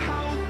How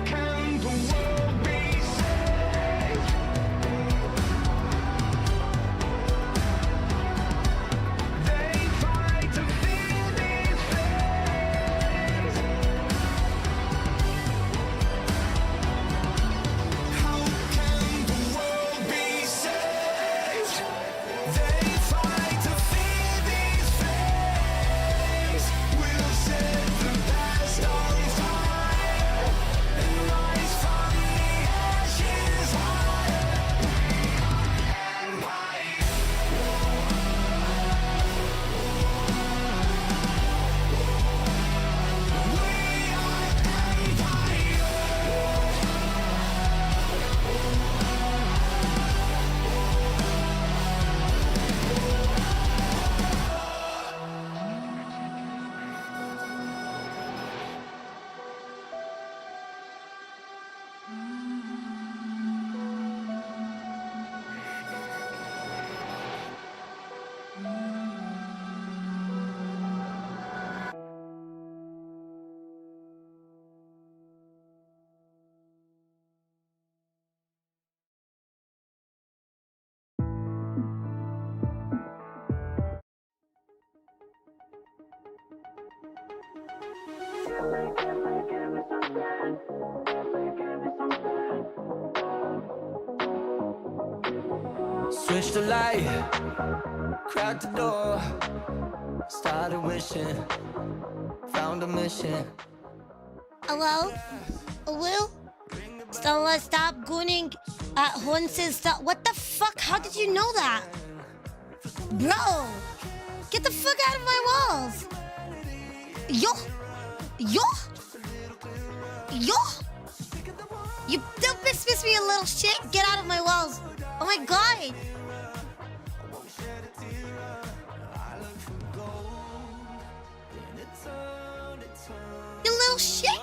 Switch the light, cracked the door, started wishing, found a mission. Hello? Hello? Stella, stop gooning at Hunce's stuff. What the fuck? How did you know that? Bro! Get the fuck out of my walls! Yo! Yo! Yo! You don't miss me, a little shit. Get out of my walls. Oh my god! You little shit!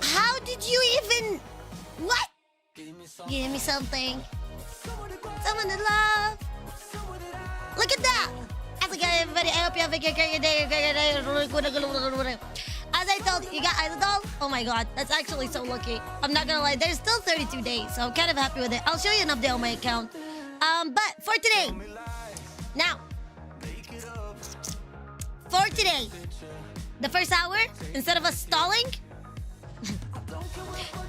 How did you even... What? Give me something. Someone to love. Look at that! How's it going, everybody? I hope you have a great day. As I told you, you got Idol? Oh my god, that's actually so lucky. I'm not gonna lie, there's still 32 days, so I'm kind of happy with it. I'll show you an update on my account. But for today, now, for today, the first hour, instead of us stalling,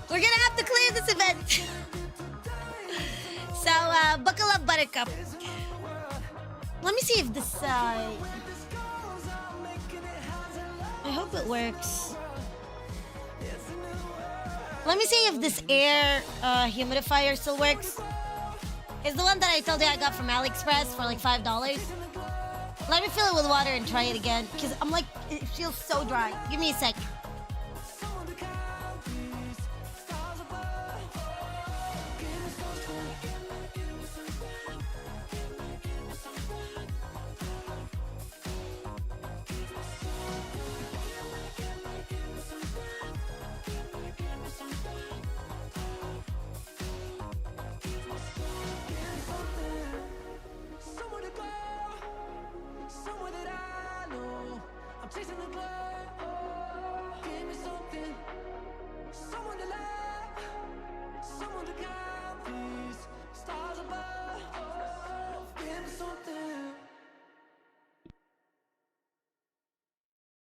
we're gonna have to clear this event. So, buckle up, Buttercup. Let me see if this, I hope it works. Let me see if this air humidifier still works. It's the one that I told you I got from AliExpress for like $5. Let me fill it with water and try it again, because I'm like, it feels so dry. Give me a sec.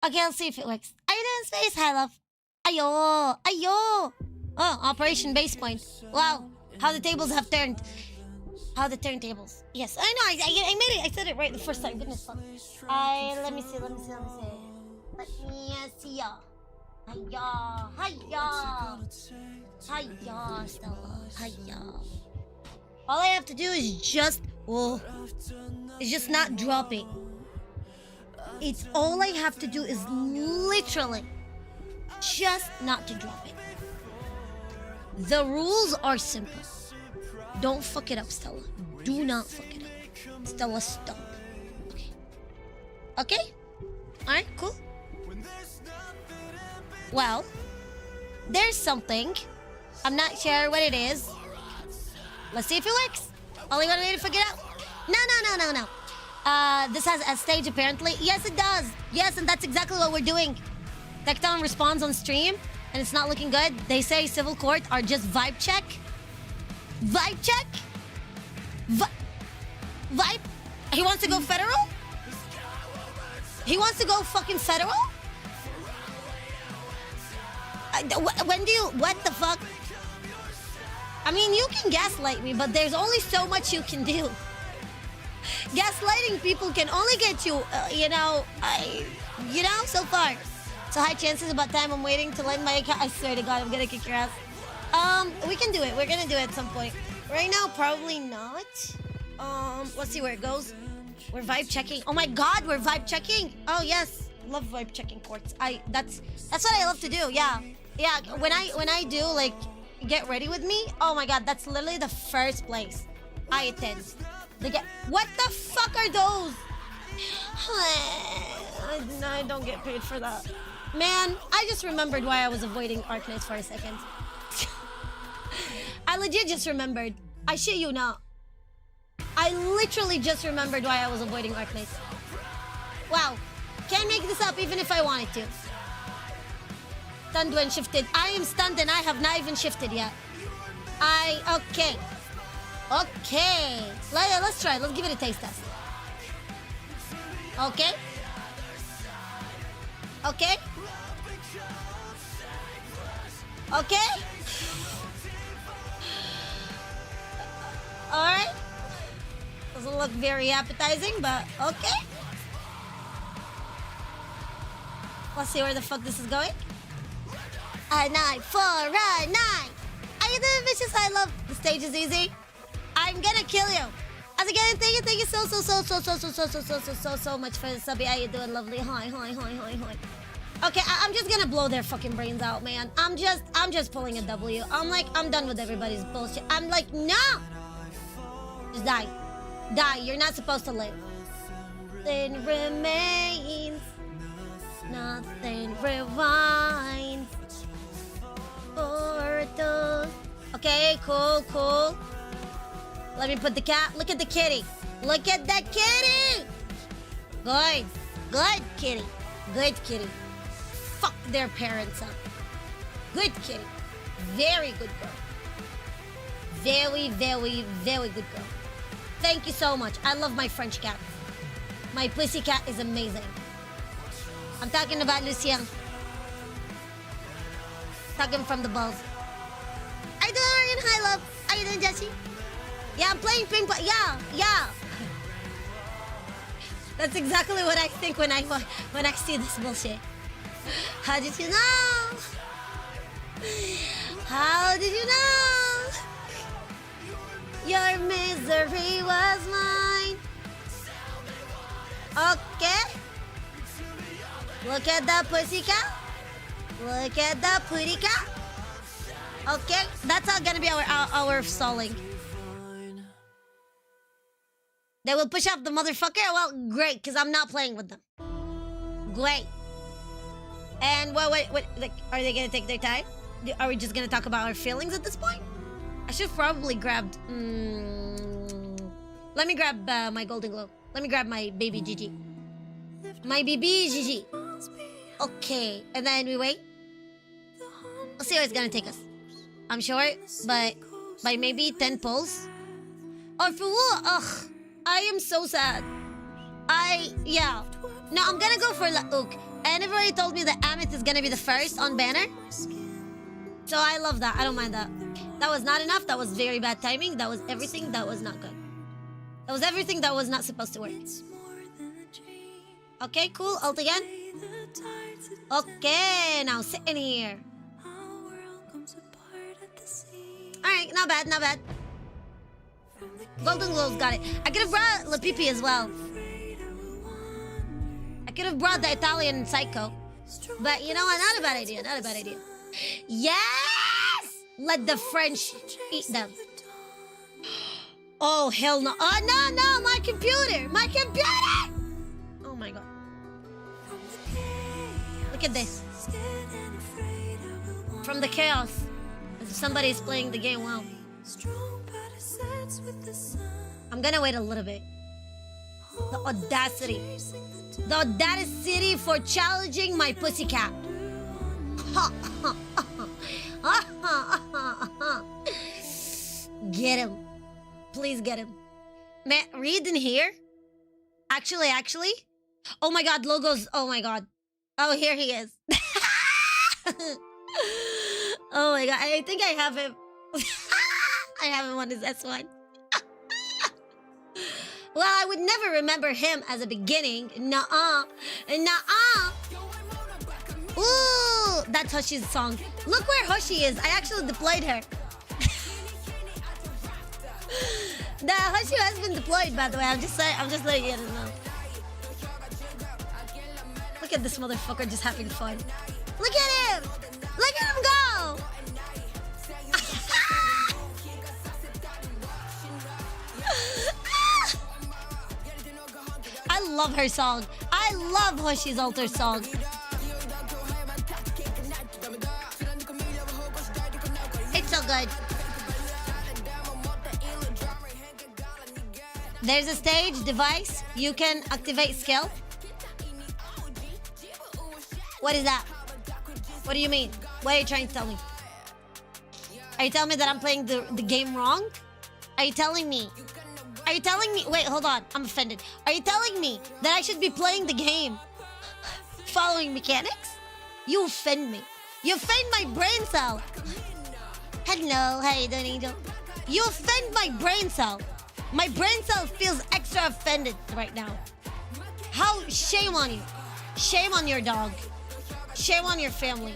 Okay, let's see if it works. Are you doing space? Hi, love. Ayo! Ayo! Oh, Operation Base Point. Wow, how the tables have turned. How the turntables. Yes, I know, I made it. I said it right the first time. Goodness fuck. Let me see. Let me see, ya. Hiya. Hiya, Stella. Hiya. All I have to do is just... Oh, it's just not dropping. It's all I have to do is literally just not to drop it. The rules are simple. Don't fuck it up, Stella. Do not fuck it up. Stella, stop. Okay. Okay? Alright, cool. Well, there's something. I'm not sure what it is. Let's see if it works. Only one way to figure it out. No. This has a stage apparently. Yes, it does. Yes, and that's exactly what we're doing. Tecton responds on stream, and it's not looking good. They say civil court are just vibe check. Vibe check? Vibe? He wants to go federal? He wants to go fucking federal? When do you... What the fuck? I mean, you can gaslight me, but there's only so much you can do. Gaslighting people can only get you, so far. So high chances, about time I'm waiting to lend my account. I swear to God, I'm gonna kick your ass. We can do it. We're gonna do it at some point. Right now, probably not. Let's see where it goes. We're vibe checking. Oh my God, we're vibe checking. Oh yes, love vibe checking courts. That's what I love to do. Yeah. When I do like get ready with me. Oh my God, that's literally the first place I attend. What the fuck are those? I don't get paid for that. Man, I just remembered why I was avoiding Arknights for a second. I legit just remembered. I shit you not. I literally just remembered why I was avoiding Arknights. Wow. Can't make this up even if I wanted to. Stunned when shifted. I am stunned and I have not even shifted yet. Okay. Okay. Let's try. Let's give it a taste test. Okay. Okay. Okay. Alright. Doesn't look very appetizing, but okay. Let's see where the fuck this is going. A 9 for a 9. Are you doing vicious? I love the stage is easy. I'm gonna kill you. As again, thank you so much for the sub. How you doing, lovely? Hi. Okay, I'm just gonna blow their fucking brains out, man. I'm just pulling a W. I'm done with everybody's bullshit. I'm like, no! Just die. Die, you're not supposed to live. Nothing remains. Nothing rewinds. Okay, cool. Let me put the cat. Look at the kitty. Look at that kitty! Good kitty. Good kitty. Fuck their parents up. Good kitty. Very good girl. Very good girl. Thank you so much. I love my French cat. My pussy cat is amazing. I'm talking about Lucien. Talking from the balls. How you doing, Ryan? Hi, love. How you doing, Jesse? Yeah, I'm playing ping pong. Yeah. That's exactly what I think when I see this bullshit. How did you know? How did you know? Your misery was mine. Okay. Look at the pussycat. Look at the putty cat. Okay, that's all gonna be our stalling. They will push up the motherfucker. Well, great, because I'm not playing with them. Great. And what? Like, are they gonna take their time? Are we just gonna talk about our feelings at this point? I should probably grabbed. Let me grab my golden glow. Let me grab my baby Gigi. My baby Gigi. Okay, and then we wait. We'll see where it's gonna take us. I'm sure, but by maybe 10 pulls. Or for what? Ugh, I am so sad. Yeah. No, I'm gonna go for Lauk. And everybody told me that Amethyst is gonna be the first on banner. So I love that. I don't mind that. That was not enough. That was very bad timing. That was everything that was not good. That was everything that was not supposed to work. Okay, cool. Ult again. Okay, now sit in here. Alright, not bad. Golden Glow's got it. I could have brought Lapipi as well. I could have brought the Italian Psycho. But you know what? Not a bad idea. Yes! Let the French eat them. Oh, hell no. Oh, no, my computer. Oh my god. Look at this. From the chaos. Somebody's playing the game well. I'm gonna wait a little bit. The audacity. The audacity for challenging my pussycat. Get him. Please get him. Man, read in here. Actually. Oh my god, logos. Oh my god. Oh, here he is. Oh my god, I think I have him. I have him on his S1. Well, I would never remember him as a beginning. Nuh-uh. Ooh, that's Hoshi's song. Look where Hoshi is. I actually deployed her. The Hoshi has been deployed, by the way. I'm just letting you know. Look at this motherfucker just having fun. Look at him! Look at him go! I love her song. I love Hoshi's altar song. It's so good. There's a stage device. You can activate skill. What is that? What do you mean? What are you trying to tell me? Are you telling me that I'm playing the game wrong? Are you telling me? Are you telling me? Wait, hold on. I'm offended. Are you telling me that I should be playing the game following mechanics? You offend me. You offend my brain cell. Hello, how you doing, Angel? You offend my brain cell. My brain cell feels extra offended right now. How? Shame on you. Shame on your dog. Shame on your family.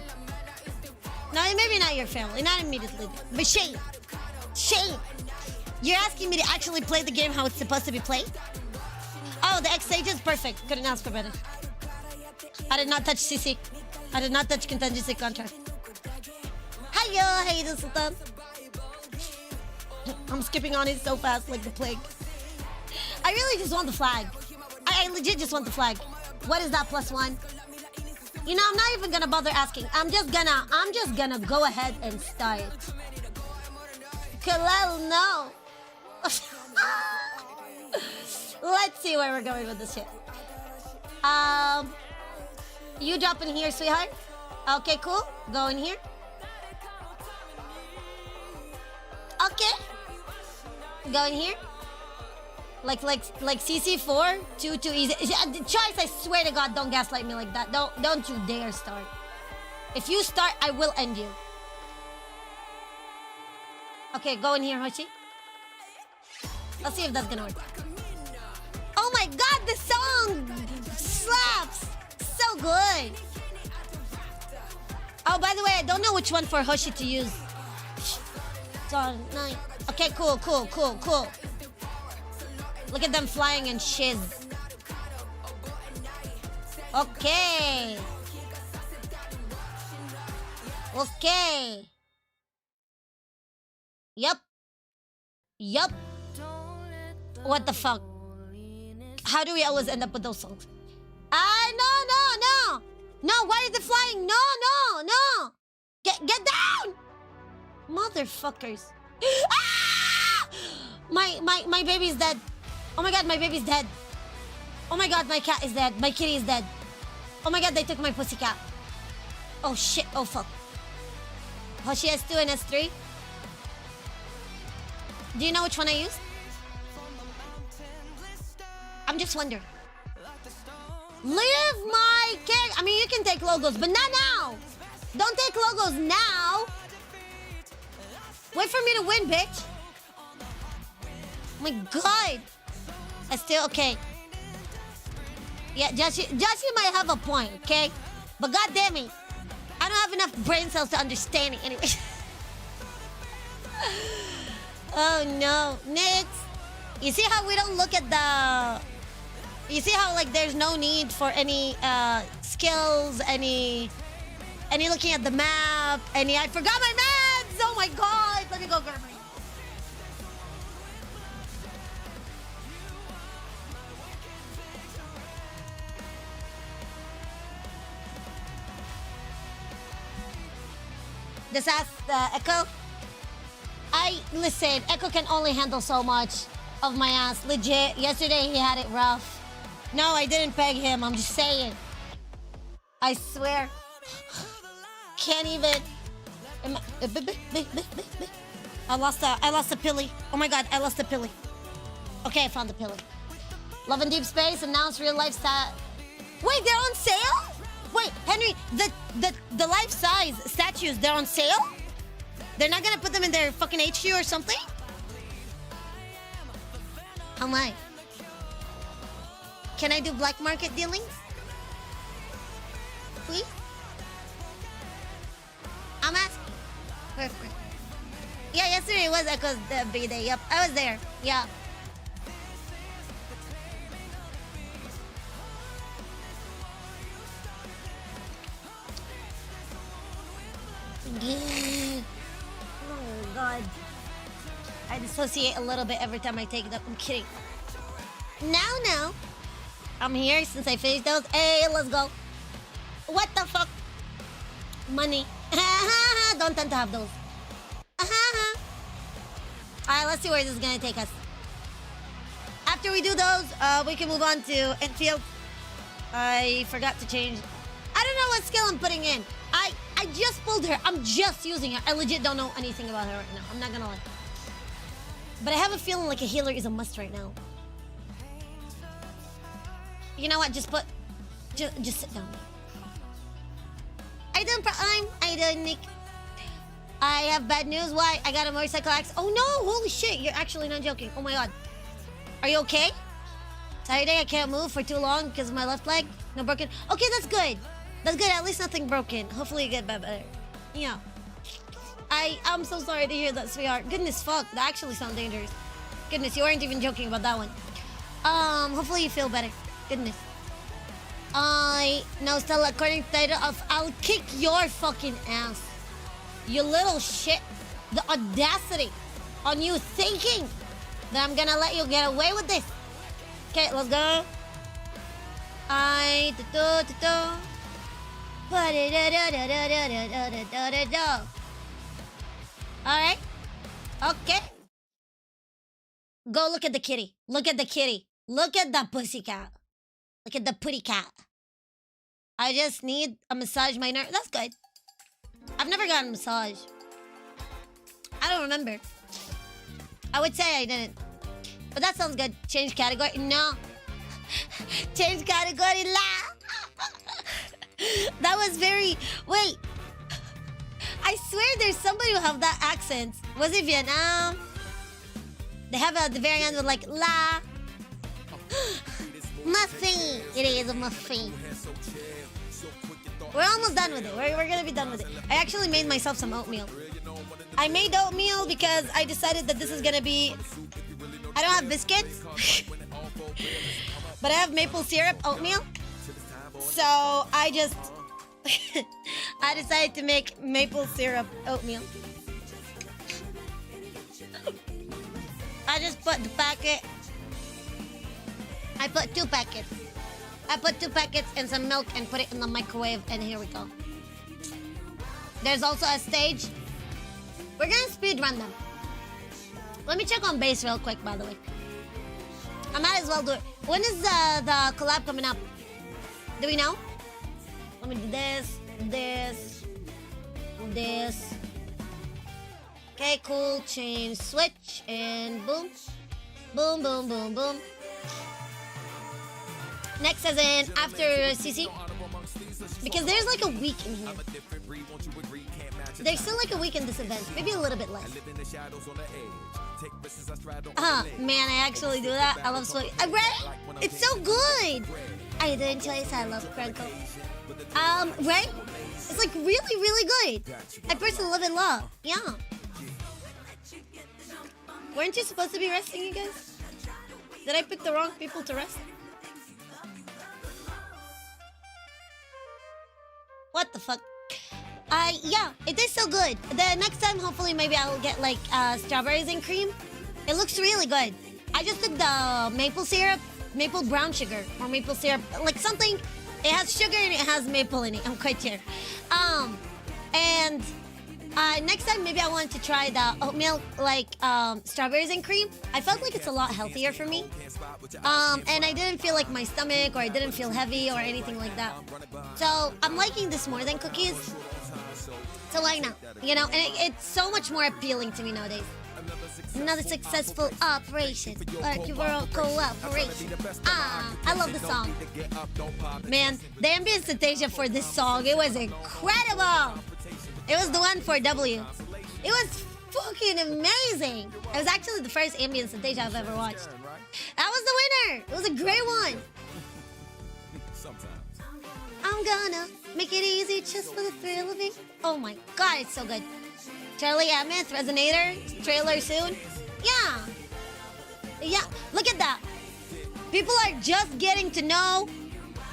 No, maybe not your family. Not immediately. But shame. Shame. You're asking me to actually play the game how it's supposed to be played? Oh, the X stage is perfect. Couldn't ask for better. I did not touch CC. I did not touch contingency contract. Hiya, how you doing, Sultan? I'm skipping on it so fast like the plague. I really just want the flag. I legit just want the flag. What is that +1? You know, I'm not even gonna bother asking. I'm just gonna go ahead and start. Kalel, no. Let's see where we're going with this shit. You drop in here, sweetheart. Okay, cool. Go in here. Okay. Go in here. Like CC4, too easy. Choice, I swear to God, don't gaslight me like that. Don't you dare start. If you start, I will end you. Okay, go in here, Hoshi. Let's see if that's gonna work. Oh my God, this song slaps so good. Oh, by the way, I don't know which one for Hoshi to use. Okay, cool. Look at them flying and shiz. Okay. Yup. What the fuck? How do we always end up with those songs? No, why are they flying? No. Get down! Motherfuckers. Ah! My baby's dead. Oh my God, my baby's dead. Oh my God, my cat is dead. My kitty is dead. Oh my God, they took my pussycat. Oh shit, oh fuck. Hoshi S2 and S3. Do you know which one I used? I'm just wondering. Leave my character. I mean, you can take logos, but not now. Don't take logos now. Wait for me to win, bitch. Oh my God. That's still okay. Yeah, Joshie might have a point, okay? But God damn it, I don't have enough brain cells to understand it anyway. Oh no, next. You see how we don't look at the... You see how like there's no need for any skills, any looking at the map, I forgot my meds! Oh my God, let me go grab my... This ass Echo. Listen, Echo can only handle so much of my ass. Legit, yesterday he had it rough. No, I didn't peg him, I'm just saying. I swear. Can't even... I lost a pilly. Oh my God, I lost a pilly. Okay, I found the pilly. Love and Deep Space announced real life stat. Wait, they're on sale? Wait, Henry, the life-size statues, they're on sale? They're not gonna put them in their fucking HQ or something? How much? Can I do black market dealings? Please? I'm asking. Perfect. Yeah, yesterday was Echo's B-Day. Yep, I was there. Yeah. Oh God. I dissociate a little bit every time I take it up. I'm kidding. No. I'm here since I finished those. Hey, let's go. What the fuck? Money. Don't tend to have those. Alright, let's see where this is gonna take us. After we do those, we can move on to Endfield. I forgot to change. I don't know what skill I'm putting in. I just pulled her. I'm just using her. I legit don't know anything about her right now. I'm not gonna lie. But I have a feeling like a healer is a must right now. You know what? Just sit down. I don't Nick. I have bad news. Why? I got a motorcycle accident. Oh no! Holy shit! You're actually not joking. Oh my god. Are you okay? Saturday I can't move for too long because of my left leg. No broken. Okay, that's good. That's good. At least nothing broken. Hopefully you get better. Yeah. I'm so sorry to hear that, sweetheart. Goodness fuck. That actually sounds dangerous. Goodness, you weren't even joking about that one. Hopefully you feel better. Goodness. Now still according to the title of I'll kick your fucking ass. You little shit. The audacity on you thinking that I'm gonna let you get away with this. Okay, let's go. Alright. Okay. Go look at the kitty. Look at the kitty. Look at the pussycat. Look at the putty cat. I just need a massage my nerve. That's good. I've never gotten a massage. I don't remember. I would say I didn't. But that sounds good. Change category. No. Change category. La. That was very... Wait. I swear there's somebody who have that accent. Was it Vietnam? They have at the very end with like la. Muffin. It is a muffin. We're almost done with it. We're gonna be done with it. I actually made myself some oatmeal. I made oatmeal because I decided that this is gonna be... I don't have biscuits. But I have maple syrup oatmeal. So I just... I decided to make maple syrup oatmeal. I just put the packet. I put 2 packets. I put 2 packets and some milk and put it in the microwave, and here we go. There's also a stage. We're gonna speed run them. Let me check on base real quick, by the way. I might as well do it. When is the collab coming up? Do we know? Let me do this, this, this. Okay, cool. Change, switch, and boom. Boom, boom, boom, boom. Next as in after CC. Because there's like a week in here. There's still like a week in this event. Maybe a little bit less. Man, I actually do that. I love sweet. Right? It's so good. I didn't choice. I love Crankle. Right? It's like really, really good. I personally love it a lot. Yeah. Weren't you supposed to be resting, you guys? Did I pick the wrong people to rest? What the fuck? Yeah, it is so good. The next time, hopefully, maybe I'll get like strawberries and cream. It looks really good. I just took the maple syrup, maple brown sugar, or maple syrup, like something. It has sugar and it has maple in it. I'm quite sure. And next time, maybe I want to try the oatmeal, like strawberries and cream. I felt like it's a lot healthier for me. And I didn't feel like my stomach, or I didn't feel heavy or anything like that. So I'm liking this more than cookies. So why not? You know, and it's so much more appealing to me nowadays. Another successful operation. World cooperation. I love the song. Man, the ambient Synthesia for this song, it was incredible. It was the one for W. It was fucking amazing. It was actually the first ambient Synthesia I've ever watched. That was the winner. It was a great one. I'm gonna make it easy just for the thrill of it. Oh my god, it's so good. Charlie Amith, Resonator, trailer soon. Yeah. Yeah, look at that. People are just getting to know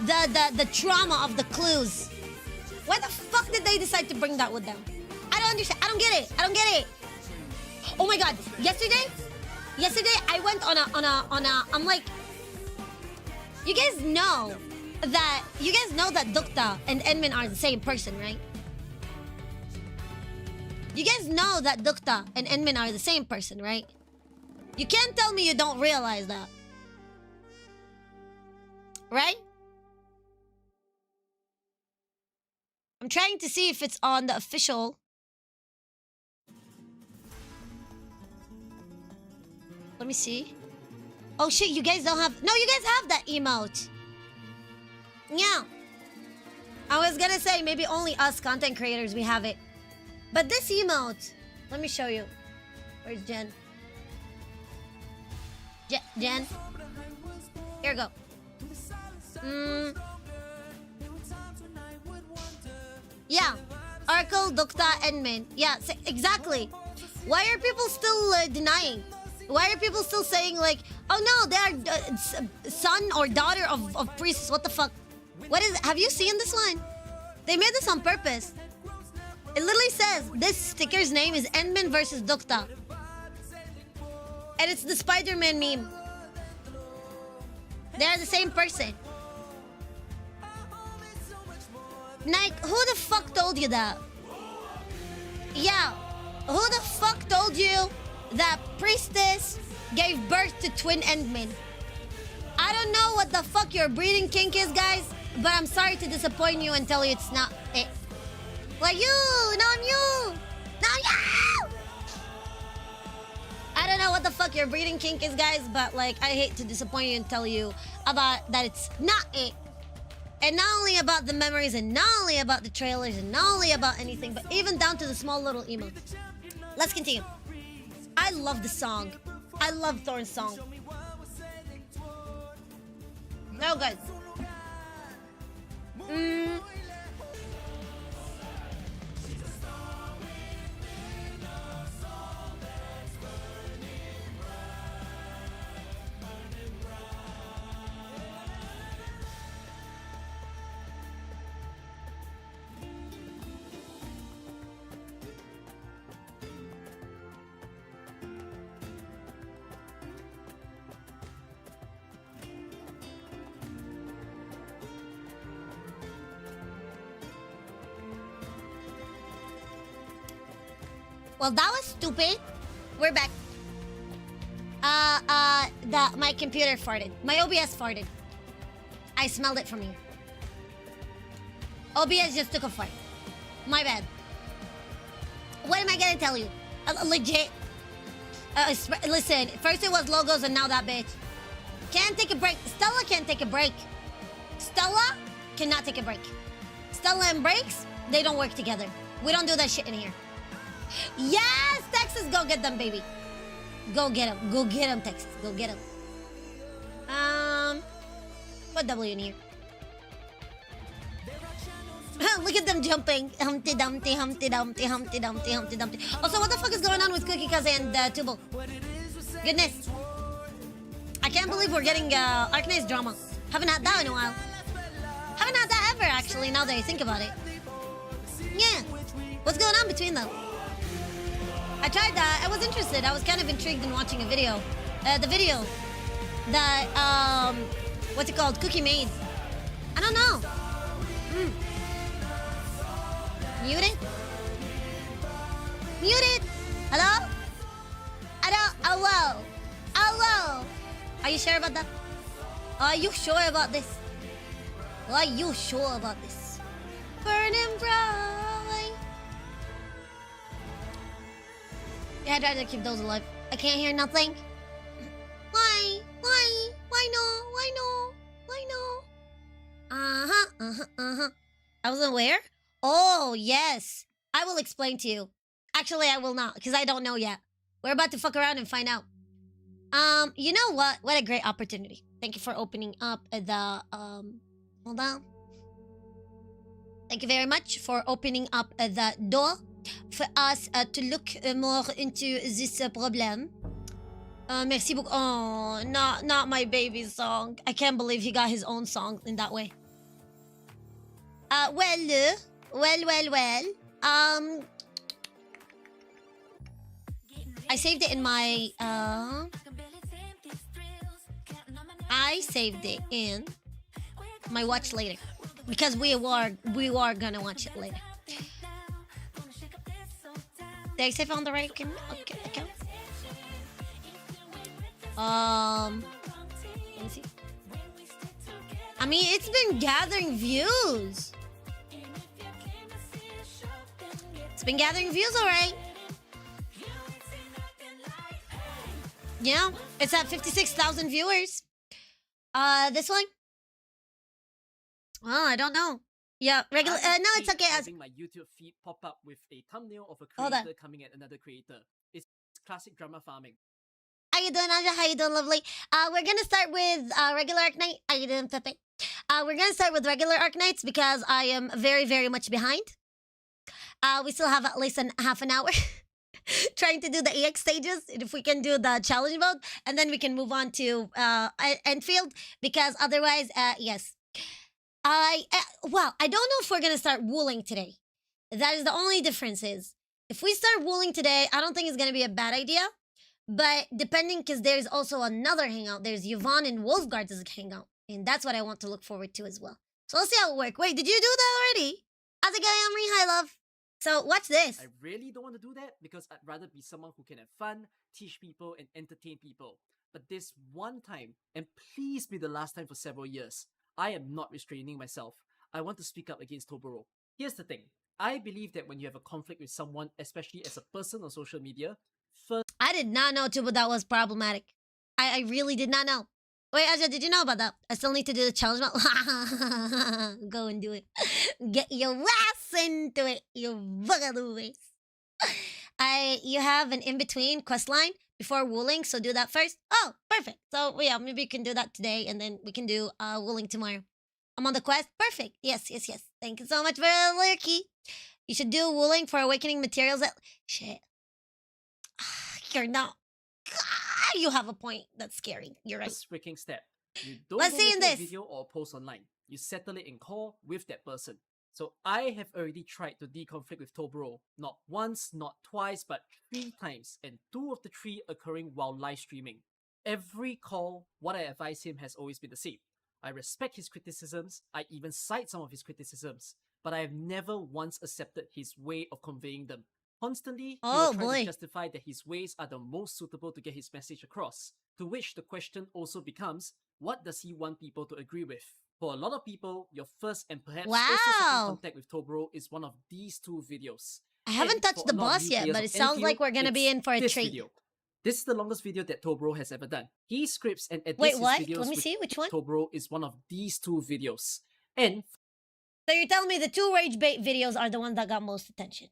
the trauma of the clues. Why the fuck did they decide to bring that with them? I don't understand. I don't get it. I don't get it. Oh my god. Yesterday I went on a I'm like, you guys know that Dukta and Edmin are the same person, right? You guys know that Dukta and Edmin are the same person, right? You can't tell me you don't realize that. Right? I'm trying to see if it's on the official. Let me see. Oh shit, you guys don't have... No, you guys have that emote. Yeah. I was gonna say maybe only us content creators, we have it. But this emote... Let me show you. Where's Jen? Jen? Here we go. Yeah. Arkle, Dukta, Enmin. Yeah, exactly. Why are people still denying? Why are people still saying like, oh no, they are son or daughter of priests? What the fuck? What is? Have you seen this one? They made this on purpose. It literally says this sticker's name is Enmin versus Dukta, and it's the Spider-Man meme. They're the same person. Like, who the fuck told you that? Yeah, who the fuck told you that Priestess gave birth to twin Endmen? I don't know what the fuck your breeding kink is, guys, but I'm sorry to disappoint you and tell you it's not it. Like you, no, I'm you. No, you. I don't know what the fuck your breeding kink is, guys, but like I hate to disappoint you and tell you about that it's not it. And not only about the memories, and not only about the trailers, and not only about anything, but even down to the small little emotes. Let's continue. I love the song. I love Thorn's song. No good. Well, that was stupid. We're back. My computer farted. My OBS farted. I smelled it from here. OBS just took a fart. My bad. What am I gonna tell you? Legit. Listen, first it was logos and now that bitch. Can't take a break. Stella can't take a break. Stella cannot take a break. Stella and breaks, they don't work together. We don't do that shit in here. Yes, Texas, go get them, baby. Go get them. Go get them, Texas. Go get them. What W in here? Look at them jumping. Humpty Dumpty, Humpty Dumpty, Humpty Dumpty, Humpty Dumpty. Also, what the fuck is going on with Cookie Kaze and Tubo? Goodness. I can't believe we're getting Arknights drama. Haven't had that in a while. Haven't had that ever, actually, now that I think about it. Yeah. What's going on between them? I tried that. I was interested. I was kind of intrigued in watching a video. The video that, what's it called? Cookie made. I don't know. Mute it? Mute it? Hello? Hello? Hello? Are you sure about that? Are you sure about this? Are you sure about this? Burning bright. Yeah, I tried to keep those alive. I can't hear nothing. Why? Why? Why no? Why no? Why no? I wasn't aware? Oh, yes. I will explain to you. Actually, I will not, because I don't know yet. We're about to fuck around and find out. You know what? What a great opportunity. Thank you for opening up the, hold on. Thank you very much for opening up the door for us to look more into this problem. Merci beaucoup. Oh, not my baby's song. I can't believe he got his own song in that way. Well. I saved it in my, I saved it in my watch later. Because we are gonna watch it later. Did I save on the right account? Okay. Let me see. I mean, it's been gathering views. It's been gathering views, alright. Yeah, It's at 56,000 viewers. This one? Oh, I don't know. Yeah, regular. No, it's okay. Having my YouTube feed pop up with a thumbnail of a Hold on. creator coming at another creator. It's classic drama farming. How you doing, Aja? How you doing, lovely? We're gonna start with regular Arknight. How you doing, Pepe? We're gonna start with regular Arknights because I am very, very much behind. We still have at least half an hour trying to do the EX stages. If we can do the challenge mode, and then we can move on to Endfield because otherwise, yes. Well, I don't know if we're gonna start wooling today. That is the only difference is if we start wooling today, I don't think it's gonna be a bad idea. But depending, because there's also another hangout. There's Yvonne and Wolfguard's hangout, and that's what I want to look forward to as well. So let's see how it works. Wait, did you do that already? How's it going, Omri? Hi, love. So watch this. I really don't want to do that because I'd rather be someone who can have fun, teach people, and entertain people. But this one time, and please be the last time for several years, I am not restraining myself. I want to speak up against Toboro. Here's the thing. I believe that when you have a conflict with someone, especially as a person on social media, first... I did not know, too, but that was problematic. I really did not know. Wait, Aja, did you know about that? I still need to do the challenge mode. Go and do it. Get your ass into it, you bugaboo. You have an in-between quest line before wooling, so do that first. Oh, perfect. So, yeah, maybe we can do that today, and then we can do wooling tomorrow. I'm on the quest. Perfect. Yes, yes, yes. Thank you so much for the lurky. You should do wooling for awakening materials at... Shit. You're not... You have a point. That's scary. You're right. First freaking step. You don't Let's go see in make a this. video or post online. You settle it in call with that person. So I have already tried to deconflict with Toboro. Not once, not twice, but 3 times. And 2 of the 3 occurring while live streaming. Every call, what I advise him has always been the same. I respect his criticisms. I even cite some of his criticisms. But I have never once accepted his way of conveying them. Constantly, he will try to justify that his ways are the most suitable to get his message across. To which the question also becomes, what does he want people to agree with? For a lot of people, your first and perhaps also second contact with Toboro is one of these 2 videos. I haven't touched the boss yet, but it sounds like we're gonna be in for a treat. This is the longest video that Toboro has ever done. He scripts and edits Wait, his what? videos. Let me see, which one? Toboro is one of these 2 videos. And so you're telling me the 2 rage bait videos are the ones that got most attention?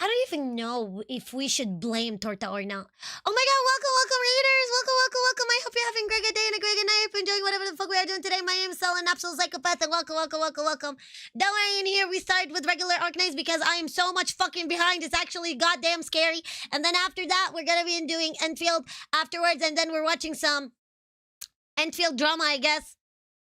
I don't even know if we should blame Torta or not. Oh my god, welcome, readers! Welcome. I hope you're having a great good day and a great good night. If you're enjoying whatever the fuck we are doing today, my name is Sel, an absolute psychopath, and welcome. Don't worry, in here we start with regular Arknights because I am so much fucking behind. It's actually goddamn scary. And then after that, we're gonna be doing Endfield afterwards, and then we're watching some Endfield drama, I guess.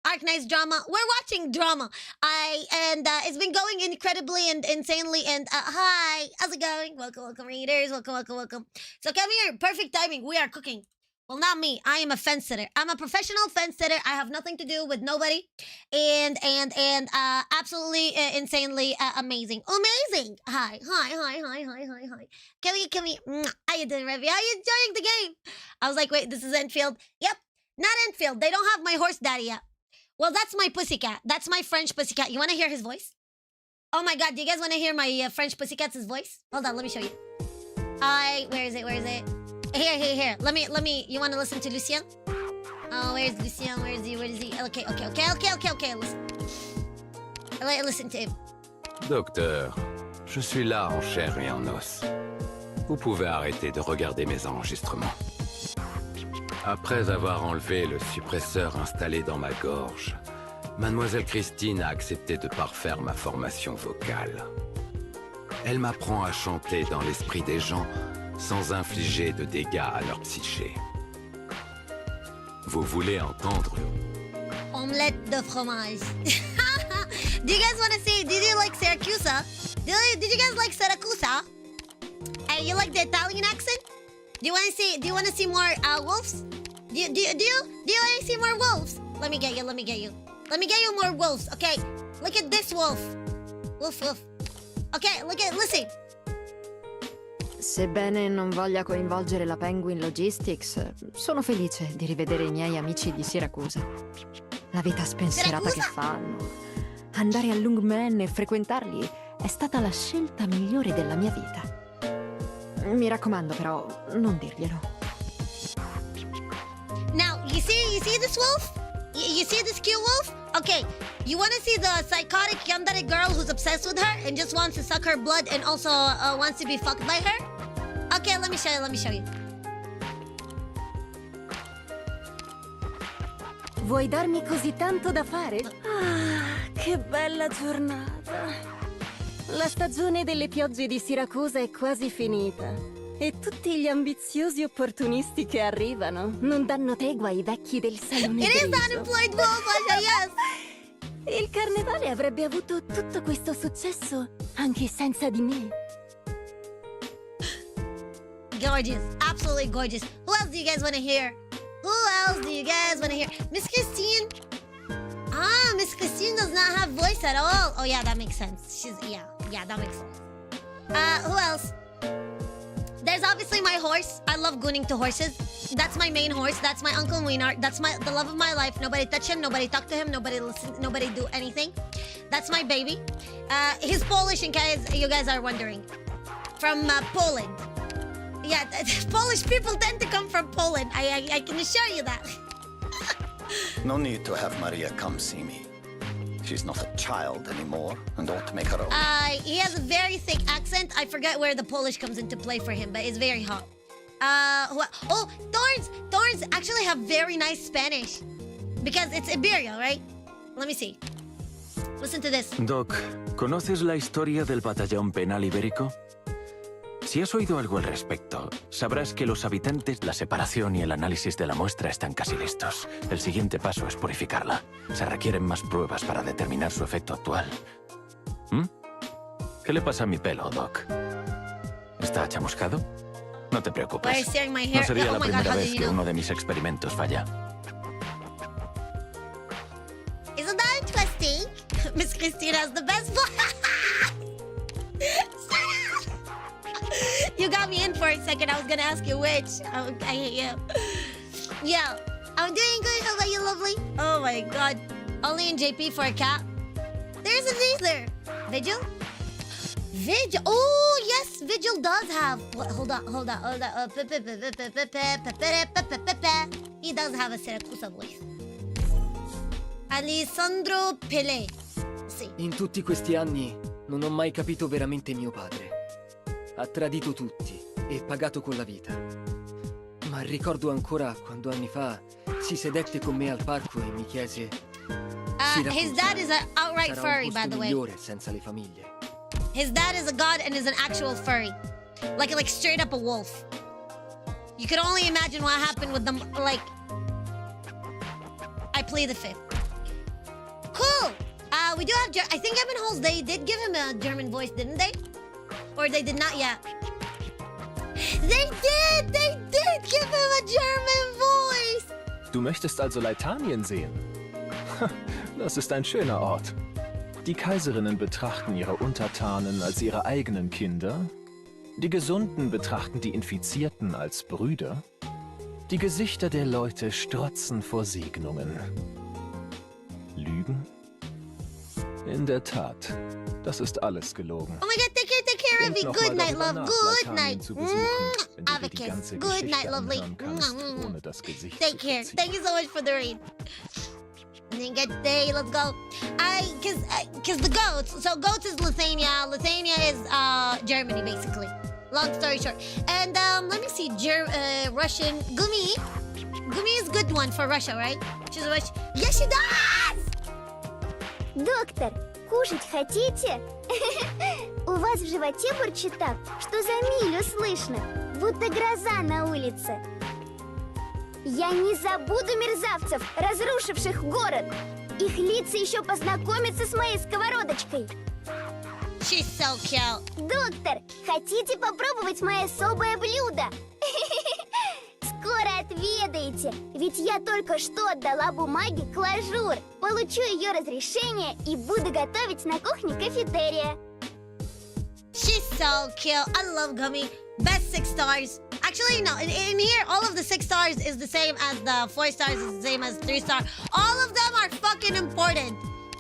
Arknights drama. We're watching drama. It's been going incredibly and insanely. And hi, how's it going? Welcome, readers. Welcome. So come here. Perfect timing. We are cooking. Well, not me. I am a fence sitter. I'm a professional fence sitter. I have nothing to do with nobody. And absolutely insanely amazing. Amazing. Hi. Come here. How you doing, Revy? How you enjoying the game? I was like, wait, this is Endfield. Yep. Not Endfield. They don't have my horse daddy yet. Well, that's my pussycat. That's my French pussycat. You want to hear his voice? Oh my god, do you guys want to hear my French pussycat's voice? Hold on, let me show you. Where is it? Here. Let me, you want to listen to Lucien? Oh, where's Lucien? Where is he? Okay. Listen to him. Docteur, je suis là en chair et en os. Vous pouvez arrêter de regarder mes enregistrements. Après avoir enlevé le suppresseur installé dans ma gorge, Mademoiselle Christine a accepté de parfaire ma formation vocale. Elle m'apprend à chanter dans l'esprit des gens sans infliger de dégâts à leur psyché. Vous voulez entendre? Omelette de fromage. Do you guys want to see? Did you like Syracuse? Did you guys like Syracuse? Hey, you like the Italian accent? Do you want to see more wolves? Do you want to see more wolves? Let me get you. Let me get you more wolves. Okay, look at this wolf. Woof. Okay, listen. Sebbene non voglia coinvolgere la Penguin Logistics, sono felice di rivedere i miei amici di Siracusa. La vita spensierata che fanno. Andare a Lungmen e frequentarli è stata la scelta migliore della mia vita. Mi raccomando, però, non dirglielo. Now, you see this wolf? You see this cute wolf? Okay, you want to see the psychotic yandere girl who's obsessed with her and just wants to suck her blood and also wants to be fucked by her? Okay, let me show you. Vuoi darmi così tanto da fare? Ah, che bella giornata. La stagione delle piogge di Siracusa è quasi finita. E tutti gli ambiziosi opportunisti che arrivano non danno tregua ai vecchi del salone It is the grigio. unemployed wolf, Asha, yes! Il carnevale avrebbe avuto tutto questo successo anche senza di me. Gorgeous, absolutely gorgeous. Who else do you guys want to hear? Miss Christine? Ah, Miss Christine does not have voice at all. Oh yeah, that makes sense. Yeah, that makes sense. Who else? There's obviously my horse. I love gooning to horses. That's my main horse. That's my Uncle Wiener. That's the love of my life. Nobody touch him. Nobody talk to him. Nobody listen. Nobody do anything. That's my baby. He's Polish, in case you guys are wondering. From Poland. Yeah, Polish people tend to come from Poland. I can assure you that. No need to have Maria come see me. She's not a child anymore and ought to make her own. He has a very thick accent. I forget where the Polish comes into play for him, but it's very hot. Thorns actually have very nice Spanish. Because it's Iberia, right? Let me see. Listen to this. Doc, ¿conoces la historia del batallón penal ibérico? Si has oído algo al respecto, sabrás que los habitantes, la separación y el análisis de la muestra están casi listos. El siguiente paso es purificarla. Se requieren más pruebas para determinar su efecto actual. ¿Mm? ¿Qué le pasa a mi pelo, Doc? ¿Está chamuscado? No te Why are you preocupes. staring my hair? No sería Oh la my God, primera how vez did you que know? uno de mis experimentos falla. Isn't that interesting? Miss Christine has the best voice. You got me in for a second. I was gonna ask you which. I hate you. Yeah, I'm doing good. How about you, lovely? Oh my God. Only in JP for a cat. There's a Vigil. Vigil? Vigil. Oh yes, Vigil does have. What? Hold on. He does have a Siracusa voice. Alessandro Pelé. Sì. In tutti questi anni non ho mai capito veramente mio padre. Ha tradito tutti e pagato con la vita. Ma ricordo ancora quando anni fa si sedette con me al parco e mi chiese: His dad is an outright sarà furry, un by posto the way. migliore senza le famiglie. His dad is a god and is an actual furry. Like straight up a wolf. You could only imagine what happened with them, like... I plead the fifth. Cool! We do have... I think Evan Halls, they did give him a German voice, didn't they? Or they did not yet. They did give him a German voice! Du möchtest also Leitanien sehen? Das ist ein schöner Ort. Die Kaiserinnen betrachten ihre Untertanen als ihre eigenen Kinder. Die Gesunden betrachten die Infizierten als Brüder. Die Gesichter der Leute strotzen vor Segnungen. Lügen? In der Tat, das ist alles gelogen. Oh my God, take care, Denk Evie. noch Good mal night, darüber love. nach, Good Lateinien night. zu besuchen, wenn du Have a dir die kiss. ganze Good Geschichte night, lovely. anhören kannst, ohne das Gesicht Take zu care. verziehen. Thank you so much for the read. Good day, let's go. Cause the goats. So goats is Lithuania. Lithuania is Germany, basically. Long story short. And let me see. Russian. Gumi. Gumi is good one for Russia, right? She's a Russian. Yes, she does. Доктор, кушать хотите? У вас в животе бурчит так, что за милю слышно, будто гроза на улице. Я не забуду мерзавцев, разрушивших город. Их лица еще познакомятся с моей сковородочкой. She's so cute. Доктор, хотите попробовать мое особое блюдо? Скоро отведаете, ведь я только что отдала бумаге клажур. Получу ее разрешение и буду готовить на кухне кафетерия. She's so cute. I love Gummy. Best 6 stars. Actually, no. In here, all of the 6 stars is the same as the 4 stars is the same as 3 star. All of them are fucking important.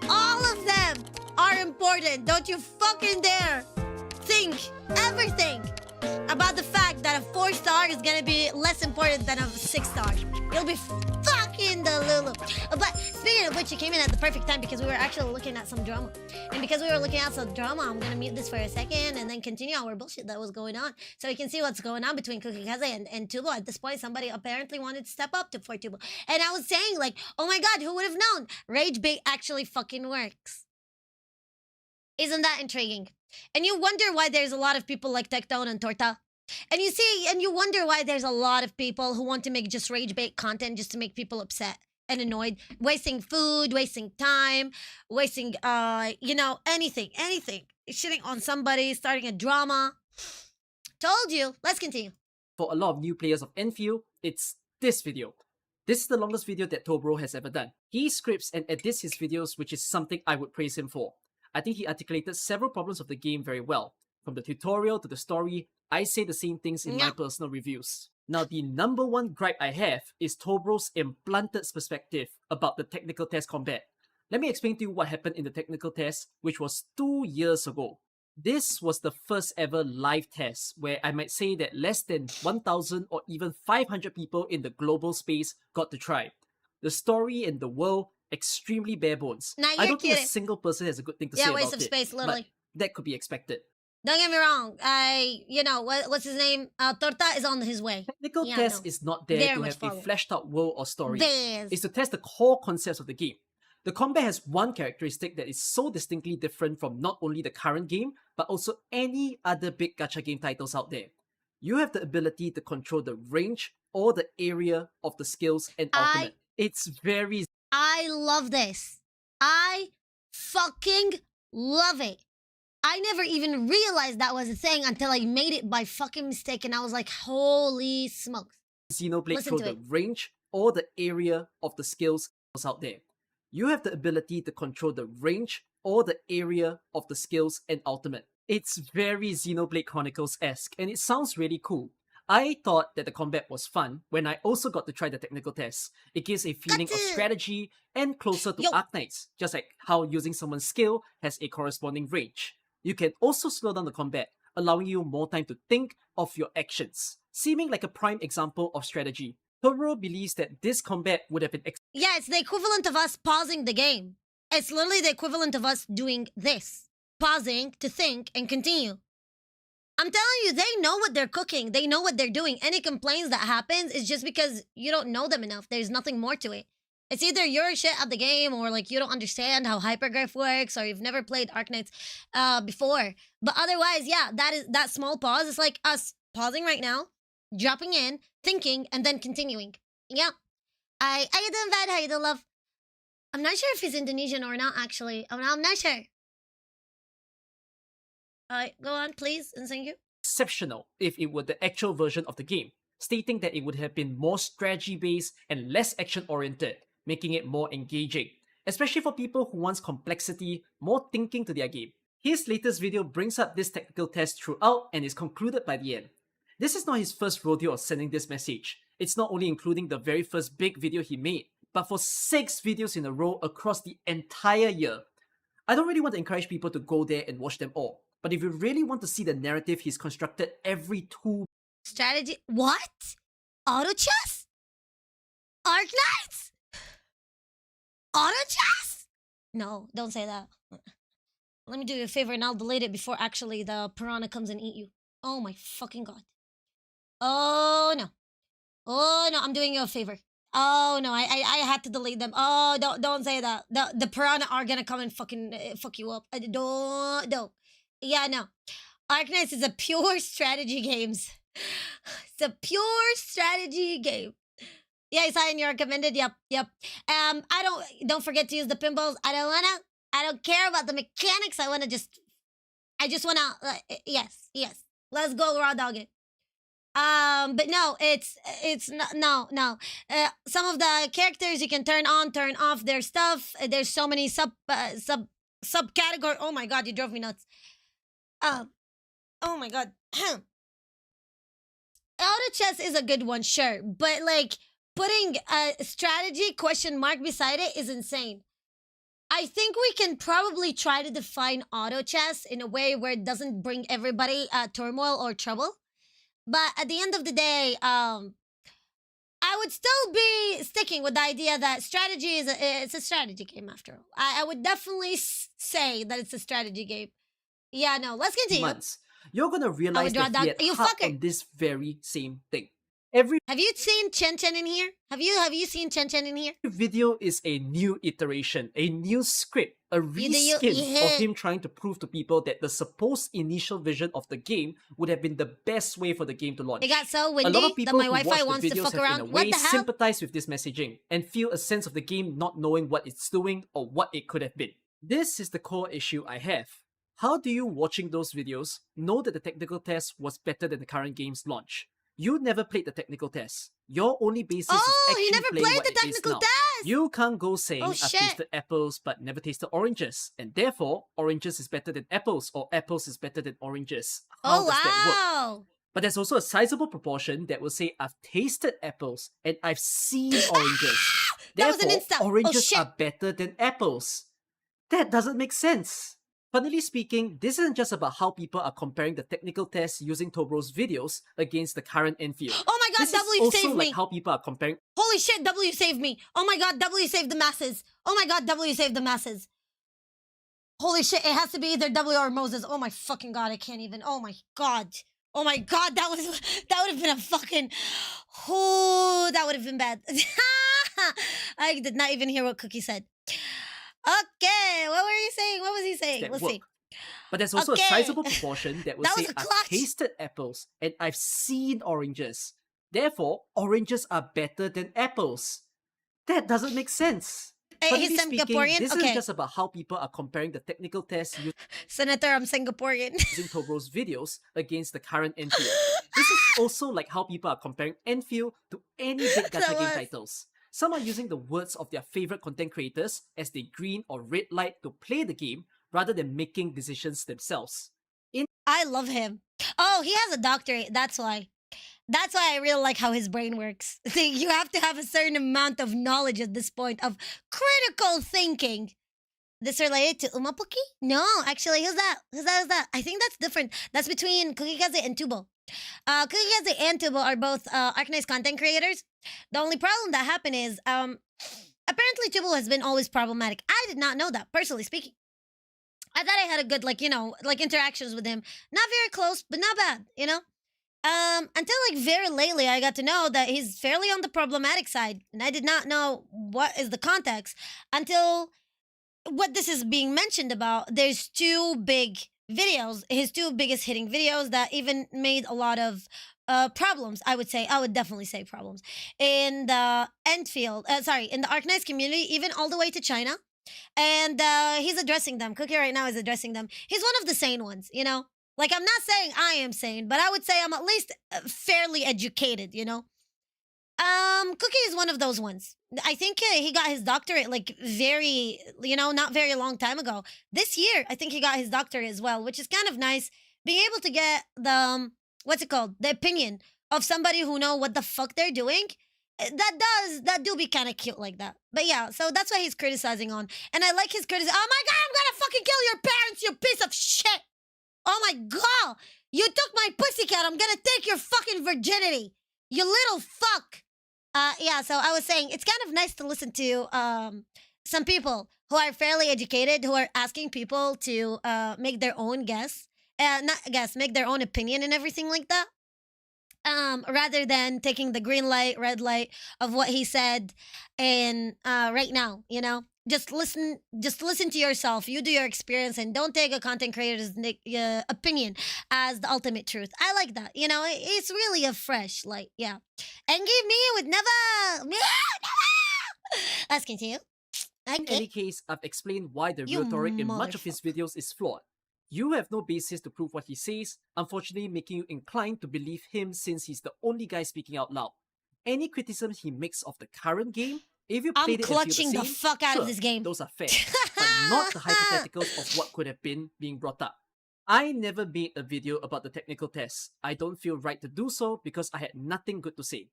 All of them are important. Don't you fucking dare think, ever think about the fact that a 4-star is gonna be less important than a 6-star. You'll be fucking the Lulu. But speaking of which, you came in at the perfect time because we were actually looking at some drama. And because we were looking at some drama, I'm gonna mute this for a second and then continue our bullshit that was going on. So we can see what's going on between Kukikaze and Tubo. At this point, somebody apparently wanted to step up for Tubo. And I was saying, like, oh my god, who would have known? Rage bait actually fucking works. Isn't that intriguing? And you wonder why there's a lot of people like Tectone and Torta. And you see, and you wonder why there's a lot of people who want to make just rage bait content just to make people upset and annoyed. Wasting food, wasting time, wasting, you know, anything. Shitting on somebody, starting a drama. Told you. Let's continue. For a lot of new players of Endfield, it's this video. This is the longest video that Tobro has ever done. He scripts and edits his videos, which is something I would praise him for. I think he articulated several problems of the game very well. From the tutorial to the story, I say the same things in my personal reviews. Now, the number one gripe I have is Tobro's implanted perspective about the technical test combat. Let me explain to you what happened in the technical test, which was 2 years ago. This was the first ever live test where I might say that less than 1,000 or even 500 people in the global space got to try. The story and the world, extremely bare bones. I don't think a single person has a good thing to say about it. Yeah, waste of space, literally. But that could be expected. Don't get me wrong. You know, what's his name? Torta is on his way. Technical test is not there Very to much have a fleshed out world or story. Bears. It's to test the core concepts of the game. The combat has one characteristic that is so distinctly different from not only the current game, but also any other big gacha game titles out there. You have the ability to control the range or the area of the skills and ultimate. It's very... I love this. I fucking love it. I never even realized that was a thing until I made it by fucking mistake and I was like, holy smokes. Xenoblade control the range or the area of the skills out there. You have the ability to control the range or the area of the skills and ultimate. It's very Xenoblade Chronicles-esque and it sounds really cool. I thought that the combat was fun when I also got to try the technical test. It gives a feeling of strategy and closer to Arknights, just like how using someone's skill has a corresponding range. You can also slow down the combat, allowing you more time to think of your actions, seeming like a prime example of strategy. Tobro believes that this combat would have been... Yeah, it's the equivalent of us pausing the game. It's literally the equivalent of us doing this. Pausing to think and continue. I'm telling you, they know what they're cooking. They know what they're doing. Any complaints that happens is just because you don't know them enough. There's nothing more to it. It's either you're shit at the game or like you don't understand how hypergraph works or you've never played Arknights before. But otherwise, yeah, that small pause is like us pausing right now, dropping in, thinking, and then continuing. Yeah. How you doing, Vad? How you doing, love? I'm not sure if he's Indonesian or not, actually. I'm not sure. Go on, please, and thank you. Exceptional if it were the actual version of the game, stating that it would have been more strategy-based and less action-oriented, making it more engaging, especially for people who want complexity, more thinking to their game. His latest video brings up this technical test throughout and is concluded by the end. This is not his first rodeo of sending this message. It's not only including the very first big video he made, but for 6 videos in a row across the entire year. I don't really want to encourage people to go there and watch them all, but if you really want to see the narrative he's constructed every 2... Strategy? What? Auto chess? Arknights? Auto chess? No, don't say that. Let me do you a favor and I'll delete it before actually the piranha comes and eat you. Oh my fucking god. Oh no. Oh no, I'm doing you a favor. Oh no, I had to delete them. Oh, don't say that. The piranha are gonna come and fucking fuck you up. Don't. Yeah, no. Arknights is a pure strategy games. It's a pure strategy game. Yeah, I saw it in your recommended. Yep. Don't forget to use the pinballs. I don't care about the mechanics. I just wanna, yes. Let's go raw dog it. But no, no. Some of the characters you can turn on, turn off their stuff. There's so many subcategory. Oh my god, you drove me nuts. Oh my god. Auto chess is a good one, sure, but like putting a strategy question mark beside it is insane. I think we can probably try to define auto chess in a way where it doesn't bring everybody turmoil or trouble. But at the end of the day, I would still be sticking with the idea that strategy it's a strategy game after all. I would definitely say that it's a strategy game. Yeah, no, let's continue. Months, you're gonna realize draw that down- he had you harped fucker. on this very same thing. Every Have you seen Chen Chen in here? Have you seen Chen Chen in here? video is a new iteration, a new script, a reskin of him trying to prove to people that the supposed initial vision of the game would have been the best way for the game to launch. It got so A windy lot of that people my who watch Wi-Fi the wants to videos fuck have in a around. What way the hell? sympathize with this messaging and feel a sense of the game not knowing what it's doing or what it could have been. This is the core issue I have. How do you, watching those videos, know that the technical test was better than the current game's launch? You never played the technical test. Your only basis is actually he never playing played what the it is technical now. test! You can't go saying, Oh, I've shit. tasted apples but never tasted oranges, and therefore, oranges is better than apples, or apples is better than oranges. How Oh, does that work? wow. But there's also a sizable proportion that will say, I've tasted apples and I've seen oranges. That was an Therefore, insta. Oh, oranges shit. are better than apples. That doesn't make sense. Funnily speaking, this isn't just about how people are comparing the technical tests using Tobro's videos against the current Enfield. Oh my god, This W is also saved like me. how people are comparing Holy shit, W saved me. Oh my god, W saved the masses. Oh my god, W saved the masses. Holy shit, it has to be either W or Moses. Oh my fucking god, I can't even. Oh my god. Oh my god, that would have been a fucking. Oh, that would have been bad. I did not even hear what Cookie said. Okay, what were you saying? What was he saying? that Let's work. see. But there's also Okay. a sizable proportion that will That say, was a I've clutch. tasted apples and I've seen oranges. Therefore, oranges are better than apples. That doesn't make sense. Hey, he's Funnily speaking, Singaporean? this Okay. isn't just about how people are comparing the technical tests Senator, I'm Singaporean. using Tobro's videos against the current Enfield. This is also like how people are comparing Enfield to any big gacha game was- titles. Some are using the words of their favorite content creators as they green or red light to play the game rather than making decisions themselves. I love him. Oh, he has a doctorate. That's why. That's why I really like how his brain works. See, you have to have a certain amount of knowledge at this point of critical thinking. This related to Umapuki? No, actually, who's that? Who's that? I think that's different. That's between Kukikaze and Tubo. Kukikaze and Tubo are both Arknights content creators. The only problem that happened is, apparently Tubo has been always problematic. I did not know that, personally speaking. I thought I had a good, interactions with him. Not very close, but not bad, you know? Until very lately, I got to know that he's fairly on the problematic side, and I did not know what is the context until what this is being mentioned about. There's two big videos, his two biggest hitting videos that even made a lot of problems. I would definitely say problems in the Endfield. In the Arknights community, even all the way to China. And he's addressing them. Cookie right now is addressing them. He's one of the sane ones, you know? Like, I'm not saying I am sane, but I would say I'm at least fairly educated, you know? Cookie is one of those ones. I think he got his doctorate, not very long time ago. This year, I think he got his doctorate as well, which is kind of nice. Being able to get the, the opinion of somebody who know what the fuck they're doing. That do be kind of cute like that. But yeah, so that's why he's criticizing on. And I like his criticism. Oh my god, I'm gonna fucking kill your parents, you piece of shit! Oh my god! You took my pussycat, I'm gonna take your fucking virginity! You little fuck! Yeah, so I was saying, it's kind of nice to listen to some people who are fairly educated, who are asking people to make their own make their own opinion and everything like that. Rather than taking the green light, red light of what he said, and right now, you know, just listen to yourself. You do your experience, and don't take a content creator's opinion as the ultimate truth. I like that. You know, it's really a fresh light. Yeah, and give me with never. Let's continue. In any case, I've explained why the rhetoric in much of his videos is flawed. You have no basis to prove what he says, unfortunately making you inclined to believe him since he's the only guy speaking out loud. Any criticisms he makes of the current game, if you I'm played it and feel clutching the same, fuck out of sure, this game. those are fair, but not the hypotheticals of what could have been being brought up. I never made a video about the technical tests. I don't feel right to do so because I had nothing good to say.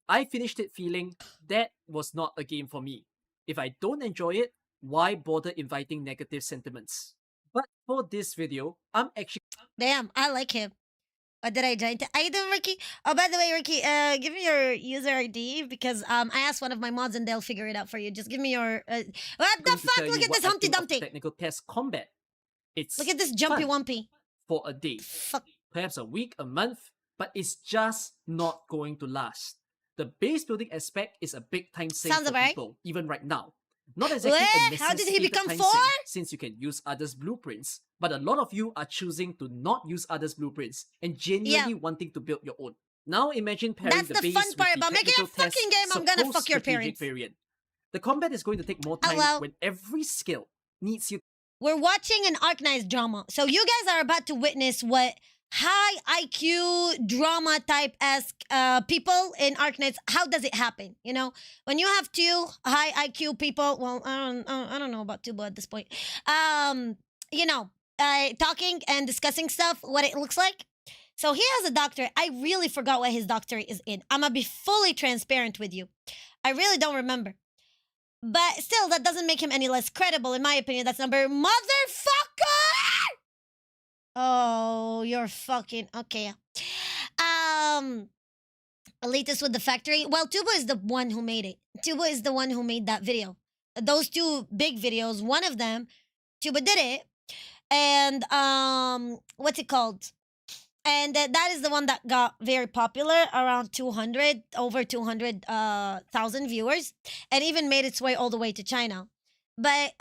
I finished it feeling that was not a game for me. If I don't enjoy it, why bother inviting negative sentiments? But for this video, I'm actually... Damn, I like him. What did I join? I do, Ricky. Oh, by the way, Ricky, give me your user ID because I asked one of my mods and they'll figure it out for you. Just give me your. What the fuck? Look at this Humpty Dumpty. Technical test combat. It's Look at this Jumpy fun Wumpy. for a day, Fuck. perhaps a week, a month, but it's just not going to last. The base building aspect is a big time save Sounds for about right. people, even right now. Not exactly Wait, a how did he necessitated become time 4? save, since you can use others' blueprints, but a lot of you are choosing to not use others' blueprints and genuinely wanting to build your own. Now imagine pairing That's the the base fun with part the about making a technical test fucking game. I'm gonna supposed fuck your strategic parents. variant. The combat is going to take more time Hello. when every skill needs you. We're watching an Arknights drama. So you guys are about to witness what high IQ drama type esque people in Arknights. How does it happen? You know, when you have 2 high IQ people. Well, I don't know about 2, but at this point, you know, talking and discussing stuff. What it looks like. So he has a doctorate. I really forgot what his doctorate is in. I'm gonna be fully transparent with you. I really don't remember. But still, that doesn't make him any less credible, in my opinion. That's number motherfucker. Oh, you're fucking okay. Elitist with the factory. Well, Tuba is the one who made it. Tuba is the one who made that video. Those 2 big videos. One of them, Tuba did it, and what's it called? And that is the one that got very popular, around 200, over 200,000 viewers, and even made its way all the way to China. But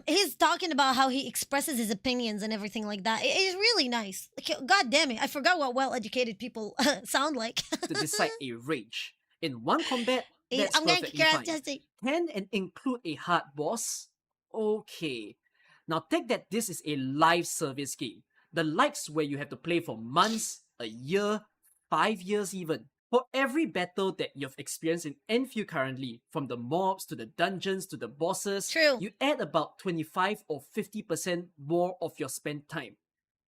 he's talking about how he expresses his opinions and everything like that. It is really nice. Like, God damn it, I forgot what well-educated people sound like. To decide a rage. In one combat, that's I'm gonna perfectly kick your ass, fine. Jesse. Can and include a hard boss? Okay. Now take that this is a live service game. The likes where you have to play for months, a year, 5 years even. For every battle that you've experienced in Enfield currently, from the mobs to the dungeons to the bosses, True. you add about 25 or 50% more of your spent time.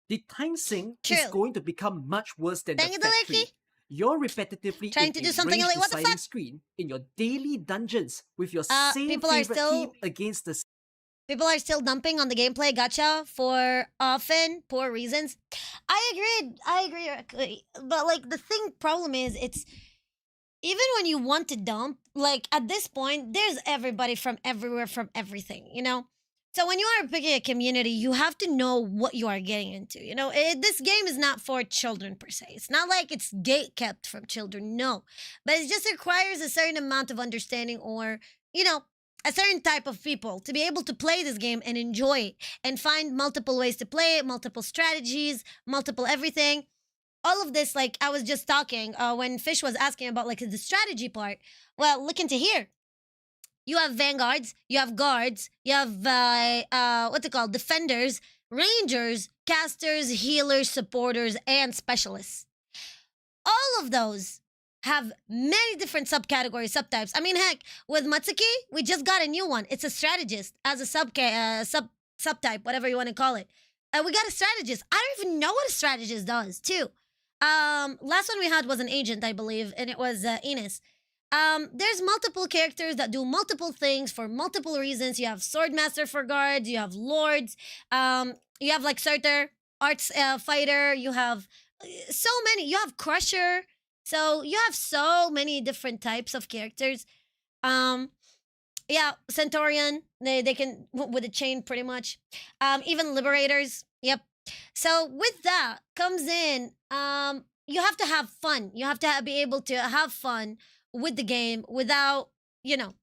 The time sink is True. going to become much worse than Thank the you, factory. Deliki. You're repetitively Trying in to a do something range like, what the deciding fuck? screen in your daily dungeons with your same people are favorite still- team against the People are still dumping on the gameplay gacha for often poor reasons. I agree, Ricky. But like the problem is, it's even when you want to dump, like at this point, there's everybody from everywhere, from everything, you know? So when you are picking a community, you have to know what you are getting into. You know, this game is not for children per se. It's not like it's gate kept from children, no. But it just requires a certain amount of understanding, or, you know, a certain type of people to be able to play this game and enjoy it and find multiple ways to play it, multiple strategies, multiple everything. All of this, like I was just talking when Fish was asking about like the strategy part. Well, look into here. You have vanguards, you have guards, you have what's it called? Defenders, rangers, casters, healers, supporters, and specialists. All of those have many different subcategories, subtypes. I mean, heck, with Matsuki, we just got a new one. It's a strategist as a subtype, whatever you want to call it. We got a strategist. I don't even know what a strategist does, too. Last one we had was an agent, I believe, and it was Ines. There's multiple characters that do multiple things for multiple reasons. You have Swordmaster for guards, you have lords, you have like Surtur, arts fighter, you have so many. You have Crusher. So you have so many different types of characters. Yeah, Centaurian, they can with a chain pretty much. Even Liberators. Yep. So with that comes in, you have to have fun. You have to be able to have fun with the game without, you know,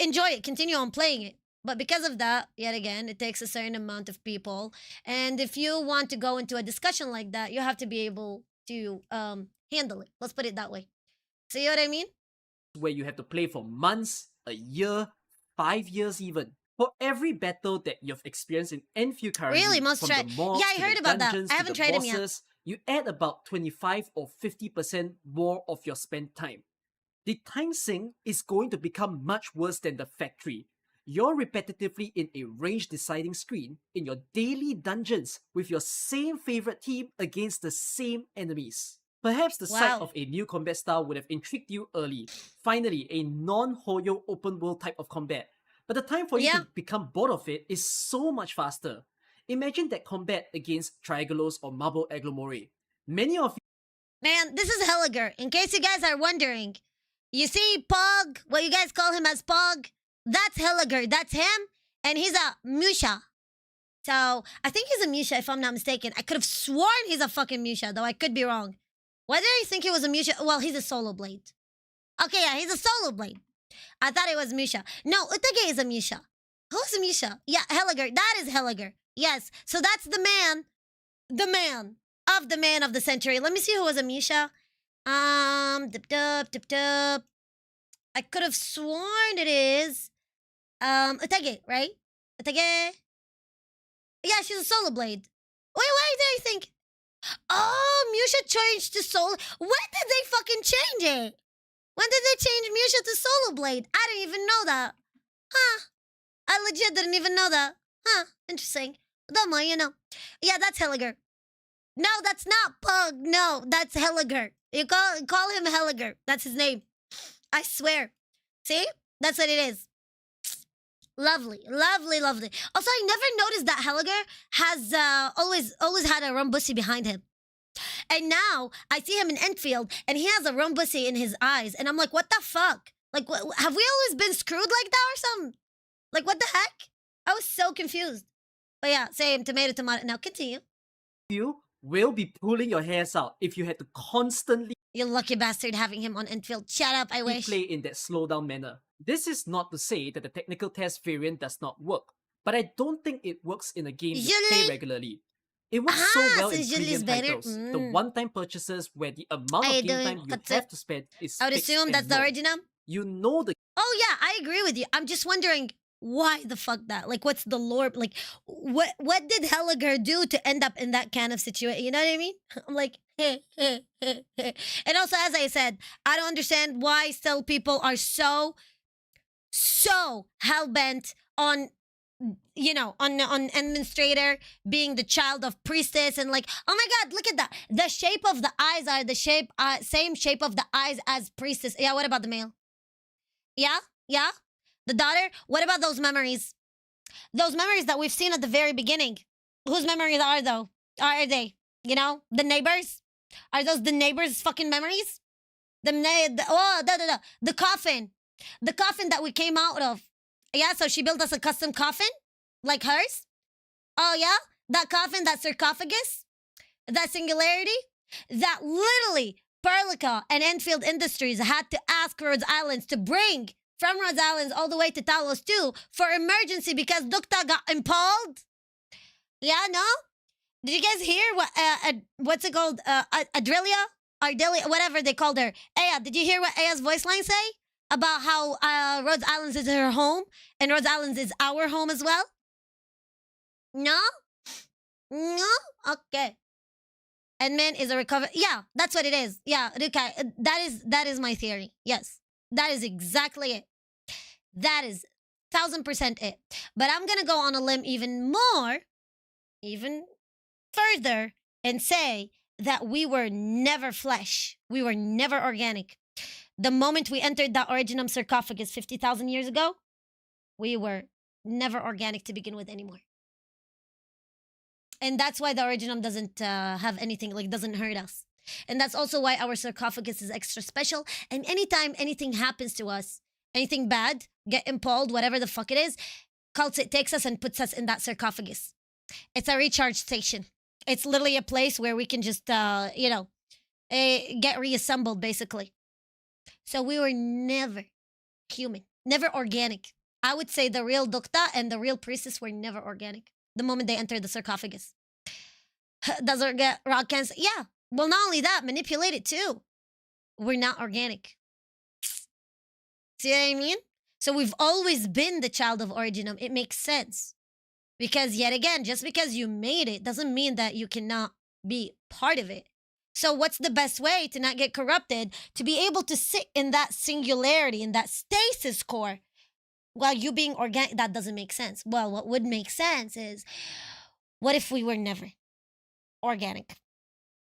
enjoy it, continue on playing it. But because of that, yet again, it takes a certain amount of people. And if you want to go into a discussion like that, you have to be able to handle it. Let's put it that way. See what I mean? Where you have to play for months, a year, 5 years even. For every battle that you've experienced in Enfield currently, Really? Must from try. the mobs Yeah, I to heard the about that. dungeons I to haven't the tried 'em yet. bosses, you add about 25 or 50% more of your spent time. The time sink is going to become much worse than the factory. You're repetitively in a range deciding screen in your daily dungeons with your same favorite team against the same enemies. Perhaps the sight of a new combat style would have intrigued you early. Finally, a non-Hoyo open world type of combat. But the time for you to become bored of it is so much faster. Imagine that combat against Triagalos or Marble Agglomore. Many of Man, this is Helliger. In case you guys are wondering, you see Pog, what you guys call him as Pog? That's Helliger. That's him. And he's a Musha. So I think he's a Musha if I'm not mistaken. I could have sworn he's a fucking Musha, though I could be wrong. Why did I think he was a Musha? Well, he's a Solo Blade. Okay, yeah, he's a Solo Blade. I thought it was Musha. No, Utage is a Musha. Who's a Musha? Yeah, Helliger. That is Helliger. Yes. So that's the man of the century. Let me see who was a Musha. Dup. I could have sworn it is Utage, right? Utage. Yeah, she's a Solo Blade. Wait, why did I think? Oh, Musha changed to Solo. When did they fucking change it? When did they change Musha to Solo Blade? I didn't even know that. Huh. I legit didn't even know that. Huh. Interesting. Don't mind, you know. Yeah, that's Helliger. No, that's not Pug. No, that's Helliger. You call him Helliger. That's his name. I swear. See? That's what it is. Lovely. Also, I never noticed that Helliger has always had a rumbussy behind him. And now I see him in Endfield and he has a rumbussy in his eyes. And I'm like, what the fuck? Like, have we always been screwed like that or something? Like, what the heck? I was so confused. But yeah, same tomato. Now continue. you will be pulling your hairs out if you had to constantly You lucky bastard having him on Endfield. Shut up, I wish. play in that slowdown manner. This is not to say that the technical test variant does not work, but I don't think it works in a game you play regularly. It works so well in premium titles, the one-time purchases where the amount of game time you have to spend is I would fixed assume and that's the low. original. You know the Oh yeah, I agree with you. I'm just wondering why the fuck that? Like, what's the lore? Like, what did Helliger do to end up in that kind of situation? You know what I mean? I'm like, hey. And also, as I said, I don't understand why still people are so hell-bent on, you know, on administrator being the child of priestess and like, oh my god, look at that. The shape of the eyes are the same shape of the eyes as priestess. Yeah, what about the male? Yeah? The daughter? What about those memories? Those memories that we've seen at the very beginning. Whose memories are they? You know? The neighbors? Are those the neighbors' fucking memories? The coffin. The coffin that we came out of. Yeah, so she built us a custom coffin? Like hers? Oh yeah? That coffin, that sarcophagus? That singularity? That literally Perlica and Enfield Industries had to ask Rhodes Islands to bring from Rhodes Islands all the way to Talos 2 for emergency because Dukta got impaled? Yeah, no? Did you guys hear what, what's it called? Ardelia, whatever they called her. Aya, did you hear what Aya's voice line say? About how Rhodes Islands is her home and Rhodes Islands is our home as well? No? Okay. And man is a recover. Yeah, that's what it is. Yeah, okay. That is my theory. Yes. That is exactly it. That is 1000% it. But I'm gonna go on a limb even further, and say that we were never flesh. We were never organic. The moment we entered the Originum sarcophagus 50,000 years ago, we were never organic to begin with anymore. And that's why the Originum doesn't have anything, like doesn't hurt us. And that's also why our sarcophagus is extra special. And anytime anything happens to us, anything bad, get impaled, whatever the fuck it is, Cultit takes us and puts us in that sarcophagus. It's a recharge station. It's literally a place where we can just, get reassembled, basically. So we were never human, never organic. I would say the real Dukta and the real priestess were never organic the moment they entered the sarcophagus. Does it get rock cancer? Yeah. Well, not only that, manipulated too. We're not organic. See what I mean? So we've always been the child of Originum. It makes sense. Because yet again, just because you made it doesn't mean that you cannot be part of it. So what's the best way to not get corrupted, to be able to sit in that singularity, in that stasis core, while you being organic? That doesn't make sense. Well, what would make sense is, what if we were never organic?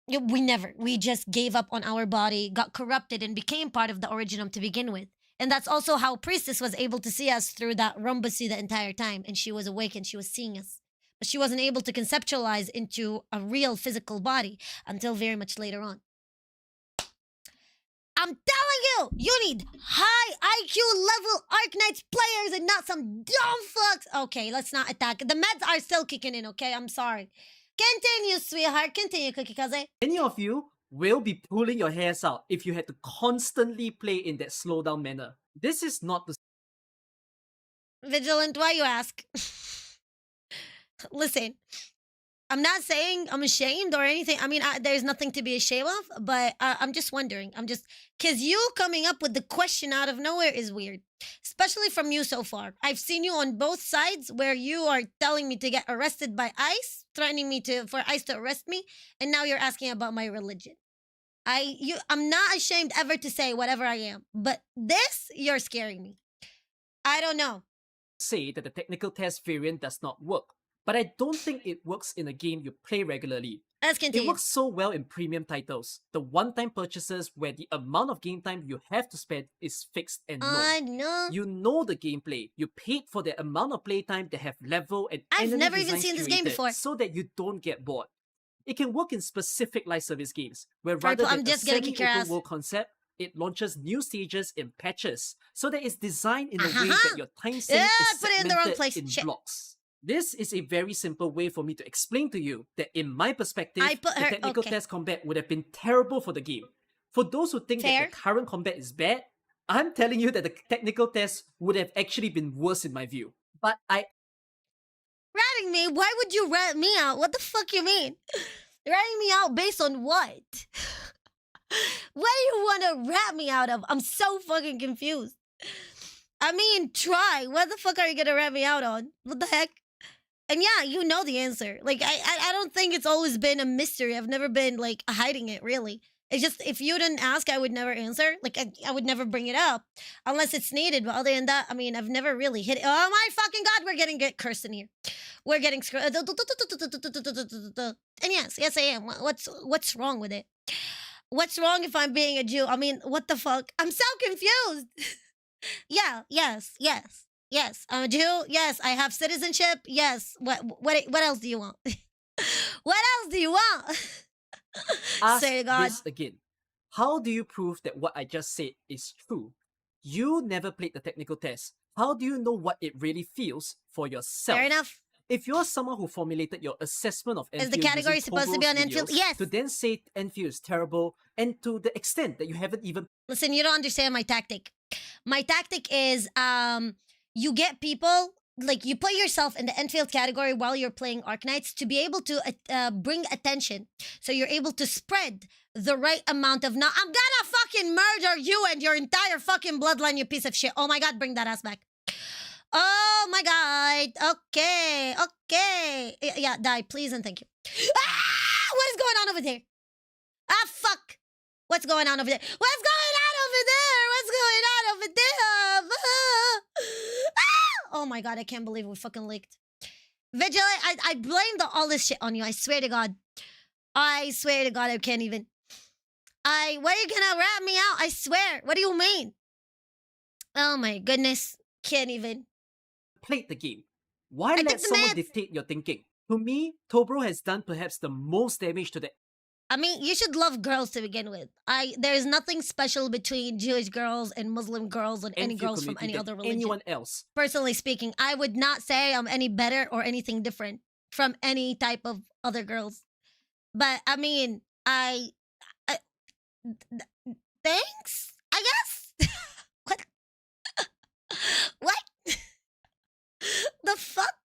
We just gave up on our body, got corrupted, and became part of the Originum to begin with. And that's also how Priestess was able to see us through that rumbussy the entire time. And she was awake and she was seeing us. she wasn't able to conceptualize into a real physical body until very much later on. I'm telling you, you need high IQ level Arknights players and not some dumb fucks. Okay, let's not attack. The meds are still kicking in, okay? I'm sorry. Continue, sweetheart. Continue, Cookie Kaze. Many of you will be pulling your hairs out if you had to constantly play in that slowdown manner. This is not the Vigilant, why you ask? Listen, I'm not saying I'm ashamed or anything. I mean, there's nothing to be ashamed of, but I'm just wondering. Because you coming up with the question out of nowhere is weird. Especially from you so far. I've seen you on both sides where you are telling me to get arrested by ICE, threatening me for ICE to arrest me, and now you're asking about my religion. I'm not ashamed ever to say whatever I am, but this, you're scaring me. I don't know. Say that the technical test variant does not work, but I don't think it works in a game you play regularly. Let's continue. It works so well in premium titles, the one-time purchases where the amount of game time you have to spend is fixed and known. No. You know the gameplay. You paid for the amount of playtime that have level and I've enemy never even designs seen this game curated before. so that you don't get bored. It can work in specific live service games where rather I'm than just a gonna kick your semi-open ass. world concept, it launches new stages in patches so that it's designed in a way that your time sink is put it in the wrong segmented place. in Shit. blocks. This is a very simple way for me to explain to you that in my perspective, the her- technical okay. test combat would have been terrible for the game. For those who think Fair. that the current combat is bad, I'm telling you that the technical test would have actually been worse in my view. But Ratting me? Why would you rat me out? What the fuck you mean? Ratting me out based on what? What do you want to rat me out of? I'm so fucking confused. I mean, try. What the fuck are you gonna rat me out on? What the heck? And yeah, you know the answer. Like, I don't think it's always been a mystery. I've never been, like, hiding it, really. It's just, if you didn't ask, I would never answer. Like, I would never bring it up. Unless it's needed. But other than that, I mean, I've never really hit it. Oh my fucking god, we're getting cursed in here. We're getting screwed. And yes, I am. What's wrong with it? What's wrong if I'm being a Jew? I mean, what the fuck? I'm so confused. Yeah, yes. I'm a Jew. Yes, I have citizenship. Yes. What else do you want? What else do you want? ask Say to God. this again. How do you prove that what I just said is true? You never played the technical test. How do you know what it really feels for yourself? Fair enough. If you're someone who formulated your assessment of Endfield Is the category using supposed to be on Tobro's Endfield? videos Yes. to then say Endfield is terrible, and to the extent that you haven't even Listen, you don't understand my tactic. My tactic is you get people, like, you put yourself in the Endfield category while you're playing Arknights to be able to bring attention. So you're able to spread the right amount of I'm gonna fucking murder you and your entire fucking bloodline, you piece of shit. Oh my god, bring that ass back. Oh my god. Okay. Yeah, die, please and thank you. Ah! What is going on over there? Ah, fuck. What's going on over there? What's going on over there? What's going on over there? Ah! Oh my god, I can't believe we fucking leaked. Vigilant, I blame all this shit on you. I swear to God. I swear to God, I can't even. What are you gonna rat me out? I swear. What do you mean? Oh my goodness. Can't even. played the game. Why took let the someone meds. dictate your thinking? To me, Tobro has done perhaps the most damage to the I mean, you should love girls to begin with. There's nothing special between Jewish girls and Muslim girls and any Endfield girls from community any than other religion. anyone else. Personally speaking, I would not say I'm any better or anything different from any type of other girls. But I mean, thanks, I guess. What? What? The fuck?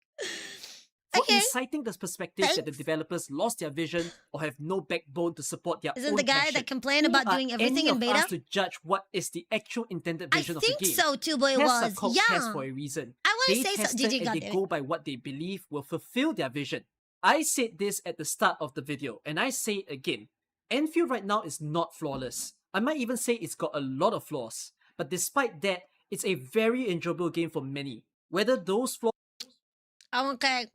For Okay. inciting the perspective that the developers lost their vision or have no backbone to support their Isn't own the guy passion. that complained Who about are doing everything any in of beta? us to judge what is the actual intended I vision of the think game? so too, but it Tests was. are called Yeah. tests for a reason. I want They to say tested something. GG, and they goddamn go it. by what they believe will fulfill their vision. I said this at the start of the video, and I say it again. Endfield right now is not flawless. I might even say it's got a lot of flaws. But despite that, it's a very enjoyable game for many. Whether those flaws I'm okay.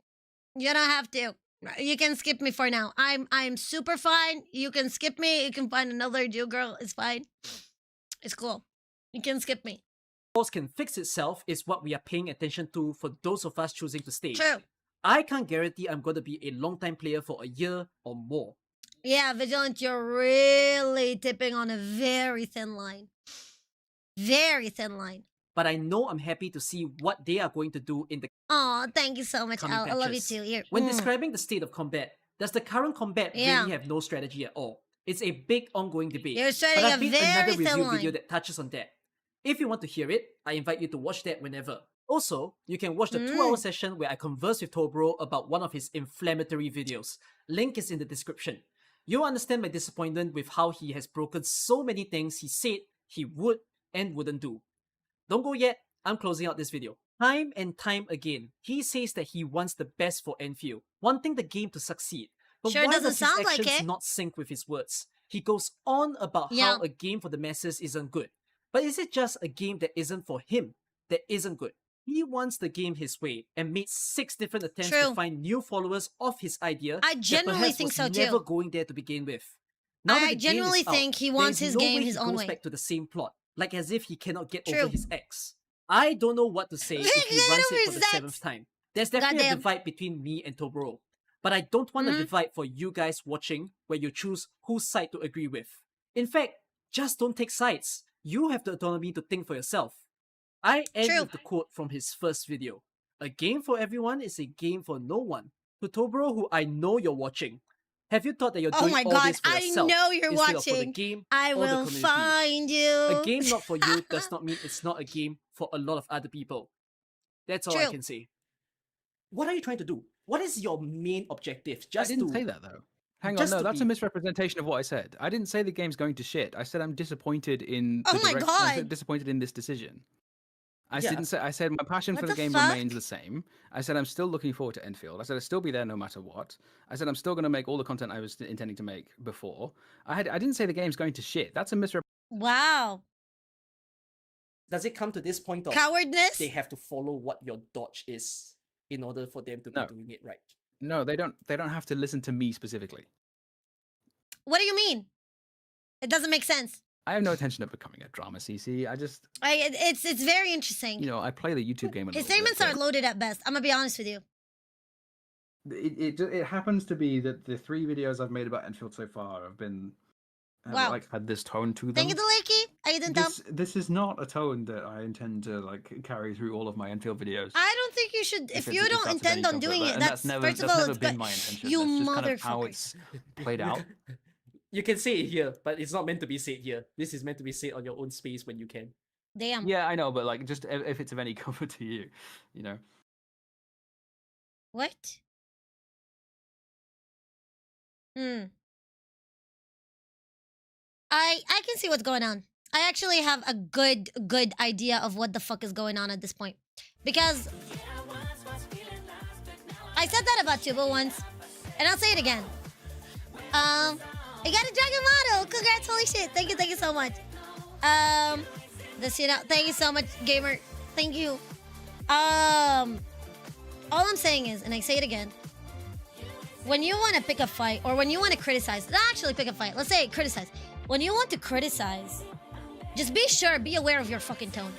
You don't have to. You can skip me for now. I'm super fine. You can skip me. You can find another Jew girl. It's fine. It's cool. You can skip me. can fix itself is what we are paying attention to for those of us choosing to stay. True. I can't guarantee I'm going to be a long-time player for a year or more. Yeah, Vigilant, you're really tipping on a very thin line. Very thin line. But I know I'm happy to see what they are going to do in the Oh, thank you so much, coming Al. I love you patches. too. Here. When describing the state of combat, does the current combat Yeah. really have no strategy at all? It's a big ongoing debate. You're But starting I've a made very another thin review line. video that touches on that. If you want to hear it, I invite you to watch that whenever. Also, you can watch the 2-hour session where I converse with Tobro about one of his inflammatory videos. Link is in the description. You'll understand my disappointment with how he has broken so many things he said he would and wouldn't do. Don't go yet, I'm closing out this video. Time and time again, he says that he wants the best for Endfield, wanting the game to succeed. But Sure why doesn't does his sound like actions it. not sync with his words? He goes on about Yeah. how a game for the masses isn't good. But is it just a game that isn't for him that isn't good? He wants the game his way and made 6 different attempts True. to find new followers of his idea. I that genuinely perhaps think was so never too. going there to begin with. Now that I the game genuinely is out, think he there wants is his no game way his he own goes way. back to the same plot, like as if he cannot get True. over his ex. I don't know what to say if he Get runs over it for his the ex. 7th time. There's definitely a Goddamn. divide between me and Tobro. But I don't want a divide for you guys watching where you choose whose side to agree with. In fact, just don't take sides. You have the autonomy to think for yourself. I end True. with the quote from his first video. A game for everyone is a game for no one. To Tobro, who I know you're watching, have you thought that you're Oh doing my all god, this for I yourself know you're instead of for the watching. game I or the will community? find you. A game not for you does not mean it's not a game for a lot of other people. That's all I True. can say. What are you trying to do? What is your main objective? I Just didn't to say that though. Hang on, just no, to that's a be- misrepresentation of what I said. I didn't say the game's going to shit. I said I'm disappointed in. Oh the my direct- I'm God. disappointed in this decision. I Yeah. didn't say. I said my passion What for the the game fuck? remains the same. I said I'm still looking forward to Endfield. I said I'll still be there no matter what. I said I'm still going to make all the content I was intending to make before. I didn't say the game's going to shit. That's a misrepresentation. Wow. Does it come to this point of Cowardness? they have to follow what your dodge is in order for them to be No. doing it right? No, they don't. They don't have to listen to me specifically. What do you mean? It doesn't make sense. I have no intention of becoming a drama CC. I just, It's very interesting. you know, I play the YouTube game a His little bit, statements are but loaded at best. I'm gonna be honest with you. it happens to be that the 3 videos I've made about Enfield so far have been Wow. like had this tone to them. Thank you, Delakey. How you doing, Tom? This is not a tone that I intend to like carry through all of my Enfield videos. I don't think you should. If you don't that's of intend any on comfort, doing it, and that's never, first of that's all, never it's been good. my intention. You That's just kind of how motherfuckers. it's played out. You can say it here, but it's not meant to be said here. This is meant to be said on your own space when you can. Damn. Yeah, I know, but like, just if it's of any comfort to you, you know. What? I can see what's going on. I actually have a good idea of what the fuck is going on at this point. Because I said that about Tuba once, and I'll say it again. I got a dragon model. Congrats, holy shit. Thank you so much. Thank you so much, gamer. Thank you. All I'm saying is, and I say it again, when you want to pick a fight, or when you want to criticize, not actually pick a fight, let's say criticize. When you want to criticize, just be sure, be aware of your fucking tone.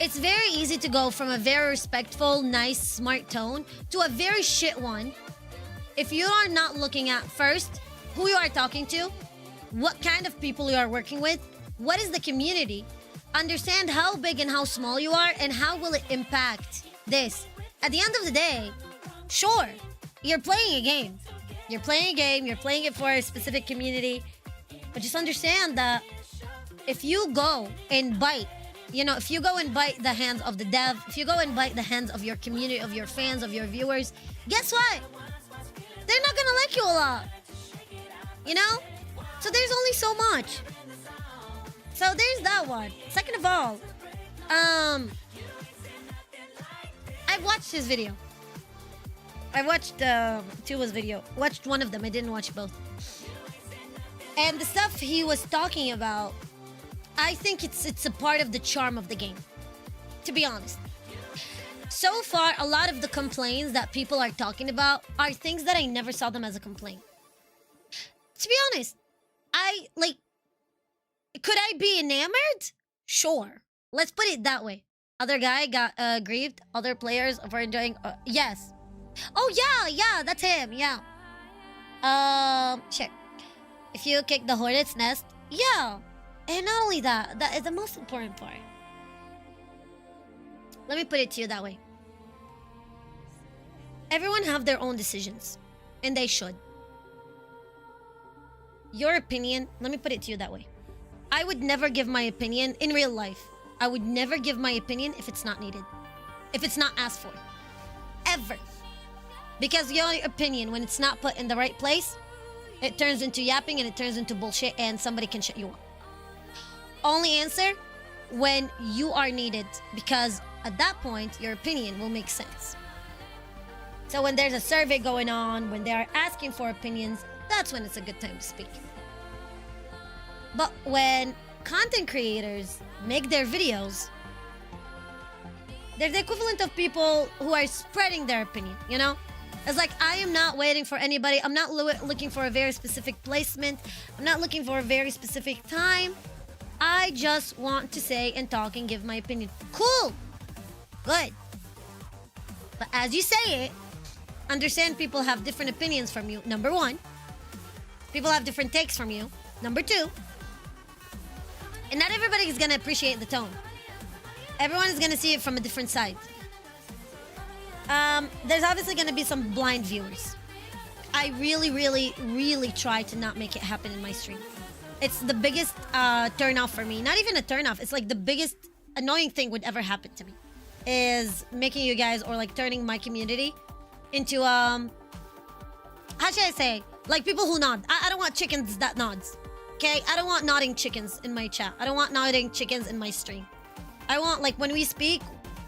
It's very easy to go from a very respectful, nice, smart tone to a very shit one if you are not looking at first who you are talking to, what kind of people you are working with, what is the community, understand how big and how small you are, and how will it impact this. At the end of the day, sure, you're playing a game. You're playing a game, you're playing it for a specific community, but just understand that if you go and bite, if you go and bite the hands of the dev, if you go and bite the hands of your community, of your fans, of your viewers, guess what? They're not gonna like you a lot. So there's only so much. So there's that one. Second of all, I watched his video. I watched Tua's video. Watched one of them. I didn't watch both. And the stuff he was talking about, I think it's a part of the charm of the game, to be honest. So far, a lot of the complaints that people are talking about are things that I never saw them as a complaint. To be honest, could I be enamored? Sure. Let's put it that way. Other guy got grieved. Other players were enjoying. Yes. Oh yeah, that's him. Yeah. Sure. If you kick the hornet's nest, yeah. And not only that, that is the most important part. Let me put it to you that way. Everyone have their own decisions, and they should. Your opinion, let me put it to you that way. I would never give my opinion in real life. I would never give my opinion if it's not needed. If it's not asked for. Ever. Because your opinion, when it's not put in the right place, it turns into yapping and it turns into bullshit and somebody can shut you up. Only answer when you are needed, because at that point, your opinion will make sense. So when there's a survey going on, when they are asking for opinions, that's when it's a good time to speak. But when content creators make their videos, they're the equivalent of people who are spreading their opinion, you know? It's like, I am not waiting for anybody. I'm not looking for a very specific placement. I'm not looking for a very specific time. I just want to say and talk and give my opinion. Cool. Good. But as you say it, understand people have different opinions from you. Number one. People have different takes from you. Number two. And not everybody is going to appreciate the tone. Everyone is going to see it from a different side. There's obviously going to be some blind viewers. I really try to not make it happen in my stream. It's the biggest turn-off for me. Not even a turn-off. It's like the biggest annoying thing would ever happen to me. Is making you guys, or like turning my community into, how should I say? Like people who nod. I don't want chickens that nods. Okay? I don't want nodding chickens in my chat. I don't want nodding chickens in my stream. I want, like, when we speak,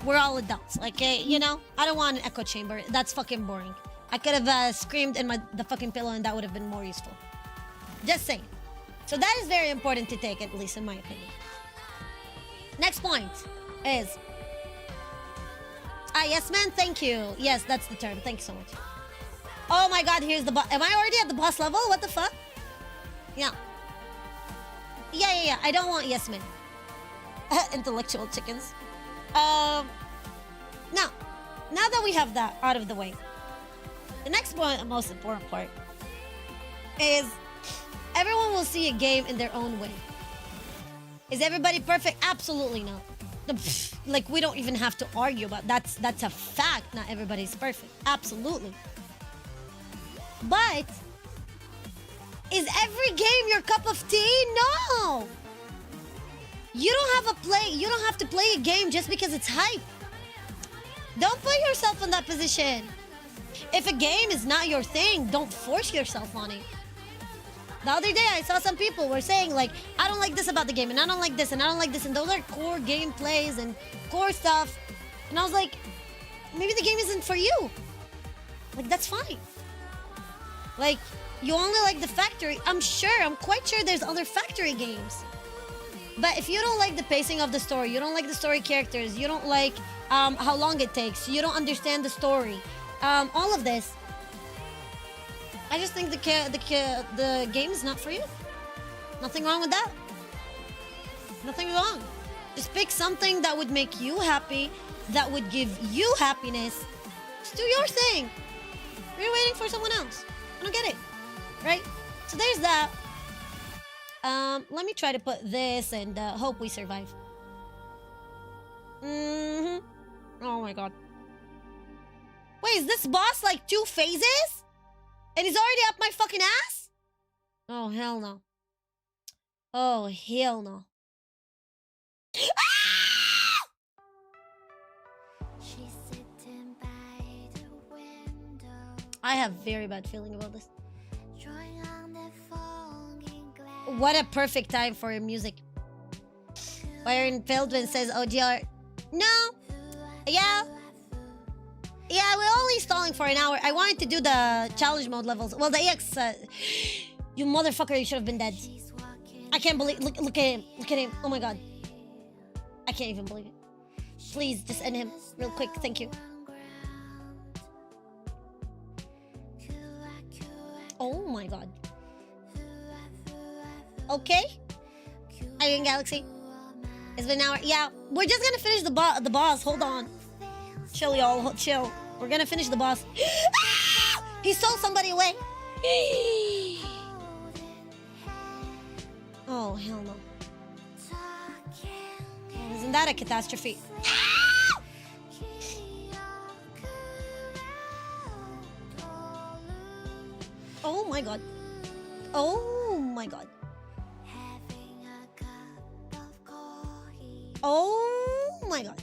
we're all adults. Like, you know? I don't want an echo chamber. That's fucking boring. I could have screamed in the fucking pillow and that would have been more useful. Just saying. So that is very important to take, at least in my opinion. Next point is... yes, man. Thank you. Yes, that's the term. Thank you so much. Oh my god, here's the boss. Am I already at the boss level? What the fuck? Yeah. Yeah. I don't want yes, man. Intellectual chickens. Now that we have that out of the way, the next point, most important part, is everyone will see a game in their own way. Is everybody perfect? Absolutely not. Like, we don't even have to argue about that. That's a fact. Not everybody's perfect. Absolutely. But is every game your cup of tea? No. You don't have to play a game just because it's hype. Don't put yourself in that position. If a game is not your thing, don't force yourself on it. The other day, I saw some people were saying, like, I don't like this about the game, and I don't like this, and I don't like this, and those are core gameplays and core stuff. And I was like, maybe the game isn't for you. Like, that's fine. Like, you only like the factory. I'm quite sure there's other factory games. But if you don't like the pacing of the story, you don't like the story characters, you don't like how long it takes, you don't understand the story, all of this, I just think the game is not for you. Nothing wrong with that. Nothing wrong. Just pick something that would make you happy, that would give you happiness. Just do your thing. You're waiting for someone else. I don't get it. Right? So there's that. Let me try to put this and hope we survive. Oh my god. Wait, is this boss like 2 phases? And he's already up my fucking ass? Oh, hell no. Oh, hell no. I have very bad feeling about this. What a perfect time for music. Byron Feldman says OGR. No. Yeah. Yeah, we're only stalling for an hour. I wanted to do the challenge mode levels. Well, the EX... you motherfucker, you should have been dead. I can't believe... Look at him. Look at him. Oh my god. I can't even believe it. Please, just end him real quick. Thank you. Oh my god. Okay. Alien Galaxy. It's been an hour. Yeah, we're just gonna finish the boss. Hold on. Chill, y'all. Chill. We're gonna finish the boss. He stole somebody away. Oh, hell no. Isn't that a catastrophe? Oh my god. Oh my god. Oh my god.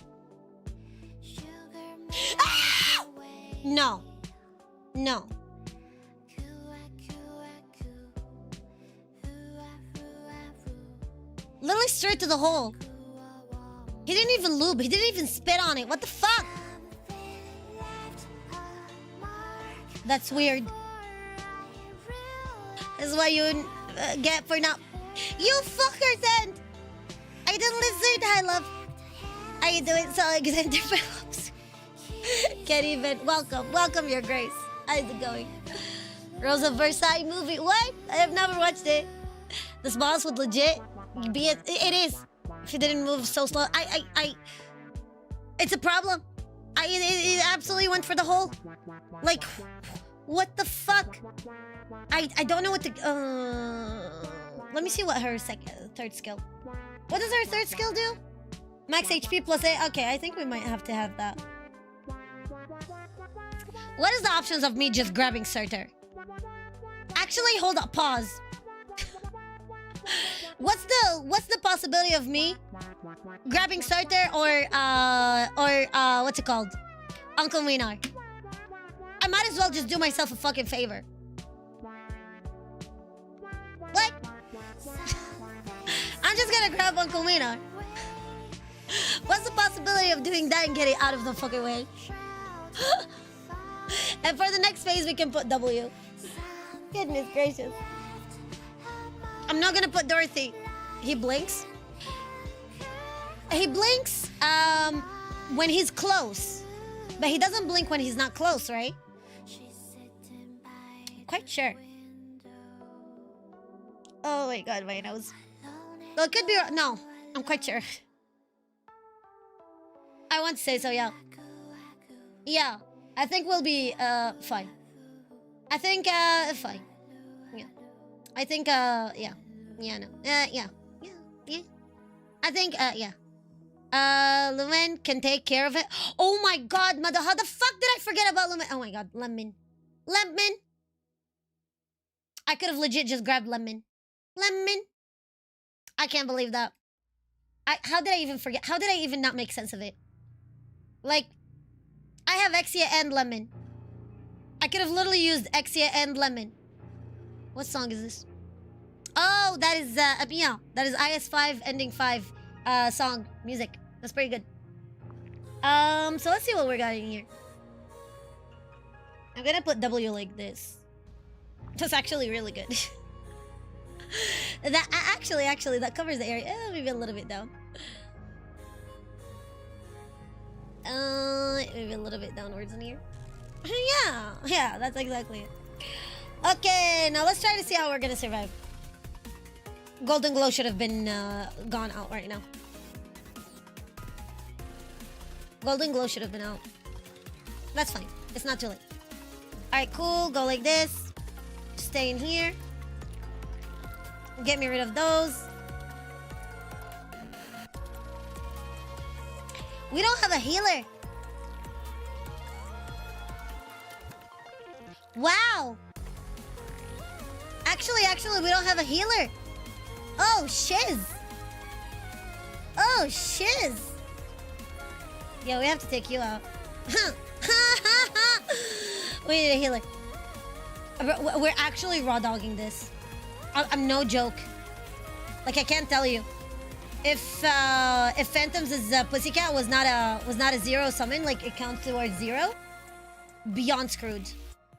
Ah! No. No. Literally straight to the hole. He didn't even lube. He didn't even spit on it. What the fuck? That's weird. This is what you get for not... You fucker then! I didn't listen. Hi, love. How you doing, so Alexander Phillips? Can't even... Welcome, your grace. How's it going? Rosa Versailles movie. What? I have never watched it. This boss would legit be it. It is. If it didn't move so slow. It's a problem. It absolutely went for the hole. Like, what the fuck? I don't know what to... let me see what her third skill. What does her third skill do? Max HP plus 8. Okay, I think we might have to have that. What is the options of me just grabbing Surtur? Actually, hold up. Pause. What's the possibility of me grabbing Surtur or what's it called? Uncle Minar? I might as well just do myself a fucking favor. What? I'm just gonna grab Uncle Minar. What's the possibility of doing that and getting out of the fucking way? And for the next phase, we can put W. Goodness gracious. I'm not gonna put Dorothy. He blinks. He blinks when he's close. But he doesn't blink when he's not close, right? Quite sure. Oh my god, my nose. Well, it could be... No, I'm quite sure. I want to say so, yeah. Yeah, I think we'll be fine. I think fine. Yeah. I think yeah. Yeah, no. Yeah. I think yeah. Lumen can take care of it. Oh my god, mother, how the fuck did I forget about Lumen? Oh my god, Lemon. I could have legit just grabbed Lemon. I can't believe that. How did I even forget? How did I even not make sense of it? Like, I have Exia and Lemon. I could have literally used Exia and Lemon. What song is this? Oh, that is yeah, that is IS5 ending 5 song music. That's pretty good. So let's see what we got in here. I'm gonna put W like this. That's actually really good. That actually that covers the area. Maybe a little bit down. Maybe a little bit downwards in here. Yeah, that's exactly it. Okay, now let's try to see how we're gonna survive. Golden Glow should have been gone out right now. Golden Glow should have been out. That's fine. It's not too late. Alright, cool. Go like this. Stay in here. Get me rid of those. We don't have a healer. Wow. Actually, we don't have a healer. Oh, shiz. Yeah, we have to take you out. We need a healer. We're actually raw dogging this. I'm no joke. Like, I can't tell you. If Phantoms' Pussycat was not a zero summon, like it counts towards 0, beyond screwed.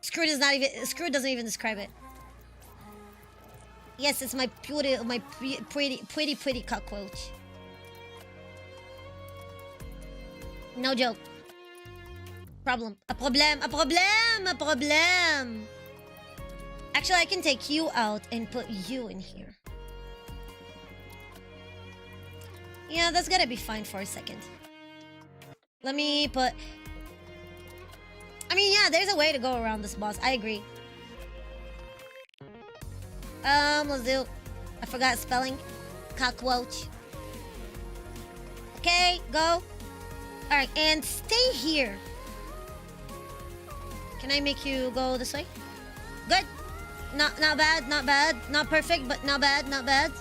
Screwed doesn't even describe it. Yes, it's my pretty cockroach. No joke. A problem. Actually, I can take you out and put you in here. Yeah, that's gotta be fine for a second. Let me put... I mean, yeah, there's a way to go around this boss. I agree. Let's do... I forgot spelling. Cockroach. Okay, go. Alright, and stay here. Can I make you go this way? Good. Not bad, not bad. Not perfect, but not bad, not bad.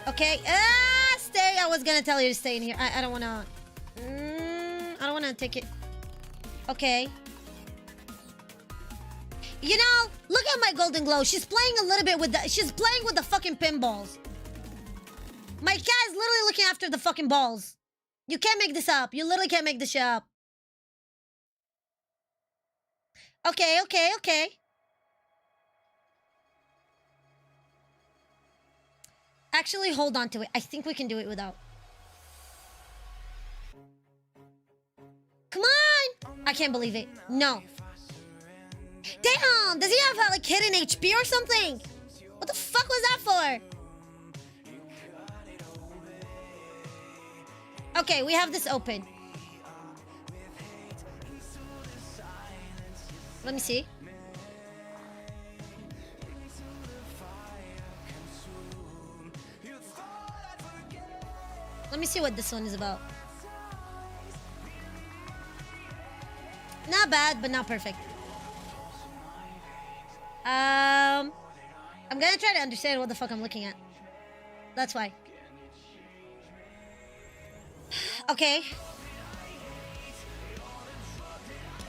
Okay. Stay. I was gonna tell you to stay in here. I don't wanna... I don't wanna take it. Okay. You know, look at my golden glow. She's playing a little bit with the... She's playing with the fucking pinballs. My cat is literally looking after the fucking balls. You can't make this up. You literally can't make this shit up. Okay, okay, okay. Actually, hold on to it. I think we can do it without. Come on! I can't believe it. No. Damn! Does he have like hidden HP or something? What the fuck was that for? Okay, we have this open. Let me see. Let me see what this one is about. Not bad, but not perfect. I'm gonna try to understand what the fuck I'm looking at. That's why. Okay.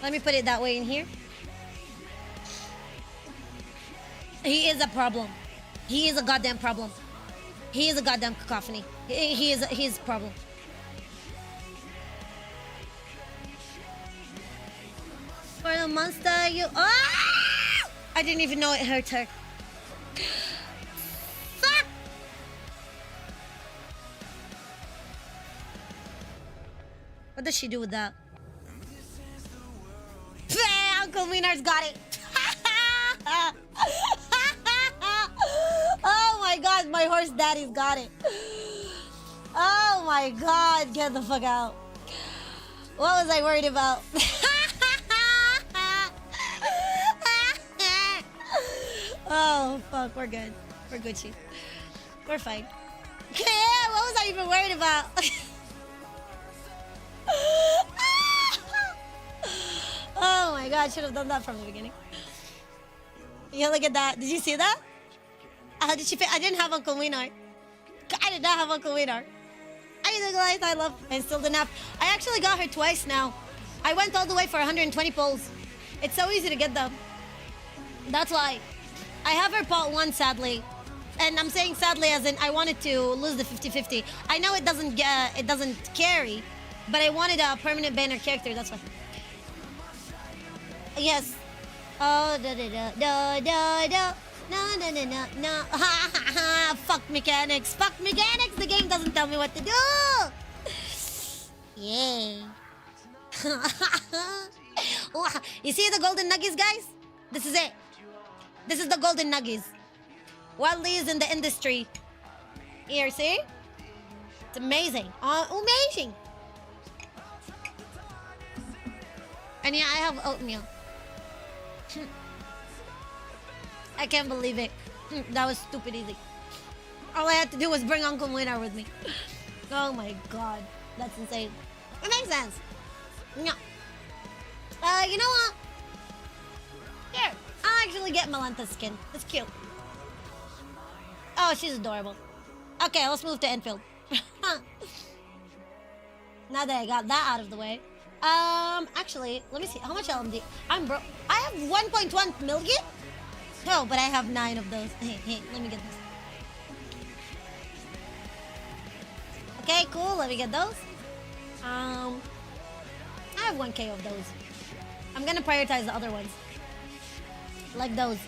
Let me put it that way in here. He is a problem. He is a goddamn problem. He is a goddamn cacophony. He is a problem. For the monster, you... Ah! I didn't even know it hurt her. Fuck! What does she do with that? Uncle Wiener's got it. Oh my god, my horse daddy's got it. Oh my god, get the fuck out. What was I worried about? Oh fuck, we're good. We're Gucci. We're fine. Yeah, what was I even worried about? Oh my god, should have done that from the beginning. Yeah, look at that. Did you see that? Did she fit? I didn't have Uncle Wiener. I did not have Uncle Wiener. I didn't realize I love... I still didn't have... I actually got her twice now. I went all the way for 120 pulls. It's so easy to get them. That's why. I have her pot one, sadly. And I'm saying sadly as in I wanted to lose the 50-50. I know it doesn't carry, but I wanted a permanent banner character, that's why. Yes. Oh, da da da da da da. No, no, no, no, no. Ha ha ha. Fuck mechanics. Fuck mechanics. The game doesn't tell me what to do. Yay. You see the golden nuggies, guys? This is it. This is the golden nuggies. Wildly is in the industry. Here, see? It's amazing. Amazing. And yeah, I have oatmeal. I can't believe it. That was stupid easy. All I had to do was bring Uncle Wiener with me. Oh my god. That's insane. It makes sense. No. You know what? Here. I'll actually get Melanta's skin. It's cute. Oh, she's adorable. Okay, let's move to Endfield. Now that I got that out of the way. Actually, let me see. How much LMD? I'm broke. I have 1.1 million? Oh, but I have 9 of those. Hey, let me get this. Okay, cool. Let me get those. I have 1K of those. I'm gonna prioritize the other ones. Like those.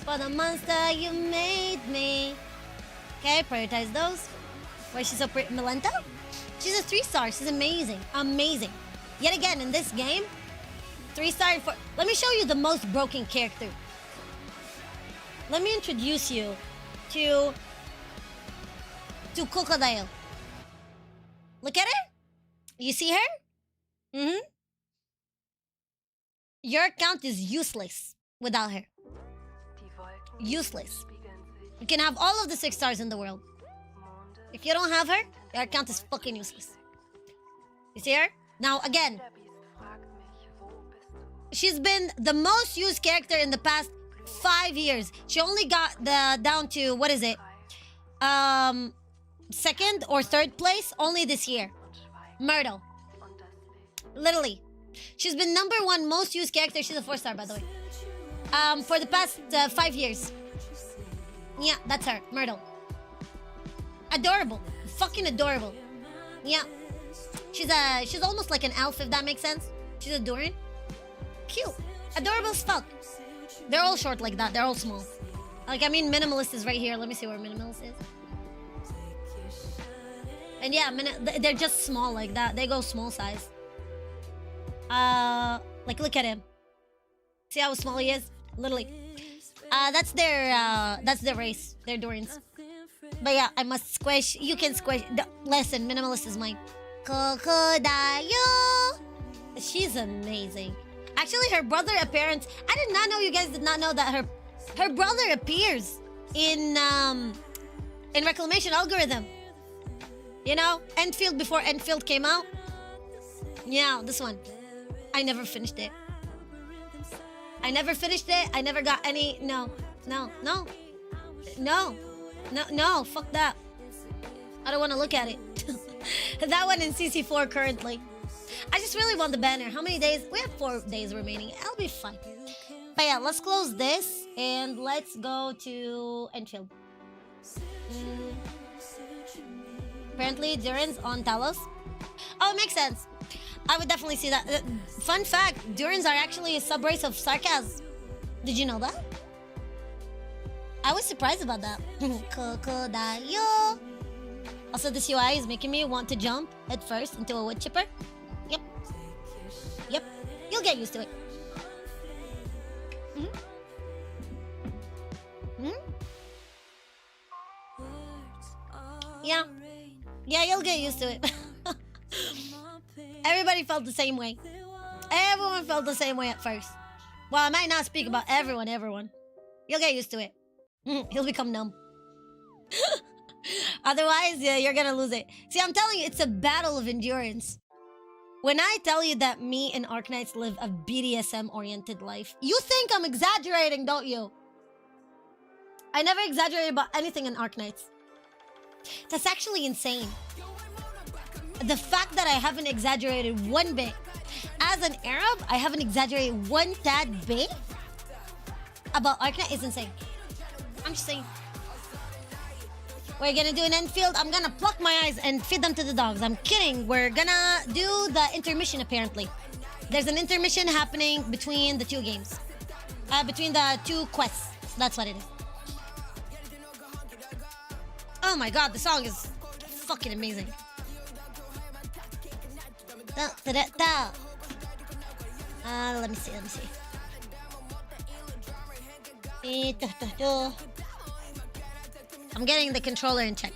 For the monster you made me. Okay, prioritize those. Why is she so pretty? Melenta? She's a 3-star. She's amazing. Amazing. Yet again, in this game, 3-star for... Let me show you the most broken character. Let me introduce you to to Crocodile. Look at her. You see her? Mm-hmm. Your account is useless without her. Useless. You can have all of the 6 stars in the world. If you don't have her, your account is fucking useless. You see her? Now, again, she's been the most used character in the past 5 years. She only got down to, what is it? 2nd or 3rd place only this year. Myrtle. Literally. She's been #1 most used character. She's a 4-star, by the way. For the past 5 years. Yeah, that's her. Myrtle. Adorable. Fucking adorable. Yeah. She's almost like an elf, if that makes sense. She's adoring. Cute. Adorable as fuck. They're all short like that. They're all small. Like, I mean, Minimalist is right here. Let me see where Minimalist is. And yeah, they're just small like that. They go small size. Like, look at him. See how small he is? Literally. That's their race. They're Dorans. But yeah, I must squish. You can squish. Listen, Minimalist is mine. Crocodile. She's amazing. Actually, her brother appearance. I did not know. You guys did not know that her brother appears in Reclamation Algorithm. You know, Endfield before Endfield came out. Yeah, this one. I never finished it. I never finished it. I never got any. No. Fuck that. I don't want to look at it. That one in CC4 currently. I just really want the banner. How many days? We have 4 days remaining. I'll be fine. But yeah, let's close this and let's go to Endfield. Apparently, Duran's on Talos. Oh, it makes sense. I would definitely see that. Fun fact, Durans are actually a sub-race of Sarkaz. Did you know that? I was surprised about that. Crocodile. Also, this UI is making me want to jump head first into a wood chipper. Yep. You'll get used to it. Yeah, you'll get used to it. Everybody felt the same way. Everyone felt the same way at first. Well, I might not speak about everyone. You'll get used to it. He'll become numb. Otherwise, yeah, you're gonna lose it. See, I'm telling you, it's a battle of endurance. When I tell you that me and Arknights live a BDSM-oriented life, you think I'm exaggerating, don't you? I never exaggerate about anything in Arknights. That's actually insane. The fact that I haven't exaggerated one bit. As an Arab, I haven't exaggerated one tad bit about Arknight is insane. I'm just saying. We're gonna do an Endfield. I'm gonna pluck my eyes and feed them to the dogs. I'm kidding. We're gonna do the intermission apparently. There's an intermission happening between the 2 games. Between the 2 quests. That's what it is. Oh my god, the song is fucking amazing. Let me see. I'm getting the controller in check.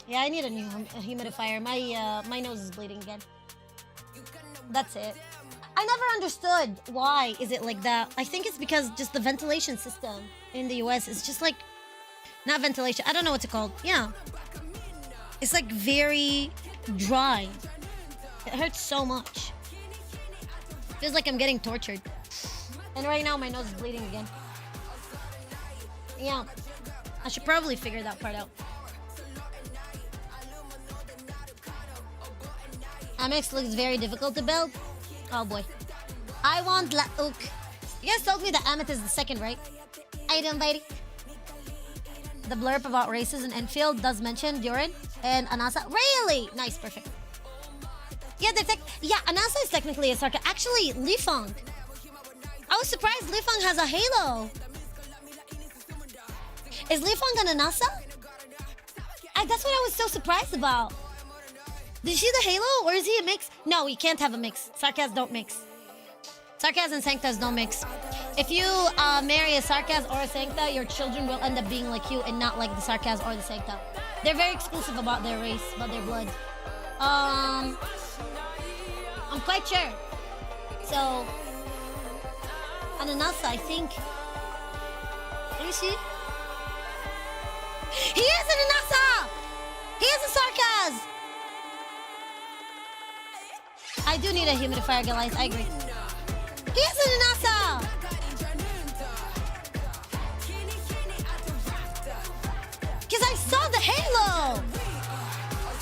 Yeah, I need a new humidifier. My nose is bleeding again. That's it. I never understood why is it like that. I think it's because just the ventilation system in the US is just like, not ventilation, I don't know what's it called. Yeah. It's like very dry. It hurts so much. Feels like I'm getting tortured. And right now my nose is bleeding again. Yeah. I should probably figure that part out. Amex looks very difficult to build. Oh boy. I want Lauk. You guys told me that Amethyst is the 2nd, right? Item buddy. The blurb about races in Endfield does mention Duran and Anasa. Really? Nice, perfect. Yeah, Anasa is technically a Sarka. Actually, Lifang. I was surprised Lifang has a halo. Is Lifang an Anasa? That's what I was so surprised about. Did you see the halo or is he a mix? No, he can't have a mix. Sarkaz don't mix. Sarkaz and Sanctas don't mix. If you marry a Sarkaz or a Sancta, your children will end up being like you and not like the Sarkaz or the Sancta. They're very exclusive about their race, about their blood. I'm quite sure. So, Ananasa, I think. Let me see. He is an Anasa! He is a Sarkaz! I do need a humidifier, guys. I agree. He is an Anasa! Because I saw the halo!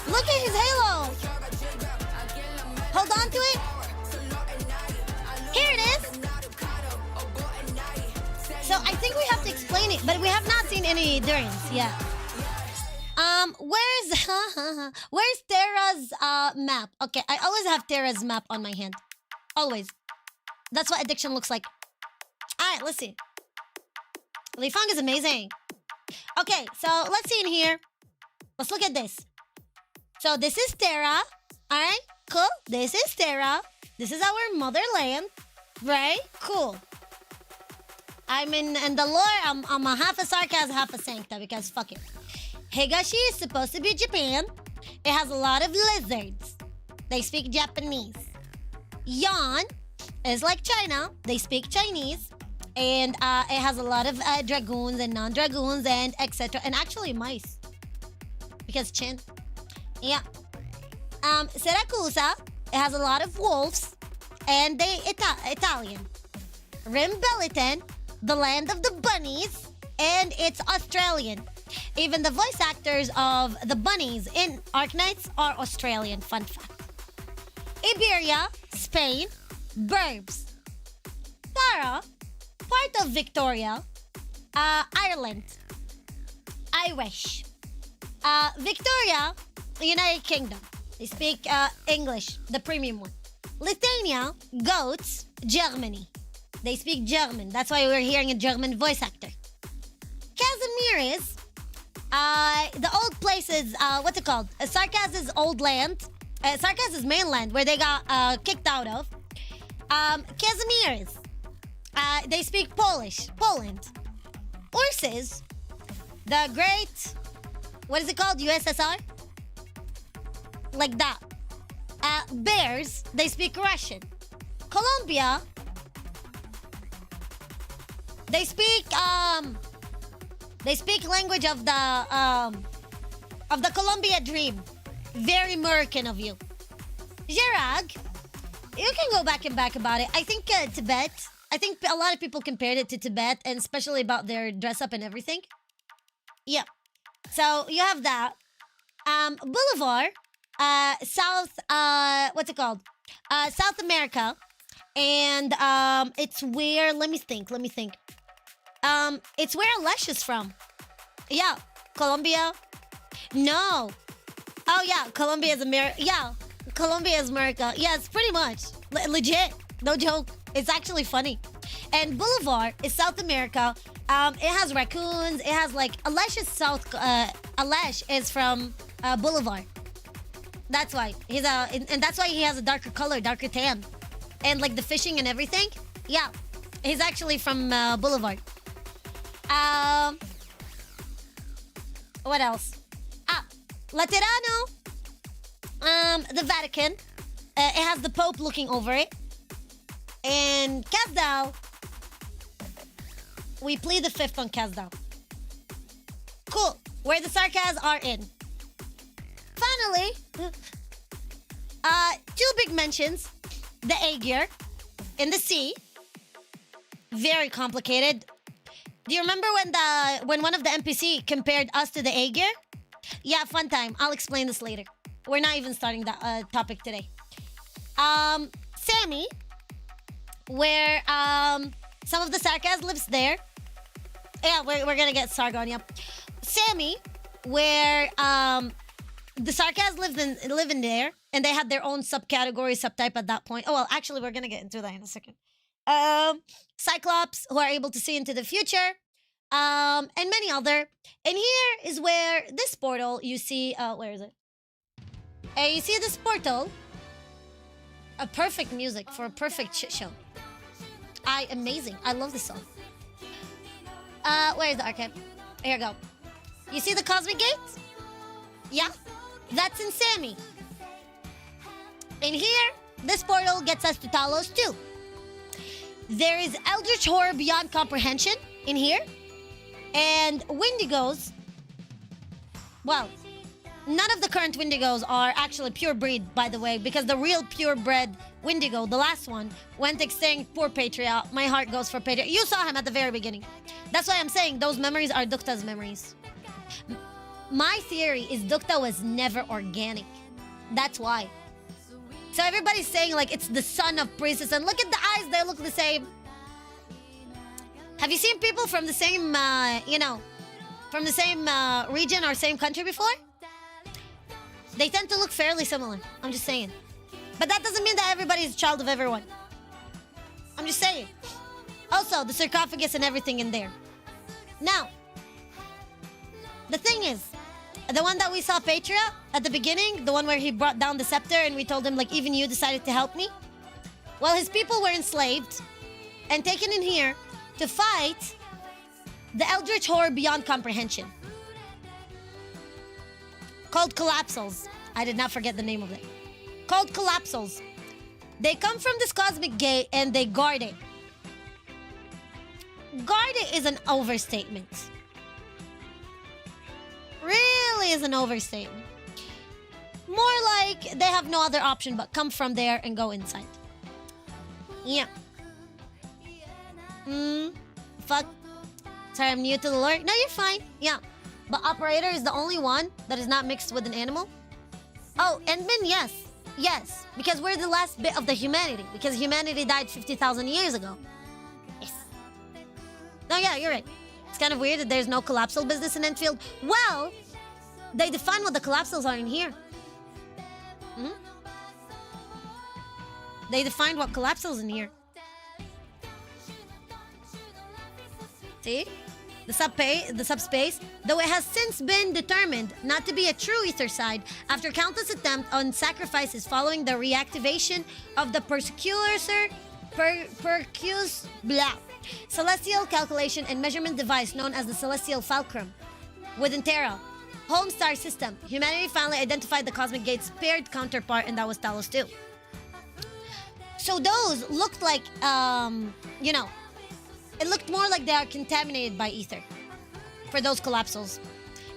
Look at his halo! Hold on to it. Here it is. So I think we have to explain it, but we have not seen any Durians yet. Where's Terra's map? Okay, I always have Terra's map on my hand. Always. That's what addiction looks like. Alright, let's see. Lifang is amazing. Okay, so let's see in here. Let's look at this. So this is Terra. Alright, cool. This is Terra. This is our motherland. Right? Cool. I'm in the lore, I'm a half a Sarkaz, half a Sancta, because fuck it. Higashi is supposed to be Japan. It has a lot of lizards. They speak Japanese. Yan is like China. They speak Chinese. And it has a lot of dragoons and non-dragoons and etc. And actually mice. Because Chin. Yeah. Siracusa, it has a lot of wolves. And they Italian. Rimbeliton, the land of the bunnies, and it's Australian. Even the voice actors of the bunnies in Arknights are Australian. Fun fact. Iberia, Spain, Burbs. Tara, part of Victoria, Ireland. Irish. Victoria, United Kingdom. They speak English, the premium one. Lithuania, goats, Germany. They speak German. That's why we're hearing a German voice actor. Casimiris, the old places, what's it called? Sarkaz's old land. Sarkaz's mainland, where they got kicked out of. Casimiris, they speak Polish. Poland. Horses, the great, what is it called? USSR? Like that. Bears, they speak Russian. Colombia, they speak language of the Columbia Dream. Very American of you. Gerag, you can go back and back about it. I think Tibet. I think a lot of people compared it to Tibet, and especially about their dress up and everything. Yeah. So you have that. Boulevard, South. What's it called? South America, and it's where. Let me think. It's where Alesh is from. Yeah, Colombia. No. Oh yeah, Colombia is America. Yeah, Colombia is America. Yeah, it's pretty much legit. No joke. It's actually funny. And Boulevard is South America. It has raccoons. It has like Alesh is South. Alesh is from Boulevard. That's why he's and that's why he has a darker color, darker tan, and like the fishing and everything. Yeah, he's actually from Boulevard. What else? Laterano. The Vatican. It has the Pope looking over it. And Kazdal. We plead the fifth on Kazdal. Cool. Where the Sarkaz are in. Finally, two big mentions. The Aegir in the sea. Very complicated. Do you remember when one of the NPC compared us to the Aegir? Yeah, fun time. I'll explain this later. We're not even starting that topic today. Sammy, where some of the Sarkaz lives there. Yeah, we're gonna get Sargon, yep. Sammy, where the Sarkaz live in there, and they had their own subcategory, subtype at that point. Oh, well, actually, we're gonna get into that in a second. Cyclops, who are able to see into the future, and many other. And here is where this portal, you see, where is it? You see this portal? A perfect music for a perfect shit show. amazing. I love this song. Where is the archive? Here we go. You see the Cosmic Gate? Yeah? That's in Sammy. And here, this portal gets us to Talos too. There is Eldritch Horror Beyond Comprehension in here. And Wendigos. Well, none of the current Wendigos are actually pure breed, by the way, because the real purebred Wendigo, the last one, went extinct. Poor Patria. My heart goes for Patria. You saw him at the very beginning. That's why I'm saying those memories are Dukta's memories. My theory is Dukta was never organic. That's why. So everybody's saying like it's the son of Priestess, and look at the eyes, they look the same. Have you seen people from the same, from the same region or same country before? They tend to look fairly similar. I'm just saying. But that doesn't mean that everybody's a child of everyone. I'm just saying. Also, the sarcophagus and everything in there. Now, the thing is, the one that we saw Patria at the beginning, the one where he brought down the scepter and we told him, like, even you decided to help me? Well, his people were enslaved and taken in here to fight the Eldritch Horror Beyond Comprehension. Called Collapsals. I did not forget the name of it. Called Collapsals. They come from this cosmic gate and they guard it. Guard it is an overstatement. Really is an overstatement. More like they have no other option but come from there and go inside. Yeah. Fuck. Sorry, I'm new to the lore. No, you're fine. Yeah. But Operator is the only one that is not mixed with an animal. Oh, Endman, yes. Yes. Because we're the last bit of the humanity. Because humanity died 50,000 years ago. Yes. No, yeah, you're right. It's kind of weird that there's no collapsal business in Endfield. Well, they define what the collapsals are in here. They defined what collapsals in here. See? The subspace, though it has since been determined not to be a true ether side after countless attempts on sacrifices following the reactivation of the celestial calculation and measurement device known as the Celestial Fulcrum. Within Terra, home star system, humanity finally identified the Cosmic Gate's paired counterpart, and that was Talos 2. So those looked like, it looked more like they are contaminated by ether for those collapsals.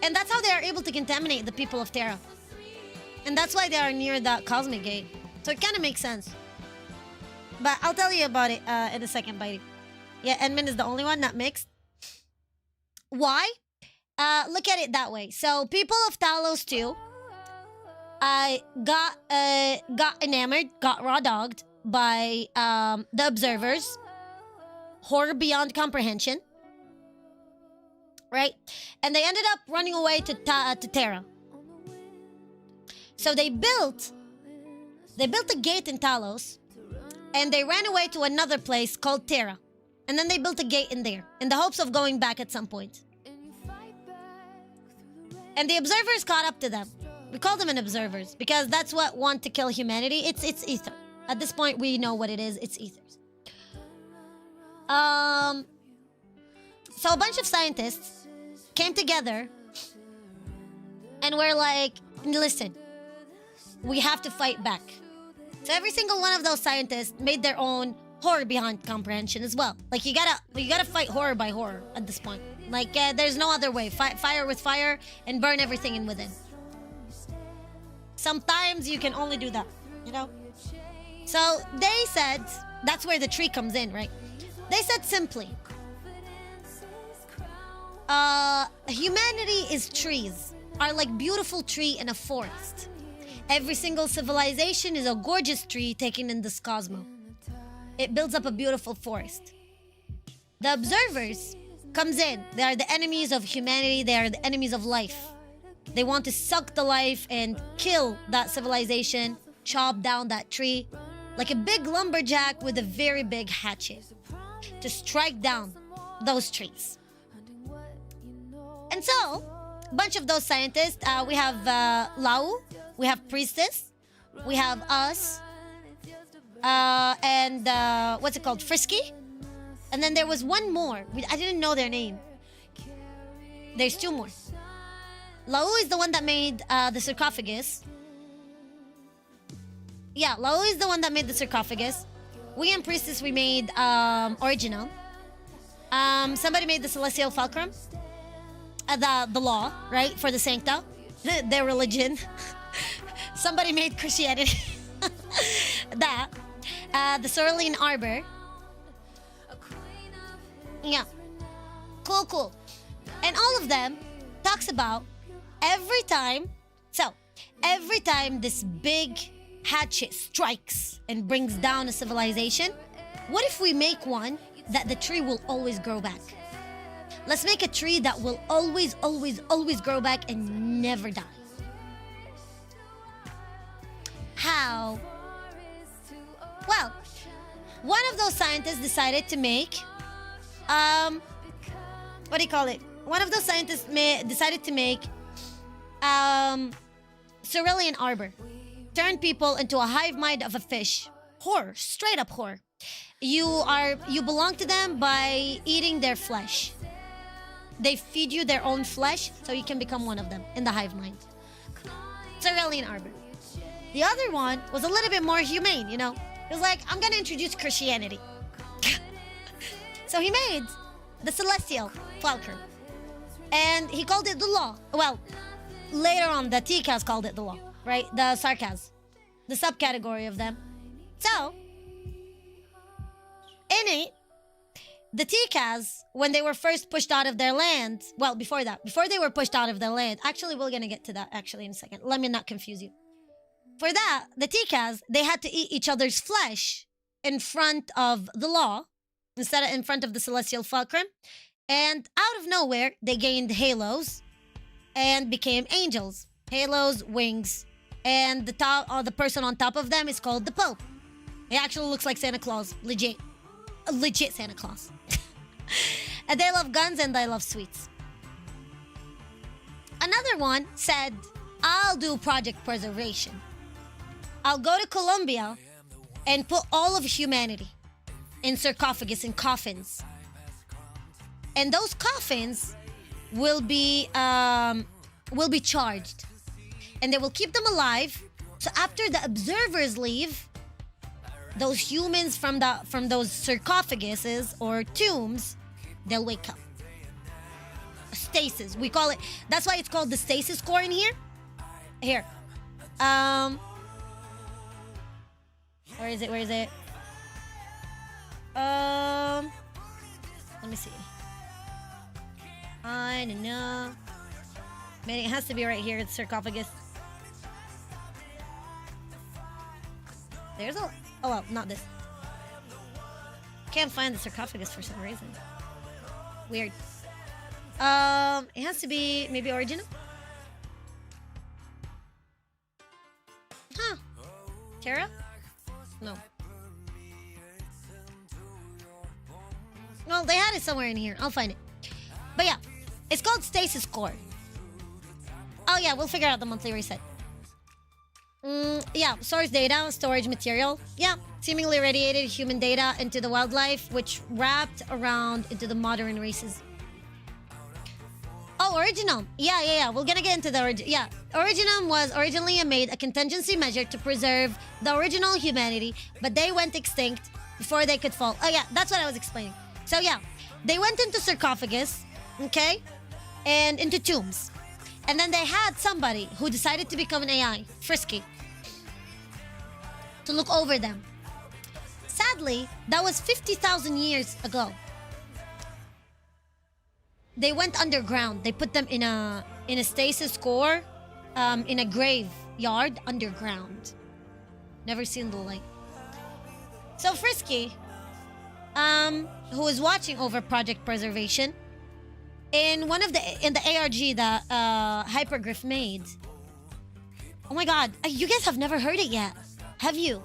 And that's how they are able to contaminate the people of Terra. And that's why they are near the Cosmic Gate. So it kind of makes sense. But I'll tell you about it in a second, Bitey. Yeah, Edmund is the only one not mixed. Why? Look at it that way. So people of Talos 2 got enamored, got raw-dogged by the observers. Horror Beyond Comprehension. Right? And they ended up running away to Terra. So they built a gate in Talos, and they ran away to another place called Terra. And then they built a gate in there, in the hopes of going back at some point. And the observers caught up to them. We call them observers, because that's what want to kill humanity. It's ether. At this point, we know what it is. It's ethers. So a bunch of scientists came together and were like, listen, we have to fight back. So every single one of those scientists made their own horror beyond comprehension as well. Like you gotta fight horror by horror at this point. Like there's no other way. Fight fire with fire and burn everything in within. Sometimes you can only do that, you know? So they said, that's where the tree comes in, right? They said simply, humanity is trees, are like beautiful tree in a forest. Every single civilization is a gorgeous tree taken in this cosmos. It builds up a beautiful forest. The observers comes in. They are the enemies of humanity. They are the enemies of life. They want to suck the life and kill that civilization, chop down that tree, like a big lumberjack with a very big hatchet, to strike down those trees. And so, a bunch of those scientists, we have Lau, we have Priestess, we have us, and what's it called, Frisky, And then there was one more. I didn't know their name. There's two more. Lau is the one that made the sarcophagus. Yeah, Lau is the one that made the sarcophagus. We and Priestess, we made Original. Somebody made the Celestial Fulcrum. The law, right? For the Sancta. Their religion. Somebody made Christianity. That. The Cerulean Arbor. Yeah. Cool. And all of them talks about every time this big hatchet strikes and brings down a civilization, what if we make one that the tree will always grow back? Let's make a tree that will always grow back and never die. How? Well, one of those scientists decided to make, what do you call it? One of those scientists decided to make Cerulean Arbor. Turn people into a hive mind of a fish. Whore, straight up whore. You belong to them by eating their flesh. They feed you their own flesh so you can become one of them in the hive mind. Cerulean Arbor. The other one was a little bit more humane, you know. It was like, I'm gonna introduce Christianity. So he made the Celestial Fulcrum. And he called it the law. Well, later on, the T-Cas called it the law, right? The Sarcas, the subcategory of them. So, in it, the T-Cas, when they were first pushed out of their land, well, before they were pushed out of their land, actually, we're gonna get to that actually in a second. Let me not confuse you. For that, the T-Cas, they had to eat each other's flesh in front of the law, instead of in front of the Celestial Fulcrum. And out of nowhere, they gained halos and became angels. Halos, wings, and the person on top of them is called the Pope. He actually looks like Santa Claus, legit. A legit Santa Claus. And they love guns and they love sweets. Another one said, I'll do project preservation. I'll go to Colombia and put all of humanity in sarcophagus, in coffins. And those coffins will be charged. And they will keep them alive. So after the observers leave, those humans from those sarcophaguses or tombs, they'll wake up. Stasis, we call it. That's why it's called the stasis core in here. Here. Where is it? Let me see. I don't know. Man, it has to be right here. It's sarcophagus. There's a... Oh, well, not this. Can't find the sarcophagus for some reason. Weird. It has to be maybe original? Huh. Terra? No. Well, they had it somewhere in here. I'll find it. But yeah, it's called Stasis Core. Oh yeah, we'll figure out the monthly reset. Yeah, source data, storage material. Yeah, seemingly radiated human data into the wildlife, which wrapped around into the modern races. Oh, Originum. Yeah. We're gonna get into the origin. Yeah, Originum was originally made a contingency measure to preserve the original humanity, but they went extinct before they could fall. Oh yeah, that's what I was explaining. So yeah, they went into sarcophagus, okay, and into tombs. And then they had somebody who decided to become an AI, Frisky, to look over them. Sadly, that was 50,000 years ago. They went underground. They put them in a stasis core, in a graveyard underground. Never seen the light. So Frisky, who was watching over project preservation, in the ARG that Hypergriff made. Oh my god, you guys have never heard it yet, have you?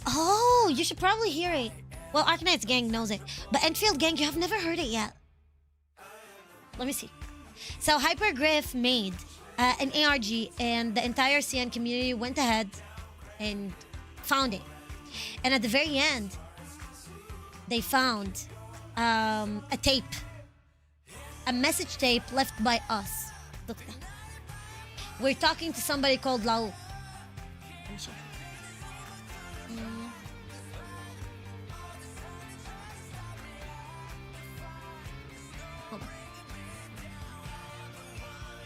Oh, you should probably hear it. Well, Arknights gang knows it, but Endfield gang, you have never heard it yet. Let me see. So Hypergriff made an ARG, and the entire CN community went ahead and found it. And at the very end, they found a tape. A message tape left by us. Look at that. We're talking to somebody called Lau. Let me show you. Hold on.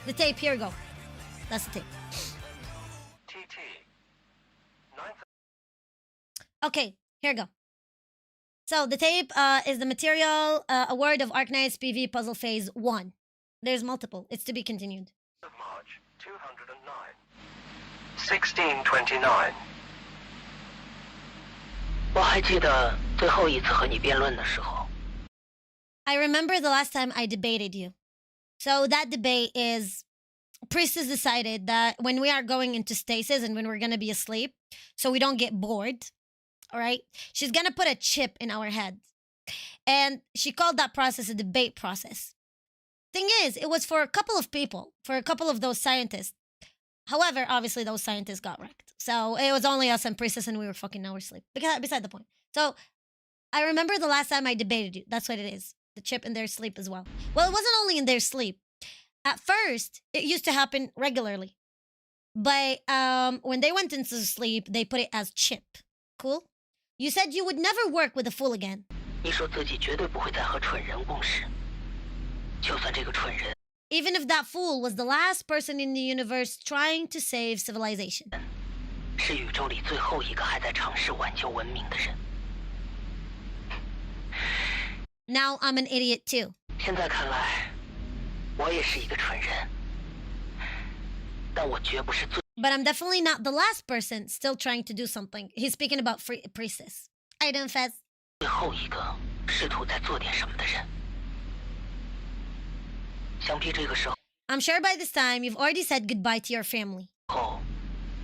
The tape, here we go. That's the tape. Okay, here we go. So the tape is the material award of Arknights PV Puzzle Phase 1. There's multiple. It's to be continued. March 209. 1629. 我还记得最后一次和你辩论的时候。 I remember the last time I debated you. So that debate is Priestess decided that when we are going into stasis and when we're going to be asleep, so we don't get bored, all right, she's going to put a chip in our head. And she called that process a debate process. Thing is, it was for a couple of people, for a couple of those scientists. However, obviously those scientists got wrecked. So it was only us and Priestess and we were fucking our sleep. Beside the point. So I remember the last time I debated you. That's what it is. The chip in their sleep as well. Well, it wasn't only in their sleep. At first, it used to happen regularly. But when they went into sleep, they put it as chip. Cool? You said you would never work with a fool again. 你说自己绝对不会再和蠢人共事，就算这个蠢人 Even if that fool was the last person in the universe trying to save civilization. 是宇宙里最后一个还在尝试挽救文明的人。 Now I'm an idiot too. 现在看来，我也是一个蠢人，但我绝不是最。 But I'm definitely not the last person still trying to do something. He's speaking about Priestess. I don't fess. 最后一个试图在做点什么的人。想必这个时候， I'm sure by this time you've already said goodbye to your family.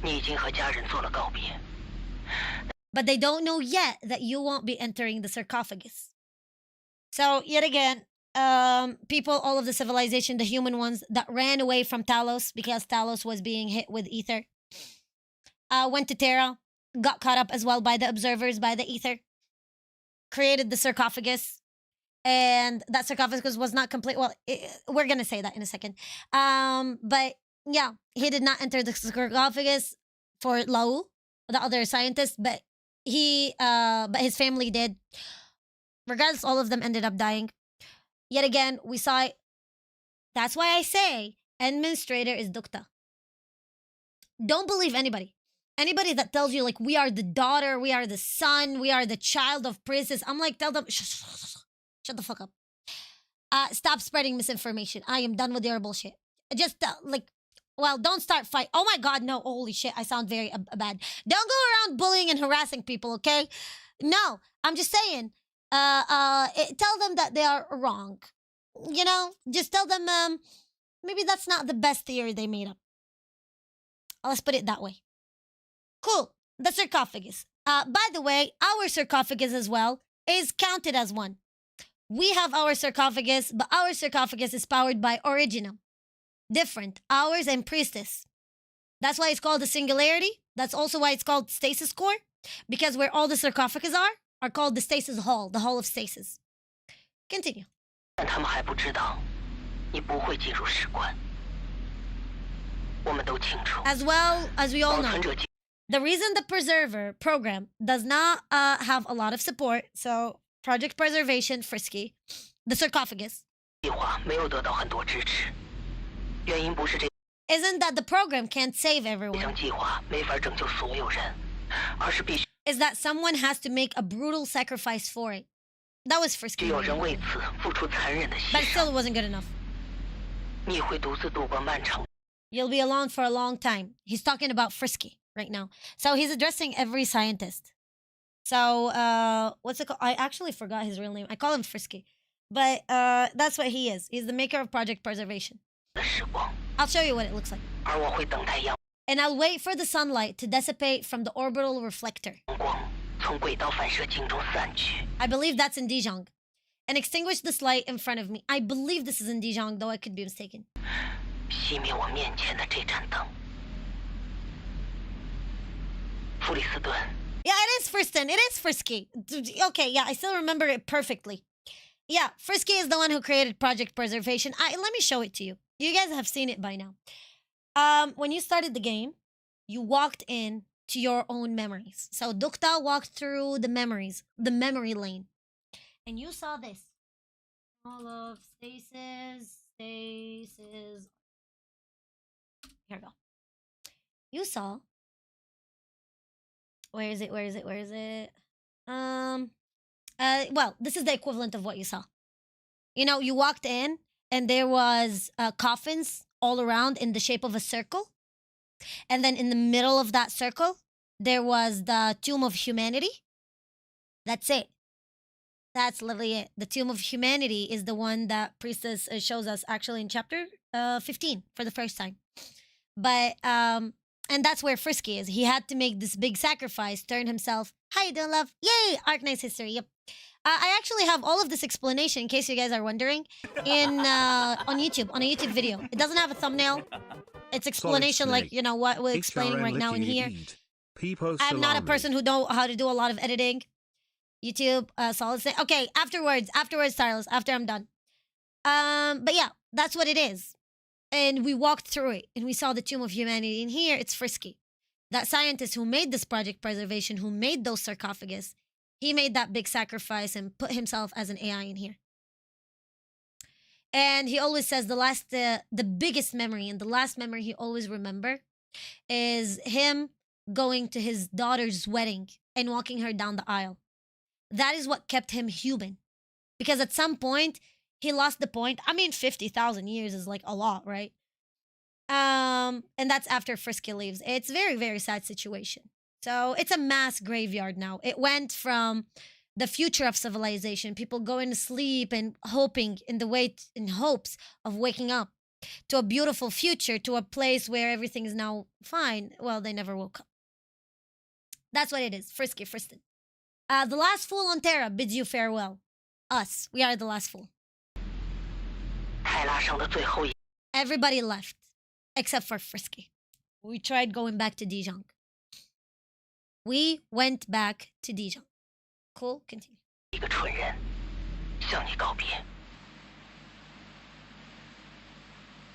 你已经和家人做了告别。 But they don't know yet that you won't be entering the sarcophagus. So yet again, people, all of the civilization, the human ones that ran away from Talos because Talos was being hit with ether, went to Terra, got caught up as well by the observers, by the ether, created the sarcophagus, and that sarcophagus was not complete. Well, we're gonna say that in a second. But yeah, he did not enter the sarcophagus for Lau, the other scientist, but his family did. Regardless, all of them ended up dying. Yet again, we saw it. That's why I say administrator is Dukta. Don't believe anybody. Anybody that tells you, like, we are the daughter, we are the son, we are the child of Princess. I'm like, tell them, shut the fuck up. Stop spreading misinformation. I am done with your bullshit. Just, well, don't start fight. Oh my God, no. Holy shit, I sound very bad. Don't go around bullying and harassing people, okay? No, I'm just saying. Tell them that they are wrong. You know, just tell them maybe that's not the best theory they made up. Let's put it that way. Cool. The sarcophagus. By the way, our sarcophagus as well is counted as one. We have our sarcophagus, but our sarcophagus is powered by Originum. Different. Ours and Priestess. That's why it's called the Singularity. That's also why it's called Stasis Core. Because where all the sarcophagus are called the Stasis Hall, the Hall of Stasis. Continue. 但他们还不知道，你不会进入史观。我们都清楚。 As well as we all know, the reason the Preserver program does not have a lot of support, so Project Preservation, Frisky, the sarcophagus, 计划没有得到很多支持，原因不是这 isn't that the program can't save 这 everyone. 项计划没法拯救所有人，而是必须 Is that someone has to make a brutal sacrifice for it. That was Frisky. 有人为此付出残忍的牺 But 牲。 still, it wasn't good enough. 你会独自度过漫长。 You'll be alone for a long time. He's talking about Frisky right now. So he's addressing every scientist. So, what's it called? I actually forgot his real name. I call him Frisky. But that's what he is. He's the maker of Project Preservation. 的时光， I'll show you what it looks like. 而我会等待阳 And I'll wait for the sunlight to dissipate from the orbital reflector. 光从轨道反射镜中散去。 I believe that's in Dijon. And extinguish this light in front of me. I believe this is in Dijon, though I could be mistaken. 熄灭我面前的这盏灯。弗里斯顿， Yeah, it is Friston. It is Frisky. Okay, yeah, I still remember it perfectly. Yeah, Frisky is the one who created Project Preservation. Let me show it to you. You guys have seen it by now. When you started the game, you walked in to your own memories. So Dukta walked through the memories, the memory lane. And you saw this. All of stasis. Here we go. You saw. Where is it? Well, this is the equivalent of what you saw. You know, you walked in and there was coffins all around in the shape of a circle. And then in the middle of that circle, there was the Tomb of Humanity. That's it. That's literally it. The Tomb of Humanity is the one that Priestess shows us actually in chapter 15 for the first time. But, and that's where Frisky is. He had to make this big sacrifice, turn himself. How you doing, love? Yay! Arknights history, yep. I actually have all of this explanation, in case you guys are wondering, in on YouTube, on a YouTube video. It doesn't have a thumbnail. It's explanation like, you know, what we're explaining right now in here. I'm not a person who know how to do a lot of editing. YouTube, solid snake. Okay, afterwards, Silas, after I'm done. But yeah, that's what it is. And we walked through it, and we saw the Tomb of Humanity. And here, it's Frisky. That scientist who made this Project Preservation, who made those sarcophagus, he made that big sacrifice and put himself as an AI in here. And he always says the biggest memory and the last memory he always remember is him going to his daughter's wedding and walking her down the aisle. That is what kept him human. Because at some point, he lost the point. I mean, 50,000 years is like a lot, right? And that's after Frisky leaves. It's very, very sad situation. So it's a mass graveyard now. It went from the future of civilization, people going to sleep and hoping in hopes of waking up, to a beautiful future, to a place where everything is now fine. Well, they never woke up. That's what it is. Frisky, Friston. The last fool on Terra bids you farewell. Us. We are the last fool. Everybody left. Except for Frisky. We tried going back to Dijon. We went back to Dijon. Cool, continue.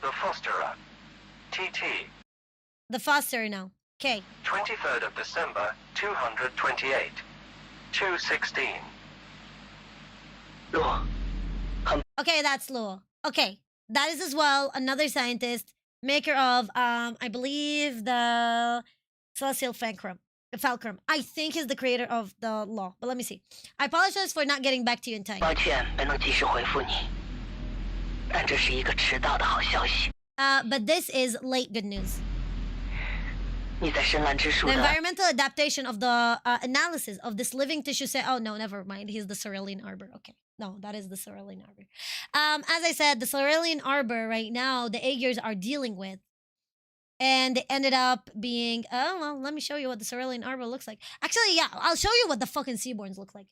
The Fosterer. TT. The Fosterer now. Okay. 23rd of December, 228. 216. Okay, that's Luo. Okay. That is as well another scientist, maker of, I believe, the Celestial Fulcrum. I think he's the creator of the law, but let me see. I apologize for not getting back to you in time. But this is late good news. The environmental adaptation of the analysis of this living tissue say, oh no, never mind. He's the Cerulean Arbor. Okay. No, that is the Cerulean Arbor. As I said, the Cerulean Arbor right now, the Aegers are dealing with. And they ended up being, oh, well, let me show you what the Cerulean Arbor looks like. Actually, yeah, I'll show you what the fucking Seaborns look like.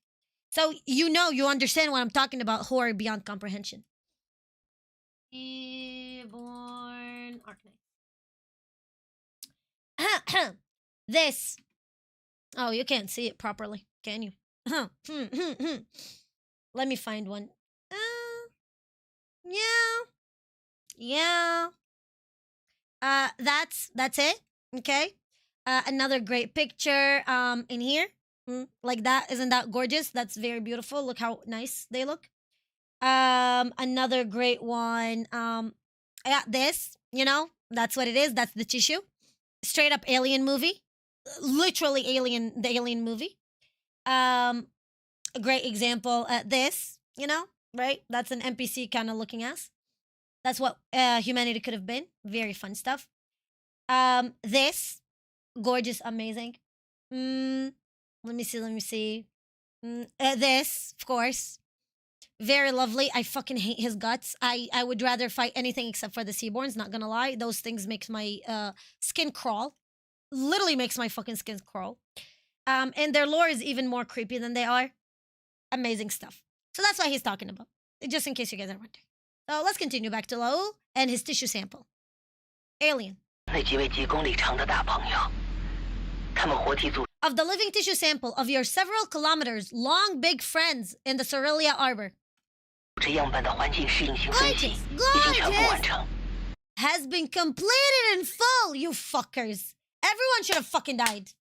So you understand what I'm talking about, horror beyond comprehension. Seaborn Arknights. This. Oh, you can't see it properly, can you? Let me find one. Yeah. That's it. Okay. Another great picture in here. Like that. Isn't that gorgeous? That's very beautiful. Look how nice they look. Another great one. Yeah, this, that's what it is. That's the tissue. Straight up alien movie. Literally the alien movie. A great example this, right? That's an NPC kind of looking ass. That's what humanity could have been. Very fun stuff. This, gorgeous, amazing. Let me see. This, of course. Very lovely. I fucking hate his guts. I would rather fight anything except for the Seaborns, not gonna lie. Those things makes my skin crawl. Literally makes my fucking skin crawl. And their lore is even more creepy than they are. Amazing stuff. So that's what he's talking about. Just in case you guys are wondering. So let's continue back to Lau and his tissue sample. Alien. of the living tissue sample of your several kilometers long big friends in the Cerealia Arbor. 这样本的环境适应性分析 Gorgeous, 已经全部 gorgeous. 完成。 Has been completed in full, you fuckers. Everyone should have fucking died.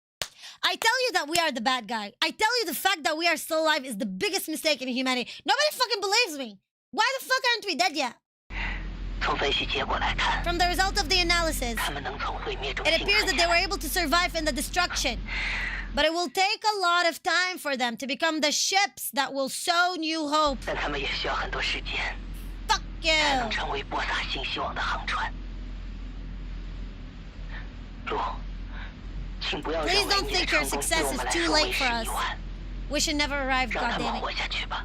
I tell you that we are the bad guy. I tell you the fact that we are still alive is the biggest mistake in humanity. Nobody fucking believes me. Why the fuck aren't we dead yet? 从分析结果来看， From the result of the analysis, 他们能从毁灭中 it 幸 appears 存 that 下 they were 来。 able to survive in the destruction. But it will take a lot of time for them to become the ships that will sow new hope. 但他们也需要很多时间， Fuck 才能 you. 成为播撒新希望的航船。路，请不要 Please 认为 don't 你的 think your 成功 success 对我 is 们来 too 说 late 为时 for 已 us. 晚， We should never arrive, 让他们 goddammit. 活下去吧。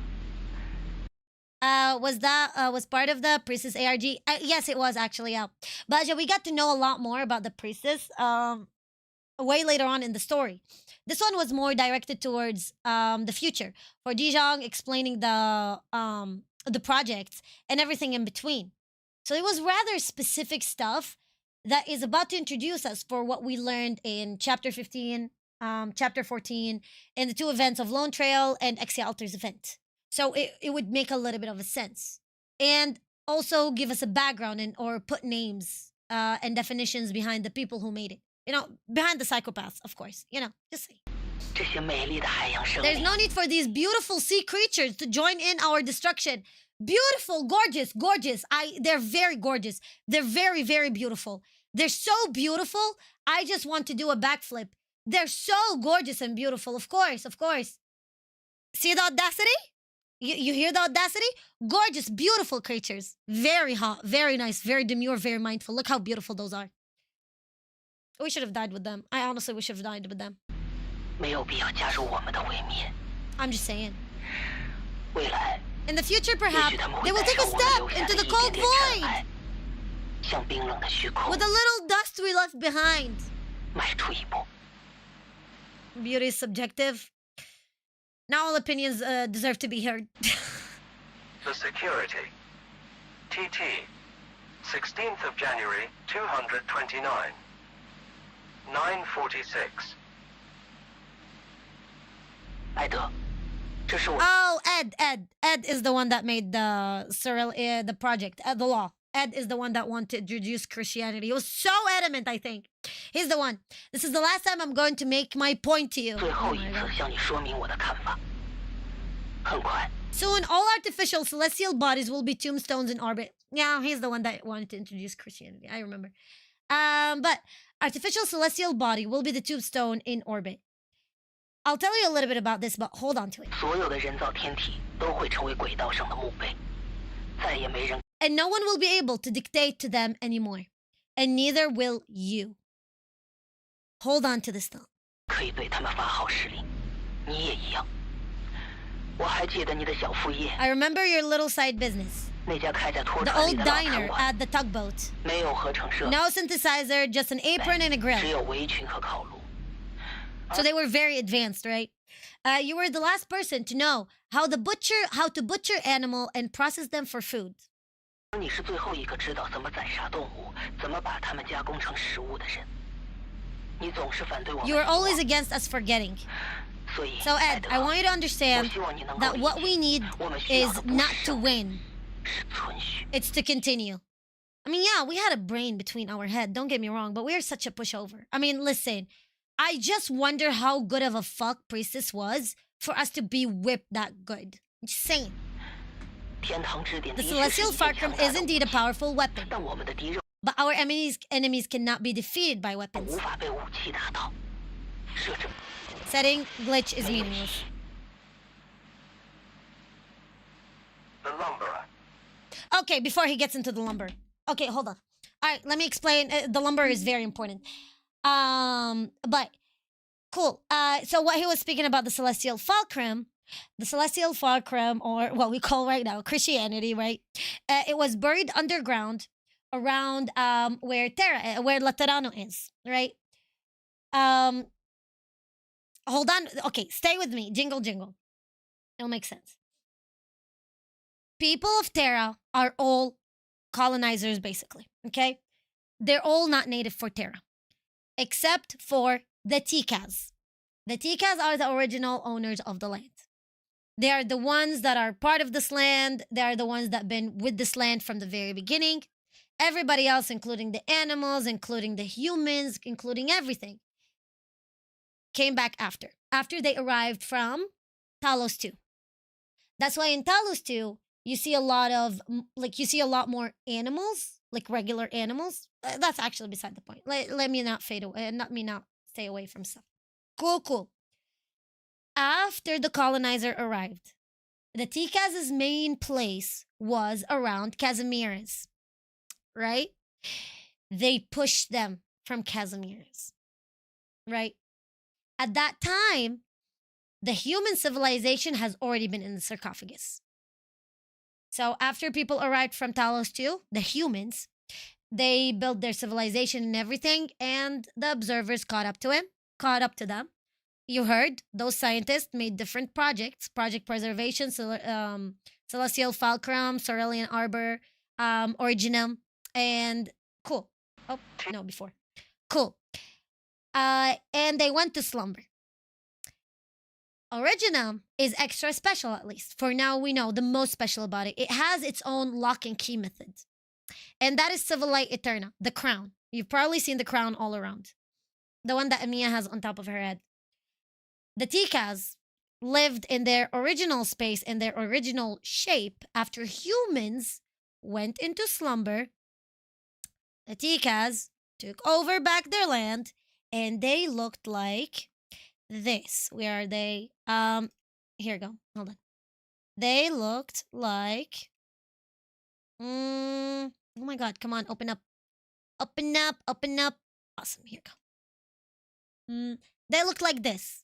Was part of the priestess ARG? Yes, it was actually. Yeah, but yeah, we got to know a lot more about the priestess. Way later on in the story, this one was more directed towards the future for Dijong, explaining the projects and everything in between. So it was rather specific stuff that is about to introduce us for what we learned in chapter 15, chapter 14, and the two events of Lone Trail and Exialter's event. So it would make a little bit of a sense. And also give us a background and or put names and definitions behind the people who made it. You know, behind the psychopaths, of course. You know, just say. 这些美丽的海洋生 There's 灵， no need for these beautiful sea creatures to join in our destruction. Beautiful, gorgeous, gorgeous. They're very gorgeous. They're very, very beautiful. They're so beautiful. I just want to do a backflip. They're so gorgeous and beautiful. Of course, of course. See the audacity? You hear the audacity? Gorgeous, beautiful creatures. Very hot, very nice, very demure, very mindful. Look how beautiful those are. We should have died with them. I honestly we should have died with them. 没有必要加入我们的毁灭。 I'm just saying. 未来， In the future, 也 perhaps, 许他们 they 会 will 带 take a 上我们 step 留下 into 的 the 一 cold 点点尘 void 埃，向冰冷的虚空 with the little dust we left behind. 迈出一步。 Beauty is subjective. Not all opinions deserve to be heard. The security. TT. 16th of January, 229. 9:46. 艾德，这是我。 Oh, Ed is the one that made the project, the law. Ed is the one that wanted to introduce Christianity. He was so adamant, I think. He's the one. This is the last time I'm going to make my point to you. 最 Oh 后 my 一次 God. 向你说明我的看法。很快， Soon, all artificial celestial bodies will be tombstones in orbit. Yeah, he's the one that wanted to introduce Christianity. I remember. But artificial celestial body will be the tombstone in orbit. I'll tell you a little bit about this, but hold on to it. 所有的人造天体都会成为轨道上的墓碑，再也没人 And no one will be able to dictate to them anymore. And neither will you. Hold on to this thought. 可以对他们发号施令。你也一样。我还记得你的小副业， I remember your little side business. 那家开在拖 The 船里 old 的老 diner 餐馆， at the tugboat. 没有合成设备， No synthesizer, just an apron and a 只 grill. 有围裙和烤炉。 So they were very advanced, right? You were the last person to know how to butcher animal and process them for food. 你是最后一个知道怎么宰杀动物，怎么把它们加工成食物的人。你总是反对我们 You were 希望 always against us forgetting. 所以 So 艾 Ed, 德 I want you to understand 我希望你能够 that 理 what 解 we need 我们需要 is 的不 not 是 to 胜利， win. 是存续。 It's to continue. I mean, yeah, we had a brain between our head, don't get me wrong, but we're such a pushover. I mean, listen, I just wonder how good of a fuck Priestess was for us to be whipped that good. I'm just saying. 天堂之点 The 的确是 Celestial 一件 Fulcrum 强大 is 的武 indeed a 器， powerful weapon, 但我们的敌人 but our enemies cannot be defeated by 无 weapons. 法被武器打倒。这正 Setting glitch is meaningless. The lumberer. Okay, before he gets into the lumber. Okay, hold on. All right, let me explain. The lumber is very important. But cool. So what he was speaking about the Celestial Fulcrum, or what we call right now Christianity, right? It was buried underground around where Laterano is, right? Hold on. Okay, stay with me. Jingle, jingle. It'll make sense. People of Terra are all colonizers, basically. Okay, they're all not native for Terra, except for the Tikas. The Tikas are the original owners of the land. They are the ones that are part of this land. They are the ones that have been with this land from the very beginning. Everybody else, including the animals, including the humans, including everything, came back after they arrived from Talos 2. That's why in Talos 2, you see a lot of, you see a lot more animals, like regular animals. That's actually beside the point. Let me not fade away, not stay away from stuff. Cool. After the colonizer arrived, the Tikaz's main place was around Casimirs, right? They pushed them from Casimirs, right? At that time, the human civilization has already been in the sarcophagus. So after people arrived from Talos 2, the humans, they built their civilization and everything, and the observers caught up to them. You heard, those scientists made different projects: Project Preservation, Celestial Fulcrum, Cerulean Arbor, Originum, and cool. Oh, no, before. Cool. And they went to slumber. Originum is extra special, at least. For now, we know the most special about it. It has its own lock and key method. And that is Civilite Eterna, the crown. You've probably seen the crown all around. The one that AMMA has on top of her head. The Tikas lived in their original space, in their original shape, after humans went into slumber. The Tikas took over back their land, and they looked like this. Where are they? Here we go. Hold on. They looked like... oh my god, come on, open up. Open up. Awesome, here we go. They look like this.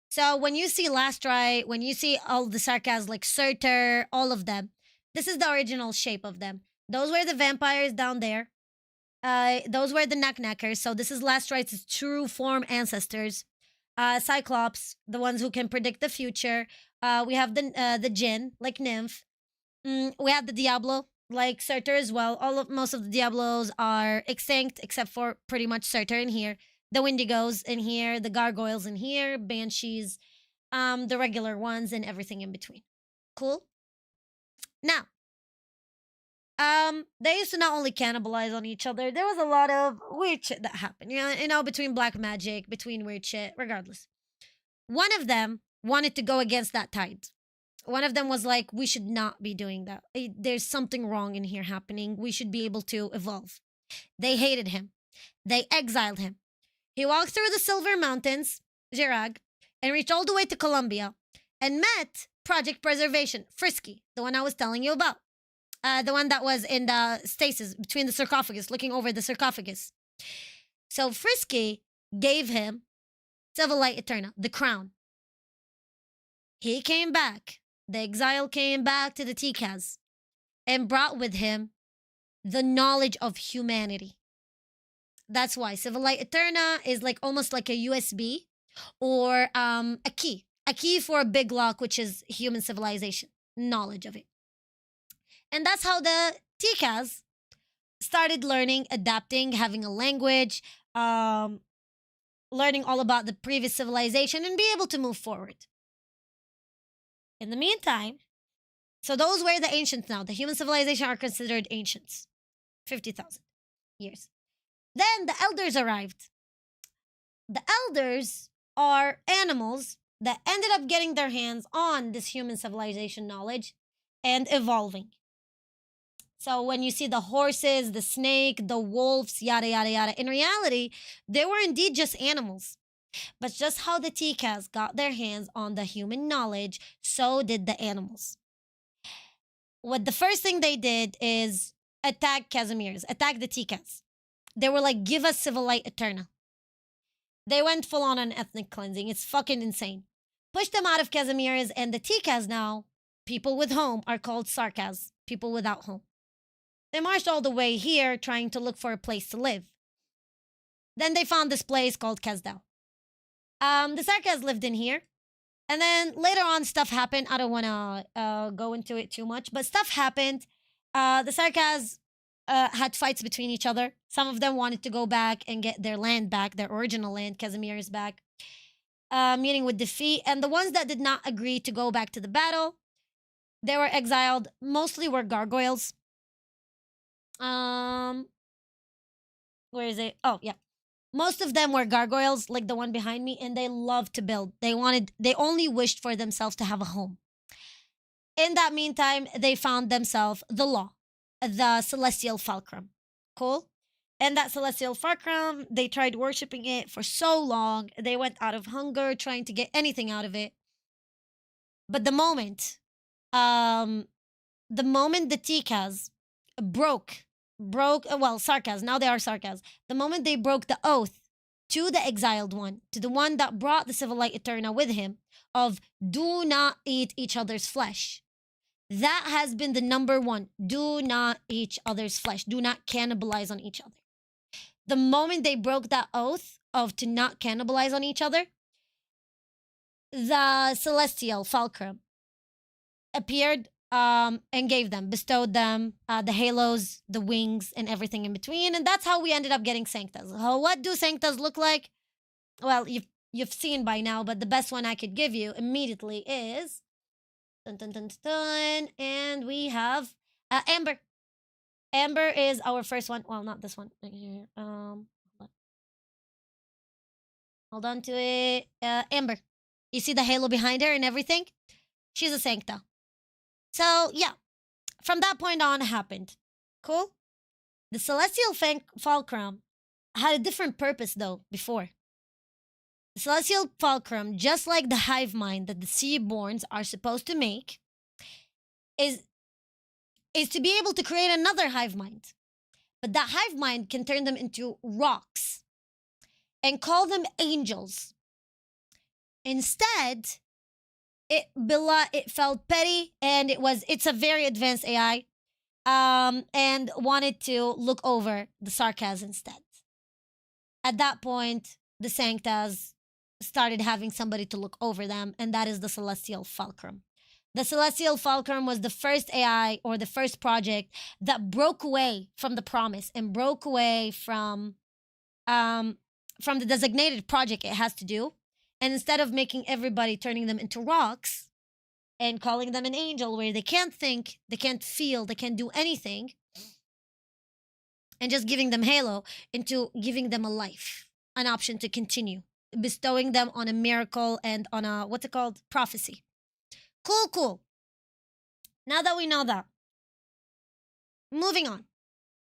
So when you see Lastrite, when you see all the Sarkaz like Surtur, all of them, this is the original shape of them. Those were the vampires down there. Those were the Knackers. So this is Lastrite's true form ancestors. Cyclops, the ones who can predict the future. We have the Jinn, like Nymph. We have the Diablo, like Surtur as well. Most of the Diablos are extinct, except for pretty much Surtur in here. The Wendigos in here, the Gargoyles in here, Banshees, the regular ones, and everything in between. Cool? Now, they used to not only cannibalize on each other, there was a lot of weird shit that happened. You know, between black magic, between weird shit, regardless. One of them wanted to go against that tide. One of them was like, we should not be doing that. There's something wrong in here happening. We should be able to evolve. They hated him. They exiled him. He walked through the Silver Mountains, Jirag, and reached all the way to Colombia and met Project Preservation, Frisky, the one I was telling you about. The one that was in the stasis between the sarcophagus, looking over the sarcophagus. So Frisky gave him Civilite Eterna, the crown. He came back. The exile came back to the Tikas and brought with him the knowledge of humanity. That's why Civilite Eterna is like almost like a USB or a key for a big lock, which is human civilization, knowledge of it. And that's how the Tikas started learning, adapting, having a language, learning all about the previous civilization and be able to move forward. In the meantime, so those were the ancients now. The human civilization are considered ancients. 50,000 years. Then the elders arrived. The elders are animals that ended up getting their hands on this human civilization knowledge and evolving. So when you see the horses, the snake, the wolves, yada, yada, yada, in reality, they were indeed just animals. But just how the Tikas got their hands on the human knowledge, so did the animals. What the first thing they did is attack Casimirs, attack the Tikas. They were like, give us Civilite Eterna. They went full on an ethnic cleansing. It's fucking insane. Pushed them out of Casimirs, and the Tikas now, people with home, are called Sarkaz, people without home. They marched all the way here trying to look for a place to live. Then they found this place called Kazdal. The Sarkaz lived in here. And then later on, stuff happened. I don't want to go into it too much, but stuff happened. The Sarkaz had fights between each other. Some of them wanted to go back and get their land back, their original land, Casimirs back. meeting with defeat. And the ones that did not agree to go back to the battle, they were exiled. Mostly were gargoyles. Where is it? Oh, yeah. Most of them were gargoyles, like the one behind me, and they loved to build. They only wished for themselves to have a home. In that meantime, they found themselves the law, the celestial fulcrum. Cool? And that celestial fulcrum, they tried worshiping it for so long. They went out of hunger, trying to get anything out of it. But the moment the Tikas broke, Sarkas, now they are Sarkas. The moment they broke the oath to the exiled one, to the one that brought the Civil Light Eterna with him, of do not eat each other's flesh. That has been the number one. Do not eat each other's flesh. Do not cannibalize on each other. The moment they broke that oath of to not cannibalize on each other, the celestial fulcrum appeared and bestowed them the halos, the wings, and everything in between. And that's how we ended up getting Sanctas. What do Sanctas look like? Well, you've seen by now, but the best one I could give you immediately is dun, dun, dun, dun, and we have Amber. Amber is our first one. Well, not this one. Hold on to it. Amber. You see the halo behind her and everything? She's a Sancta. So, yeah. From that point on, it happened. Cool? The Celestial Fulcrum had a different purpose, though, before. The Celestial Fulcrum, just like the hive mind that the Seaborns are supposed to make, is to be able to create another hive mind. But that hive mind can turn them into rocks and call them angels. Instead, it felt petty, and it's a very advanced AI, and wanted to look over the Sarkas instead. At that point, the Sanctas started having somebody to look over them, and that is the Celestial Fulcrum. The Celestial Fulcrum was the first AI, or the first project, that broke away from the promise and broke away from the designated project it has to do. And instead of making everybody, turning them into rocks and calling them an angel, where they can't think, they can't feel, they can't do anything, and just giving them halo, into giving them a life, an option to continue, bestowing them on a miracle and on a, what's it called? Prophecy. Cool. Now that we know that, moving on.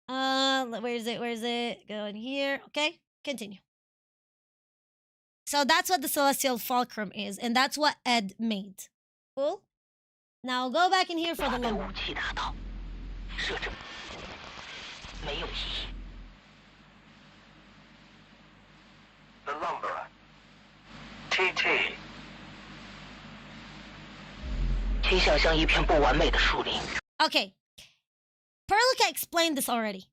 Where is it? Go in here. Okay, continue. So that's what the Celestial Fulcrum is, and that's what Ed made. Cool? Now go back in here for the lumber. The lumberer. TT. Okay. Perlica explained this already.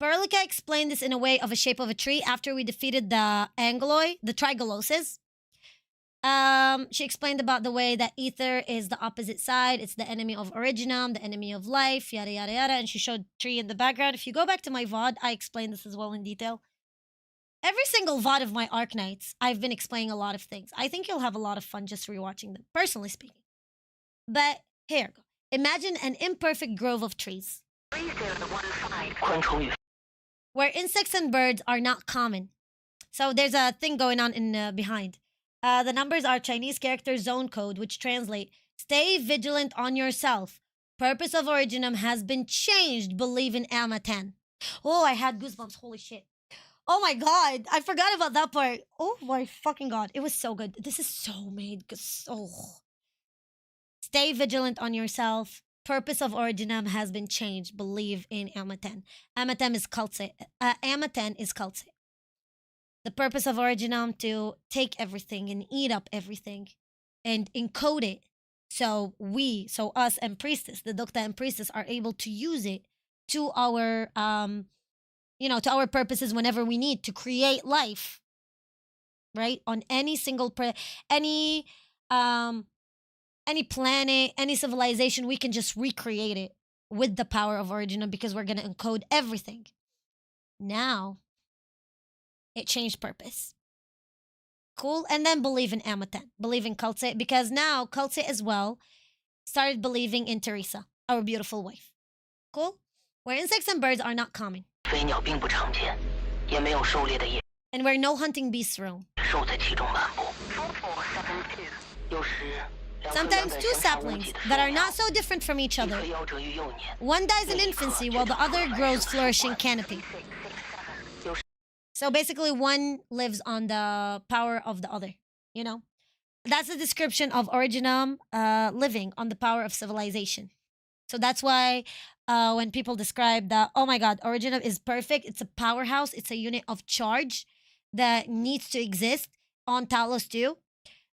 Perlica explained this in a way of a shape of a tree after we defeated the Angoloi, the Trigoloses. She explained about the way that ether is the opposite side. It's the enemy of originum, the enemy of life, yada, yada, yada. And she showed tree in the background. If you go back to my VOD, I explained this as well in detail. Every single VOD of my Arknights, I've been explaining a lot of things. I think you'll have a lot of fun just rewatching them, personally speaking. But here, imagine an imperfect grove of trees, where insects and birds are not common. So there's a thing going on in behind. The numbers are Chinese character zone code, which translate, stay vigilant on yourself. Purpose of Originum has been changed. Believe in AMMA 10. Oh, I had goosebumps. Holy shit. Oh my god. I forgot about that part. Oh my fucking god. It was so good. This is so made. Stay vigilant on yourself. Purpose of Originum has been changed. Believe in AMMA 10. AMMA 10 is cultse. AMMA 10 is cultse. The purpose of Originum to take everything and eat up everything and encode it. So us and Priestess, the Doctor and Priestess, are able to use it to our, to our purposes whenever we need to create life, right? On any single, any planet, any civilization, we can just recreate it with the power of Originum because we're going to encode everything. Now, it changed purpose. Cool. And then believe in AMMA 10. Believe in Cultse, because now Cultse as well started believing in Teresa, our beautiful wife. Cool? Where insects and birds are not common. 飞鸟并不常见，也没有狩猎的野 And where no hunting beasts roam. 兽在其中漫步。有时 Sometimes two saplings that are not so different from each other. One dies in infancy while the other grows flourishing canopy. So basically one lives on the power of the other, you know? That's the description of Originum living on the power of civilization. So that's why when people describe that, oh my God, Originum is perfect. It's a powerhouse. It's a unit of charge that needs to exist on Talos too.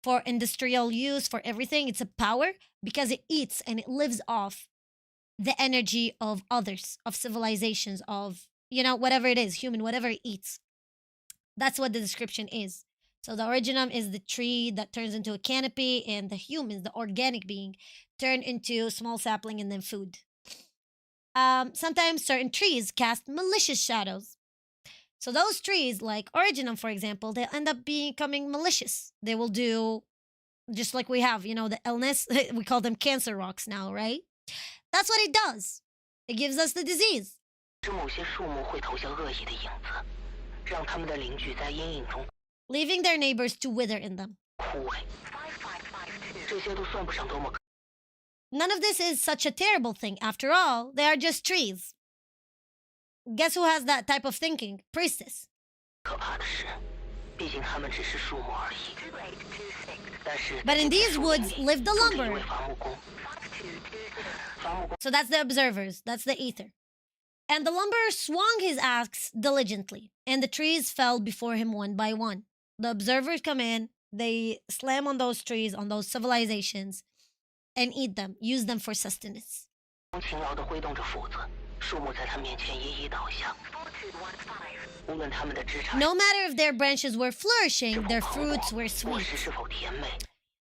For industrial use, for everything, it's a power because it eats and it lives off the energy of others, of civilizations, of, you know, whatever it is, human, whatever it eats. That's what the description is. So the Originum is the tree that turns into a canopy, and the humans, the organic being, turn into small sapling and then food. Sometimes certain trees cast malicious shadows. So those trees, like Originum, for example, they end up becoming malicious. They will do, just like we have, you know, the illness. We call them cancer rocks now, right? That's what it does. It gives us the disease. 是某些树木会投下恶意的影子，让他们的邻居在阴影中 Leaving their neighbors to wither in them. 枯萎。这些都算不上多么 None of this is such a terrible thing. After all, they are just trees. Guess who has that type of thinking? Priestess. 可怕的是，毕竟它们只是树木而已。但是 But in these woods lived the 一 lumber. 位伐木工。伐木工 So that's the observers. That's the ether. And the lumberer swung his axe diligently, and the trees fell before him one by one. The observers come in, they slam on those trees, on those civilizations, and eat them, use them for sustenance. 勤劳地挥动着斧子，树木在他面前一一倒下。无论它们的枝杈 No matter if their branches were flourishing, their fruits were 果 sweet. 实是否甜美，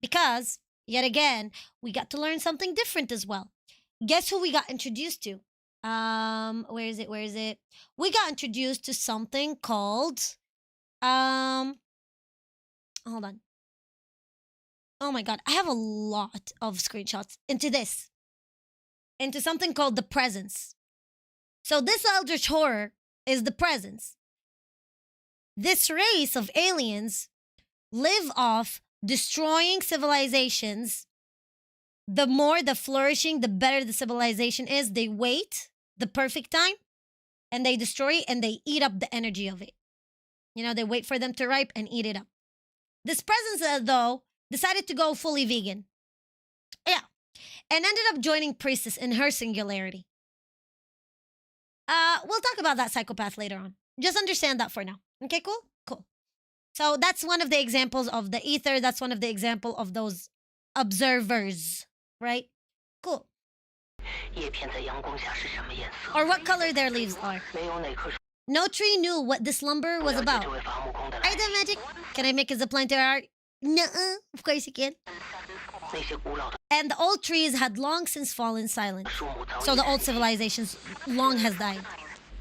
Because, yet again, we got to learn something different as well. Guess who we got introduced to? Where is it? Where is it? We got introduced to something called hold on. Oh my God, I have a lot of screenshots into this. Into something called the presence. So this eldritch horror is the presence. This race of aliens live off destroying civilizations. The more the flourishing, the better the civilization is. They wait the perfect time and they destroy it and they eat up the energy of it. You know, they wait for them to ripe and eat it up. This presence, though, decided to go fully vegan. Yeah. And ended up joining Priestess in her singularity. We'll talk about that psychopath later on. Just understand that for now. Okay, cool? Cool. So that's one of the examples of the ether. That's one of the example of those observers, right? Cool. 叶片在阳光下是什么颜色？ Or what color their leaves are. 没有哪棵树 No tree knew what this lumber 不 was 了解 about. 这位伐木工的 Are 来 you done 历。 magic? Can I make a zipline to our... No, of course you can. 那些古老的 And the old trees had long since fallen silent. 树木早 So 已 the old 死 civilizations long has died.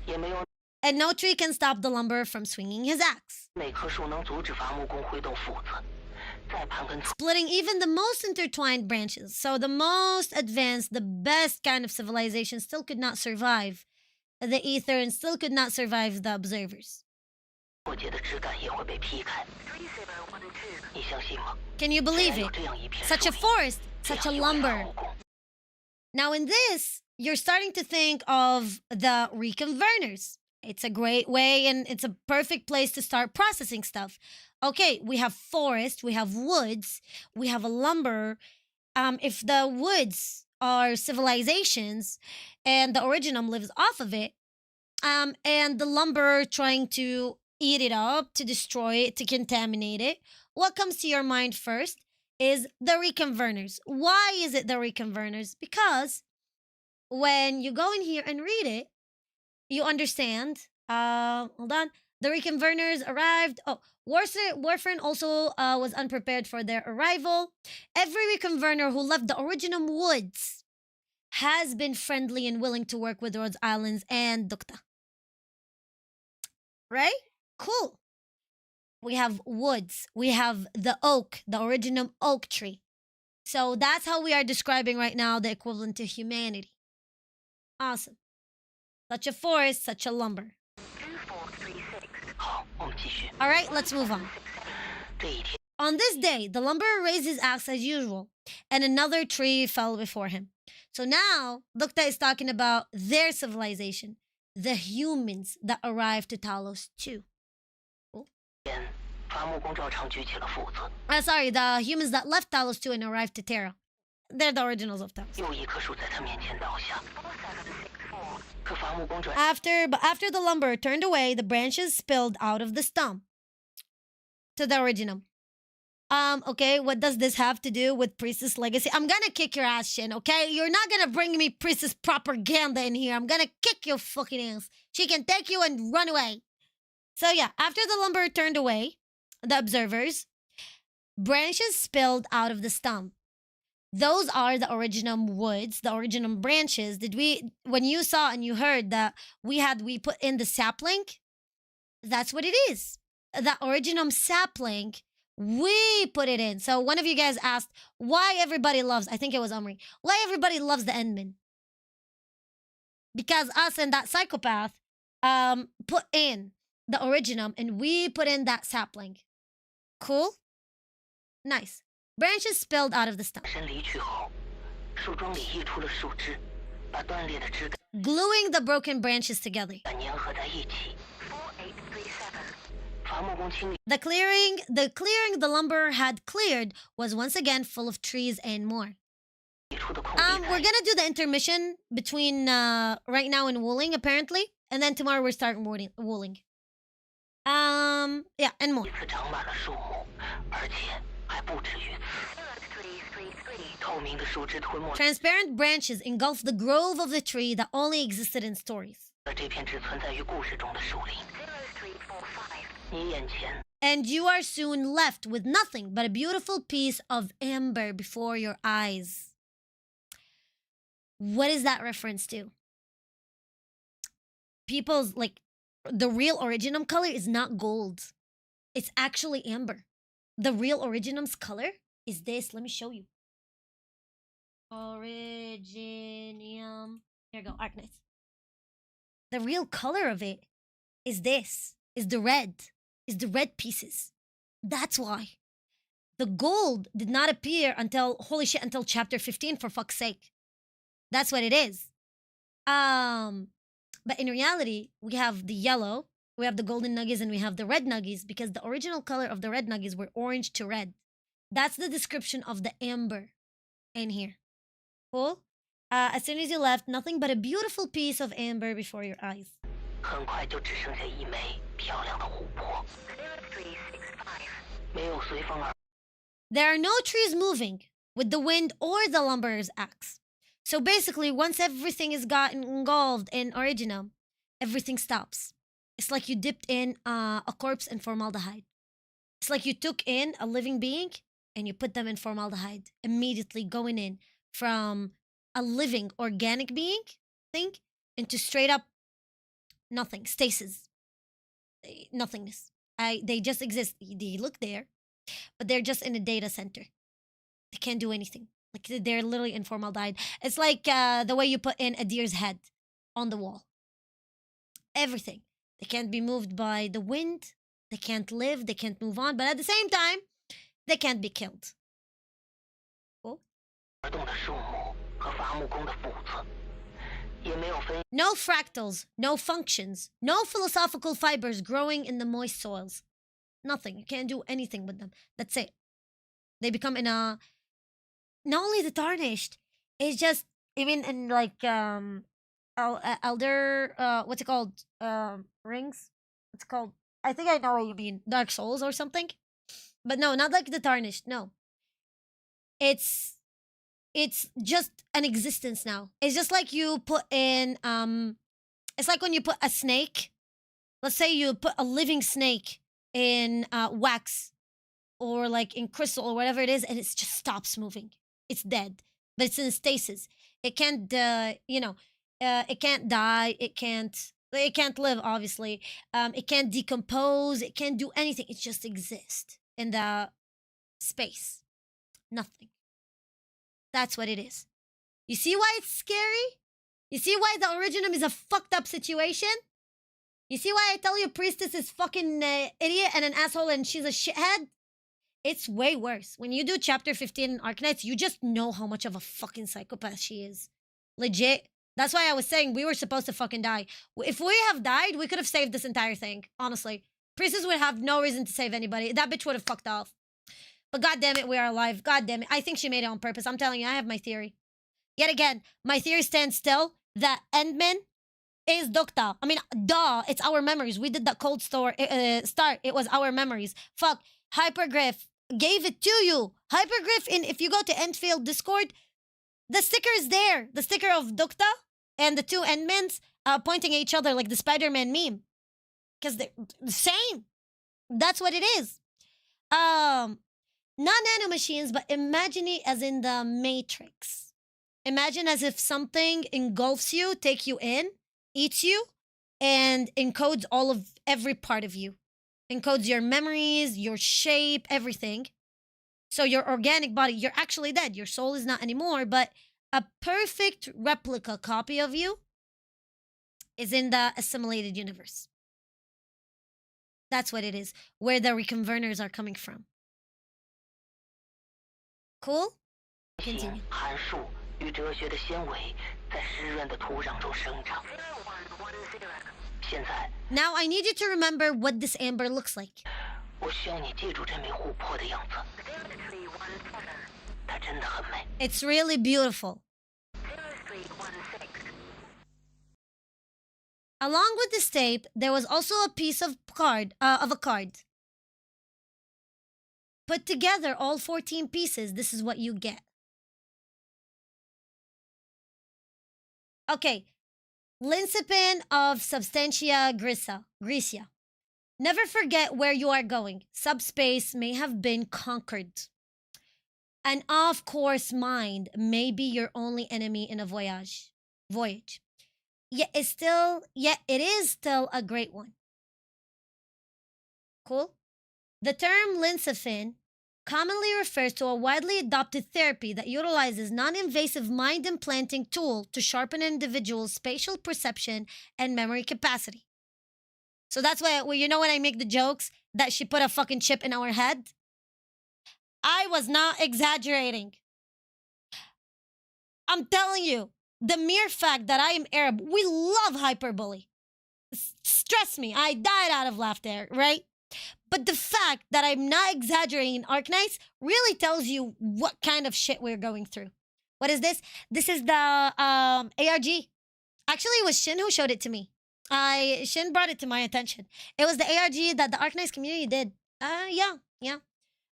也没有 And no tree can stop the lumber from swinging his axe. 哪棵树能阻止伐木工挥动斧子。再盘根错 Splitting even the most intertwined branches. So the most advanced, the best kind of civilization still could not survive the ether and still could not survive the observers. 过节的枝干也会被劈开。你相信吗？ Can you 竟 believe 然有 it? 这样一片 Such 树 a 林 forest, 这 such 样 a 一位伐 lumber. 木工 Now in this, you're starting to think of the reconverners. It's a great way and it's a perfect place to start processing stuff. Okay, we have forest, we have woods, we have a lumber. If the woods are civilizations and the originum lives off of it, and the lumber trying to eat it up, to destroy it, to contaminate it, what comes to your mind first is the reconverners. Why is it the reconverners? Because when you go in here and read it, you understand. Hold on. The reconverners arrived. Oh, Warfren also was unprepared for their arrival. Every reconverner who left the originum woods has been friendly and willing to work with Rhodes Islands and Dukta. Right? Cool. we have woods, we have the oak, the original oak tree. So that's how we are describing right now the equivalent to humanity. Awesome. Such a forest, such a lumber. All right, let's move on. On this day, the lumberer raised his axe as usual, and another tree fell before him. So now, Lukta is talking about their civilization, the humans that arrived to Talos too. Sorry, the humans that left Talos 2 and arrived to Terra. They're the originals of Talos. After the lumber turned away, the branches spilled out of the stump to the original. Okay, what does this have to do with Priestess Legacy? I'm gonna kick your ass, Shin, okay? You're not gonna bring me Priestess propaganda in here. I'm gonna kick your fucking ass. She can take you and run away. So yeah, after the lumber turned away, the observers, branches spilled out of the stump. Those are the original woods, the original branches. When you saw and you heard that we put in the sapling, that's what it is. The original sapling, we put it in. So one of you guys asked why everybody loves, I think it was Omri, why everybody loves the Endman. Because us and that psychopath put in the original and we put in that sapling. Cool? Nice. Branches spilled out of the stump. Gluing the broken branches together. The clearing the lumber had cleared was once again full of trees and more. We're gonna do the intermission between right now and wooling apparently, and then tomorrow we're starting wooling. Yeah, and more. Transparent branches engulf the grove of the tree that only existed in stories. And you are soon left with nothing but a beautiful piece of amber before your eyes. What is that reference to? People's, like, the real originum color is not gold. It's actually amber. The real originum's color is this. Let me show you. Originium. Here you go, Arknights. The real color of it is this. Is the red. Is the red pieces. That's why. The gold did not appear until, holy shit, until chapter 15, for fuck's sake. That's what it is. But in reality, we have the yellow, we have the golden nuggies, and we have the red nuggies because the original color of the red nuggies were orange to red. That's the description of the amber in here. Cool? As soon as you left, nothing but a beautiful piece of amber before your eyes. There are no trees moving with the wind or the lumberer's axe. So basically, once everything is gotten engulfed in originum, everything stops. It's like you dipped in a corpse in formaldehyde. It's like you took in a living being and you put them in formaldehyde, immediately going in from a living organic being thing into straight up nothing, stasis, nothingness. They just exist. They look there, but they're just in a data center. They can't do anything. Like they're literally in formaldehyde. It's like the way you put in a deer's head on the wall. Everything. They can't be moved by the wind. They can't live. They can't move on. But at the same time, they can't be killed. Cool. No fractals, no functions, no philosophical fibers growing in the moist soils. Nothing. You can't do anything with them. That's it. They become in a... Not only the tarnished, it's just even in like elder what's it called? Rings? It's called, I think I know what you mean. Dark Souls or something? But no, not like the tarnished, no. It's just an existence now. It's just like you put in it's like when you put a snake. Let's say you put a living snake in wax or like in crystal or whatever it is, and it just stops moving. It's dead, but it's in stasis. It can't, it can't die. It can't It can't live, obviously. It can't decompose. It can't do anything. It just exists in the space. Nothing. That's what it is. You see why it's scary? You see why the Originum is a fucked up situation? You see why I tell you Priestess is fucking idiot and an asshole and she's a shithead? It's way worse. When you do chapter 15 in Arknights, you just know how much of a fucking psychopath she is. Legit. That's why I was saying we were supposed to fucking die. If we have died, we could have saved this entire thing. Honestly. Priestess would have no reason to save anybody. That bitch would have fucked off. But god damn it, we are alive. God damn it. I think she made it on purpose. I'm telling you, I have my theory. Yet again, my theory stands still that Endman is Dokta. I mean, duh, it's our memories. We did that cold start. It was our memories. Fuck. Hypergriff gave it to you. Hypergriff, if you go to Endfield Discord, the sticker is there. The sticker of Dokta and the two Endmans pointing at each other like the Spider-Man meme. Because they're the same. That's what it is. Not nanomachines, but imagine it as in the Matrix. Imagine as if something engulfs you, takes you in, eats you, and encodes every part of you. Encodes your memories, your shape, everything. So your organic body, you're actually dead. Your soul is not anymore, but a perfect replica copy of you is in the assimilated universe. That's what it is, where the reconverners are coming from. Cool? Continue. 函数与哲学的纤维在湿润的土壤中生长。现在， Now I need you to remember what this amber looks like. 我需要你记住这枚琥珀的样子。它真的很美。 It's really beautiful. Along with this tape, there was also a piece of a card. Put together all 14 pieces, this is what you get. Okay. Lincipin of Substantia Gricia. Never forget where you are going. Subspace may have been conquered. An off-course mind may be your only enemy in a voyage. Yet it is still a great one. Cool? The term lincipin commonly refers to a widely adopted therapy that utilizes non-invasive mind-implanting tool to sharpen an individual's spatial perception and memory capacity. So that's why, you know when I make the jokes that she put a fucking chip in our head? I was not exaggerating. I'm telling you, the mere fact that I am Arab, we love hyperbole. Stress me, I died out of laughter, right? But the fact that I'm not exaggerating in Arknights really tells you what kind of shit we're going through. What is this? This is the ARG. Actually, it was Shin who showed it to me. Shin brought it to my attention. It was the ARG that the Arknights community did. Yeah.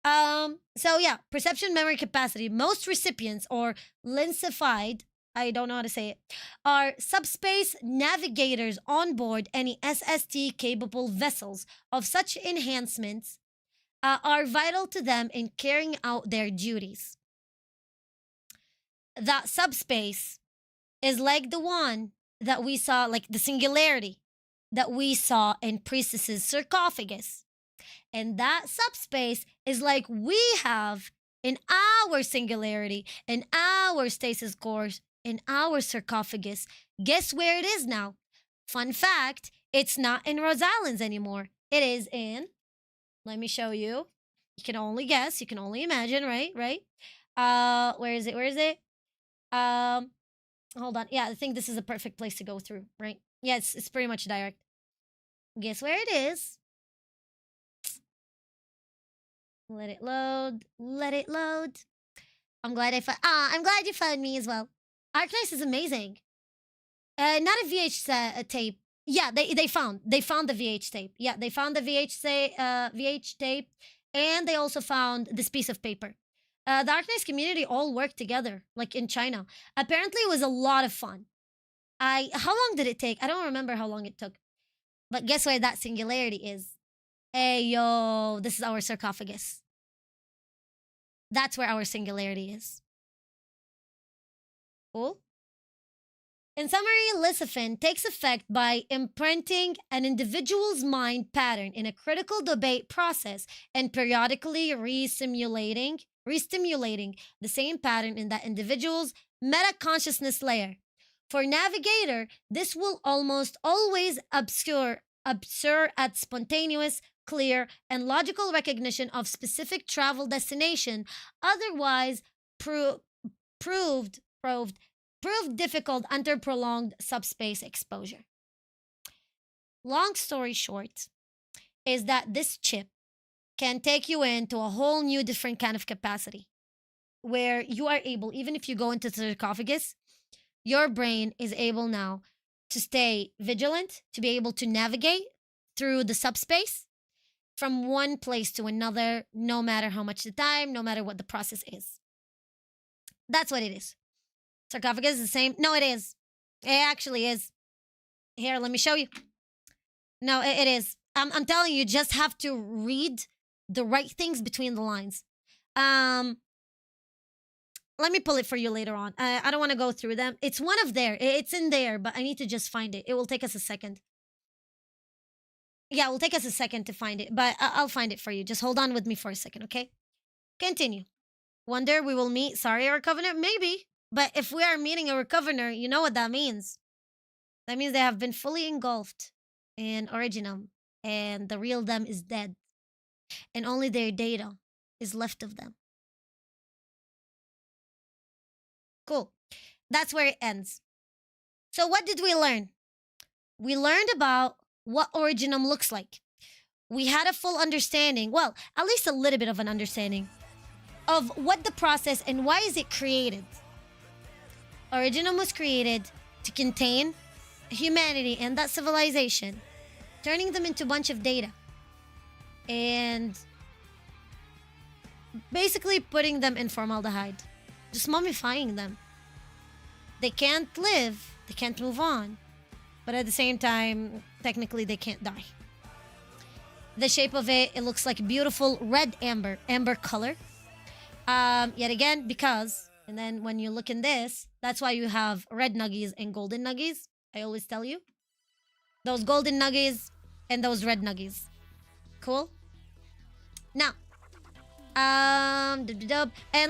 So yeah, perception memory capacity. Most recipients or lincified, I don't know how to say it, are subspace navigators on board any SST-capable vessels. Of such enhancements are vital to them in carrying out their duties. That subspace is like the one that we saw, like the singularity that we saw in Priestess's sarcophagus. And that subspace is like we have in our singularity, in our stasis cores, in our sarcophagus. Guess where it is now? Fun fact, it's not in Rosalind's anymore. It is in, let me show you. You can only guess, you can only imagine, right? Where is it? Hold on. Yeah, I think this is a perfect place to go through, right? Yeah, it's pretty much direct. Guess where it is? Let it load. I'm glad I'm glad you found me as well. Arknights is amazing. Not a VH tape. Yeah, they found the VH tape. Yeah, they found the VH tape, and they also found this piece of paper. The Arknights community all worked together, like in China. Apparently, it was a lot of fun. How long did it take? I don't remember how long it took. But guess where that singularity is? Hey, yo, this is our sarcophagus. That's where our singularity is. Cool? In summary, Licifin takes effect by imprinting an individual's mind pattern in a critical debate process and periodically restimulating the same pattern in that individual's meta-consciousness layer. For Navigator, this will almost always obscure at spontaneous, clear, and logical recognition of specific travel destination, otherwise proved difficult under prolonged subspace exposure. Long story short is that this chip can take you into a whole new different kind of capacity where you are able, even if you go into the sarcophagus, your brain is able now to stay vigilant, to be able to navigate through the subspace from one place to another, no matter how much the time, no matter what the process is. That's what it is. Sarcophagus is the same. No, it is. It actually is. Here, let me show you. No, it is. I'm telling you, just have to read the right things between the lines. Let me pull it for you later on. I don't want to go through them. It's one of there. It's in there, but I need to just find it. It will take us a second. Yeah, it will take us a second to find it, but I'll find it for you. Just hold on with me for a second, okay? Continue. Wonder we will meet Sorry or Covenant? Maybe. But if we are meeting a Recovener, you know what that means. That means they have been fully engulfed in Originum, and the real them is dead. And only their data is left of them. Cool. That's where it ends. So what did we learn? We learned about what Originum looks like. We had a full understanding, well, at least a little bit of an understanding of what the process and why is it created. Originum was created to contain humanity and that civilization, turning them into a bunch of data and basically putting them in formaldehyde, just mummifying them. They can't live, they can't move on, but at the same time, technically they can't die. The shape of it looks like beautiful red amber color. Yet again, because, and then when you look in this, that's why you have red nuggies and golden nuggies. I always tell you. Those golden nuggies and those red nuggies. Cool? Now, and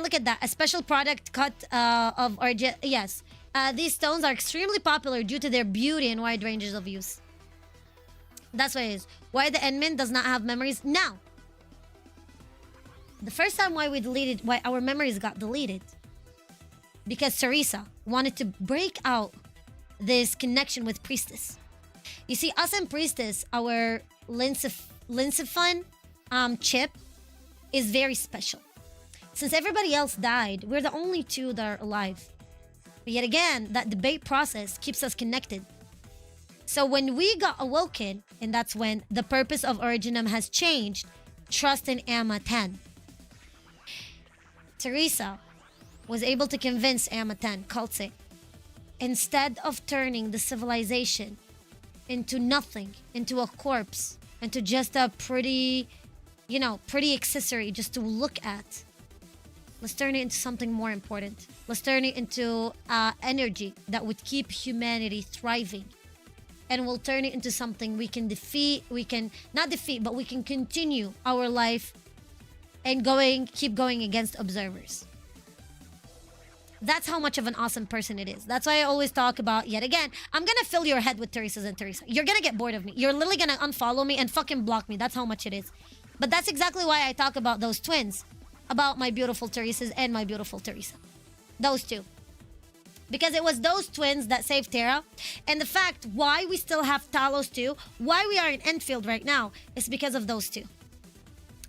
look at that. A special product cut of Argent. Yes. These stones are extremely popular due to their beauty and wide ranges of use. That's what it is. Why the Endman does not have memories? Now, the first time why our memories got deleted, because Teresa wanted to break out this connection with Priestess. You see, us and Priestess, our Lincifun chip is very special. Since everybody else died, we're the only two that are alive. But yet again, that debate process keeps us connected. So when we got awoken, and that's when the purpose of Originum has changed, trust in AMMA 10. Teresa was able to convince AMMA 10, Kaltse, instead of turning the civilization into nothing, into a corpse, into just a pretty accessory just to look at, let's turn it into something more important. Let's turn it into energy that would keep humanity thriving. And we'll turn it into something we can but we can continue our life and keep going against observers. That's how much of an awesome person it is. That's why I always talk about, yet again, I'm gonna fill your head with Teresa's and Teresa. You're gonna get bored of me. You're literally gonna unfollow me and fucking block me. That's how much it is. But that's exactly why I talk about those twins. About my beautiful Teresas and my beautiful Teresa. Those two. Because it was those twins that saved Terra. And the fact why we still have Talos 2, why we are in Endfield right now, is because of those two.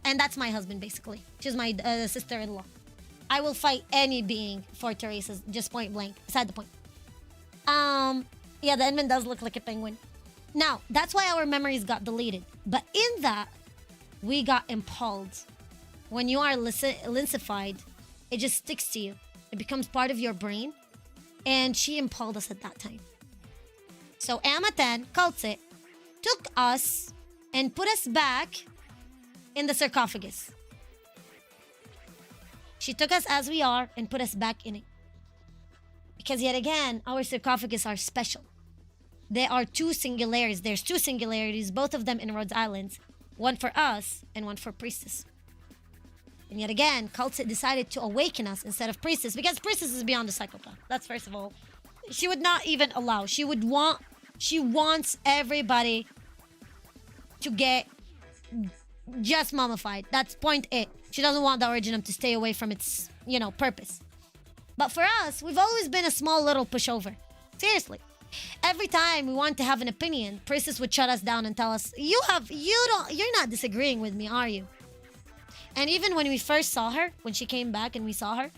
And that's my husband, basically. She's my sister-in-law. I will fight any being for Teresa's, just point blank. Beside the point. Yeah, the Endman does look like a penguin. Now, that's why our memories got deleted. But in that, we got impaled. When you are lincified, it just sticks to you. It becomes part of your brain. And she impaled us at that time. So AMMA 10, Kaltse, took us and put us back in the sarcophagus. She took us as we are and put us back in it. Because yet again, our sarcophagus are special. There are two singularities. There's two singularities, both of them in Rhodes Islands. One for us and one for Priestess. And yet again, Cultsit decided to awaken us instead of Priestess, because Priestess is beyond the psychopath. That's first of all. She would not even allow. She wants everybody to get just mummified. That's point it. She doesn't want the Originum to stay away from its, purpose. But for us, we've always been a small little pushover. Seriously. Every time we want to have an opinion, Priestess would shut us down and tell us, you're not disagreeing with me, are you? And even when we first saw her, when she came back and we saw her,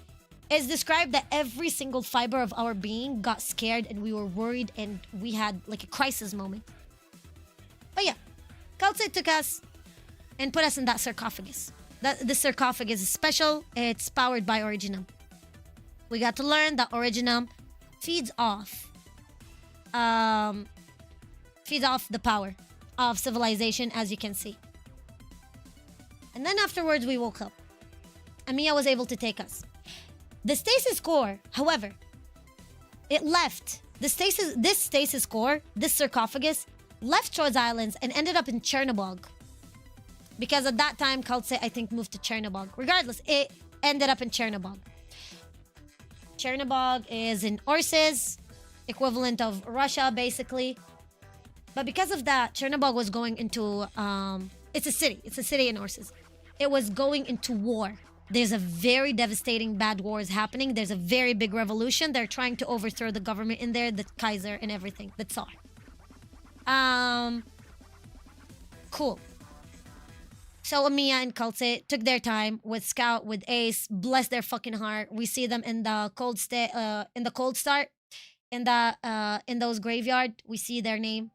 it's described that every single fiber of our being got scared and we were worried and we had like a crisis moment. But yeah, Cultsit took us and put us in that sarcophagus. The sarcophagus is special. It's powered by Originum. We got to learn that Originum feeds off the power of civilization, as you can see. And then afterwards, we woke up. AMMA was able to take us. The stasis core, however, it left. This stasis core, this sarcophagus, left Rhodes Islands and ended up in Chernobog. Because at that time, Cultsit, I think, moved to Chernobog. Regardless, it ended up in Chernobog. Chernobog is in Orsis, equivalent of Russia, basically. But because of that, Chernobog was going into... it's a city. It's a city in Orsis. It was going into war. There's a very devastating bad wars happening. There's a very big revolution. They're trying to overthrow the government in there, the Kaiser and everything, the Tsar. Cool. So AMMA and Cultsit took their time with Scout, with Ace. Bless their fucking heart. We see them in the cold start, in those graveyard. We see their name: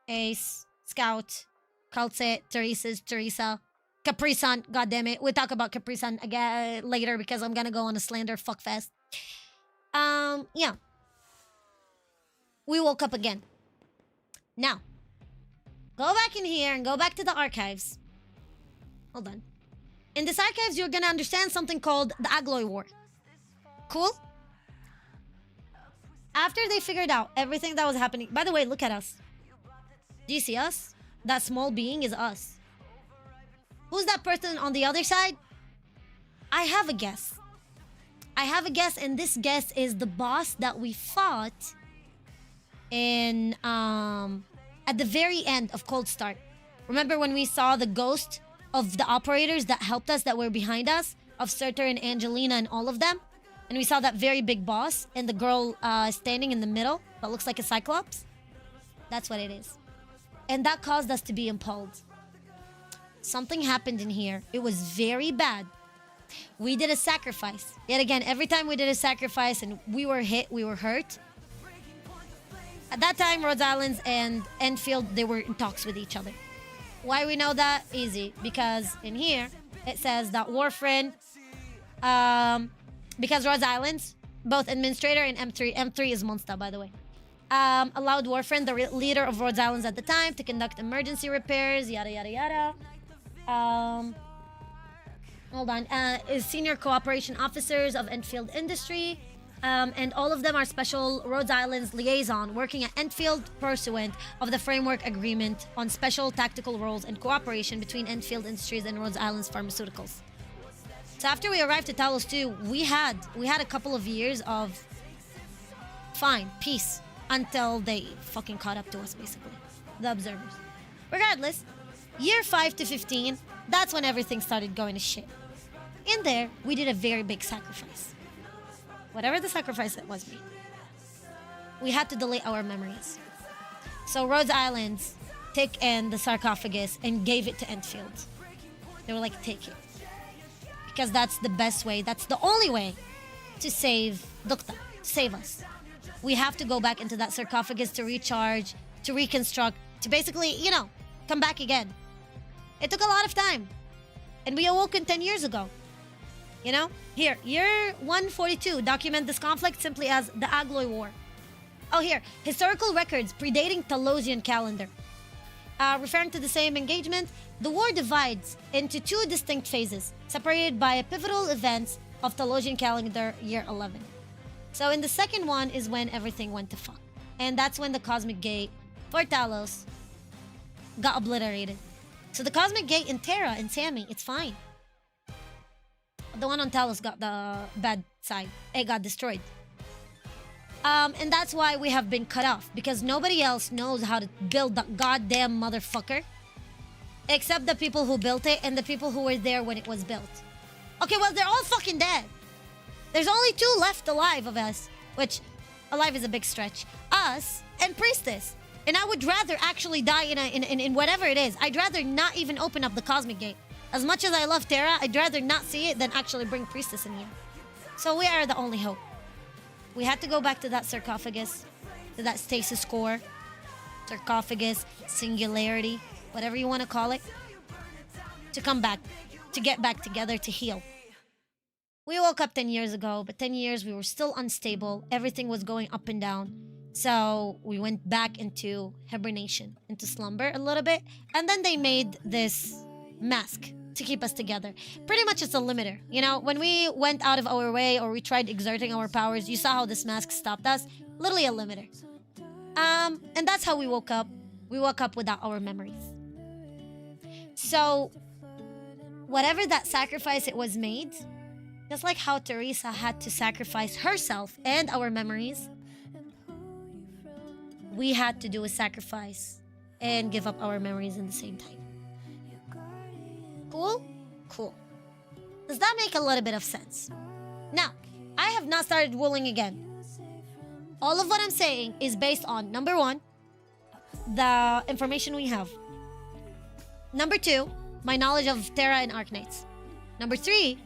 Ace, Scout, Cultsit, Teresa, Capri-san. God damn it, we'll talk about Capri-san again later because I'm gonna go on a slander fuckfest. Yeah. We woke up again. Now, go back in here and go back to the archives. Hold on. In this archives, you're gonna understand something called the Agloy War. Cool? After they figured out everything that was happening... By the way, look at us. Do you see us? That small being is us. Who's that person on the other side? I have a guess. And this guess is the boss that we fought in... at the very end of Cold Start. Remember when we saw the ghost of the operators that helped us, that were behind us, of Surtur and Angelina and all of them? And we saw that very big boss and the girl standing in the middle that looks like a Cyclops? That's what it is. And that caused us to be impaled. Something happened in here. It was very bad. We did a sacrifice. Yet again, every time we did a sacrifice and we were hit, we were hurt. At that time, Rhodes Islands and Endfield, they were in talks with each other. Why we know that? Easy. Because in here, it says that Warfrin, because Rhodes Islands, both Administrator and M3 is Monsta, by the way, allowed Warfrin, the leader of Rhodes Islands at the time, to conduct emergency repairs, yada, yada, yada. Hold on. Is senior cooperation officers of Endfield Industry. And all of them are special Rhodes Islands liaison working at Endfield pursuant of the framework agreement on special tactical roles and cooperation between Endfield Industries and Rhodes Islands Pharmaceuticals. So after we arrived to Talos 2, we had a couple of years of fine, peace, until they fucking caught up to us, basically. The observers. Regardless, year 5 to 15, that's when everything started going to shit. In there, we did a very big sacrifice. Whatever the sacrifice it was made. We had to delete our memories. So Rhodes Islands took in the sarcophagus and gave it to Endfield. They were like, take it. Because that's the best way, that's the only way to save Dukta, save us. We have to go back into that sarcophagus to recharge, to reconstruct, to basically, come back again. It took a lot of time. And we awoken 10 years ago. Here, year 142, document this conflict simply as the Agloy War. Oh, here, historical records predating Talosian calendar. Referring to the same engagement, the war divides into two distinct phases, separated by pivotal events of Talosian calendar year 11. So in the second one is when everything went to fuck. And that's when the Cosmic Gate for Talos got obliterated. So the Cosmic Gate in Terra and Sammy, it's fine. The one on Talos got the bad side. It got destroyed. And that's why we have been cut off. Because nobody else knows how to build that goddamn motherfucker. Except the people who built it and the people who were there when it was built. Okay, well, they're all fucking dead. There's only 2 left alive of us. Which, alive is a big stretch. Us and Priestess. And I would rather actually die in whatever it is. I'd rather not even open up the Cosmic Gate. As much as I love Terra, I'd rather not see it than actually bring Priestess in here. So we are the only hope. We had to go back to that sarcophagus, to that stasis core, sarcophagus, singularity, whatever you want to call it, to come back, to get back together, to heal. We woke up 10 years ago, but 10 years we were still unstable. Everything was going up and down. So we went back into hibernation, into slumber a little bit. And then they made this mask to keep us together. Pretty much it's a limiter. You know, when we went out of our way or we tried exerting our powers, you saw how this mask stopped us. Literally a limiter. And that's how we woke up. We woke up without our memories. So, whatever that sacrifice it was made, just like how Teresa had to sacrifice herself and our memories, we had to do a sacrifice and give up our memories in the same time. Cool? Cool. Does that make a little bit of sense? Now, I have not started ruling again. All of what I'm saying is based on, number 1, the information we have. Number 2, my knowledge of Terra and Arknights. Number 3,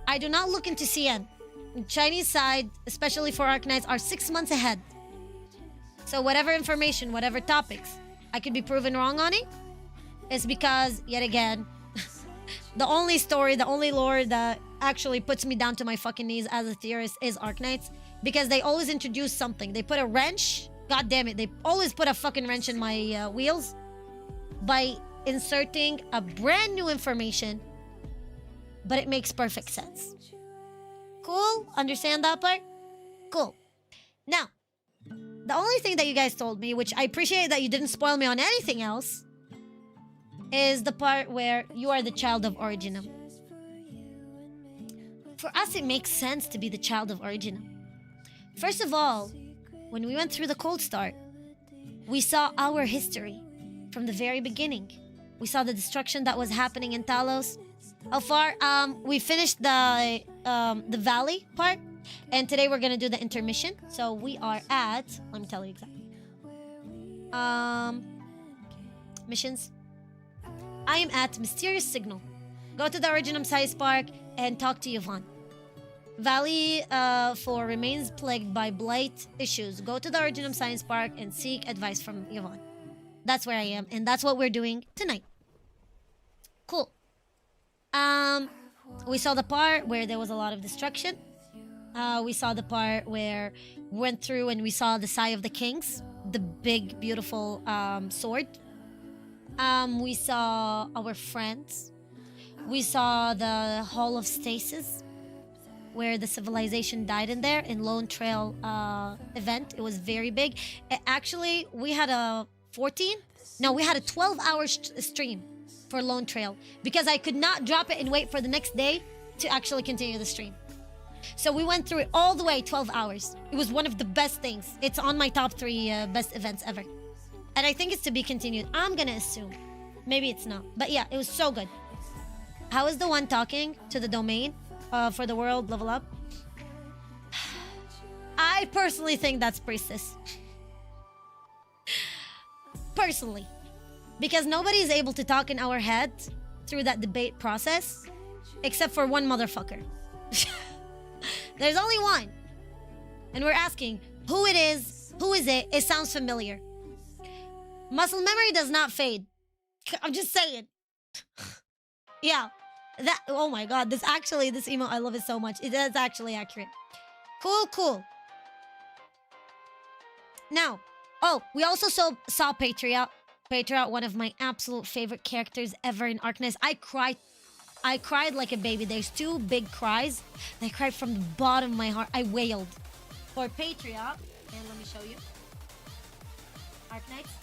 I do not look into CN. The Chinese side, especially for Arknights, are 6 months ahead. So whatever information, whatever topics I could be proven wrong on it, is because, yet again, the only story, the only lore that actually puts me down to my fucking knees as a theorist is Arknights. Because they always introduce something. They put a wrench. God damn it. They always put a fucking wrench in my wheels. By inserting a brand new information. But it makes perfect sense. Cool? Understand that part? Cool. Now, the only thing that you guys told me, which I appreciate that you didn't spoil me on anything else, is the part where you are the child of Originum. For us, it makes sense to be the child of Originum. First of all, when we went through the cold start, we saw our history from the very beginning. We saw the destruction that was happening in Talos. How far? We finished the valley part, and today we're gonna do the intermission. So we are at, let me tell you exactly. Missions. I am at Mysterious Signal. Go to the Originum Science Park and talk to Yvonne. Valley 4 remains plagued by blight issues. Go to the Originum Science Park and seek advice from Yvonne. That's where I am, and that's what we're doing tonight. Cool. We saw the part where there was a lot of destruction. We saw the part where we went through and we saw the Sigh of the Kings, the big, beautiful sword. We saw our friends. We saw the Hall of Stasis, where the civilization died in there, in Lone Trail event. It was very big. Actually, we had a 12-hour stream for Lone Trail because I could not drop it and wait for the next day to actually continue the stream. So we went through it all the way, 12 hours. It was one of the best things. It's on my top 3 best events ever. And I think it's to be continued. I'm gonna assume. Maybe it's not. But yeah, it was so good. How is the one talking to the domain for the world level up? I personally think that's Priestess. Personally. Because nobody is able to talk in our head through that debate process except for one motherfucker. There's only one. And we're asking who it is, who is it? It sounds familiar. Muscle memory does not fade. I'm just saying. Yeah. That, oh my god, this emote, I love it so much. It is actually accurate. Cool. Now, we also saw Patriot. Patriot, one of my absolute favorite characters ever in Arknights. I cried like a baby. There's 2 big cries. I cried from the bottom of my heart. I wailed for Patriot. And let me show you. Arknights.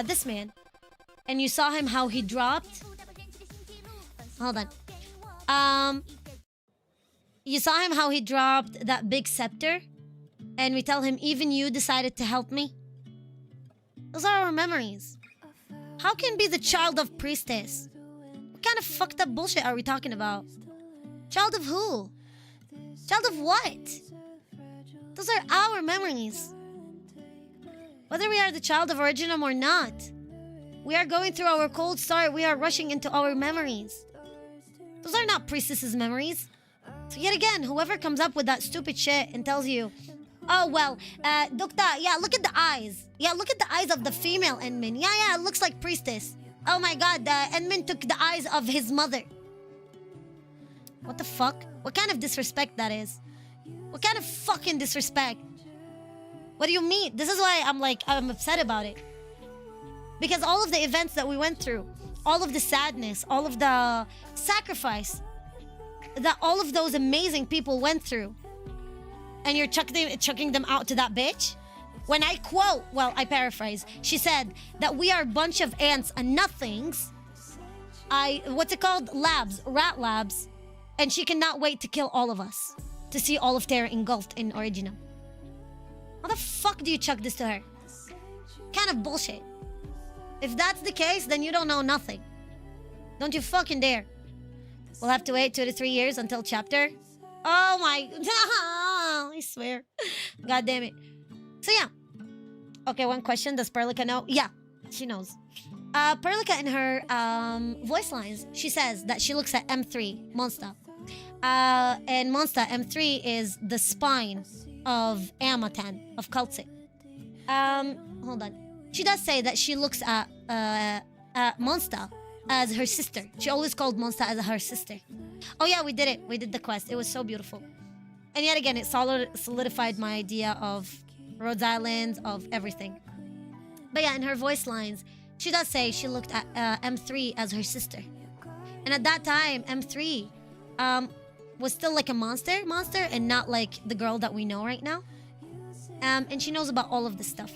This man. And you saw him how he dropped. Hold on. You saw him how he dropped that big scepter. And we tell him, even you decided to help me. Those are our memories. How can be the child of priestess? What kind of fucked up bullshit are we talking about? Child of who? Child of what? Those are our memories. Whether we are the child of Originum or not, we are going through our cold start. We are rushing into our memories. Those are not priestess's memories. So yet again, whoever comes up with that stupid shit and tells you, oh, well, Dokta, yeah, look at the eyes. Yeah, look at the eyes of the female Enmin. Yeah, it looks like priestess. Oh my god, Enmin took the eyes of his mother. What the fuck? What kind of disrespect that is? What kind of fucking disrespect? What do you mean? This is why I'm upset about it. Because all of the events that we went through, all of the sadness, all of the sacrifice that all of those amazing people went through, and you're chucking them out to that bitch? When I quote, well, I paraphrase, she said that we are a bunch of ants and nothings. What's it called? Rat labs. And she cannot wait to kill all of us. To see all of Terra engulfed in Originum. How the fuck do you chuck this to her? Kind of bullshit. If that's the case, then you don't know nothing. Don't you fucking dare. We'll have to wait 2 to 3 years until chapter. Oh my... I swear. God damn it. So yeah. Okay, one question. Does Perlica know? Yeah, she knows. Perlica in her voice lines, she says that she looks at M3, Monsta. And Monsta, M3 is the spine of AMMA 10, of Cultse. Hold on. She does say that she looks at Monsta as her sister. She always called Monsta as her sister. Oh yeah, we did it. We did the quest. It was so beautiful. And yet again, it solidified my idea of Rhodes Island, of everything. But yeah, in her voice lines, she does say she looked at M3 as her sister. And at that time, M3 was still like a monster, and not like the girl that we know right now. And she knows about all of this stuff.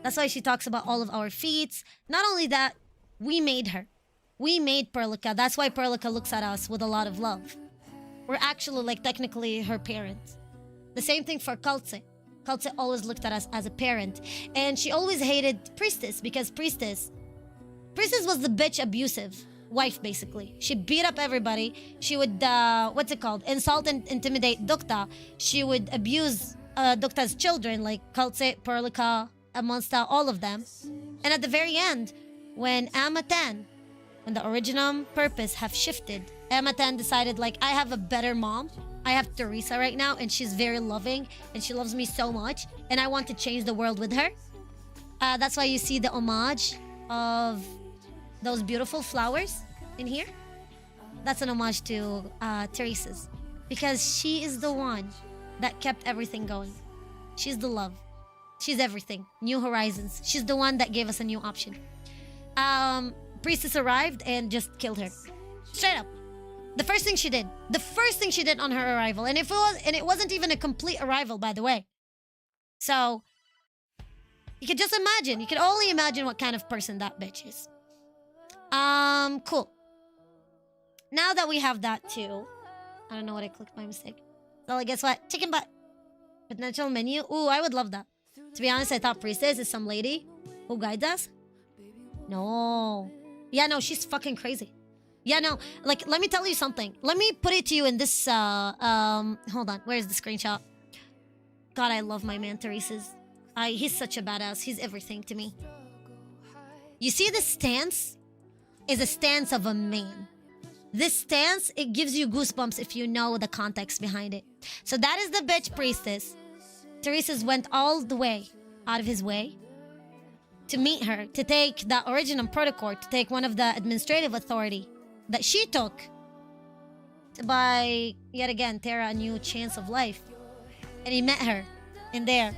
That's why she talks about all of our feats. Not only that, we made her. We made Perlica. That's why Perlica looks at us with a lot of love. We're actually like technically her parents. The same thing for Cultse. Cultse always looked at us as a parent. And she always hated Priestess because Priestess was the bitch abusive wife, basically. She beat up everybody. She would, insult and intimidate Dokta. She would abuse Dokta's children, like Cultse, Perlica, Monsta, all of them. And at the very end, when AMMA 10, when the Originum purpose have shifted, AMMA 10 decided, like, I have a better mom. I have Teresa right now, and she's very loving, and she loves me so much, and I want to change the world with her. That's why you see the homage of those beautiful flowers in here. That's an homage to Teresa's, because she is the one that kept everything going. She's the love. She's everything. New horizons. She's the one that gave us a new option. Priestess arrived and just killed her. Straight up. The first thing she did. The first thing she did on her arrival. And it wasn't even a complete arrival, by the way. So you could just imagine. You could only imagine what kind of person that bitch is. Cool. Now that we have that too. I don't know what I clicked by mistake. So guess what? Chicken butt. Potential menu. Ooh, I would love that. To be honest, I thought Priestess is some lady who guides us. No. Yeah, no, she's fucking crazy. Yeah, no, like, let me tell you something. Let me put it to you in this, hold on. Where's the screenshot? God, I love my man, Teresa's. He's such a badass. He's everything to me. You see, this stance is a stance of a man. This stance, it gives you goosebumps if you know the context behind it. So that is the bitch Priestess. Teresa's went all the way out of his way to meet her, to take the Originum Protocol, to take one of the administrative authority that she took to buy, yet again, Terra a new chance of life. And he met her in there.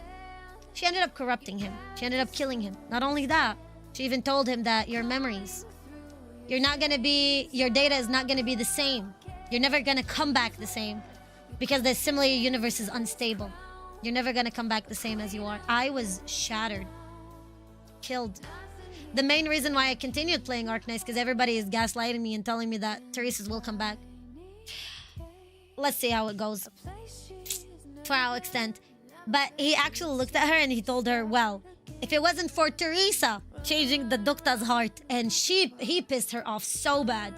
She ended up corrupting him. She ended up killing him. Not only that, she even told him that your memories, your data is not gonna be the same. You're never gonna come back the same. because the similar universe is unstable. You're never gonna come back the same as you are. I was shattered. Killed. The main reason why I continued playing Arknights because everybody is gaslighting me and telling me that Teresa's will come back. Let's see how it goes. For our extent. But he actually looked at her and he told her, well, if it wasn't for Teresa changing the Dukta's heart, and he pissed her off so bad.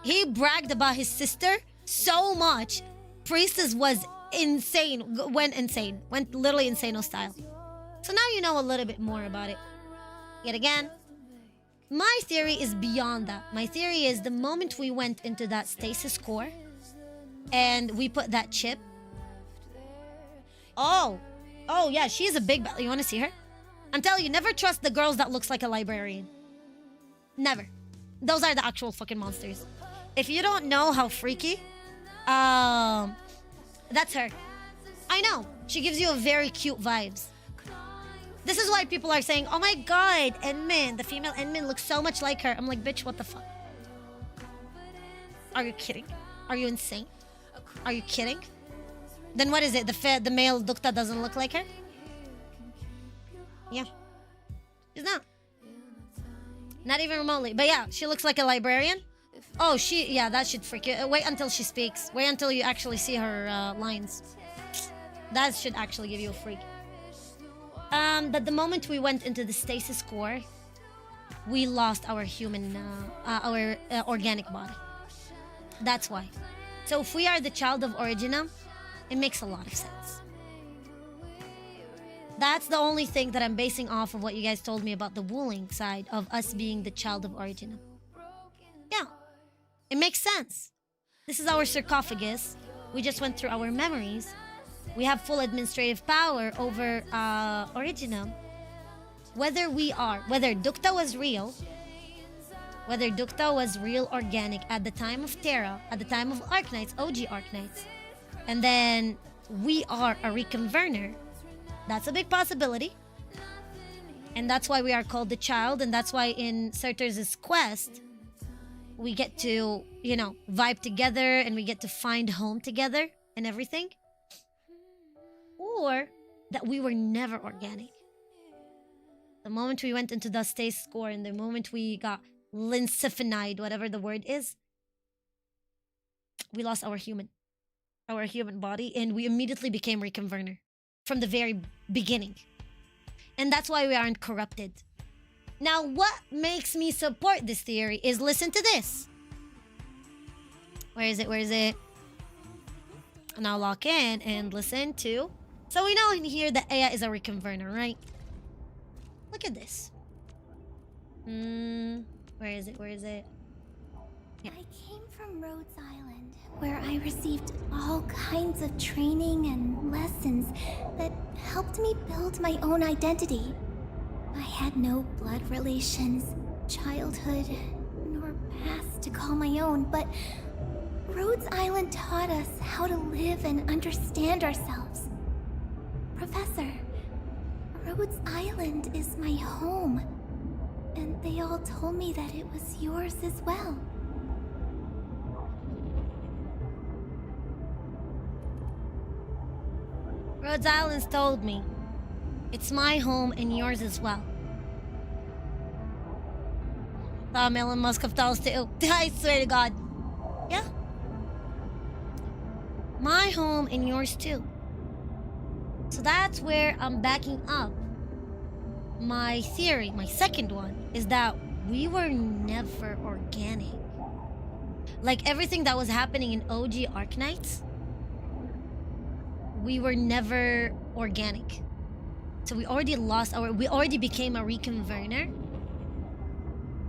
He bragged about his sister so much. Priestess was insane. Went insane. Went literally insano style. So now you know a little bit more about it. Yet again, my theory is beyond that. My theory is the moment we went into that stasis core and we put that chip. Oh yeah, she's a big... You want to see her? I'm telling you, never trust the girls that looks like a librarian. Never. Those are the actual fucking monsters. If you don't know how freaky, that's her. I know. She gives you a very cute vibes. This is why people are saying, oh my god, Endmin, the female Endmin looks so much like her. I'm like, bitch, what the fuck? Are you kidding? Are you insane? Are you kidding? Then what is it? The male Dukta doesn't look like her? Yeah. She's not. Not even remotely. But yeah, she looks like a librarian. Oh, yeah, that should freak you. Wait until she speaks. Wait until you actually see her lines. That should actually give you a freak. That the moment we went into the stasis core, we lost our human, organic body. That's why. So if we are the child of Origina, it makes a lot of sense. That's the only thing that I'm basing off of what you guys told me about the Wuling side of us being the child of Origina. Yeah, it makes sense. This is our sarcophagus. We just went through our memories. We have full administrative power over Origina. Whether Dukta was real, organic at the time of Terra, at the time of Arknights, OG Arknights, and then we are a reconverter, that's a big possibility. And that's why we are called the child, and that's why in Surtur's quest, we get to, vibe together and we get to find home together and everything. Or that we were never organic. The moment we went into the stasis core and the moment we got linsifenide, whatever the word is, we lost our human body, and we immediately became reconverter from the very beginning. And that's why we aren't corrupted. Now, what makes me support this theory is listen to this. Where is it? Now lock in and listen to... So we know in here that Aya is a reconverter, right? Look at this. Where is it? Here. I came from Rhodes Island, where I received all kinds of training and lessons that helped me build my own identity. I had no blood relations, childhood, nor past to call my own, but Rhodes Island taught us how to live and understand ourselves. Professor, Rhodes Island is my home, and they all told me that it was yours as well. Rhodes Island's told me it's my home and yours as well. Elon Musk have told us too. I swear to God. Yeah. My home and yours too. So that's where I'm backing up my theory. My second one is that we were never organic. Like everything that was happening in OG Arknights, we were never organic. So we already became a reconverter.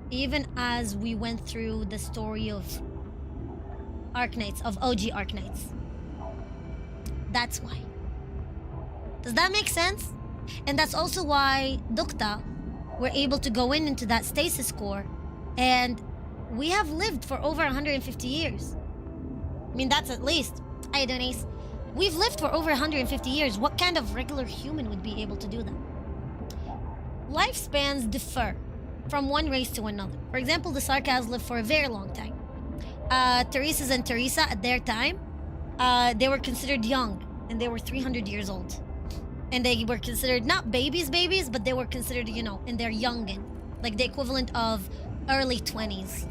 Even as we went through the story of Arknights, of OG Arknights. That's why. Does that make sense? And that's also why Dukta were able to go into that stasis core, and we have lived for over 150 years. I mean, that's at least. I don't know. We've lived for over 150 years. What kind of regular human would be able to do that? Lifespans differ from one race to another. For example, the Sarkas lived for a very long time. Teresa's and Teresa at their time they were considered young, and they were 300 years old. And they were considered not babies, but they were considered, you know, and they're youngin. Like the equivalent of early 20s.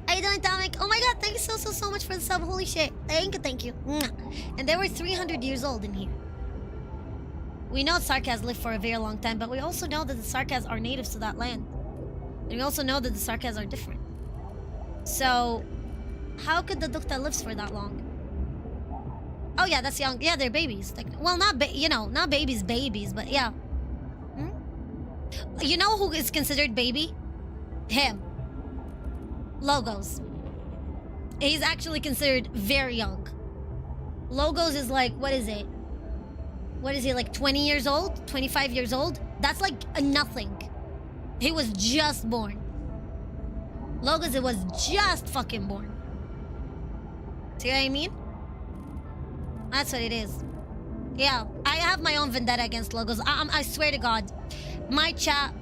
How you doing, Dominic? Oh my god, thank you so much for the sub. Holy shit. Thank you. Mwah. And they were 300 years old in here. We know Sarkaz lived for a very long time, but we also know that the Sarkaz are natives to that land. And we also know that the Sarkaz are different. So, how could the Dukta live for that long? Oh yeah, that's young. Yeah, they're babies. Like, well, not babies, but yeah. You know who is considered baby? Him. Logos. He's actually considered very young. Logos is like, what is it? What is he, like 20 years old? 25 years old? That's like a nothing. He was just born. Logos, it was just fucking born. See what I mean? That's what it is. Yeah, I have my own vendetta against Logos. I swear to God. My chat,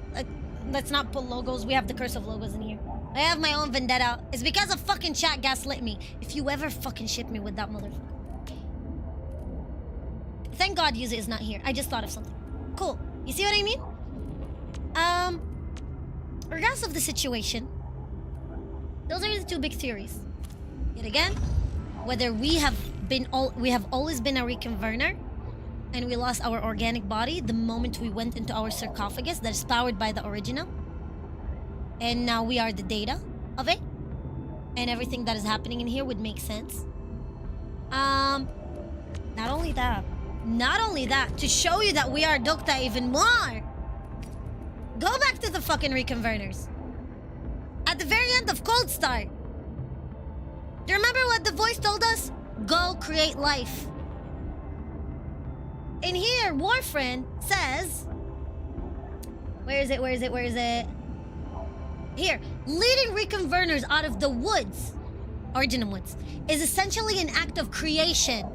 let's not put Logos. We have the curse of Logos in here. I have my own vendetta. It's because of fucking chat gaslit me. If you ever fucking ship me with that motherfucker. Thank God Yuzu is not here. I just thought of something. Cool. You see what I mean? Regardless of the situation, those are the two big theories. Yet again, whether we have always been a reconverter, and we lost our organic body the moment we went into our sarcophagus that is powered by the original, and now we are the data of it, and everything that is happening in here would make sense. Not only that, to show you that we are Dokta even more, go back to the fucking reconverters. At the very end of Cold Start, do you remember what the voice told us? Go create life. In here, Warfriend says... Where is it? Here. Leading reconverters out of the woods, original woods, is essentially an act of creation.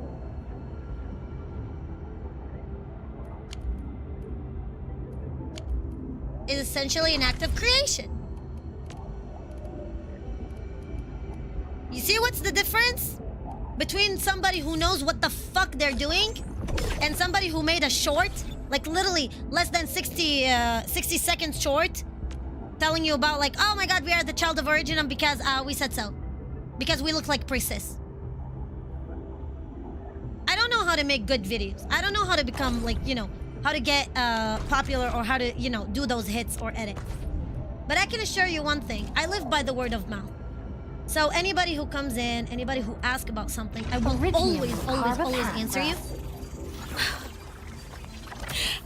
Is essentially an act of creation. You see what's the difference between somebody who knows what the fuck they're doing and somebody who made a short, like literally less than 60 seconds short, telling you about like, oh my god, we are the child of Originum because we said so. Because we look like priests. I don't know how to make good videos. I don't know how to become like, you know, how to get popular or how to, you know, do those hits or edit. But I can assure you one thing. I live by the word of mouth. So anybody who comes in, anybody who asks about something, I will always answer you.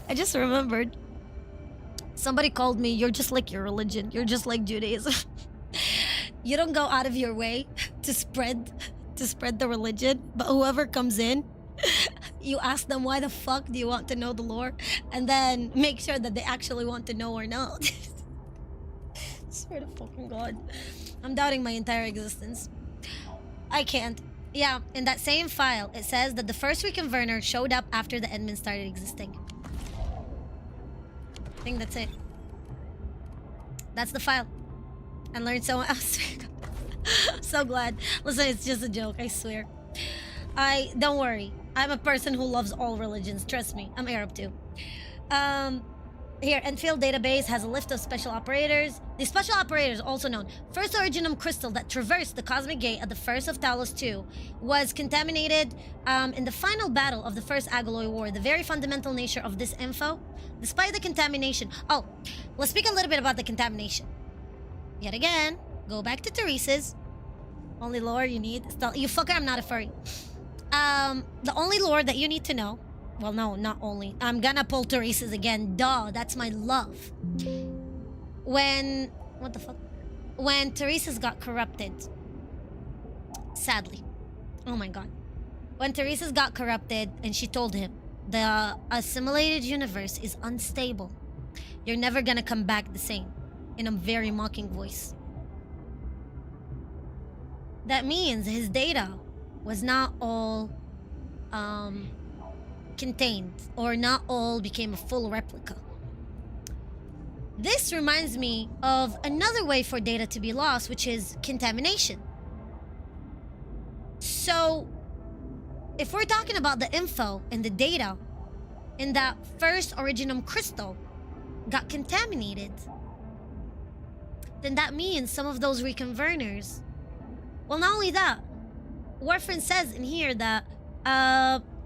I just remembered. Somebody called me, you're just like your religion. You're just like Judaism. You don't go out of your way to spread the religion. But whoever comes in, you ask them, why the fuck do you want to know the lore? And then make sure that they actually want to know or not. Swear to fucking God. I'm doubting my entire existence. I can't. Yeah, in that same file, it says that the first reconverter showed up after the admin started existing. I think that's it. That's the file. I learned so much. I'm so glad. Listen, it's just a joke, I swear. Don't worry. I'm a person who loves all religions. Trust me, I'm Arab too. Here, Endfield database has a list of special operators. The special operators, also known first Originum crystal that traversed the cosmic gate at the first of Talos 2, was contaminated in the final battle of the first Agaloy War. The very fundamental nature of this info, despite the contamination. Oh, let's speak a little bit about the contamination. Yet again, go back to Teresa's. Only lore you need. You fucker, I'm not a furry. The only lore that you need to know. Well, no, not only. I'm gonna pull Teresa's again. Duh, that's my love. What the fuck? When Teresa's got corrupted. Sadly. Oh my god. When Teresa's got corrupted and she told him, the assimilated universe is unstable. You're never gonna come back the same. In a very mocking voice. That means his data was not all, contained, or not all became a full replica. This reminds me of another way for data to be lost, which is contamination. So, if we're talking about the info and the data in that first originum crystal got contaminated, then that means some of those reconverners. Well, not only that, Warfrin says in here that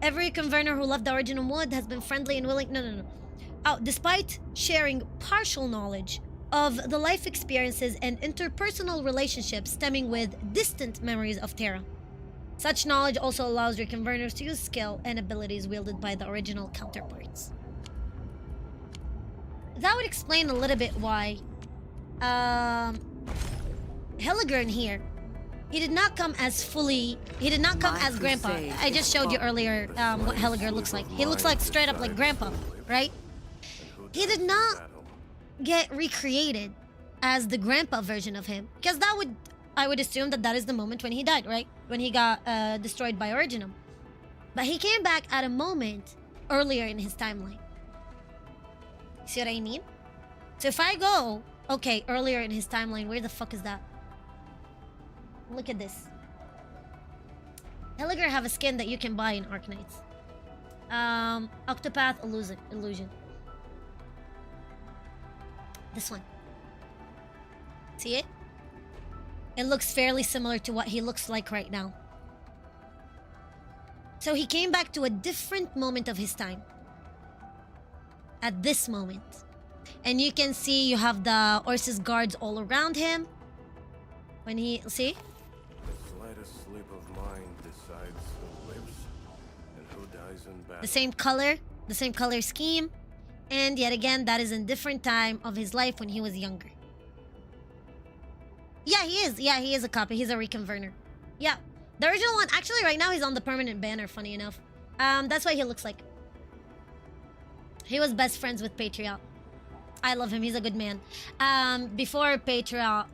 every converter who left the original wood has been friendly and willing. No. Oh, despite sharing partial knowledge of the life experiences and interpersonal relationships stemming with distant memories of Terra. Such knowledge also allows reconverters to use skill and abilities wielded by the original counterparts. That would explain a little bit why Helliger in here, he did not come as Grandpa. I just showed you earlier what Helliger looks like. He looks like straight up like Grandpa, right? He did not get recreated as the Grandpa version of him, because I would assume that is the moment when he died, right? When he got destroyed by Originum. But he came back at a moment earlier in his timeline. See what I mean? So if I go, okay, earlier in his timeline, where the fuck is that? Look at this. Helliger have a skin that you can buy in Arknights. Octopath Illusion. This one. See it? It looks fairly similar to what he looks like right now. So he came back to a different moment of his time. At this moment. And you can see you have the Orsis guards all around him. When he... See? The slightest sleep of mind decides who lives and who dies in battle. The same color scheme. And yet again, that is in different time of his life when he was younger. Yeah, he is. Yeah, he is a copy. He's a reconverter. Yeah. The original one, actually right now he's on the permanent banner, funny enough. That's what he looks like. He was best friends with Patriot. I love him. He's a good man. Before Patriot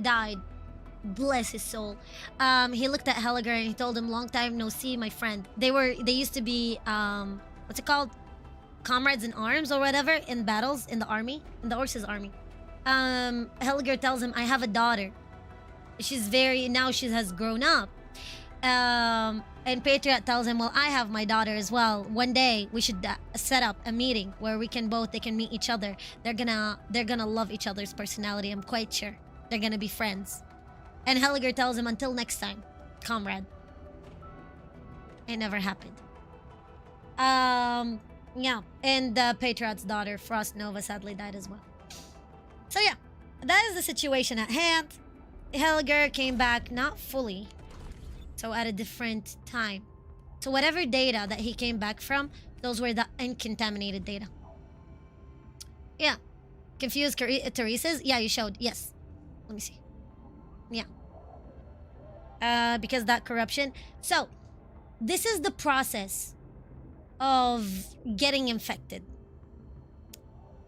died, bless his soul, he looked at Helliger and he told him, long time no see, my friend. They used to be, what's it called? Comrades in arms or whatever in battles in the army, in the Orsis army. Helliger tells him, I have a daughter. Now she has grown up. And Patriot tells him, well, I have my daughter as well. One day we should set up a meeting where they can meet each other. They're gonna love each other's personality. I'm quite sure they're gonna be friends. And Helliger tells him, until next time, comrade. It never happened. Yeah, and Patriot's daughter, Frost Nova, sadly died as well. So yeah, that is the situation at hand. Helliger came back not fully, so at a different time. So whatever data that he came back from, those were the uncontaminated data. Yeah. Confused Teresa's? Yeah, you showed. Yes. Let me see. Yeah. Because that corruption. So, this is the process of getting infected.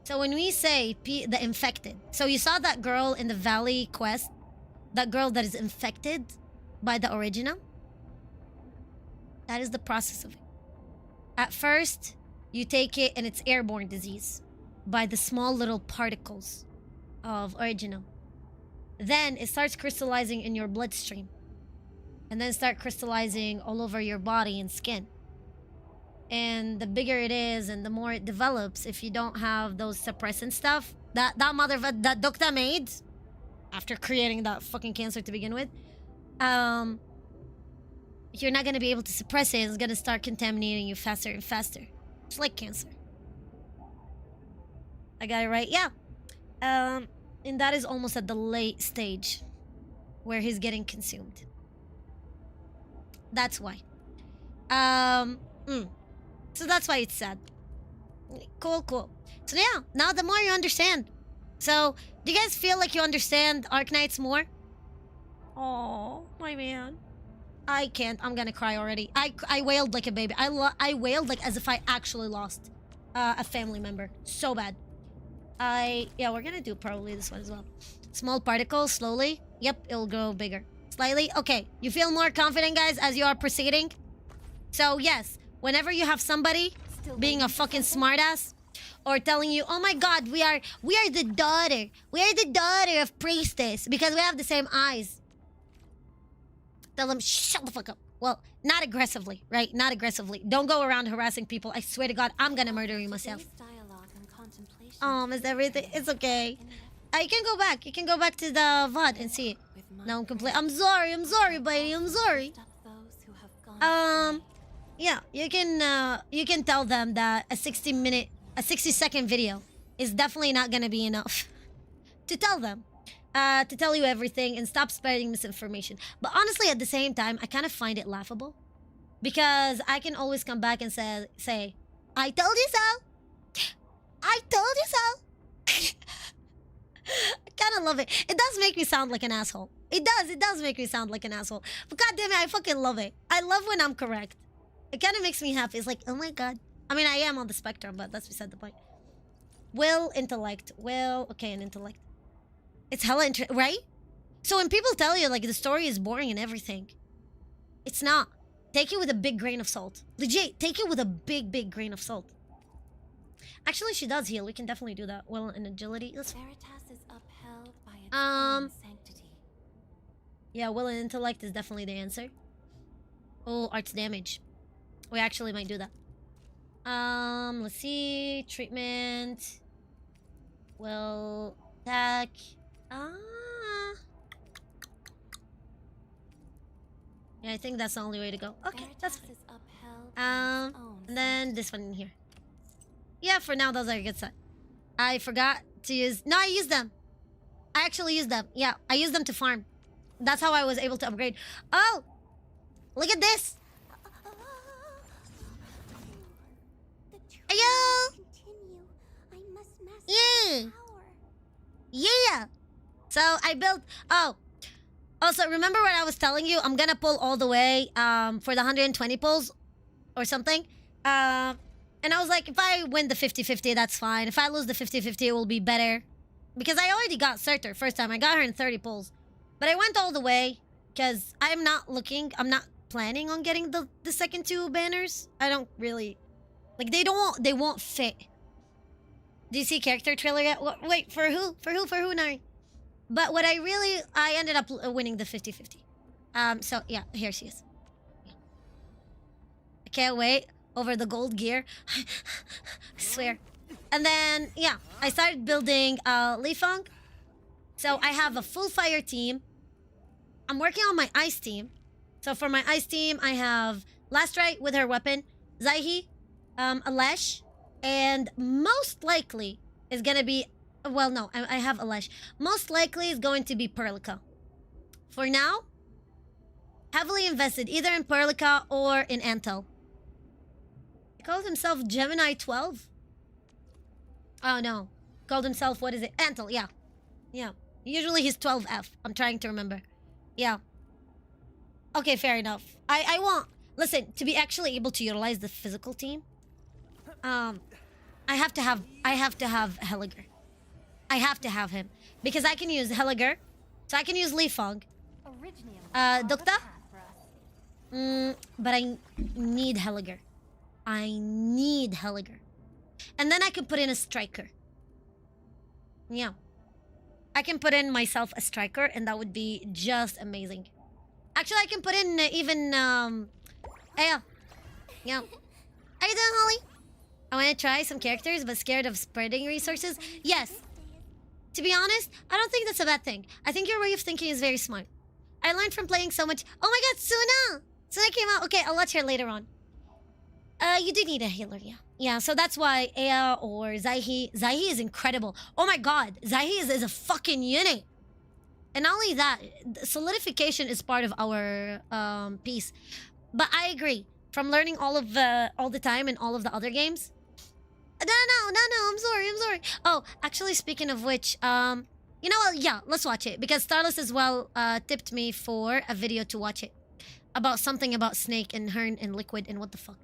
So when we say the infected, so you saw that girl in the Valley quest, that girl that is infected by the original. That is the process of it. At first, you take it and it's airborne disease by the small little particles of original. Then it starts crystallizing in your bloodstream. And then start crystallizing all over your body and skin. And the bigger it is and the more it develops, if you don't have those suppressant stuff, that Doctor made after creating that fucking cancer to begin with, you're not gonna be able to suppress it. It's gonna start contaminating you faster and faster. It's like cancer. I got it right? Yeah. And that is almost at the late stage where he's getting consumed. That's why. So that's why it's sad. Cool. So yeah, now the more you understand. So, do you guys feel like you understand Arknights more? Oh, my man. I can't. I'm gonna cry already. I wailed like a baby. I wailed like as if I actually lost a family member. So bad. Yeah, we're gonna do probably this one as well. Small particles, slowly. Yep, it'll grow bigger. Slightly. Okay, you feel more confident, guys, as you are proceeding? So, yes, whenever you have somebody being a fucking smartass or telling you, oh my god, we are the daughter. We are the daughter of priestess because we have the same eyes. Tell them, shut the fuck up. Well, not aggressively, right? Not aggressively. Don't go around harassing people. I swear to God, I'm gonna murder you myself. Is everything? It's okay. You can go back. You can go back to the VOD and see it. No, I'm sorry. I'm sorry, buddy. I'm sorry. Yeah, you can tell them that a 60-second video is definitely not gonna be enough to tell them. To tell you everything and stop spreading misinformation. But honestly, at the same time, I kind of find it laughable. Because I can always come back and say, I told you so. I told you so. I kind of love it. It does make me sound like an asshole. It does make me sound like an asshole. But god damn it, I fucking love it. I love when I'm correct. It kind of makes me happy. It's like, oh my god. I mean, I am on the spectrum, but that's beside the point. Will, intellect. Will, okay, an intellect. It's hella right? So when people tell you, like, the story is boring and everything, it's not. Take it with a big grain of salt. Legit, take it with a big grain of salt. Actually, she does heal. We can definitely do that. Will and agility. Let's... Veritas is upheld by its own sanctity. Yeah, will and intellect is definitely the answer. Oh, arts damage. We actually might do that. Let's see. Treatment. Will, attack. Yeah, I think that's the only way to go. Okay, that's fine. And then this one in here. Yeah, for now, those are a good set. I forgot to use... No, I used them. I actually used them. Yeah, I used them to farm. That's how I was able to upgrade. Oh! Look at this! Ayo! Yeah! Yeah! So I built... Oh. Also, remember what I was telling you? I'm gonna pull all the way for the 120 pulls or something. And I was like, if I win the 50-50, that's fine. If I lose the 50-50, it will be better. Because I already got Surtur first time. I got her in 30 pulls. But I went all the way because I'm not planning on getting the second two banners. I don't really... Like, they won't fit. Do you see character trailer yet? Wait, for who? For who, Nari? But what I ended up winning the 50-50. So, yeah, here she is. Yeah. I can't wait over the gold gear. I swear. And then, yeah, I started building Li Feng. So I have a full fire team. I'm working on my ice team. So for my ice team, I have Lastrite with her weapon, Zaihi, Alesh, and most likely is gonna be... Well, no, I have Alesh. Most likely is going to be Perlica. For now, heavily invested either in Perlica or in Antel. He called himself Gemini 12? Oh, no. Called himself, what is it? Antel, yeah. Yeah. Usually he's 12F. I'm trying to remember. Yeah. Okay, fair enough. I want... Listen, to be actually able to utilize the physical team, I have to have Helliger. I have to have him. Because I can use Helliger. So I can use Li Feng. Dukta? But I need Helliger. I need Helliger. And then I can put in a striker. Yeah. I can put in myself a striker and that would be just amazing. Actually, I can put in even, yeah. Yeah. How you doing, Holly? I want to try some characters, but scared of spreading resources. Yes. To be honest, I don't think that's a bad thing. I think your way of thinking is very smart. I learned from playing so much. Oh my god, Suna! Suna came out. Okay, I'll watch her later on. You do need a healer, yeah. Yeah, so that's why Ea or Zaihi. Zaihi is incredible. Oh my god, Zaihi is a fucking unit. And not only that, solidification is part of our piece. But I agree. From learning all the time in all of the other games. No, I'm sorry. Oh, actually, speaking of which, you know what? Yeah, let's watch it. Because Starless as well tipped me for a video to watch it. About something about Snake and Hearn and Liquid and what the fuck.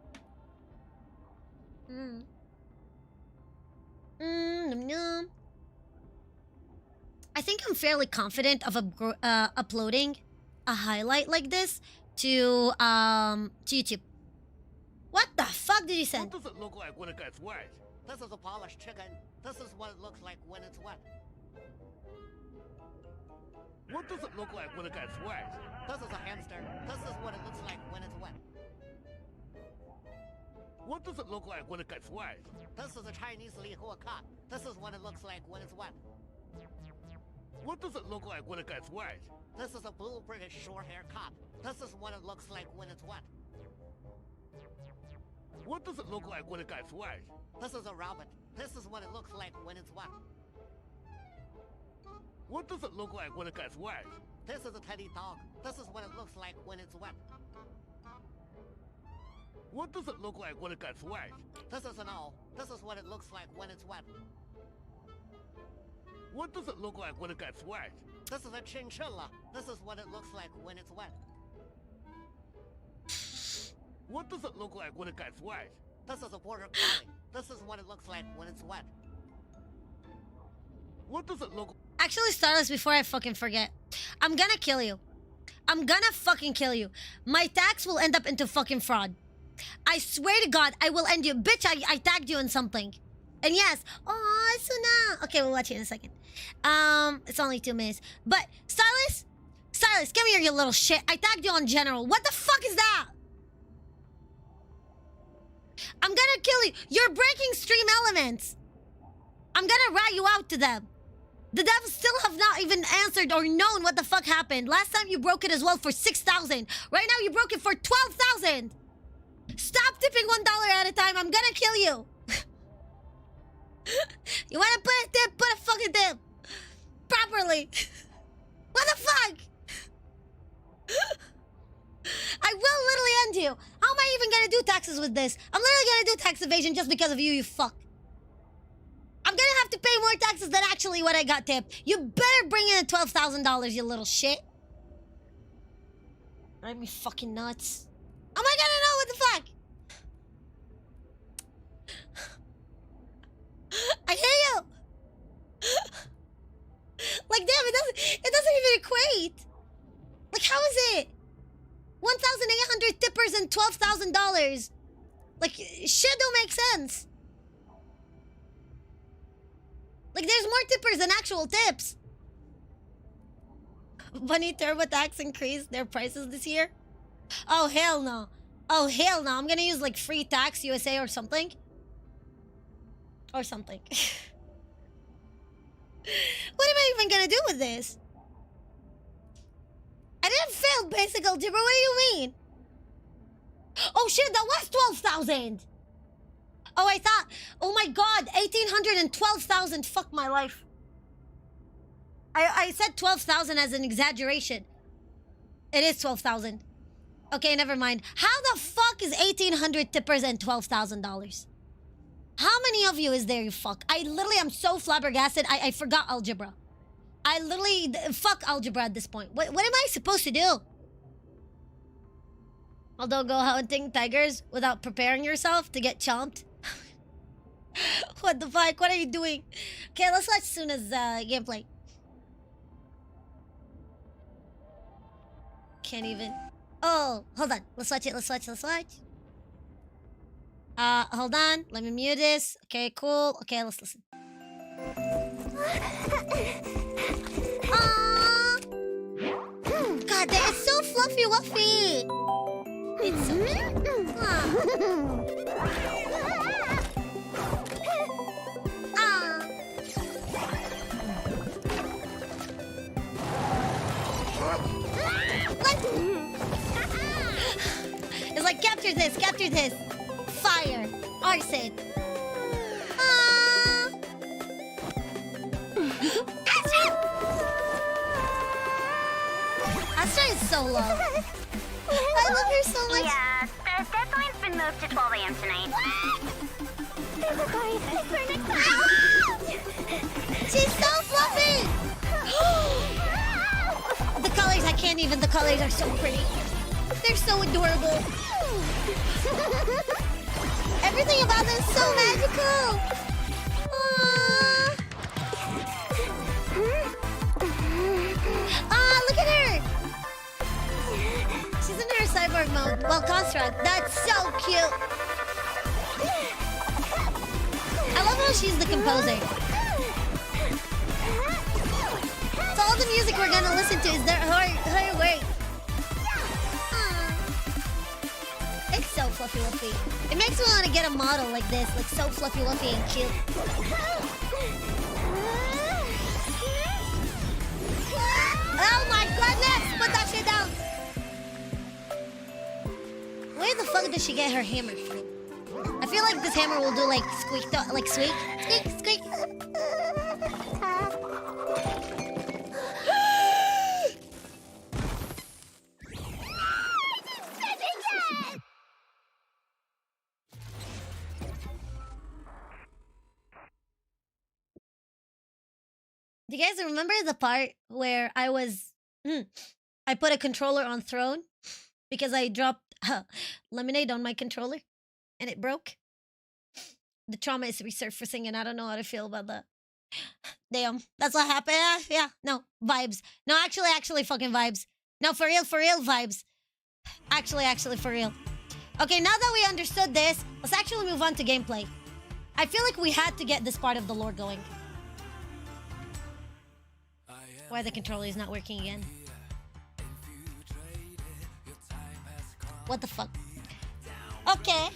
I think I'm fairly confident of uploading a highlight like this to YouTube. What the fuck did you say? What does it look like when it gets wet? This is a polished chicken. This is what it looks like when it's wet. What does it look like when it gets wet? This is a hamster. This is what it looks like when it's wet. What does it look like when it gets wet? This is a Chinese Lihua cock. This is what it looks like when it's wet. What does it look like when it gets wet? This is a blue British short-hair cock. This is what it looks like when it's wet. What does it look like when it gets wet? This is a rabbit. This is what it looks like when it's wet. What does it look like when it gets wet? This is a teddy dog. This is what it looks like when it's wet. What does it look like when it gets wet? This is an owl. This is what it looks like when it's wet. What does it look like when it gets wet? This is a chinchilla. This is what it looks like when it's wet. What does it look like when it gets wet? This is a border collie. This is what it looks like when it's wet. What does it look? Actually, Starless, before I fucking forget, I'm gonna kill you. I'm gonna fucking kill you. My tax will end up into fucking fraud. I swear to God, I will end you. Bitch, I tagged you in something. And yes, oh, Suna. Okay, we'll watch it in a second. It's only 2 minutes. But, Starless, come here, you little shit. I tagged you on general. What the fuck is that? I'm gonna kill you. You're breaking stream elements. I'm gonna rat you out to them. The devs still have not even answered or known what the fuck happened. Last time you broke it as well for 6,000. Right now you broke it for 12,000. Stop tipping $1 at a time. I'm gonna kill you. You wanna put a tip? Put a fucking tip. Properly. What the fuck? I will literally end you. How am I even gonna do taxes with this? I'm literally gonna do tax evasion just because of you, you fuck. I'm gonna have to pay more taxes than actually what I got tipped. You better bring in $12,000, you little shit. Drive me fucking nuts. Am I gonna know what the fuck? I hate you. Like, damn, it doesn't even equate. Like, how is it? 1,800 tippers and $12,000. Like, shit don't make sense. Like, there's more tippers than actual tips. Bunny TurboTax increased their prices this year? Oh, hell no. Oh, hell no. I'm gonna use, like, Free Tax USA or something. Or something. What am I even gonna do with this? I didn't fail basic algebra. What do you mean? Oh, shit. That was 12,000. Oh, I thought... Oh, my God. 1,800 and 12,000. Fuck my life. I said 12,000 as an exaggeration. It is 12,000. Okay, never mind. How the fuck is 1,800 tippers and $12,000? How many of you is there, you fuck? I literally am so flabbergasted. I forgot algebra. I literally... Fuck algebra at this point. What am I supposed to do? Although go hunting tigers without preparing yourself to get chomped. What the fuck? What are you doing? Okay, let's watch Suna's gameplay. Can't even... Oh, hold on. Let's watch it. Let's watch. Hold on. Let me mute this. Okay, cool. Okay, let's listen. Aww. God, that is so fluffy wuffy. It's so cute. It's like, capture this. Fire. Arson. Astra is so low. I love her so much. Yeah, the deadline's been moved to 12 a.m. tonight. There's a guy for next time. She's so fluffy. The colors, I can't even. The colors are so pretty. They're so adorable. Everything about them is so magical. Look at her. She's in her cyborg mode. Well, construct. That's so cute. I love how she's the composer. So all the music we're gonna listen to is her work. It's so fluffy wuffy. It makes me want to get a model like this, like so fluffy wuffy and cute. Oh my goodness! Put that shit down! Where the fuck does she get her hammer from? I feel like this hammer will do like squeak, like squeak, squeak, squeak. Do you guys remember the part where I was... I put a controller on throne because I dropped lemonade on my controller and it broke? The trauma is resurfacing and I don't know how to feel about that. Damn, that's what happened. Yeah, no, vibes. No, actually fucking vibes. No, for real vibes. Actually, for real. Okay, now that we understood this, let's actually move on to gameplay. I feel like we had to get this part of the lore going. Why the controller is not working again? What the fuck? Okay.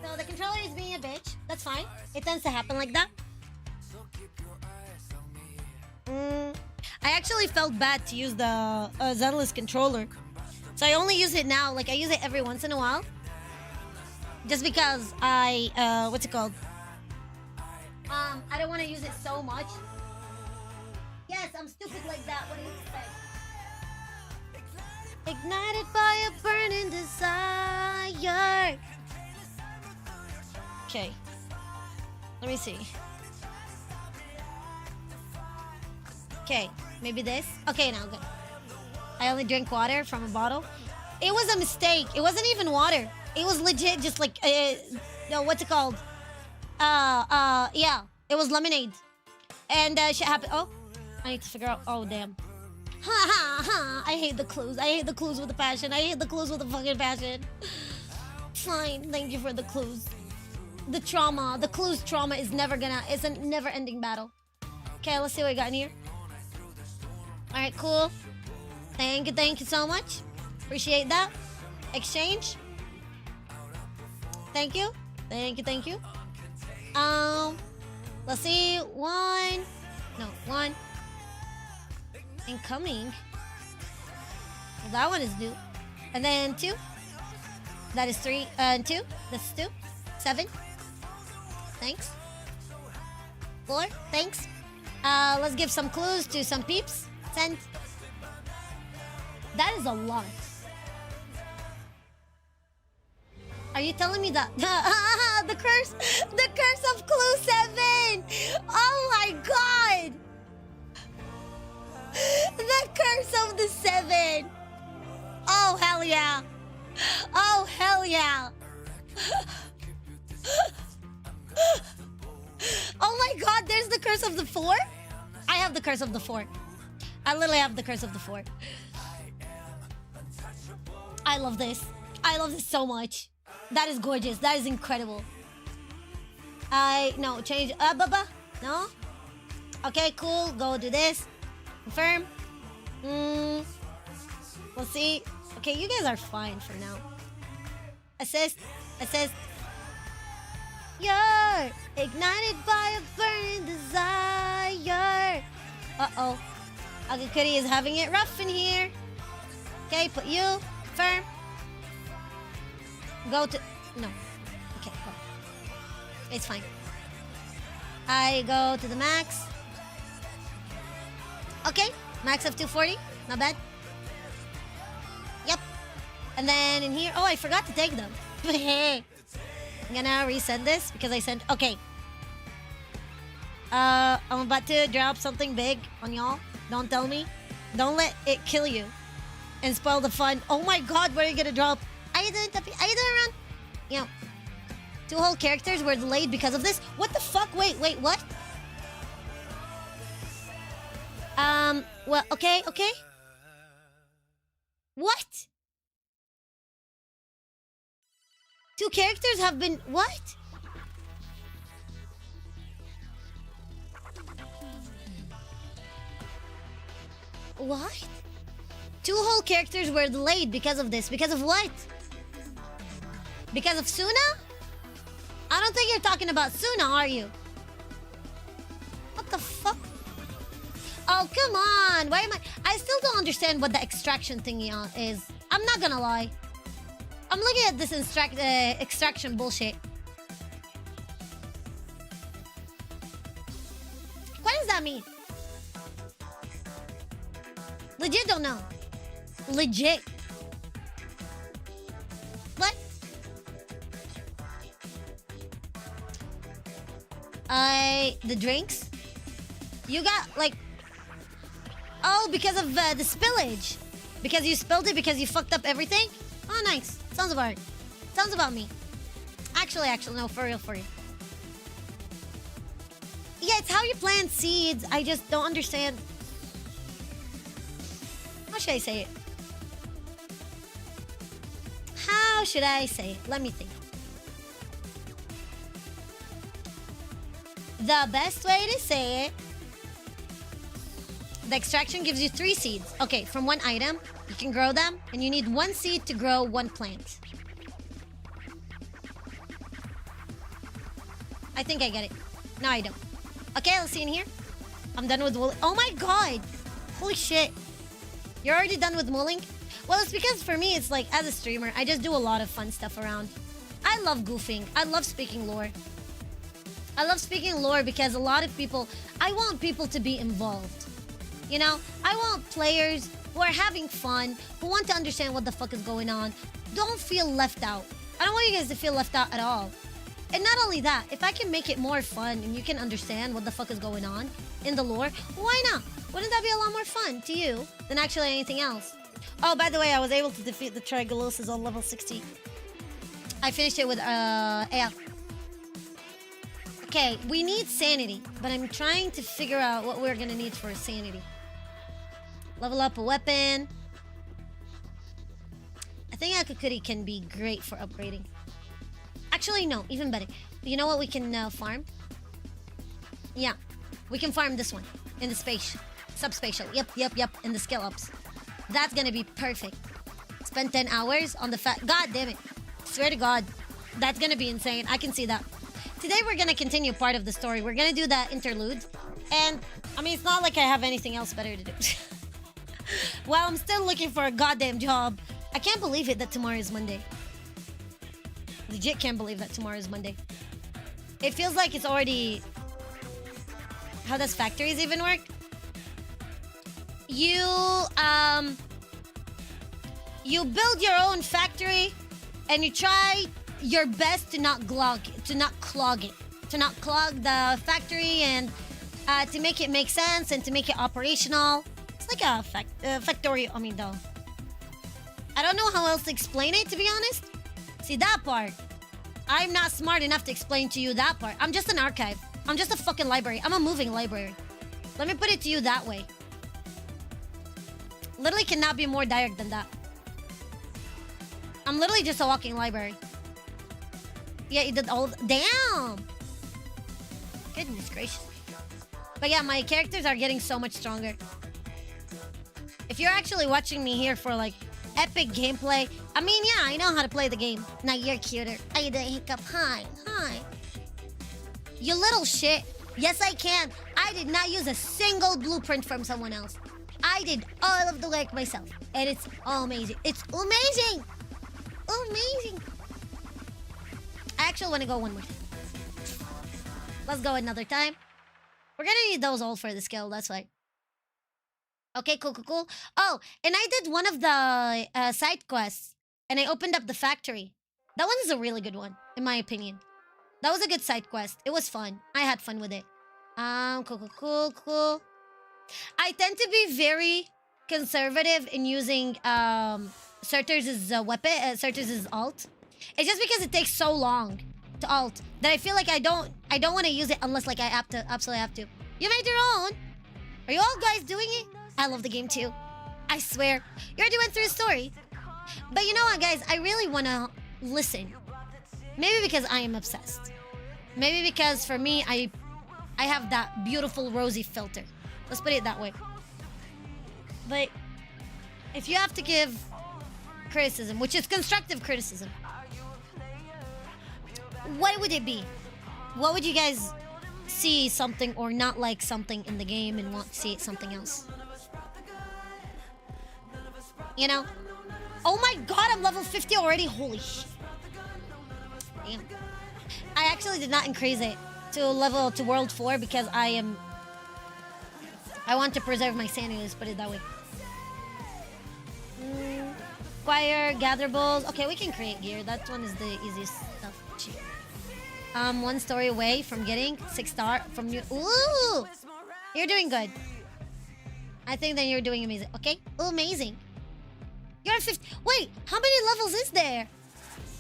So the controller is being a bitch. That's fine. It tends to happen like that. I actually felt bad to use the Zenless controller. So I only use it now. Like, I use it every once in a while. Just because I... what's it called? I don't want to use it so much. Yes, I'm stupid like that. What do you expect? Ignited by a burning desire. Okay. Let me see. Okay, maybe this. Okay, now good. I only drink water from a bottle. It was a mistake. It wasn't even water. It was legit just like, no, what's it called? Yeah. It was lemonade. And shit happened. Oh, I need to figure out. Oh, damn. I hate the clues. I hate the clues with a passion. I hate the clues with a fucking passion. Fine. Thank you for the clues. The trauma. The clues trauma is never gonna... It's a never-ending battle. Okay, let's see what we got in here. Alright, cool. Thank you so much. Appreciate that. Exchange. Thank you. Thank you. Let's see. One. Incoming. Well, that one is new. And then 2. That is 3. And 2. That's 2. 7. Thanks. 4. Thanks. Let's give some clues to some peeps. Send. That is a lot. Are you telling me that the curse of clue 7? Oh my god! The curse of the 7. Oh hell yeah! Oh hell yeah! Oh my god! There's the curse of the 4. I have the curse of the 4. I literally have the curse of the 4. I love this. I love this so much. That is gorgeous. That is incredible. No, change. No? Okay, cool. Go do this. Confirm. We'll see. Okay, you guys are fine for now. Assist. You're ignited by a burning desire. Uh-oh. Agakuri is having it rough in here. Okay, put you. Confirm. Go to... No. Okay, go. It's fine. I go to the max. Okay, max of 240. Not bad. Yep. And then in here... Oh, I forgot to take them. I'm gonna resend this because I sent... Okay. I'm about to drop something big on y'all. Don't tell me. Don't let it kill you and spoil the fun. Oh my god, what are you gonna drop? Are you doing run? You know, 2 whole characters were delayed because of this. What the fuck? Wait, what? Well, okay. What? 2 characters have been... What? What? 2 whole characters were delayed because of this. Because of what? Because of Suna? I don't think you're talking about Suna, are you? What the fuck? Oh, come on. Why am I still don't understand what the extraction thingy is. I'm not gonna lie. I'm looking at this extraction bullshit. What does that mean? Legit don't know. Legit. What? The drinks? You got like... Oh, because of the spillage. Because you spilled it because you fucked up everything? Oh, nice. Sounds about right. Sounds about me. Actually, no, for real. Yeah, it's how you plant seeds. I just don't understand. How should I say it? How should I say it? Let me think. The best way to say it. The extraction gives you 3 seeds. Okay, from 1 item, you can grow them, and you need 1 seed to grow 1 plant. I think I get it. No, I don't. Okay, let's see in here. I'm done with wool. Oh my god! Holy shit. You're already done with mulling? Well, it's because for me, it's like, as a streamer, I just do a lot of fun stuff around. I love goofing. I love speaking lore. I love speaking lore because a lot of people... I want people to be involved. You know? I want players who are having fun, who want to understand what the fuck is going on. Don't feel left out. I don't want you guys to feel left out at all. And not only that, if I can make it more fun and you can understand what the fuck is going on in the lore, why not? Wouldn't that be a lot more fun to you than actually anything else? Oh, by the way, I was able to defeat the Trigolosis on level 60. I finished it with air. Okay, we need sanity, but I'm trying to figure out what we're gonna need for sanity. Level up a weapon. I think Akakuri can be great for upgrading. Actually, no, even better. You know what we can farm? Yeah, we can farm this one in the space. Subspatial. Yep. In the skill ups. That's gonna be perfect. Spend 10 hours on the God damn it. Swear to God. That's gonna be insane. I can see that. Today we're gonna continue part of the story. We're gonna do that interlude. And, I mean, it's not like I have anything else better to do. While I'm still looking for a goddamn job. I can't believe it that tomorrow is Monday. Legit can't believe that tomorrow is Monday. It feels like it's already... How does factories even work? You build your own factory and you try your best to not clog it, to not clog the factory, and to make it make sense and to make it operational. It's like a factory. I mean, though. I don't know how else to explain it, to be honest. See, that part, I'm not smart enough to explain to you that part. I'm just an archive. I'm just a fucking library. I'm a moving library. Let me put it to you that way. Literally cannot be more direct than that. I'm literally just a walking library. Yeah, you did all... Damn! Goodness gracious. But yeah, my characters are getting so much stronger. If you're actually watching me here for, like, epic gameplay... I mean, yeah, I know how to play the game. Now you're cuter. I did a hiccup. Hi. You little shit. Yes, I can. I did not use a single blueprint from someone else. I did all of the work myself. And it's amazing. It's amazing! Amazing! I actually want to go one more time. Let's go another time. We're gonna need those all for the skill, that's why. Okay, cool. Oh, and I did one of the side quests. And I opened up the factory. That one is a really good one, in my opinion. That was a good side quest. It was fun. I had fun with it. Cool. I tend to be very conservative in using Surtur's weapon, Surtur's alt. It's just because it takes so long to alt that I feel like I don't want to use it unless like I absolutely have to. You made your own. Are you all guys doing it? I love the game too. I swear. You already went through the story. But you know what, guys? I really want to listen. Maybe because I am obsessed. Maybe because for me, I have that beautiful rosy filter. Let's put it that way. But if you have to give criticism, which is constructive criticism, what would it be? What would you guys see something or not like something in the game and want to see something else? You know? Oh my god, I'm level 50 already. Holy shit. Damn. I actually did not increase it to world 4 because I want to preserve my sanity, let's put it that way. Acquire, gather balls. Okay, we can create gear. That one is the easiest stuff. 1 story away from getting 6-star from you. Ooh! You're doing good. I think that you're doing amazing. Okay? Ooh, amazing. You're at 50. Wait, how many levels is there?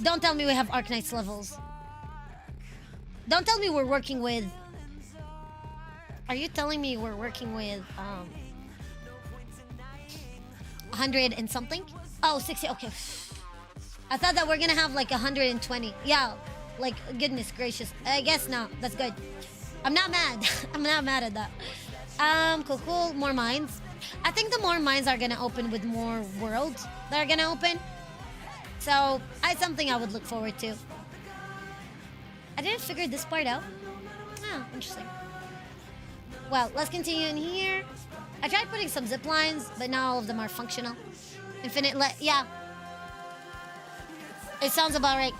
Don't tell me we have Arknights levels. Don't tell me we're working with... Are you telling me we're working with 100 and something? Oh, 60. Okay. I thought that we're gonna have like 120. Yeah. Like, goodness gracious. I guess not. That's good. I'm not mad. I'm not mad at that. Cool. More mines. I think the more mines are gonna open with more worlds that are gonna open. So, it's something I would look forward to. I didn't figure this part out. Oh, interesting. Well, let's continue in here. I tried putting some zip lines, but not all of them are functional. Infinite yeah. It sounds about right.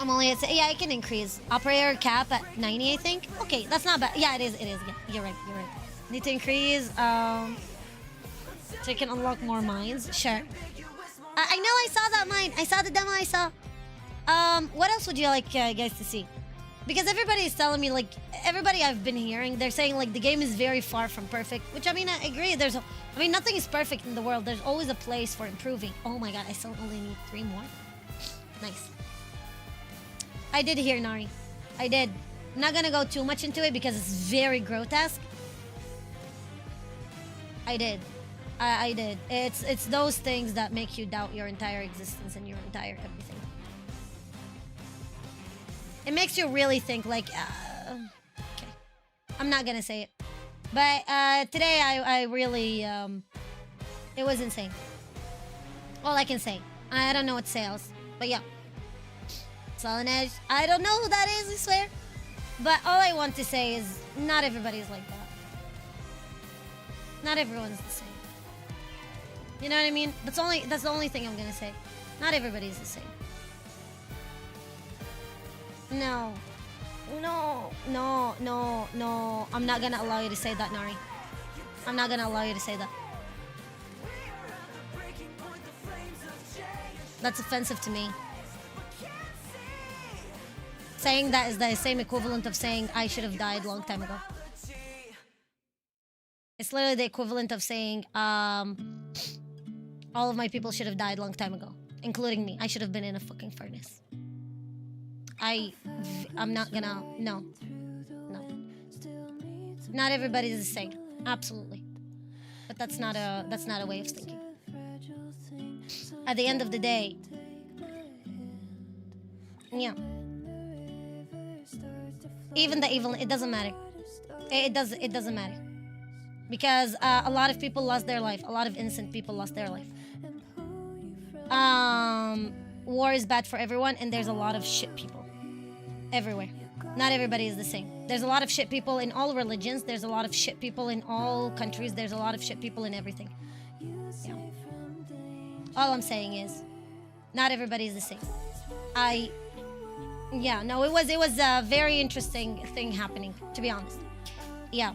I'm only at... Yeah, I can increase. Operator cap at 90, I think. Okay, that's not bad. Yeah, it is. Yeah, you're right. Need to increase, so I can unlock more mines. Sure. I know I saw that mine. I saw the demo I saw. What else would you like guys to see? Because everybody is telling me, like, everybody I've been hearing, they're saying, like, the game is very far from perfect. Which, I mean, I agree. I mean, nothing is perfect in the world. There's always a place for improving. Oh my god, I still only need 3 more. Nice. I did hear Nari. I did. I'm not gonna go too much into it because it's very grotesque. I did. I did. It's those things that make you doubt your entire existence and your entire everything. It makes you really think, like, okay. I'm not gonna say it. But today I really, it was insane. All I can say. I don't know what to say else. But yeah. Solid Edge. I don't know who that is, I swear. But all I want to say is not everybody's like that. Not everyone's the same. You know what I mean? That's the only thing I'm gonna say. Not everybody's the same. No. I'm not gonna allow you to say that, Nari. I'm not gonna allow you to say that. That's offensive to me. Saying that is the same equivalent of saying I should have died a long time ago. It's literally the equivalent of saying all of my people should have died a long time ago, including me. I should have been in a fucking furnace. I'm not gonna... No. Not everybody's the same. Absolutely. But that's not a way of thinking. At the end of the day... Yeah. Even the evil... It doesn't matter. It doesn't matter. Because a lot of people lost their life. A lot of innocent people lost their life. War is bad for everyone, and there's a lot of shit people. Everywhere. Not everybody is the same. There's a lot of shit people in all religions. There's a lot of shit people in all countries. There's a lot of shit people in everything. Yeah. All I'm saying is, not everybody is the same. Yeah, no, it was a very interesting thing happening, to be honest. Yeah.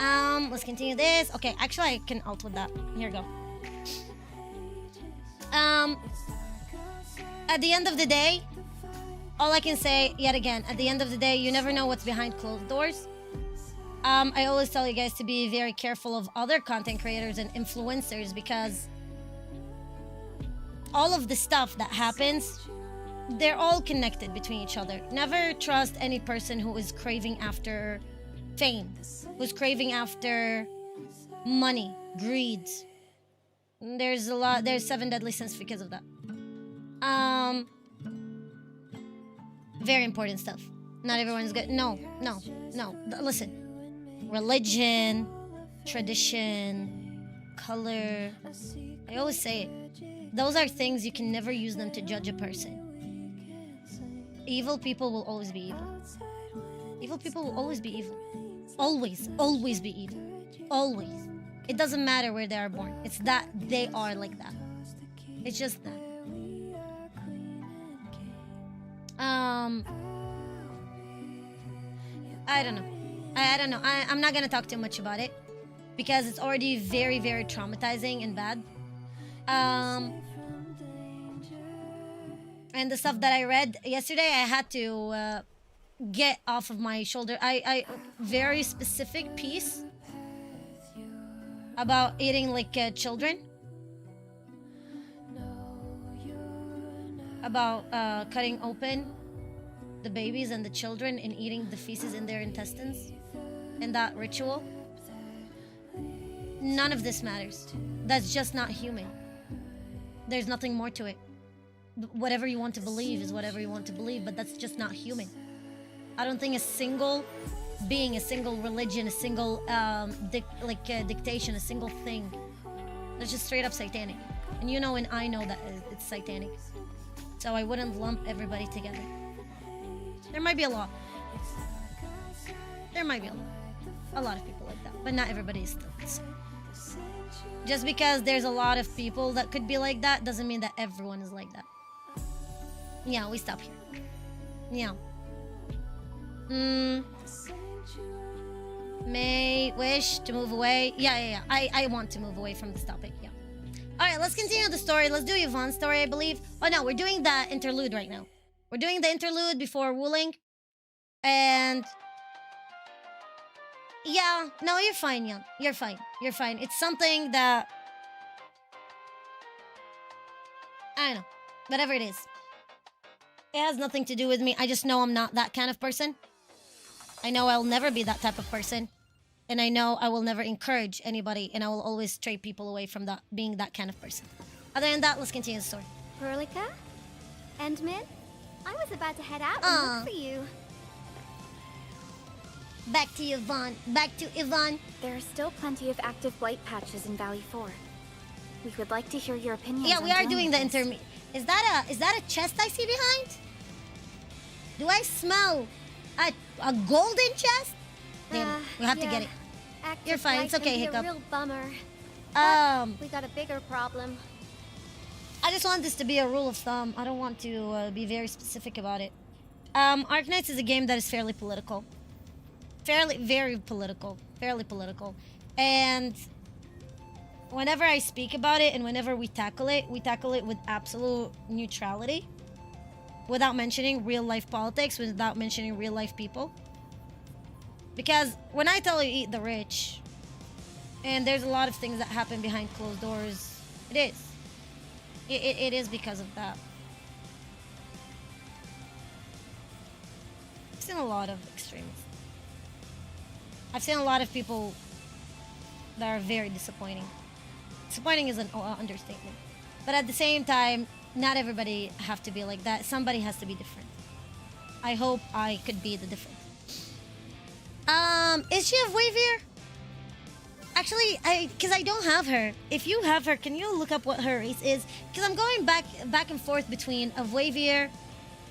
Let's continue this. Okay, actually I can alt with that. Here we go. At the end of the day, all I can say, yet again, at the end of the day, you never know what's behind closed doors. I always tell you guys to be very careful of other content creators and influencers because all of the stuff that happens, they're all connected between each other. Never trust any person who is craving after fame, who's craving after money, greed. There's 7 deadly sins because of that. Very important stuff. Not everyone's good. No. Listen. Religion, tradition, color. I always say it. Those are things you can never use them to judge a person. Evil people will always be evil. Evil people will always be evil. Always, always be evil. Always. It doesn't matter where they are born. It's that they are like that. It's just that. I don't know. I don't know. I'm not gonna talk too much about it because it's already very, very traumatizing and bad. And the stuff that I read yesterday, I had to get off of my shoulder. I very specific piece about eating like children, about cutting open the babies and the children and eating the feces in their intestines, and that ritual. None of this matters. That's just not human. There's nothing more to it. Whatever you want to believe is whatever you want to believe, but that's just not human. I don't think a single being, a single religion, a single dictation, a single thing, that's just straight up satanic. And you know, and I know that it's satanic. So I wouldn't lump everybody together. There might be a lot. There might be a lot of people like that, but not everybody is still the same. Just because there's a lot of people that could be like that doesn't mean that everyone is like that. Yeah, we stop here. Yeah. May wish to move away. Yeah. I want to move away from this topic. Yeah. All right, let's continue the story. Let's do Yvonne's story, I believe. Oh no, we're doing the interlude right now. We're doing the interlude before ruling. And yeah, no, you're fine, Young. You're fine. You're fine. It's something that I don't know. Whatever it is. It has nothing to do with me. I just know I'm not that kind of person. I know I'll never be that type of person. And I know I will never encourage anybody, and I will always stray people away from that being that kind of person. Other than that, let's continue the story. Verlica? Endman? I was about to head out and look for you. Back to Yvonne. Back to Yvonne. There are still plenty of active blight patches in Valley 4. We would like to hear your opinions. Yeah, we are doing the intermediate. Is that a chest I see behind? Do I smell a golden chest? Damn, we have to get it. You're fine. It's okay, Hiccup. A real bummer. We got a bigger problem. I just want this to be a rule of thumb. I don't want to be very specific about it. Arknights is a game that is fairly political. Very political. Fairly political. And whenever I speak about it and whenever we tackle it with absolute neutrality. Without mentioning real life politics, without mentioning real life people. Because when I tell you eat the rich, and there's a lot of things that happen behind closed doors, it is. It is because of that. I've seen a lot of extremists. I've seen a lot of people that are very disappointing. Disappointing is an understatement. But at the same time, not everybody have to be like that. Somebody has to be different. I hope I could be the difference. Is she of Wavier? Actually, because I don't have her. If you have her, can you look up what her race is? Because I'm going back and forth between a Wavier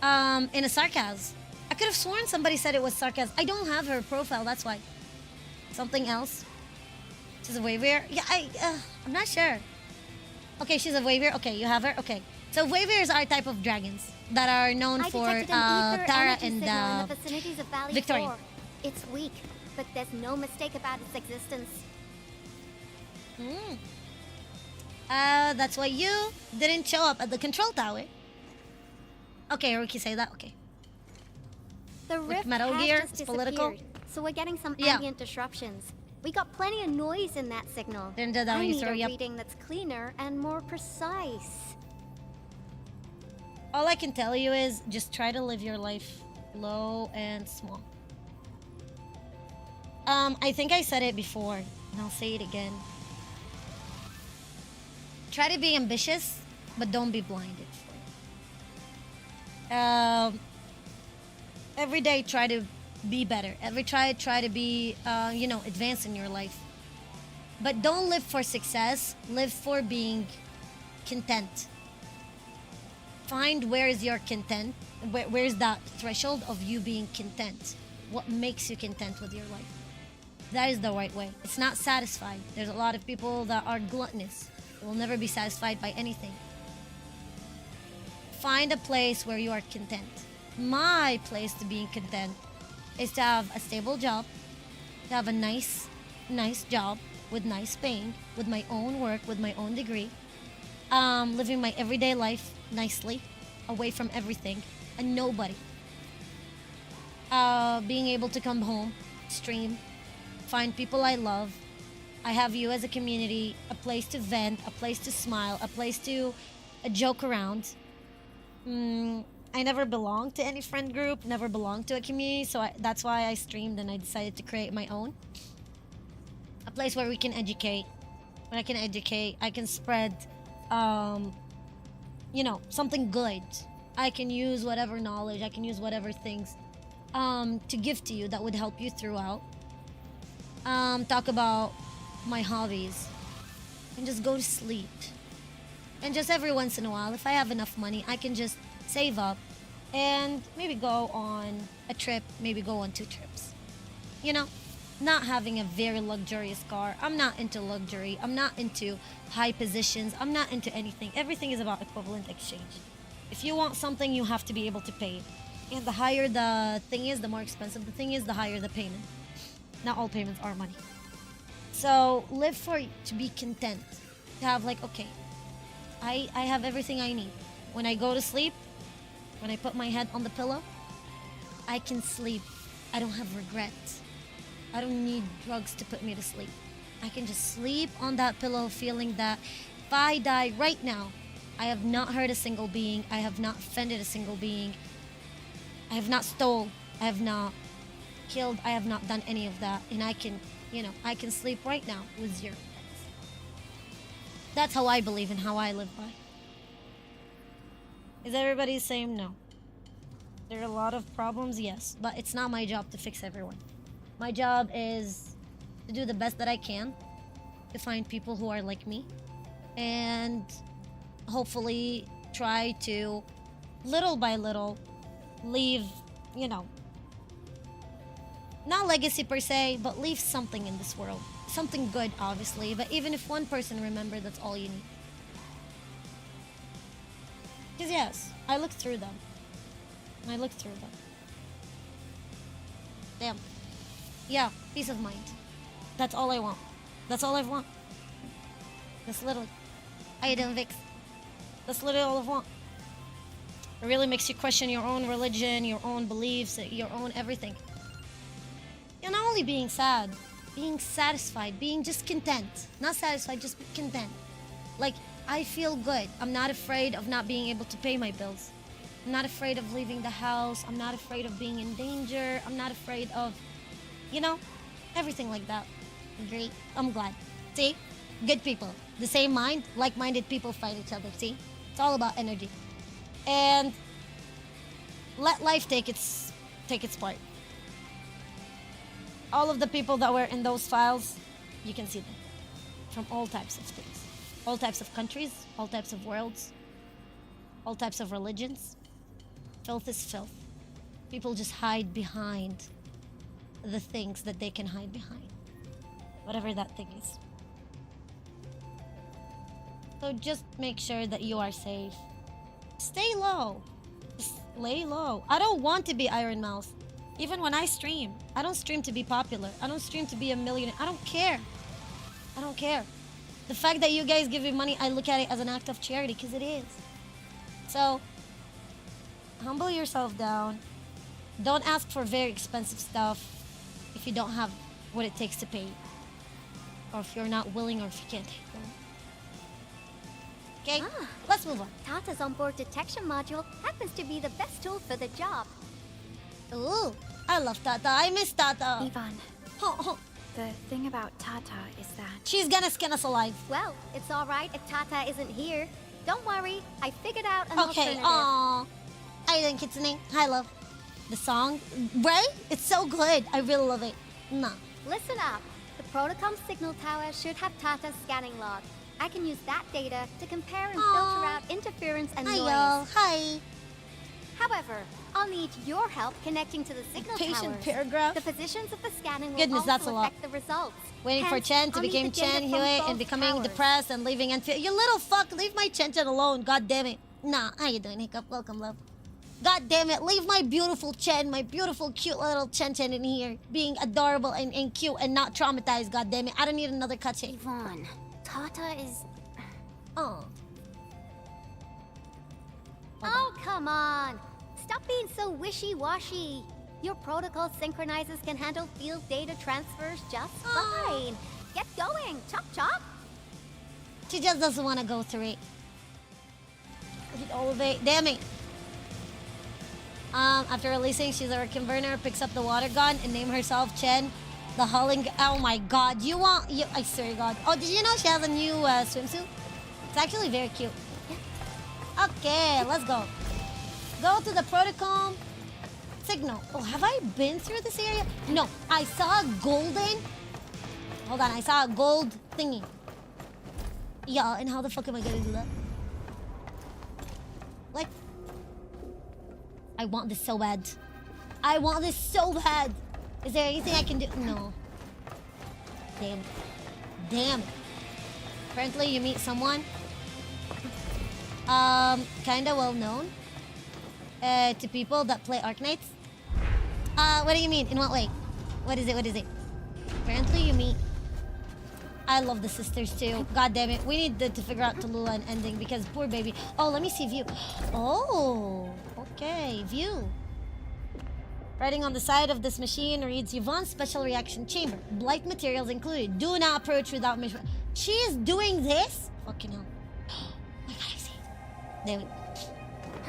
and a Sarkaz. I could have sworn somebody said it was Sarkaz. I don't have her profile, that's why. Something else? She's a Wavier? Yeah, I'm not sure. Okay, she's a Wavier. Okay, you have her? Okay. So Waviers are a type of dragons that are known for Tara and Victoria. It's weak, but there's no mistake about its existence. That's why you didn't show up at the control tower. Okay, Ruki, say that. Okay. The rift Metal has Gear, just it's political. disappeared, so we're getting some ambient disruptions. We got plenty of noise in that signal. Didn't do that I when you need throw a you up. reading that's cleaner and more precise. All I can tell you is just try to live your life low and small. I think I said it before, and I'll say it again. Try to be ambitious, but don't be blinded. Every day, try to be better. Try to be, advance in your life. But don't live for success. Live for being content. Find where is your content. Where's that threshold of you being content? What makes you content with your life? That is the right way. It's not satisfied. There's a lot of people that are gluttonous. They will never be satisfied by anything. Find a place where you are content. My place to being content is to have a stable job, to have a nice job with nice paying, with my own work, with my own degree, living my everyday life nicely, away from everything and nobody. Being able to come home, stream, find people I love. I have you as a community, a place to vent, a place to smile, a place to joke around. I never belonged to any friend group, never belonged to a community, so that's why I streamed and I decided to create my own. A place where we can educate. When I can educate, I can spread, something good. I can use whatever knowledge, I can use whatever things to give to you that would help you throughout. Talk about my hobbies and just go to sleep. And just every once in a while, if I have enough money, I can just save up and maybe go on a trip, maybe go on 2 trips. Not having a very luxurious car. I'm not into luxury. I'm not into high positions. I'm not into anything. Everything is about equivalent exchange. If you want something, you have to be able to pay it. And the higher the thing is, the more expensive the thing is, the higher the payment. Not all payments are money. So live to be content. To have okay, I have everything I need. When I go to sleep, when I put my head on the pillow, I can sleep. I don't have regrets. I don't need drugs to put me to sleep. I can just sleep on that pillow feeling that if I die right now, I have not hurt a single being. I have not offended a single being. I have not stole. I have not killed. I have not done any of that. And I can sleep right now with 0 regrets. That's how I believe and how I live by. Is everybody the same? No. There are a lot of problems, yes. But it's not my job to fix everyone. My job is to do the best that I can to find people who are like me and hopefully try to, little by little, leave, not legacy per se, but leave something in this world. Something good, obviously, but even if one person remembers, that's all you need. Because yes, I looked through them. Damn. Yeah, peace of mind. That's all I want. That's all I want. That's literally. I don't fix. That's literally all I want. It really makes you question your own religion, your own beliefs, your own everything. You're not only being sad, being satisfied, being just content. Not satisfied, just content. I feel good. I'm not afraid of not being able to pay my bills. I'm not afraid of leaving the house. I'm not afraid of being in danger. I'm not afraid of, everything like that. Great. I'm glad. See? Good people. The same mind, like-minded people find each other. See? It's all about energy. And let life take its part. All of the people that were in those files, you can see them. From all types of things. All types of countries, all types of worlds, all types of religions. Filth is filth. People just hide behind the things that they can hide behind. Whatever that thing is. So just make sure that you are safe. Stay low. Just lay low. I don't want to be Iron Mouse. Even when I stream, I don't stream to be popular. I don't stream to be a millionaire. I don't care. I don't care. The fact that you guys give me money, I look at it as an act of charity, because it is. So, humble yourself down. Don't ask for very expensive stuff if you don't have what it takes to pay. Or if you're not willing, or if you can't. Okay, let's move on. Tata's onboard detection module happens to be the best tool for the job. Ooh, I love Tata. I miss Tata. Ivan, the thing about Tata is that... she's gonna skin us alive. Well, it's alright if Tata isn't here. Don't worry, I figured out an alternative. Aww. I think it's name. Hi, love. The song, right? It's so good. I really love it. Nah. Listen up. The Protocom signal tower should have Tata's scanning log. I can use that data to compare and filter out interference and noise. y'all. Hi. However, I'll need your help connecting to the signal Patient towers. paragraph. The positions of the scanning will Goodness, also that's a lot. affect the results. Waiting for Hence, Chen to I'll need become the data Chen from Huey both and becoming towers. depressed and leaving Endfield. You little fuck, leave my Chen Chen alone. God damn it. Nah, how you doing, Hiccup? Welcome, love. God damn it, leave my beautiful Chen, my beautiful cute little Chen Chen in here, being adorable and cute and not traumatized. God damn it, I don't need another cutscene. Yvonne, Tata is... Oh. Oh, come on. Stop being so wishy-washy. Your protocol synchronizers can handle field data transfers just fine. Get going, chop chop. She just doesn't want to go through it. Look at all of it. Damn it. After releasing, she's a converter, picks up the water gun, and name herself Chen. The hulling. Oh my god. I swear to god. Oh, did you know she has a new swimsuit? It's actually very cute. Okay, let's go. Go to the Protocom signal. Oh, have I been through this area? No, I saw a golden... Hold on, I saw a gold thingy. Yeah, and how the fuck am I gonna do that? Like... I want this so bad. I want this so bad. Is there anything I can do? No. Damn. Damn. Apparently you meet someone. Kinda well known. To people that play Arknights. What do you mean? In what way? What is it? What is it? Apparently you meet... I love the sisters too. God damn it. We need to figure out Tallulah and ending because poor baby. Oh, let me see view. Oh, okay. View. Writing on the side of this machine reads Yvonne's special reaction chamber. Blight materials included. Do not approach without measure. She is doing this? Fucking hell. Oh my god, I see it. There we go.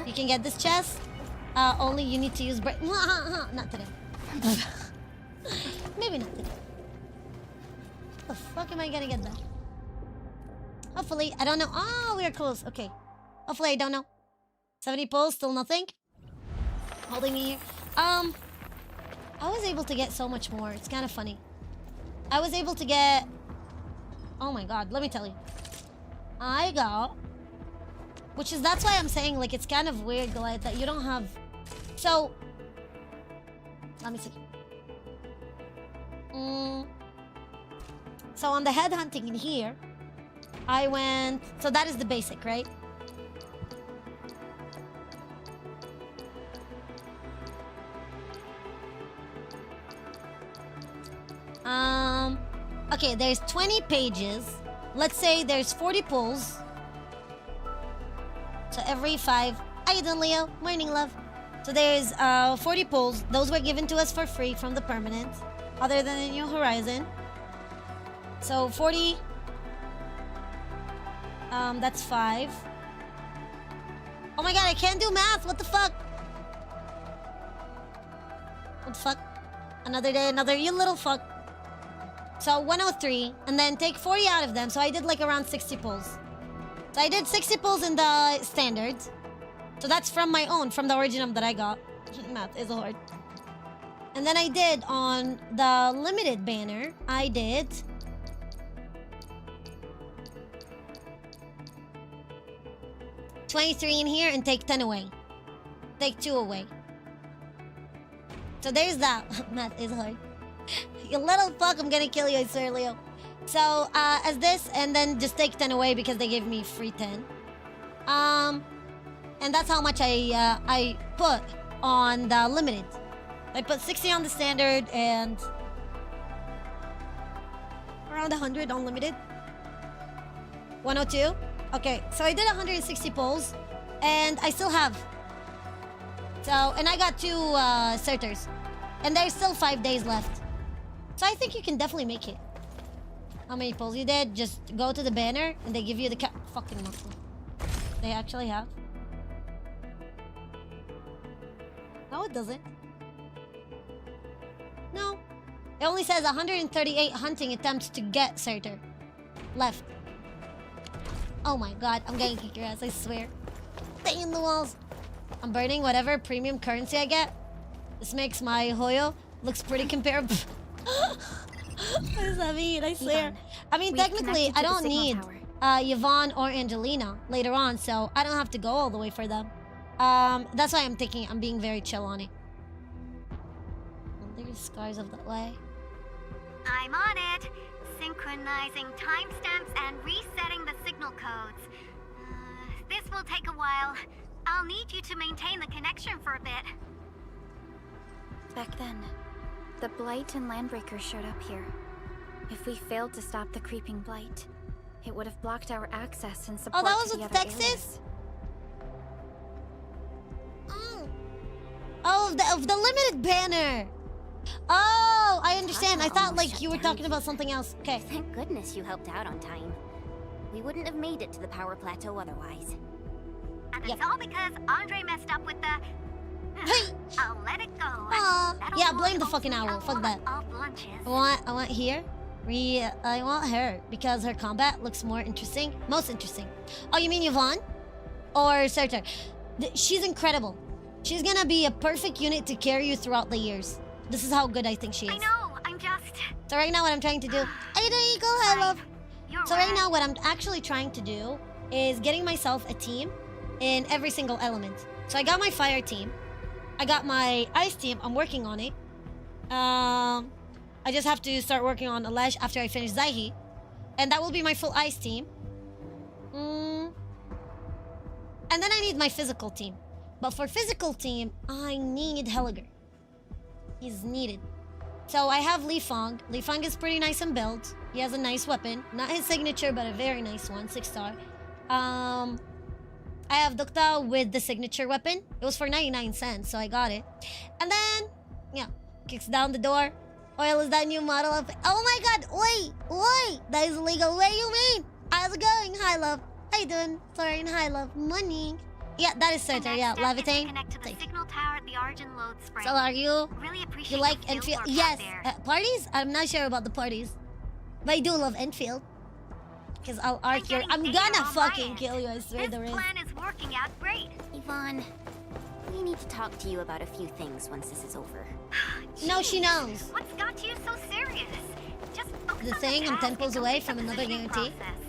You can get this chest. Only you need to use break. Not today. Maybe not today. How the fuck am I gonna get that? Hopefully, I don't know. Oh, we are close. Okay. Hopefully, I don't know. 70 pulls, still nothing. Holding me here. I was able to get so much more. It's kind of funny. I was able to get... Oh my god, let me tell you. I got... That's why I'm saying, like, it's kind of weird, Goliath, that you don't have... So... Let me see. So on the headhunting in here, I went... So that is the basic, right? Okay, there's 20 pages. Let's say there's 40 pulls. So every 5... How you doing, Leo? Morning, love. So there's 40 pulls. Those were given to us for free from the permanent. Other than the New Horizon. So 40... that's 5. Oh my god, I can't do math! What the fuck? What the fuck? Another day, another... You little fuck. So 103, and then take 40 out of them. So I did like around 60 pulls. So I did 60 pulls in the standard. So that's from my own, from the original that I got. Math is hard. And then I did on the limited banner, I did... 23 in here and take 10 away. Take 2 away. So there's that. Math is hard. You little fuck, I'm gonna kill you, I swear, Leo. So, as this, and then just take 10 away because they gave me free 10. And that's how much I put on the limited. I put 60 on the standard and around 100 on limited. 102. Okay, so I did 160 pulls, and I still have. So, and I got 2 starters, and there's still 5 days left. So I think you can definitely make it. How many pulls you did? Just go to the banner, and they give you the fucking muscle. They actually have. No, it doesn't. No. It only says 138 hunting attempts to get Sartor. Left. Oh my god, I'm gonna kick your ass, I swear. Stay in the walls. I'm burning whatever premium currency I get. This makes my Hoyo looks pretty comparable. What is that mean? I swear. Yvonne, I mean, we've technically, connected to I the don't signal need tower. Yvonne or Angelina later on, so I don't have to go all the way for them. That's why I'm thinking I'm being very chill on it. There's scars of that way. I'm on it. Synchronizing timestamps and resetting the signal codes. This will take a while. I'll need you to maintain the connection for a bit. Back then, the Blight and Landbreakers showed up here. If we failed to stop the creeping Blight, it would have blocked our access and support Oh, that was to the with other Texas? Oh, of the limited banner. Oh, I understand. I thought like you were talking about something else. Okay. Thank goodness you helped out on time. We wouldn't have made it to the power plateau otherwise. And it's all because Andre messed up with the... I'll let it go. Yeah, blame the fucking owl. Fuck that. I want here. I want her because her combat looks more interesting. Most interesting. Oh, you mean Yvonne? Or Surtur? She's incredible. She's gonna be a perfect unit to carry you throughout the years. This is how good I think she is. I know, I'm just... So right now what I'm trying to do... How you doing, Eagle? Hi, love. So right now what I'm actually trying to do is getting myself a team in every single element. So I got my fire team. I got my ice team. I'm working on it. I just have to start working on Alesh after I finish Zaihi. And that will be my full ice team. And then I need my physical team. But for physical team, I need Helliger. He's needed. So I have Li Fong. Li Fong is pretty nice in build. He has a nice weapon. Not his signature, but a very nice one. 6-star. I have Dukta with the signature weapon. It was for 99 cents, so I got it. And then, yeah, kicks down the door. Oil is that new model of... Oh my god, oi! That is illegal. What do you mean? How's it going? Hi, love. How you doing? Sorry, hi, love. Morning. Yeah, that is Surtur. Yeah, Levitain. Connect to the signal tower at the Argent Load Spring. So are you? Really appreciate You like the field Enfield? work Yes. out there. Parties? I'm not sure about the parties. But I do love Enfield. Because I'll arc your... I'm gonna fucking kill you, I swear there is. Plan is working out great. Yvonne, we need to talk to you about a few things once this is over. No, she knows. What's got you so serious? Just focus The on thing, I'm task 10 pulls and away complete from the another positioning guarantee. process.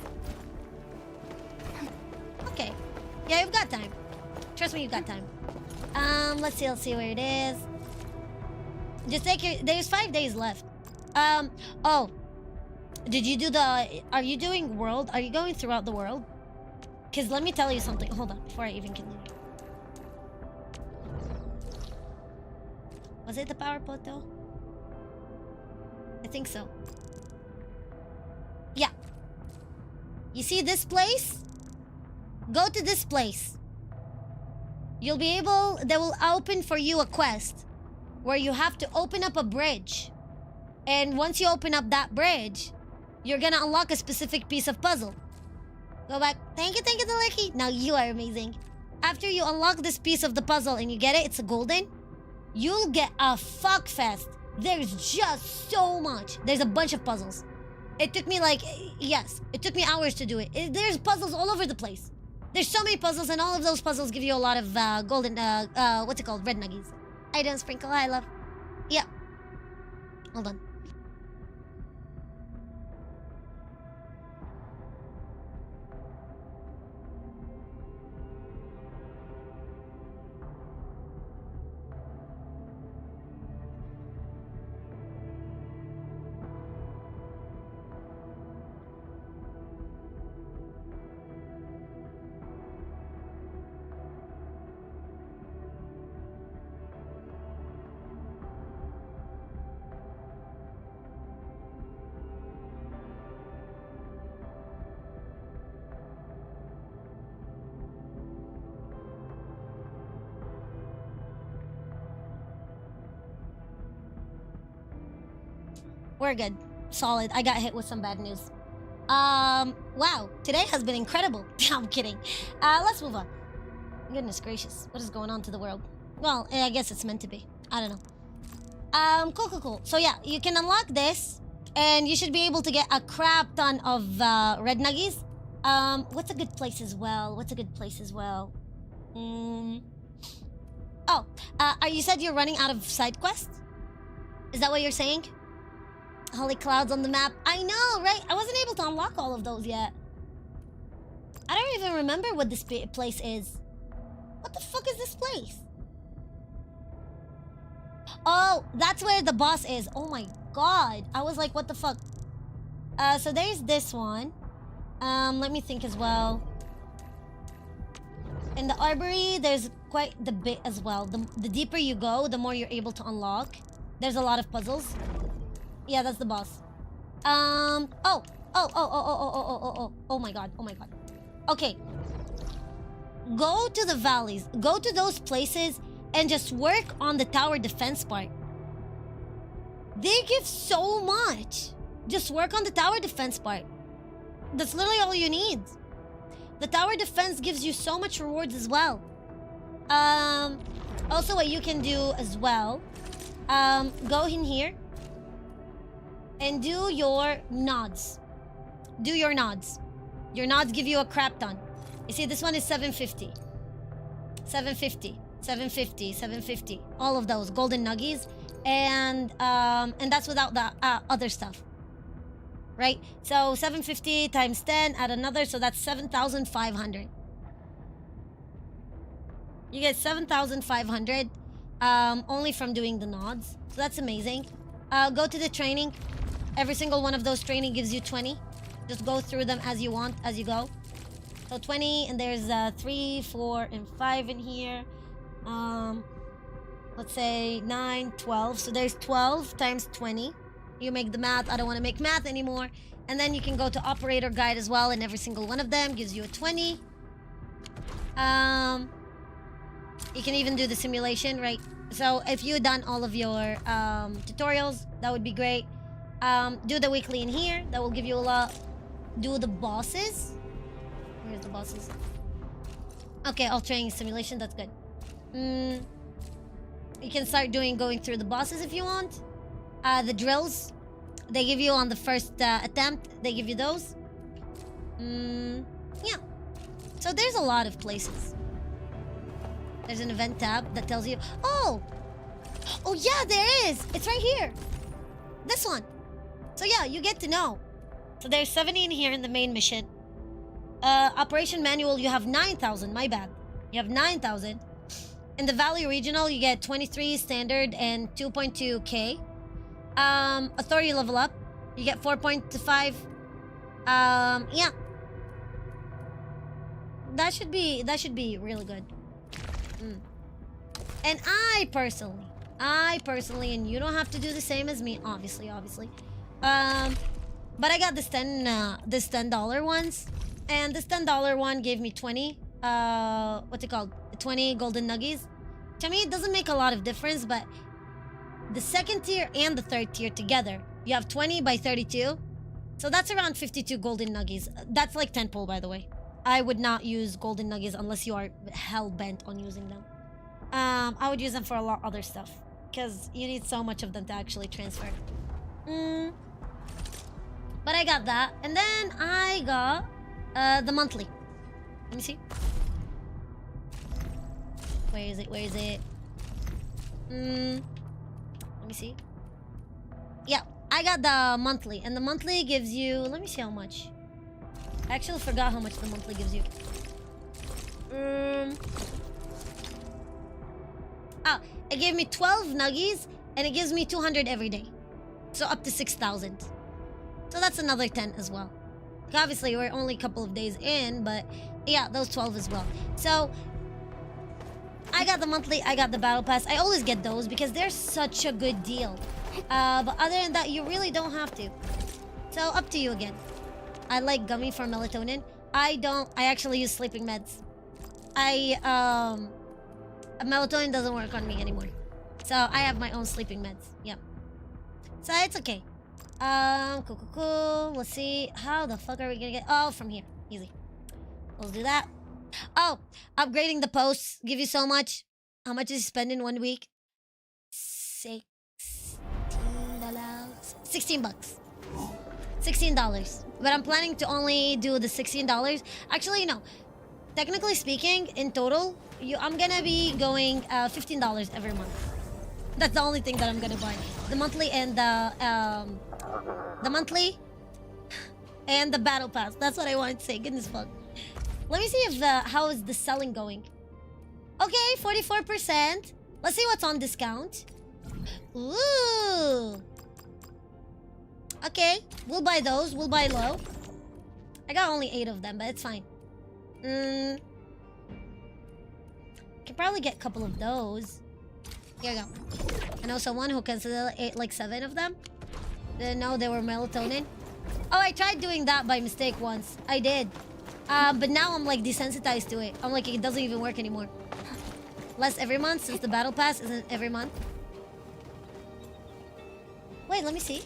Okay. Yeah, you've got time. Trust me, you've got time. Let's see where it is. Just take your... There's 5 days left. Oh. Did you do the... Are you doing world? Are you going throughout the world? Because let me tell you something. Hold on, before I even continue. Was it the power pot though? I think so. Yeah. You see this place? Go to this place. You'll be able... They will open for you a quest where you have to open up a bridge. And once you open up that bridge, you're gonna unlock a specific piece of puzzle. Go back. Thank you, Deliki. Now you are amazing. After you unlock this piece of the puzzle and you get it, it's a golden, you'll get a fuckfest. There's just so much. There's a bunch of puzzles. It took me like... Yes, it took me hours to do it. There's puzzles all over the place. There's so many puzzles, and all of those puzzles give you a lot of golden... what's it called? Red nuggies. I don't sprinkle. Hi, love. Yeah. Hold on. We're good. Solid. I got hit with some bad news. Wow. Today has been incredible. I'm kidding. Let's move on. Goodness gracious. What is going on to the world? Well, I guess it's meant to be. I don't know. Cool. So yeah, you can unlock this, and you should be able to get a crap ton of red nuggies. What's a good place as well? Oh, you said you're running out of side quests? Is that what you're saying? Holy clouds on the map. I know, right? I wasn't able to unlock all of those yet. I don't even remember what this place is. What the fuck is this place? Oh, that's where the boss is. Oh my god. I was like, what the fuck? So there's this one. Let me think as well. In the arbory, there's quite the bit as well. The deeper you go, the more you're able to unlock. There's a lot of puzzles. Yeah, that's the boss. Oh my god. Oh my god. Okay. Go to the valleys. Go to those places and just work on the tower defense part. They give so much. Just work on the tower defense part. That's literally all you need. The tower defense gives you so much rewards as well. Also what you can do as well, go in here and do your nods. Do your nods. Your nods give you a crap ton. You see, this one is 750. 750. 750. 750. All of those golden nuggies. And that's without the other stuff. Right? So 750 times 10, add another, so that's 7,500. You get 7,500 only from doing the nods. So that's amazing. Go to the training. Every single one of those training gives you 20. Just go through them as you want, as you go. So 20, and there's 3, 4, and 5 in here. Let's say 9, 12. So there's 12 times 20. You make the math. I don't want to make math anymore. And then you can go to operator guide as well, and every single one of them gives you a 20. You can even do the simulation, right? So if you've done all of your tutorials, that would be great. Do the weekly in here. That will give you a lot. Do the bosses. Where's the bosses? Okay, all training simulation. That's good. You can start going through the bosses if you want. The drills, they give you on the first attempt. They give you those. Yeah. So there's a lot of places. There's an event tab that tells you... Oh! Oh yeah, there is! It's right here. This one. So yeah, you get to know. So there's 70 in here in the main mission. Operation manual, you have 9,000. My bad. You have 9,000. In the Valley Regional, you get 23 standard and 2.2k. Authority level up, you get 4.5. Yeah. That should be really good. And I personally, and you don't have to do the same as me, obviously. But I got this $10 ones, and this $10 one gave me 20. What's it called? 20 golden nuggies. To me, it doesn't make a lot of difference, but the second tier and the third tier together, you have 20 by 32. So that's around 52 golden nuggies. That's like 10 pull, by the way. I would not use golden nuggies unless you are hell-bent on using them. I would use them for a lot of other stuff, because you need so much of them to actually transfer. But I got that. And then I got the monthly. Let me see. Where is it? Let me see. Yeah, I got the monthly, and the monthly gives you... Let me see how much. I actually forgot how much the monthly gives you. It gave me 12 nuggies, and it gives me 200 every day. So up to 6,000. So that's another 10 as well. Obviously, we're only a couple of days in, but yeah, those 12 as well. So I got the monthly, I got the battle pass. I always get those because they're such a good deal. But other than that, you really don't have to. So up to you again. I like gummy for melatonin. I actually use sleeping meds. Melatonin doesn't work on me anymore. So I have my own sleeping meds. Yep. So it's okay. Cool. Let's see. How the fuck are we gonna get... Oh, from here. Easy. Let's do that. Oh, upgrading the posts give you so much. How much did you spend in 1 week? $16. 16 bucks. $16. But I'm planning to only do the $16. Actually, no. Technically speaking, in total, I'm gonna be going $15 every month. That's the only thing that I'm gonna buy. The monthly and the The monthly and the battle pass. That's what I wanted to say. Goodness fuck. Let me see if how is the selling going. Okay, 44%. Let's see what's on discount. Ooh. Okay, we'll buy those. We'll buy low. I got only 8 of them, but it's fine. Can probably get a couple of those. Here you go. And also one who can sell like 7 of them. Didn't know they were melatonin. Oh, I tried doing that by mistake once. I did. But now I'm like desensitized to it. I'm like, it doesn't even work anymore. Less every month since the battle pass isn't every month. Wait, let me see.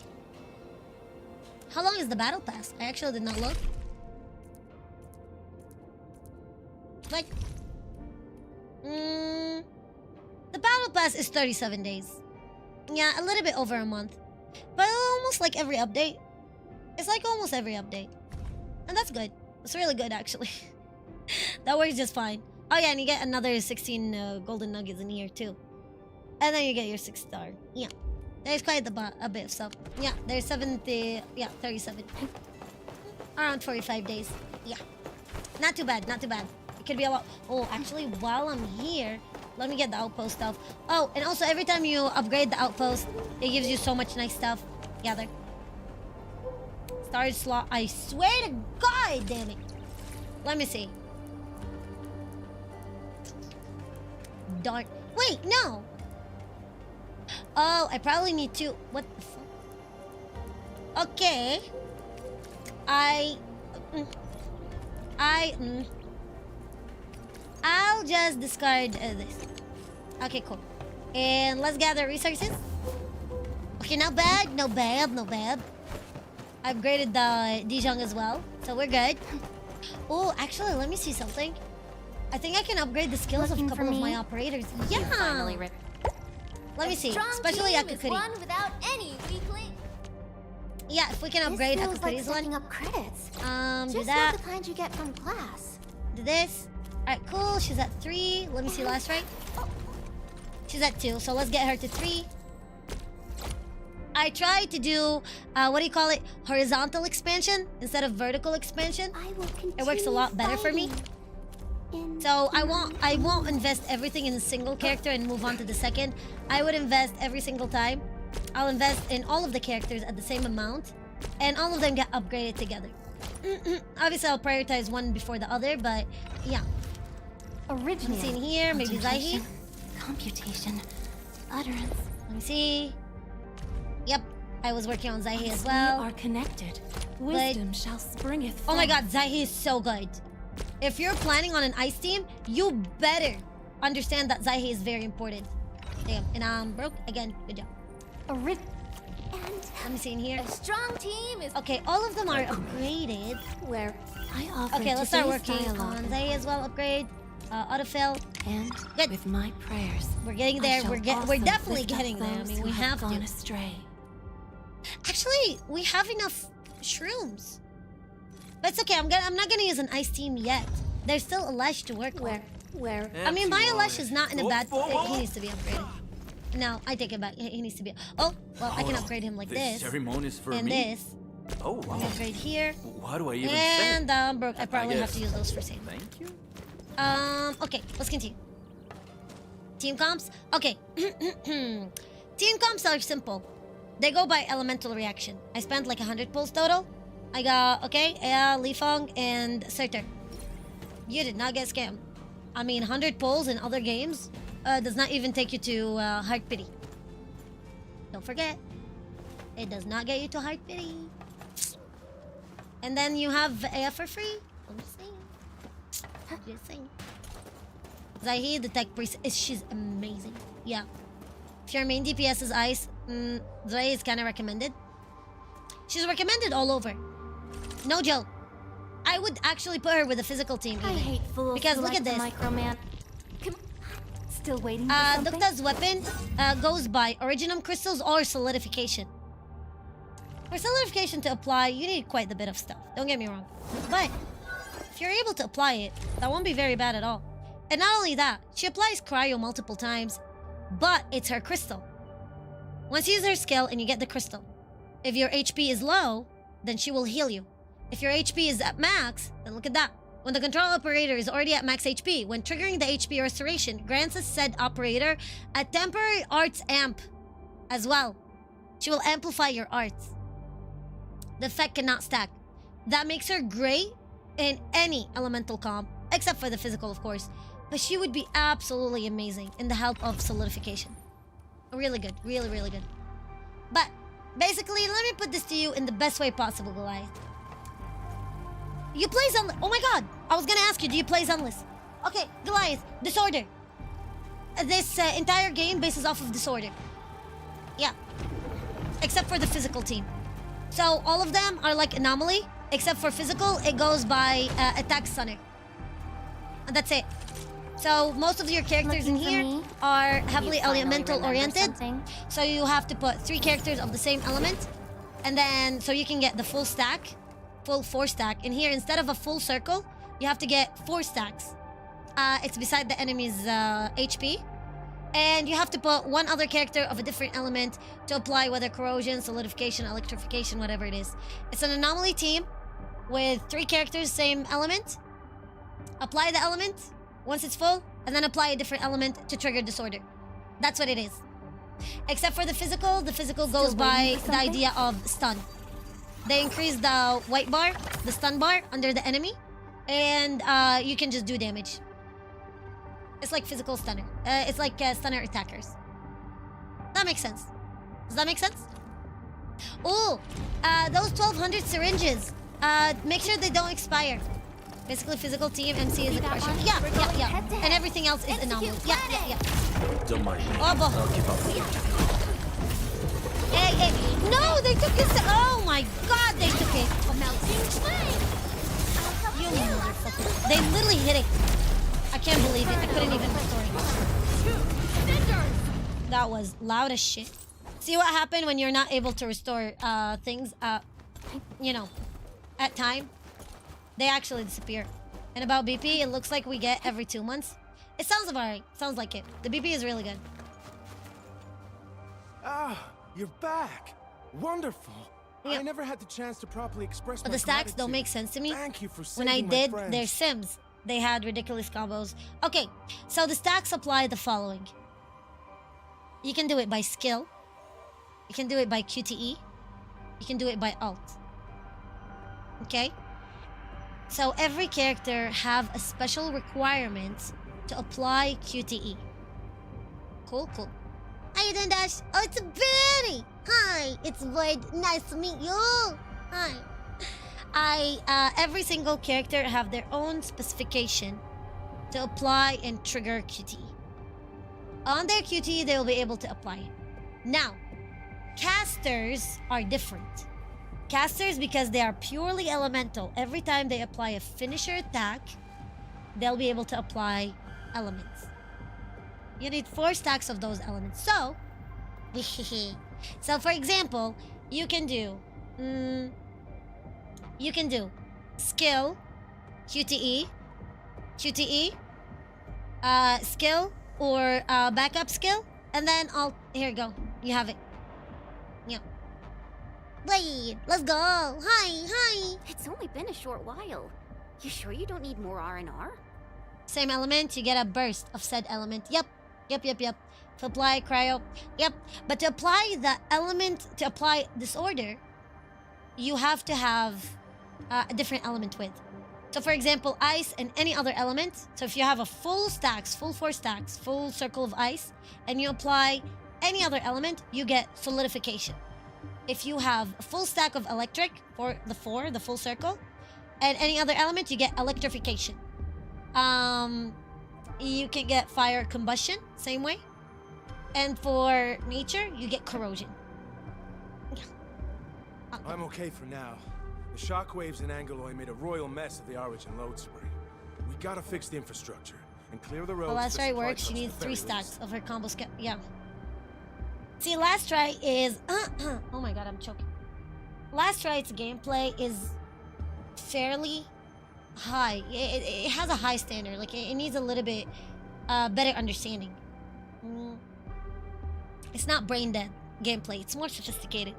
How long is the battle pass? I actually did not look. Like, the battle pass is 37 days. Yeah, a little bit over a month. But almost like every update. It's like almost every update. And that's good. It's really good, actually. That works just fine. Oh yeah, and you get another 16 golden nuggets in here, too. And then you get your 6 star. Yeah. There's quite a bit of stuff. Yeah, there's 70... Yeah, 37. Around 45 days. Yeah. Not too bad, not too bad. It could be a lot... Oh, actually, while I'm here... Let me get the outpost stuff. Oh, and also every time you upgrade the outpost, it gives you so much nice stuff. Gather. Storage slot. I swear to God, damn it. Let me see. Darn. Wait, no. Oh, I probably need to... What the fuck? Okay. I'll just discard this. Okay, cool. And let's gather resources. Okay, not bad, not bad, not bad. I upgraded the Dijon as well, so we're good. Oh, actually, let me see something. I think I can upgrade the skills of a couple of my operators. Yeah. Let me see, especially Akakuri. Without any weakling. Yeah, if we can upgrade Akakuri's one. Up credits. Do Just that. like the kind you get from class. Do this. Alright, cool. She's at 3. Let me see last right. She's at 2, so let's get her to 3. I tried to do, what do you call it? Horizontal expansion instead of vertical expansion. It works a lot better for me. So I won't invest everything in a single character and move on to the second. I would invest every single time. I'll invest in all of the characters at the same amount. And all of them get upgraded together. Obviously, I'll prioritize one before the other, but yeah. Original. I'm seeing here, maybe Zaihi. Computation. Utterance. Let me see. Yep, I was working on Zaihi as well. We are connected. Wisdom shall springeth forth. Oh my god, Zaihi is so good. If you're planning on an ice team, you better understand that Zaihi is very important. Damn, and I'm broke again. Good job. Let me see in here. A strong team is... Okay, all of them are upgraded. Where I offer okay, let's start today's working dialogue on Zaihi as well. Upgrade. Autofill. And good. With my prayers, we're getting there. We're definitely getting there. I mean, we have to. Astray. Actually, we have enough shrooms. But it's okay. I'm not gonna use an ice team yet. There's still a Lesh to work on. Where? I mean, my Lesh is not in a bad. He needs to be upgraded. No, I take it back. He needs to be. Oh, well, I can upgrade him like this. Ceremony is for and me? this. Oh wow. Upgrade here. How do I even and say? Broke. I probably have to use those for save. Thank you. Okay, let's continue. Team comps? Okay. Team comps are simple. They go by elemental reaction. I spent like 100 pulls total. I got, okay, Ea, Li Feng, and Surtur. You did not get scammed. I mean, 100 pulls in other games does not even take you to Heart Pity. Don't forget, it does not get you to Heart Pity. And then you have Ea for free. I'm just saying. Just saying. Zaihi, the tech priest, she's amazing. Yeah. If your main DPS is ice, Zaihi is kind of recommended. She's recommended all over. No joke. I would actually put her with a physical team. Even. I hate fools because who look like at this. Microman. Still waiting for something? Dukta's weapon goes by Originum crystals or solidification. For solidification to apply, you need quite a bit of stuff. Don't get me wrong. But if you're able to apply it, that won't be very bad at all. And not only that, she applies cryo multiple times, but it's her crystal. Once you use her skill and you get the crystal, If your HP is low, then she will heal you. If your HP is at max, then look at that. When the control operator is already at max HP, when triggering the HP restoration, grants said operator a temporary arts amp as well. She will amplify your arts. The effect cannot stack. That makes her great in any elemental comp, except for the physical, of course. But she would be absolutely amazing in the help of solidification. Really good. Really, really good. But basically, let me put this to you in the best way possible, Goliath. You play Zenless. Oh my god. I was gonna ask you, do you play Zenless? Okay, Goliath, Disorder. This entire game bases off of Disorder. Yeah. Except for the physical team. So all of them are like Anomaly. Except for physical, it goes by attack stunner. And that's it. So most of your characters in here are heavily elemental oriented. So you have to put 3 characters of the same element. And then, so you can get the full stack. Full 4 stack. In here, instead of a full circle, you have to get 4 stacks. It's beside the enemy's HP. And you have to put 1 other character of a different element to apply whether corrosion, solidification, electrification, whatever it is. It's an anomaly team with 3 characters, same element. Apply the element once it's full, and then apply a different element to trigger disorder. That's what it is. Except for the physical goes by the idea of stun. They increase the white bar, the stun bar, under the enemy, and you can just do damage. It's like physical stunner. It's like stunner attackers. That makes sense. Does that make sense? Oh, those 1200 syringes. Make sure they don't expire. Basically, physical team, MC is a crusher. Yeah. And everything else is anomaly. Yeah. Don't mind me. Oh, boy. I'll keep up. Hey. No, they took this. Oh my god, they took it. You motherfucker. They literally hit it. I can't believe it. I couldn't even restore it. That was loud as shit. See what happened when you're not able to restore things, at time? They actually disappear. And about BP, it looks like we get every 2 months. It sounds about right. Sounds like it. The BP is really good. Ah, you're back. Wonderful. Yeah. I never had the chance to properly express But my the stacks don't gratitude. make sense to me. Thank you for When I saving my did friends. their Sims, they had ridiculous combos. Okay, so the stacks apply the following. You can do it by skill. You can do it by QTE. You can do it by alt. Okay? So every character have a special requirement to apply QTE. Cool. How you doing, Dash? Oh, it's Betty. Hi, it's Void. Nice to meet you. Hi. Every single character have their own specification to apply and trigger QTE. On their QTE, they will be able to apply it. Now, casters are different. Casters, because they are purely elemental, every time they apply a finisher attack, they'll be able to apply elements. You need 4 stacks of those elements. So, for example, you can do skill, QTE, skill, or backup skill, and then here you go. You have it. Yeah. Wait, let's go. Hi. It's only been a short while. You sure you don't need more R&R? Same element, you get a burst of said element. Yep. To apply cryo. Yep. But to apply the element, to apply disorder, you have to have a different element with. So for example, ice and any other element. So if you have a full 4 stacks, full circle of ice, and you apply any other element, you get solidification. If you have a full stack of electric, for the full circle, and any other element, you get electrification. You can get fire combustion, same way. And for nature, you get corrosion. I'm okay for now. The shockwaves in Angeloy made a royal mess of the origin load spring. We gotta fix the infrastructure and clear the roads. Well, last for try supply works, she trucks needs at the 3 very stacks least. of her combo skill. Yeah. See, last try is... oh my god, I'm choking. Last try's gameplay is fairly high. It has a high standard. Like, it needs a little bit better understanding. It's not brain dead gameplay. It's more sophisticated.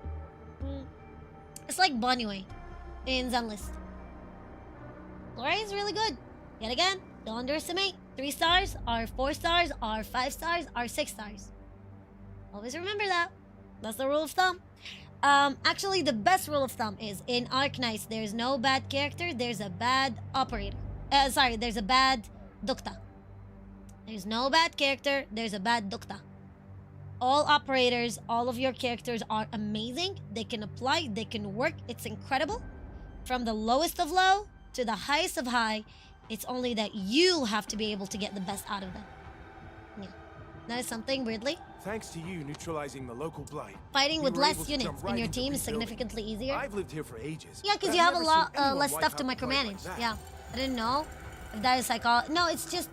It's like Bonniway in Zenlist. Gloria is really good. Yet again, don't underestimate. 3 stars are 4 stars, are 5 stars, are 6 stars. Always remember that. That's the rule of thumb. Actually, the best rule of thumb is in Arknights, there's no bad character, there's a bad operator. There's a bad Dukta. There's no bad character, there's a bad Dukta. All operators, all of your characters are amazing. They can apply, they can work. It's incredible. From the lowest of low to the highest of high, it's only that you have to be able to get the best out of them. Yeah. That is something, weirdly. Thanks to you neutralizing the local blight. Fighting with less units in your team is significantly easier. I've lived here for ages. Yeah, because you have a lot less stuff to micromanage. Yeah. I didn't know if that is psychology. No, it's just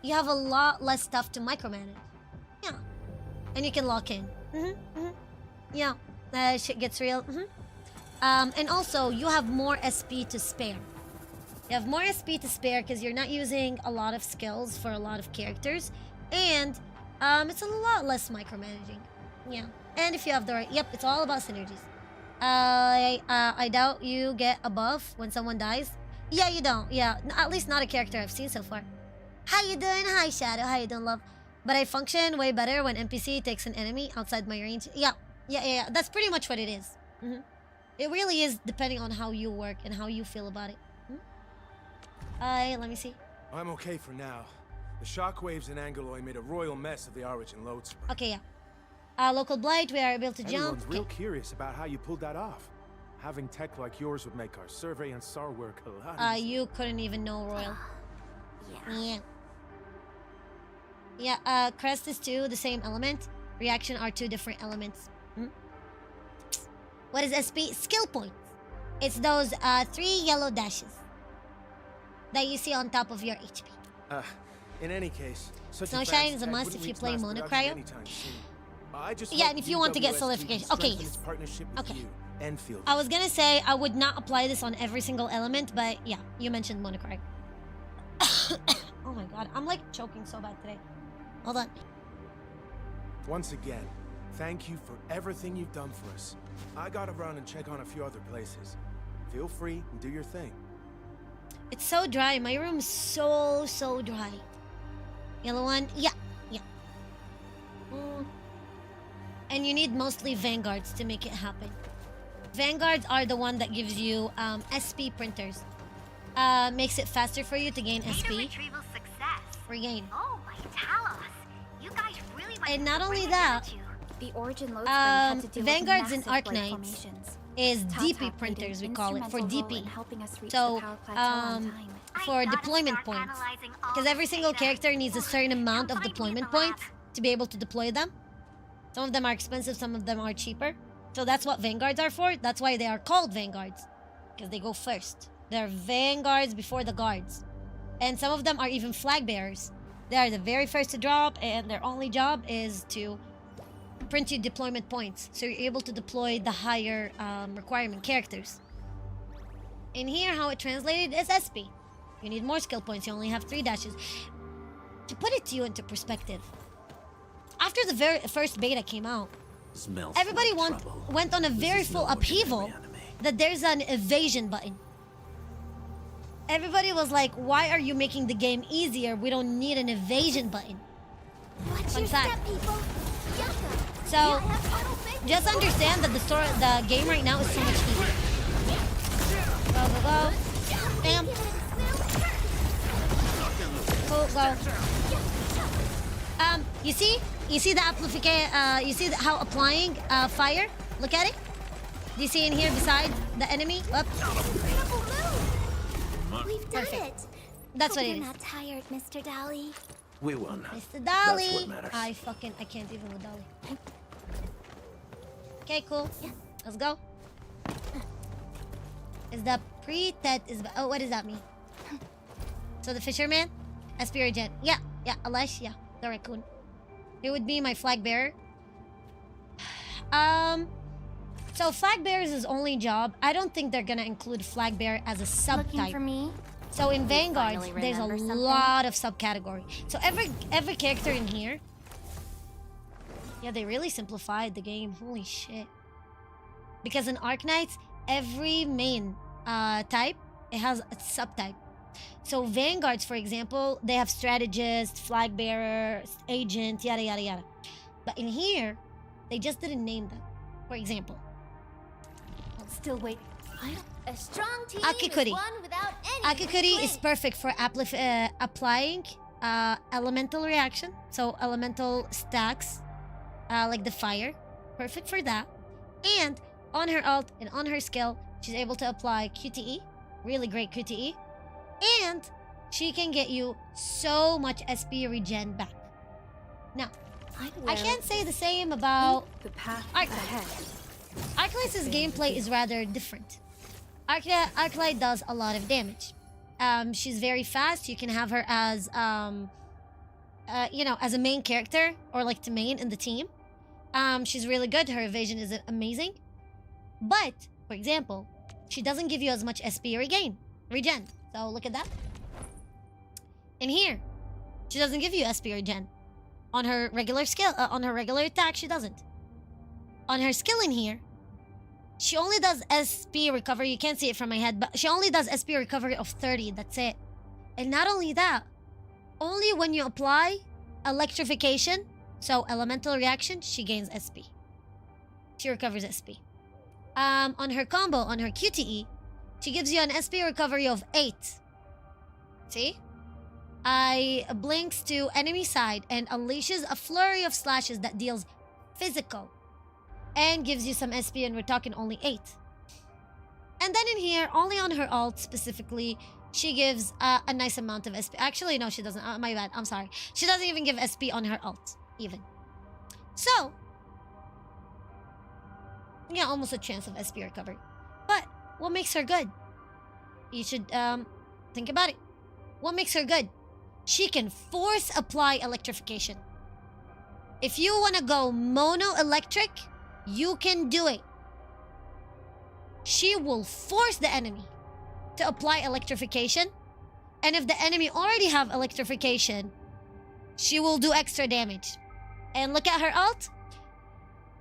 you have a lot less stuff to micromanage. Yeah. And you can lock in. Yeah. Shit gets real. And also, you have more SP to spare. You have more SP to spare because you're not using a lot of skills for a lot of characters. And it's a lot less micromanaging. Yeah. And if you have the right... Yep, it's all about synergies. I doubt you get a buff when someone dies. Yeah, you don't. Yeah, at least not a character I've seen so far. How you doing? Hi, Shadow. How you doing, love? But I function way better when NPC takes an enemy outside my range. Yeah. That's pretty much what it is. It really is depending on how you work and how you feel about it. Let me see. I'm okay for now. The shockwaves in Angeloy made a royal mess of the Origin load spray. Okay, yeah. Local blight, we are able to Everyone's jump. real curious about how you pulled that off. Having tech like yours would make our survey and SAR work a lot easier. You couldn't even know royal. Yeah, crest is 2, the same element. Reaction are 2 different elements. What is SP? Skill points. It's those 3 yellow dashes that you see on top of your HP. In any case, Snowshine is a must if you play Monocryo. Yeah, and if you want to get solidification. Okay, yes. Okay. Endfield. I was gonna say I would not apply this on every single element, but yeah, you mentioned Monocry. Oh my god, I'm like choking so bad today. Hold on. Once again, thank you for everything you've done for us. I gotta run and check on a few other places. Feel free and do your thing. It's so dry. My room's so dry. Yellow one? Yeah. And you need mostly vanguards to make it happen. Vanguards are the one that gives you SP printers. Makes it faster for you to gain SP. Retrieval success. Regain. Oh my Talos. You guys really went And not only that, the Origin load spring had to deal Vanguards with in Arknights is DP printers, we call it, for DP. So, for deployment points. Because every single character needs a certain amount of deployment points to be able to deploy them. Some of them are expensive, some of them are cheaper. So that's what Vanguards are for. That's why they are called Vanguards. Because they go first. They're Vanguards before the guards. And some of them are even flag bearers. They are the very first to drop, and their only job is to print you deployment points. So you're able to deploy the higher requirement characters. In here, how it translated is SP. You need more skill points. You only have 3 dashes. To put it to you into perspective, after the very first beta came out, everybody went on a very full upheaval that there's an evasion button. Everybody was like, why are you making the game easier? We don't need an evasion button. Fun fact. So, just understand that the game right now is so much easier. Go. Bam. Cool, go. You see the amplification, you see how applying fire? Look at it. Do you see in here beside the enemy? Up. We've done it. That's what Hope it you're is. not tired, Mr. Dolly. We won. Mr. Dolly. That's what matters. I can't even with Dolly. Okay, cool. Yeah. Let's go. Is the pre-tet is... Oh, what does that mean? So the fisherman? SP or jet? Yeah, Alesh, yeah. The raccoon. It would be my flag bearer. So flag bearer's his only job. I don't think they're gonna include flag bearer as a subtype. Looking for me? So in Vanguard, finally there's a remember something? lot of subcategory. So every character in here. Yeah, they really simplified the game. Holy shit. Because in Arknights, every main type, it has a subtype. So Vanguards, for example, they have strategist, flag bearer, agent, yada yada yada. But in here, they just didn't name them. For example, I'll still wait. A strong team Akikuri. is one without any Akikuri is weak perfect for applying elemental reaction. So elemental stacks, like the fire. Perfect for that. And on her ult and on her skill, she's able to apply QTE. Really great QTE. And she can get you so much SP regen back. Now, I can't say the same about Arknights. Arknights' gameplay is rather different. Arknight does a lot of damage. She's very fast. You can have her as, as a main character or like to main in the team. She's really good. Her evasion is amazing. But, for example, she doesn't give you as much SP regen. So look at that. In here, she doesn't give you SP regen. On her regular skill, on her regular attack, she doesn't. On her skill in here, she only does SP recovery. You can't see it from my head, but she only does SP recovery of 30. That's it. And not only that, only when you apply electrification, so elemental reaction, she gains SP. She recovers SP. On her combo, on her QTE, she gives you an SP recovery of 8. See? I blinks to enemy side and unleashes a flurry of slashes that deals physical and gives you some SP, and we're talking only 8. And then in here, only on her ult specifically, she gives a nice amount of SP. Actually, no, she doesn't. My bad. I'm sorry. She doesn't even give SP on her ult, even. So, yeah, almost a chance of SP recovery. But what makes her good? You should think about it. What makes her good? She can force apply electrification. If you want to go mono electric, you can do it. She will force the enemy to apply electrification. And if the enemy already have electrification, she will do extra damage. And look at her ult.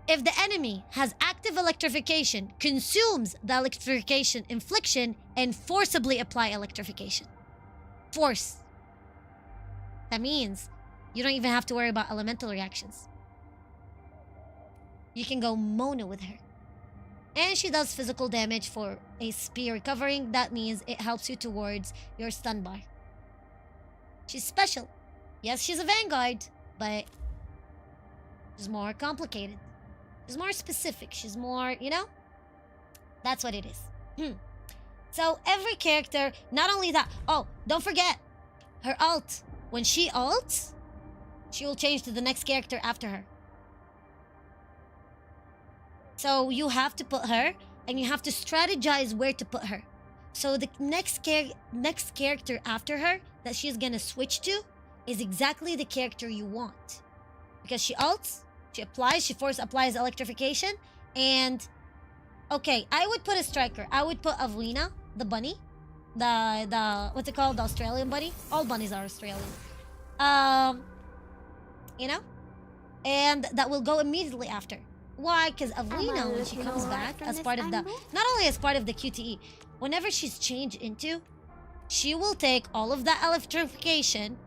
If the enemy has active electrification, consumes the electrification infliction and forcibly apply electrification. Force. That means you don't even have to worry about elemental reactions. You can go mono with her. And she does physical damage for a spear recovering. That means it helps you towards your stun bar. She's special. Yes, she's a Vanguard, but she's more complicated. She's more specific. She's more, That's what it is. So every character, not only that. Oh, don't forget. Her ult. When she ults, she will change to the next character after her. So you have to put her, and you have to strategize where to put her. So the next character after her that she's gonna switch to is exactly the character you want. Because she ults, she force applies electrification, and okay, I would put a striker. I would put Avlina, the bunny. The what's it called? The Australian bunny? All bunnies are Australian. And that will go immediately after. Why? Because Avlina, when she comes back as part of the, not only as part of the QTE, whenever she's changed into, she will take all of that electrification,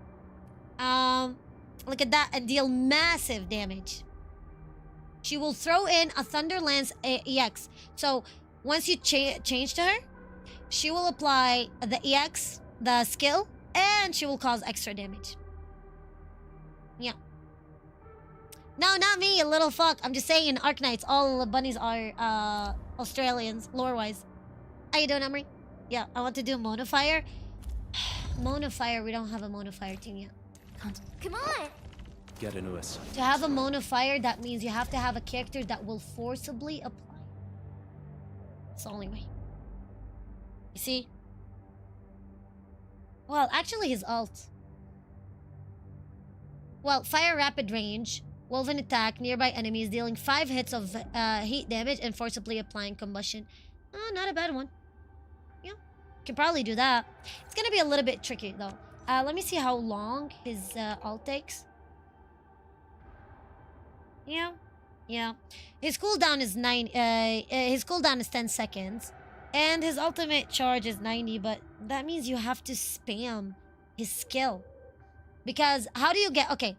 look at that, and deal massive damage. She will throw in a Thunderlance EX. So once you change to her, she will apply the EX, the skill, and she will cause extra damage. Yeah. No, not me, you little fuck. I'm just saying in Arknights, all the bunnies are Australians, lore-wise. How you doing, Emery? Yeah, I want to do Monofire. Monofire, we don't have a Monofire team yet. Come on! Get into us. To have a Monofire, that means you have to have a character that will forcibly apply. It's the only way. You see? Well, actually his ult. Well, fire rapid range, woven attack, nearby enemies, dealing 5 hits of heat damage and forcibly applying combustion. Not a bad one. Yeah, can probably do that. It's gonna be a little bit tricky though. Let me see how long his ult takes. Yeah, Yeah. His cooldown is 10 seconds. And his ultimate charge is 90, but that means you have to spam his skill. Because how do you get... Okay,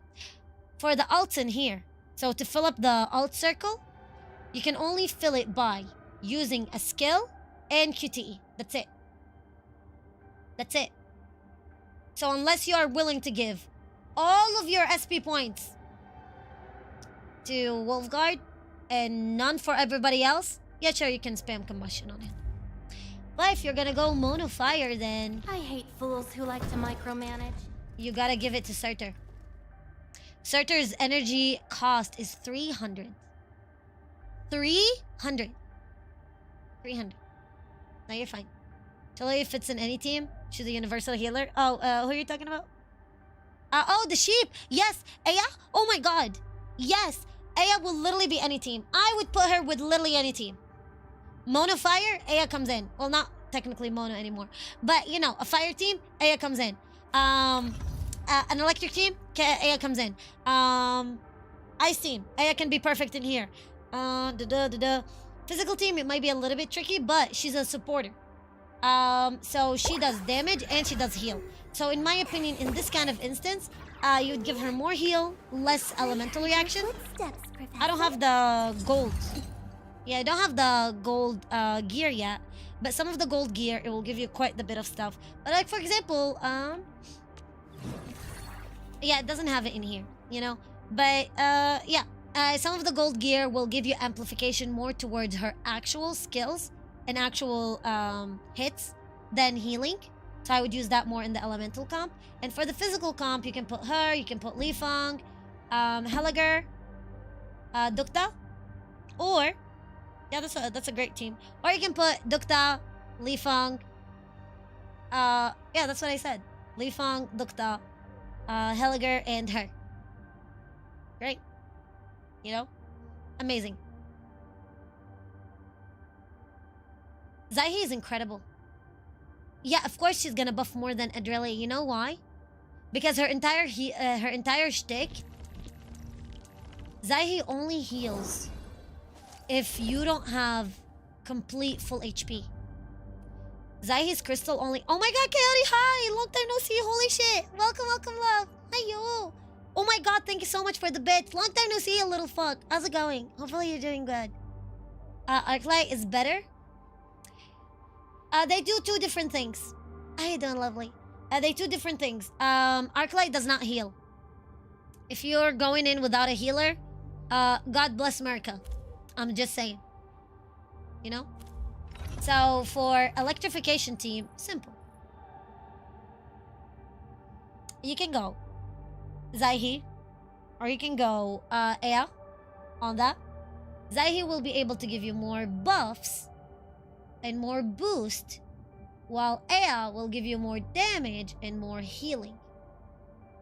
for the ults in here, so to fill up the alt circle, you can only fill it by using a skill and QTE. That's it. That's it. So unless you are willing to give all of your SP points to Wolfguard and none for everybody else, yeah, sure, you can spam combustion on him. But if you're gonna go mono fire, then I hate fools who like to micromanage. You gotta give it to Surtur. Surtur's energy cost is 300. 300. 300. Now you're fine. Totally fits in any team. She's a universal healer. Oh, who are you talking about? Oh, the sheep. Yes, Aya. Oh my god. Yes, Aya will literally be any team. I would put her with literally any team. Mono fire, Aya comes in. Well, not technically mono anymore, but you know, a fire team, Aya comes in. An electric team, Aya comes in. Ice team, Aya can be perfect in here. Physical team, it might be a little bit tricky, but she's a supporter. So she does damage and she does heal. So in my opinion, in this kind of instance, you would give her more heal, less elemental reaction. I don't have the gold. Yeah, I don't have the gold gear yet, but some of the gold gear, it will give you quite a bit of stuff. But like, for example, yeah, it doesn't have it in here, you know? But, yeah, some of the gold gear will give you amplification more towards her actual skills and actual hits than healing. So I would use that more in the elemental comp. And for the physical comp, you can put her, you can put Li Fang, Heliger, Dukta, or... Yeah, that's a great team. Or you can put Dukta, Li Fang. Yeah, that's what I said. Li Fang, Dukta, Heliger, and her. Great. You know? Amazing. Zaihi is incredible. Yeah, of course she's gonna buff more than Adrelia. You know why? Because her entire shtick, Zaihi only heals if you don't have complete full HP. Zaihi's crystal only... Oh my god, Coyote, hi! Long time no see, holy shit! Welcome, welcome, love! Hi, yo! Oh my god, thank you so much for the bits. Long time no see, you little fuck. How's it going? Hopefully you're doing good. Arknight is better. They do two different things. How you doing, lovely? They do different things. Arknight does not heal. If you're going in without a healer, God bless America. I'm just saying. You know? So, for electrification team, simple. You can go Zaihi, or you can go Ea on that. Zaihi will be able to give you more buffs and more boost, while Ea will give you more damage and more healing.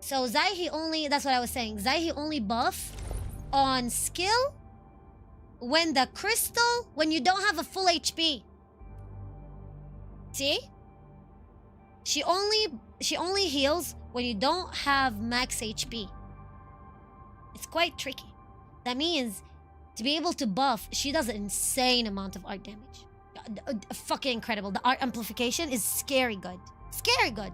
So Zaihi only, that's what I was saying, Zaihi only buff on skill when the crystal, when you don't have a full HP. See? She only heals when you don't have max HP. It's quite tricky. That means to be able to buff, she does an insane amount of art damage. Fucking incredible. The art amplification is scary good. Scary good.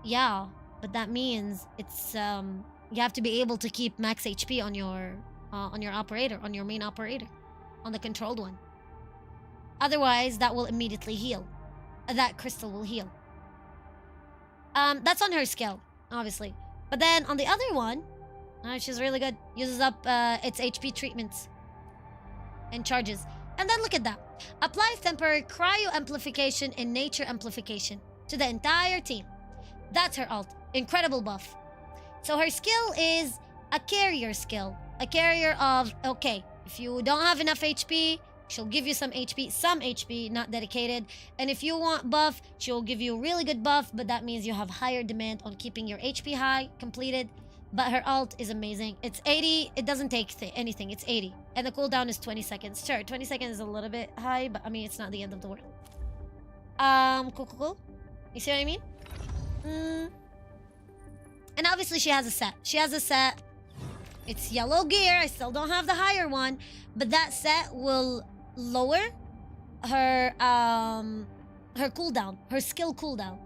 Yeah, but that means it's you have to be able to keep max HP on your operator, on your main operator, on the controlled one. Otherwise, that will immediately heal. That crystal will heal. That's on her skill, obviously. But then on the other one, she's really good. Uses up its HP treatments and charges. And then look at that. Applies temporary cryo amplification and nature amplification to the entire team. That's her ult. Incredible buff. So her skill is a carrier skill. A carrier of, okay, if you don't have enough HP, she'll give you some HP, not dedicated. And if you want buff, she'll give you a really good buff, but that means you have higher demand on keeping your HP high, completed. But her ult is amazing. It's 80. It doesn't take anything. It's 80. And the cooldown is 20 seconds. Sure, 20 seconds is a little bit high, but I mean, it's not the end of the world. Cool. You see what I mean? And obviously she has a set. It's yellow gear. I still don't have the higher one, but that set will lower her her cooldown, her skill cooldown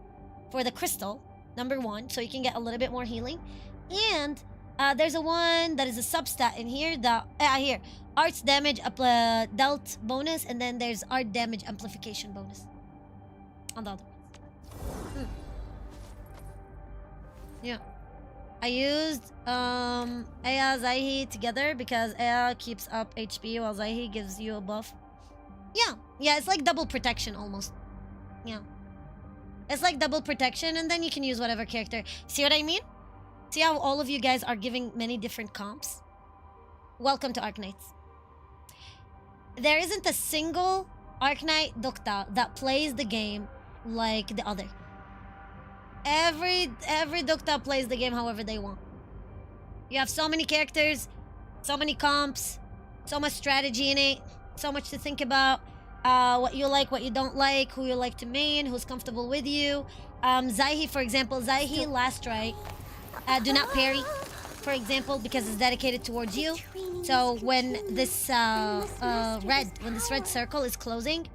for the crystal, number 1, so you can get a little bit more healing. And there's a one that is a substat in here that here, arts damage dealt bonus, and then there's art damage amplification bonus on the other one. Yeah, I used Aya Zaihi together because Aya keeps up HP while Zaihi gives you a buff. Yeah, it's like double protection almost. Yeah, it's like double protection, and then you can use whatever character. See what I mean? See how all of you guys are giving many different comps? Welcome to Arknights. There isn't a single Arknight Dokta that plays the game like the other. Every Dokta plays the game however they want. You have so many characters, so many comps, so much strategy in it, so much to think about. What you like, what you don't like, who you like to main, who's comfortable with you. Zaihi, for example, Zaihi last right. Do not parry, for example, because it's dedicated towards you. So when this red circle is closing,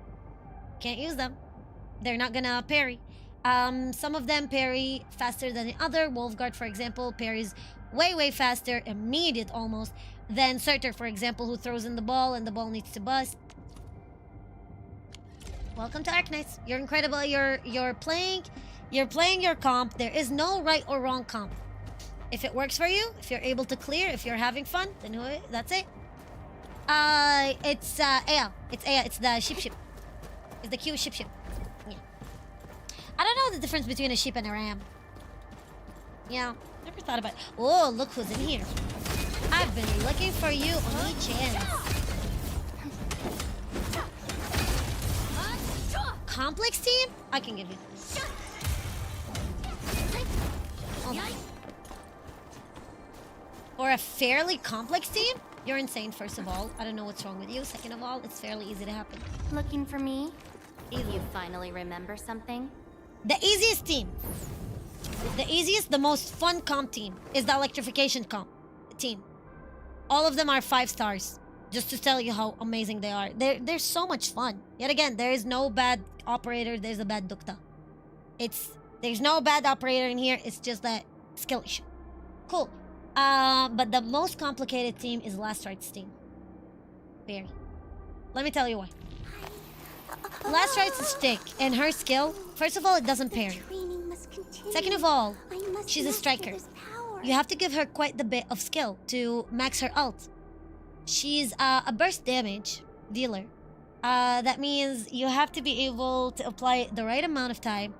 can't use them. They're not gonna parry. Some of them parry faster than the other. Wolfguard, for example, parries way faster, immediate almost, than Surtur, for example, who throws in the ball and the ball needs to bust. Welcome to Arknights. You're incredible. You're playing your comp. There is no right or wrong comp. If it works for you, if you're able to clear, if you're having fun, then that's it. It's Aya. It's Aya. It's the sheep. It's the Q sheep. Yeah. I don't know the difference between a sheep and a ram. Yeah, never thought about it. Oh, look who's in here. I've been looking for you on each chance. Complex team? I can give you. Oh. Or a fairly complex team? You're insane, first of all. I don't know what's wrong with you. Second of all, it's fairly easy to happen. Looking for me? You finally remember something? The easiest team. The easiest, the most fun comp team is the electrification comp team. All of them are 5 stars. Just to tell you how amazing they are. They're so much fun. Yet again, there is no bad operator. There's a bad Dokta. There's no bad operator in here. It's just that skill issue. Cool. But the most complicated team is Last Right's team. Very. Let me tell you why. Last Right's a stick, and her skill, first of all, it doesn't parry. Second of all, she's a striker. You have to give her quite the bit of skill to max her ult. She's a burst damage dealer. That means you have to be able to apply the right amount of time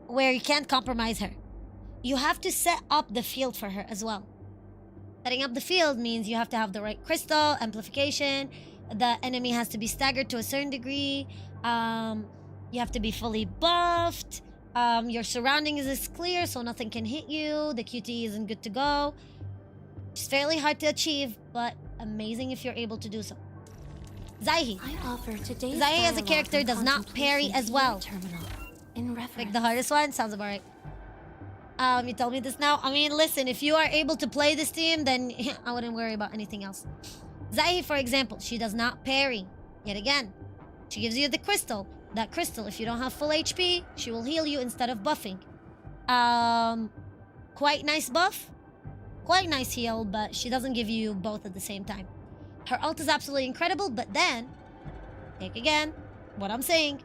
where you can't compromise her. You have to set up the field for her as well. Setting up the field means you have to have the right crystal, amplification, the enemy has to be staggered to a certain degree, you have to be fully buffed, your surroundings is clear so nothing can hit you, the QT isn't good to go. It's fairly hard to achieve, but amazing if you're able to do so. Zaihi. Zaihi as a character does not parry as well. Like the hardest one? Sounds about right. You told me this now? I mean, listen, if you are able to play this team, then I wouldn't worry about anything else. Zaihi, for example, she does not parry. Yet again, she gives you the crystal. That crystal, if you don't have full HP, she will heal you instead of buffing. Quite nice buff. Quite nice heal, but she doesn't give you both at the same time. Her ult is absolutely incredible, but then, take again, what I'm saying,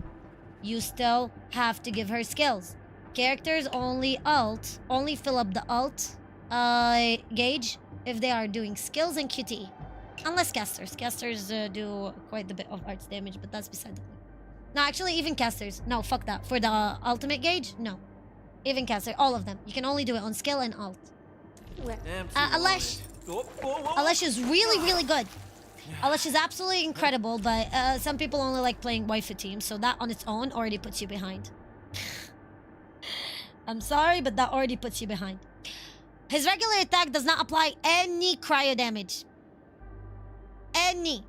you still have to give her skills. Characters only fill up the ult gauge if they are doing skills and QTE. Unless casters. Casters do quite a bit of arts damage, but that's beside the point. No, actually, even casters. No, fuck that. For the ultimate gauge, no. Even caster, all of them. You can only do it on skill and ult. Alesh. Alesh is really good. Alesh is absolutely incredible, but some people only like playing waifu teams, so that on its own already puts you behind. I'm sorry, but that already puts you behind. His regular attack does not apply any cryo damage. Any.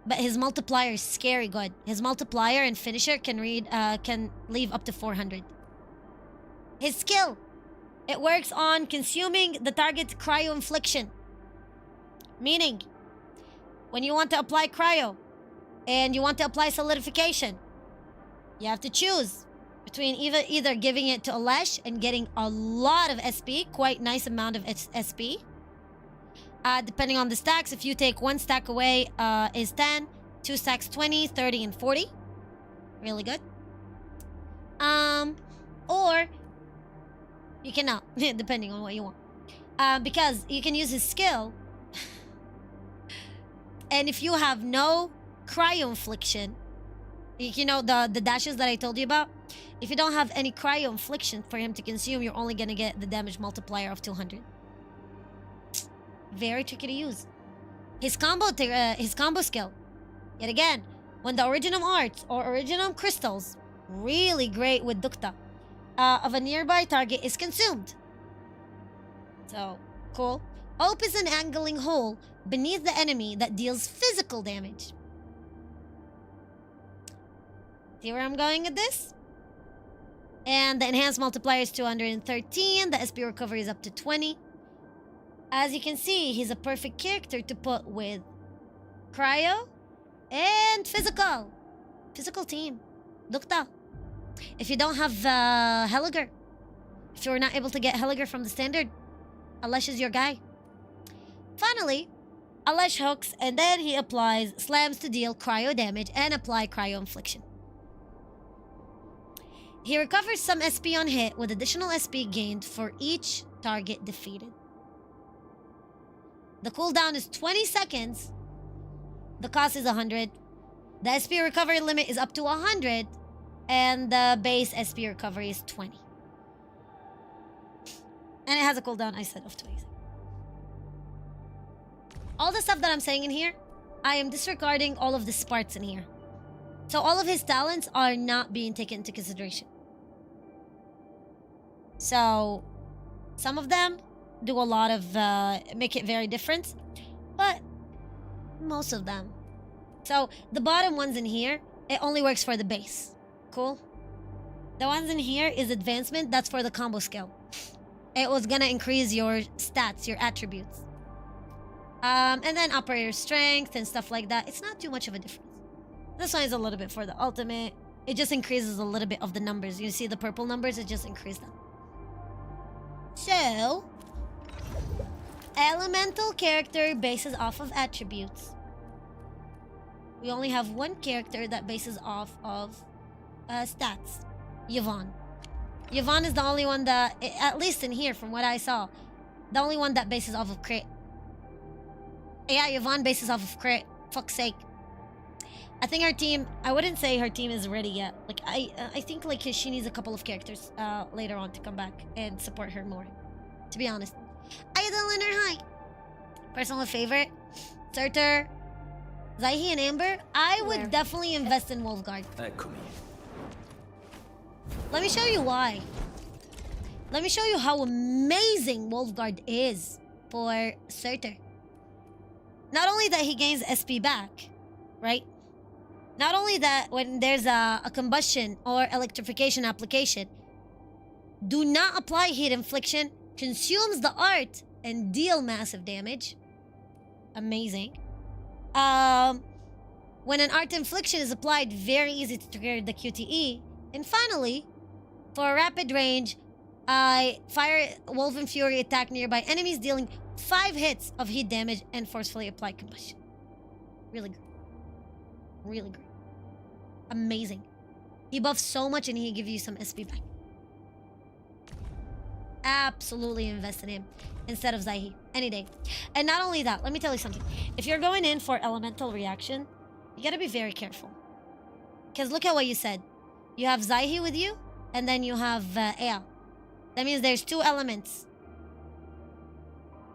But his multiplier is scary good. His multiplier and finisher can leave up to 400. His skill It works on consuming the target's cryo infliction. Meaning, when you want to apply cryo and you want to apply solidification, you have to choose between either giving it to Alesh and getting a lot of SP, quite nice amount of SP. Depending on the stacks, if you take 1 stack away, is 10, 2 stacks 20, 30, and 40. Really good. Or you cannot, depending on what you want. Because you can use his skill. And if you have no cryo infliction, you know the dashes that I told you about? If you don't have any cryo infliction for him to consume, you're only gonna get the damage multiplier of 200. Very tricky to use. His combo skill. Yet again, when the original arts or original crystals, really great with Dukta, of a nearby target is consumed. So, cool. Hope is an angling hole beneath the enemy that deals physical damage. See where I'm going with this? And the enhanced multiplier is 213. The SP recovery is up to 20. As you can see, he's a perfect character to put with cryo and physical. Physical team. Dukta. If you don't have Helliger, if you're not able to get Helliger from the standard, Alesh is your guy. Finally, Alesh hooks and then he applies slams to deal cryo damage and apply cryo infliction. He recovers some SP on hit with additional SP gained for each target defeated. The cooldown is 20 seconds. The cost is 100. The SP recovery limit is up to 100. And the base SP recovery is 20. And it has a cooldown, I said, of 20 seconds. All the stuff that I'm saying in here, I am disregarding all of the sparts in here. So all of his talents are not being taken into consideration. So some of them do a lot of, make it very different. But most of them. So the bottom ones in here, it only works for the base. Cool. The ones in here is advancement. That's for the combo skill. It was gonna increase your stats, your attributes. And then operator strength and stuff like that. It's not too much of a difference. This one is a little bit for the ultimate. It just increases a little bit of the numbers. You see the purple numbers? It just increases them. So, elemental character bases off of attributes. We only have one character that bases off of stats. Yvonne. Yvonne is the only one that, at least in here from what I saw, the only one that bases off of crit. Yeah, Yvonne bases off of crit. Fuck's sake. I think her team, I wouldn't say her team is ready yet. Like, I think like she needs a couple of characters later on to come back and support her more. To be honest. Idoliner, hi. Personal favorite? Surtur, Zaihi, and Amber? I would definitely invest in Wolfguard. Let me show you why. Let me show you how amazing Wolfguard is for Surtur. Not only that he gains SP back, right? Not only that when there's a combustion or electrification application, do not apply heat infliction, consumes the art, and deal massive damage. Amazing. When an art infliction is applied, very easy to trigger the QTE. And finally, for a rapid range, I fire Wolven Fury attack nearby enemies, dealing 5 hits of heat damage and forcefully apply combustion. Really good. Really great. Amazing. He buffs so much and he gives you some SP back. Absolutely invest in him instead of Zaihi any day. And not only that, let me tell you something. If you're going in for elemental reaction, you gotta be very careful. Because look at what you said. You have Zaihi with you, and then you have Ea. That means there's 2 elements.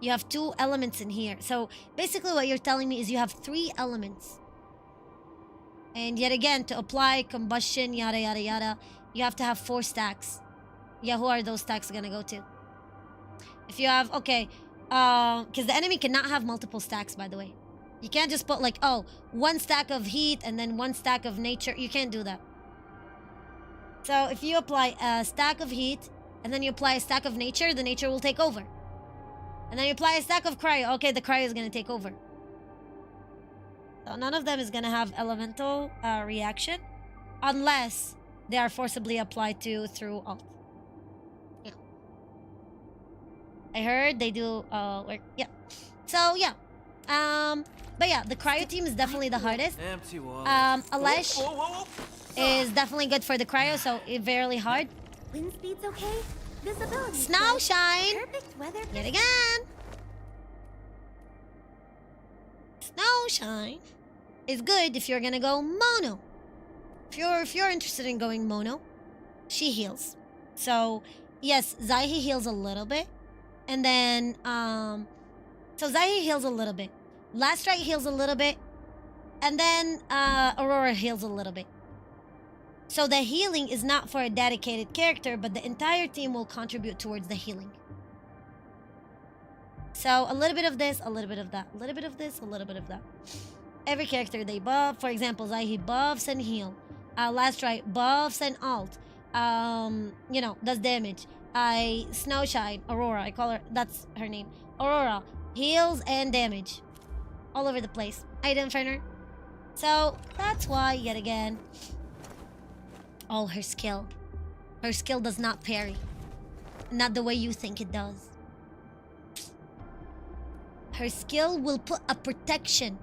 You have 2 elements in here. So basically what you're telling me is you have 3 elements. And yet again, to apply combustion, yada, yada, yada, you have to have 4 stacks. Yeah, who are those stacks gonna go to? If you have, okay, because the enemy cannot have multiple stacks, by the way. You can't just put like, oh, 1 stack of heat and then 1 stack of nature. You can't do that. So if you apply a stack of heat and then you apply a stack of nature, the nature will take over. And then you apply a stack of cryo. Okay, the cryo is gonna take over. So none of them is gonna have elemental reaction unless they are forcibly applied to through alt. Yeah. I heard they do work. Yeah. So yeah. But yeah, the cryo team is definitely the hardest. Alesh is definitely good for the cryo, so it's very hard. Wind speed's okay. Visibility. Snow shine. Perfect weather. Yet again. Snow shine is good if you're gonna go mono. If you're interested in going mono, she heals. So yes, Zaihi heals a little bit, and then so Zaihi heals a little bit. Last Strike heals a little bit, and then Aurora heals a little bit. So the healing is not for a dedicated character, but the entire team will contribute towards the healing. So a little bit of this, a little bit of that, a little bit of this, a little bit of that. Every character they buff. For example, Zaihi buffs and heal. Last Strike buffs and alt. You know, does damage. Snowshine, Aurora, I call her, that's her name. Aurora heals and damage. All over the place. Item Inferno. So that's why, yet again, oh, her skill. Her skill does not parry. Not the way you think it does. Her skill will put a protection.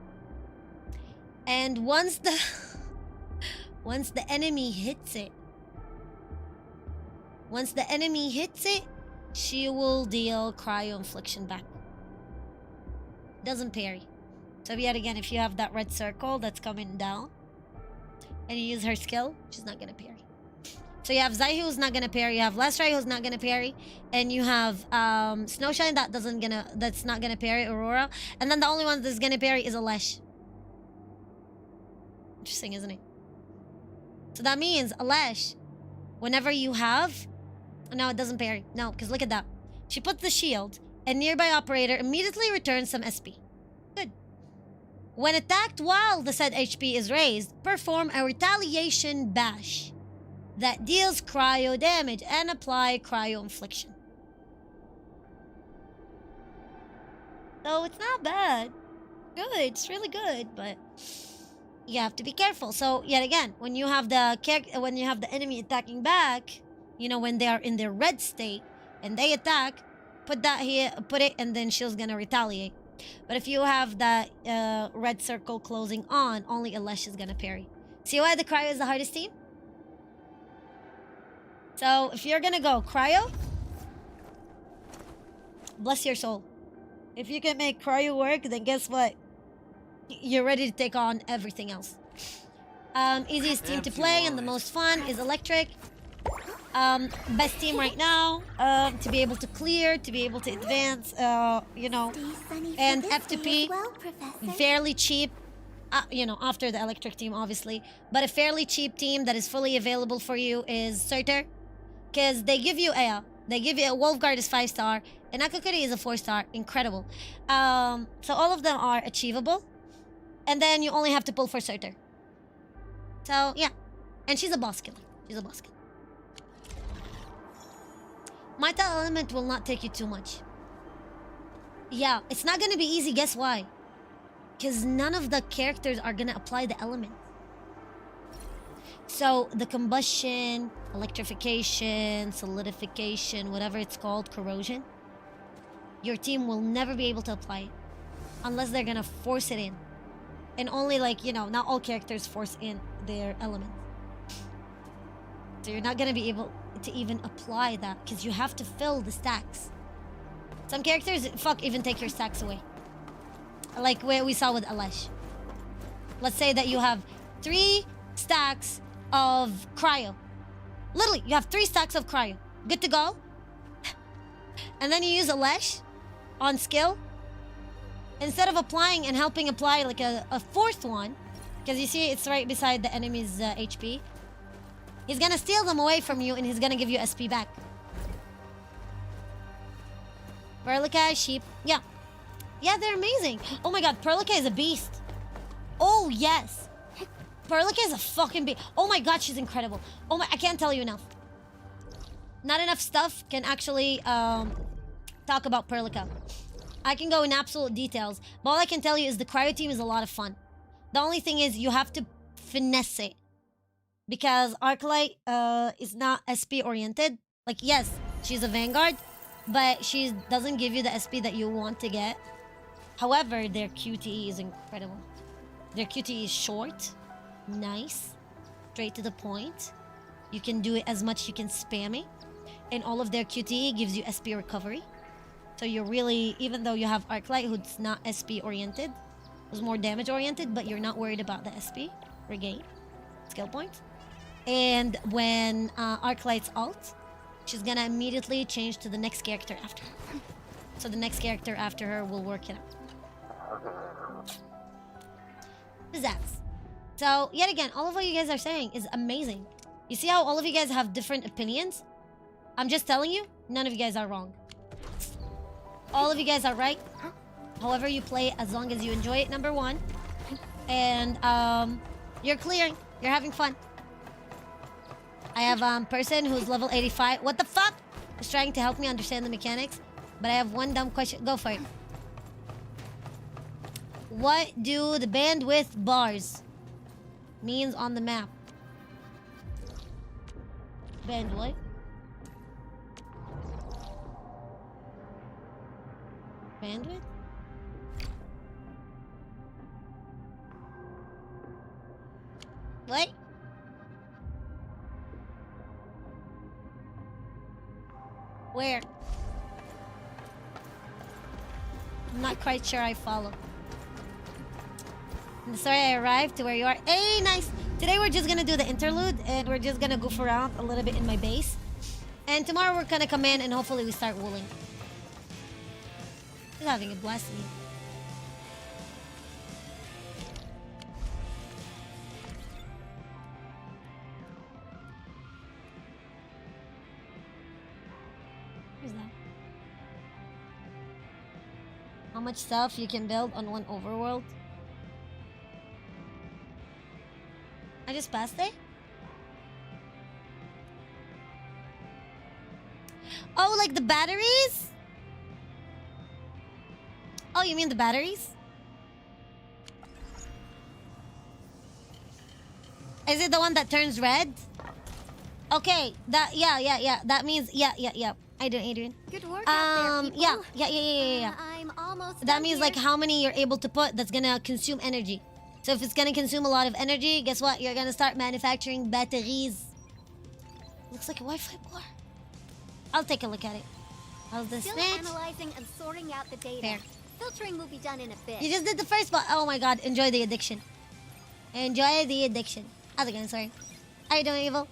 And once the enemy hits it, she will deal cryo infliction back. Doesn't parry. So yet again, if you have that red circle that's coming down and you use her skill, she's not gonna parry. So you have Zaihi who's not gonna parry, you have Lestrai who's not gonna parry, and you have Snowshine that's not gonna parry, Aurora, and then the only one that's gonna parry is Alesh. Interesting, isn't it? So that means Alesh, whenever you have, no, it doesn't parry. No, because look at that. She puts the shield, and nearby operator immediately returns some SP. Good. When attacked while the said HP is raised, perform a retaliation bash that deals cryo damage and apply cryo infliction. So it's not bad. Good, it's really good, but you have to be careful. So yet again, when you have the enemy attacking back, you know, when they are in their red state and they attack, put that here, put it, and then shield's gonna retaliate. But if you have that red circle closing on, only Alesh is gonna parry. See why the cryo is the hardest team? So if you're gonna go cryo, bless your soul. If you can make cryo work, then guess what? You're ready to take on everything else. Easiest team to play and the most fun is Electric. Best team right now, to be able to clear, to be able to advance, you know, and F2P, fairly cheap, you know, after the Electric team, obviously, but a fairly cheap team that is fully available for you is Surtur, because they give you they give you a Wolfguard is 5-star, and Akakuri is a 4-star, incredible. So all of them are achievable, and then you only have to pull for Surtur. So, yeah, and she's a boss killer, Meta element will not take you too much. Yeah, it's not gonna be easy, guess why? Because none of the characters are gonna apply the element. So the combustion, electrification, solidification, whatever it's called, corrosion, your team will never be able to apply it unless they're gonna force it in. And only, like, you know, not all characters force in their element. So you're not gonna be able to even apply that because you have to fill the stacks. Some characters, even take your stacks away. Like where we saw with Alesh. Let's say that you have 3 stacks of cryo. Literally, you have 3 stacks of cryo. Good to go. And then you use Alesh on skill. Instead of applying and helping apply like a 4th one, because you see it's right beside the enemy's HP, he's gonna steal them away from you and he's gonna give you SP back. Perlica, sheep, yeah. Yeah, they're amazing. Oh my god, Perlica is a beast. Oh, yes. Perlica is a fucking beast. Oh my god, she's incredible. Oh my, I can't tell you enough. not enough stuff can actually talk about Perlica. I can go in absolute details, but all I can tell you is the cryo team is a lot of fun. The only thing is you have to finesse it, because Arknight is not SP oriented. Like, yes, she's a Vanguard, but she doesn't give you the SP that you want to get. However, their QTE is incredible. Their QTE is short, nice, straight to the point. You can do it as much, you can spam it. And all of their QTE gives you SP recovery. So you're really, even though you have Arknight who's not SP oriented, who's more damage oriented, but you're not worried about the SP regain skill points. And when Arknight's ult, she's gonna immediately change to the next character after her. So the next character after her will work it out. Pizzazz. So yet again, all of what you guys are saying is amazing. You see how all of you guys have different opinions? I'm just telling you, none of you guys are wrong. All of you guys are right. However you play, as long as you enjoy it, number one. And you're clearing. You're having fun. I have person who's level 85. What the fuck? Is trying to help me understand the mechanics. But I have one dumb question. Go for it. What do the bandwidth bars means on the map? Bandwidth? Bandwidth? What? Where? I'm not quite sure I follow. I'm sorry I arrived to where you are. Hey, nice! Today we're just gonna do the interlude and we're just gonna goof around a little bit in my base. And tomorrow we're gonna come in and hopefully we start wooling. Just having a blast in here. Where's that? How much stuff you can build on one overworld? I just passed it? Oh, like the batteries? Oh, you mean the batteries? Is it the one that turns red? Okay, that, yeah. That means, yeah. How you doing, Adrian? Good work out there, people. Yeah. I'm almost That done means here. like how many you're able to put that's gonna consume energy. So if it's gonna consume a lot of energy, guess what? You're gonna start manufacturing batteries. Looks like a Wi-Fi bar. I'll take a look at it. How's this Still snitch? analyzing and sorting out the data. Fair. Filtering will be done in a bit. You just did the first one. Oh my god, enjoy the addiction. Enjoy the addiction. How's it going, sorry? How you doing, Evil?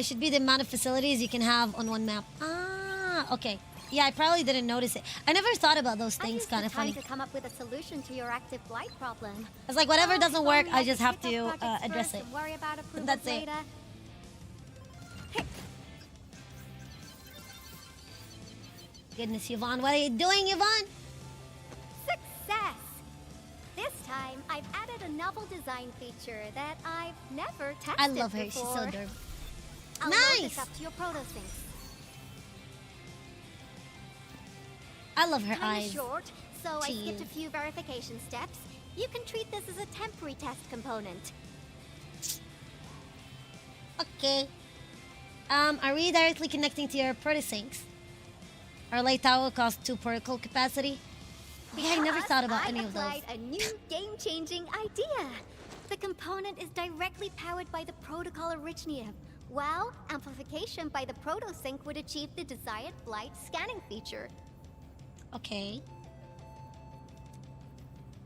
Should be the amount of facilities you can have on one map. Ah, okay. Yeah, I probably didn't notice it. I never thought about those things, kind of funny. To come up with a solution to your active blight problem. It's like whatever doesn't work, I just have pick to up projects address first it. and worry about approvals That's it. later. Goodness, Yvonne, what are you doing, Yvonne? Success! This time, I've added a novel design feature that I've never tested I love her. before. She's so adorable. I'll load Nice! this up to your protosyncs. I love her Time is eyes. short, so I Cheese. skipped a few verification steps. You can treat this as a temporary test component. Okay. Are we directly connecting to your protosyncs? Our light tower costs 2 protocol capacity. Yeah, I never thought about any of those. I applied a new game-changing idea. The component is directly powered by the protocol Originium, while amplification by the protosync would achieve the desired blight scanning feature. Okay.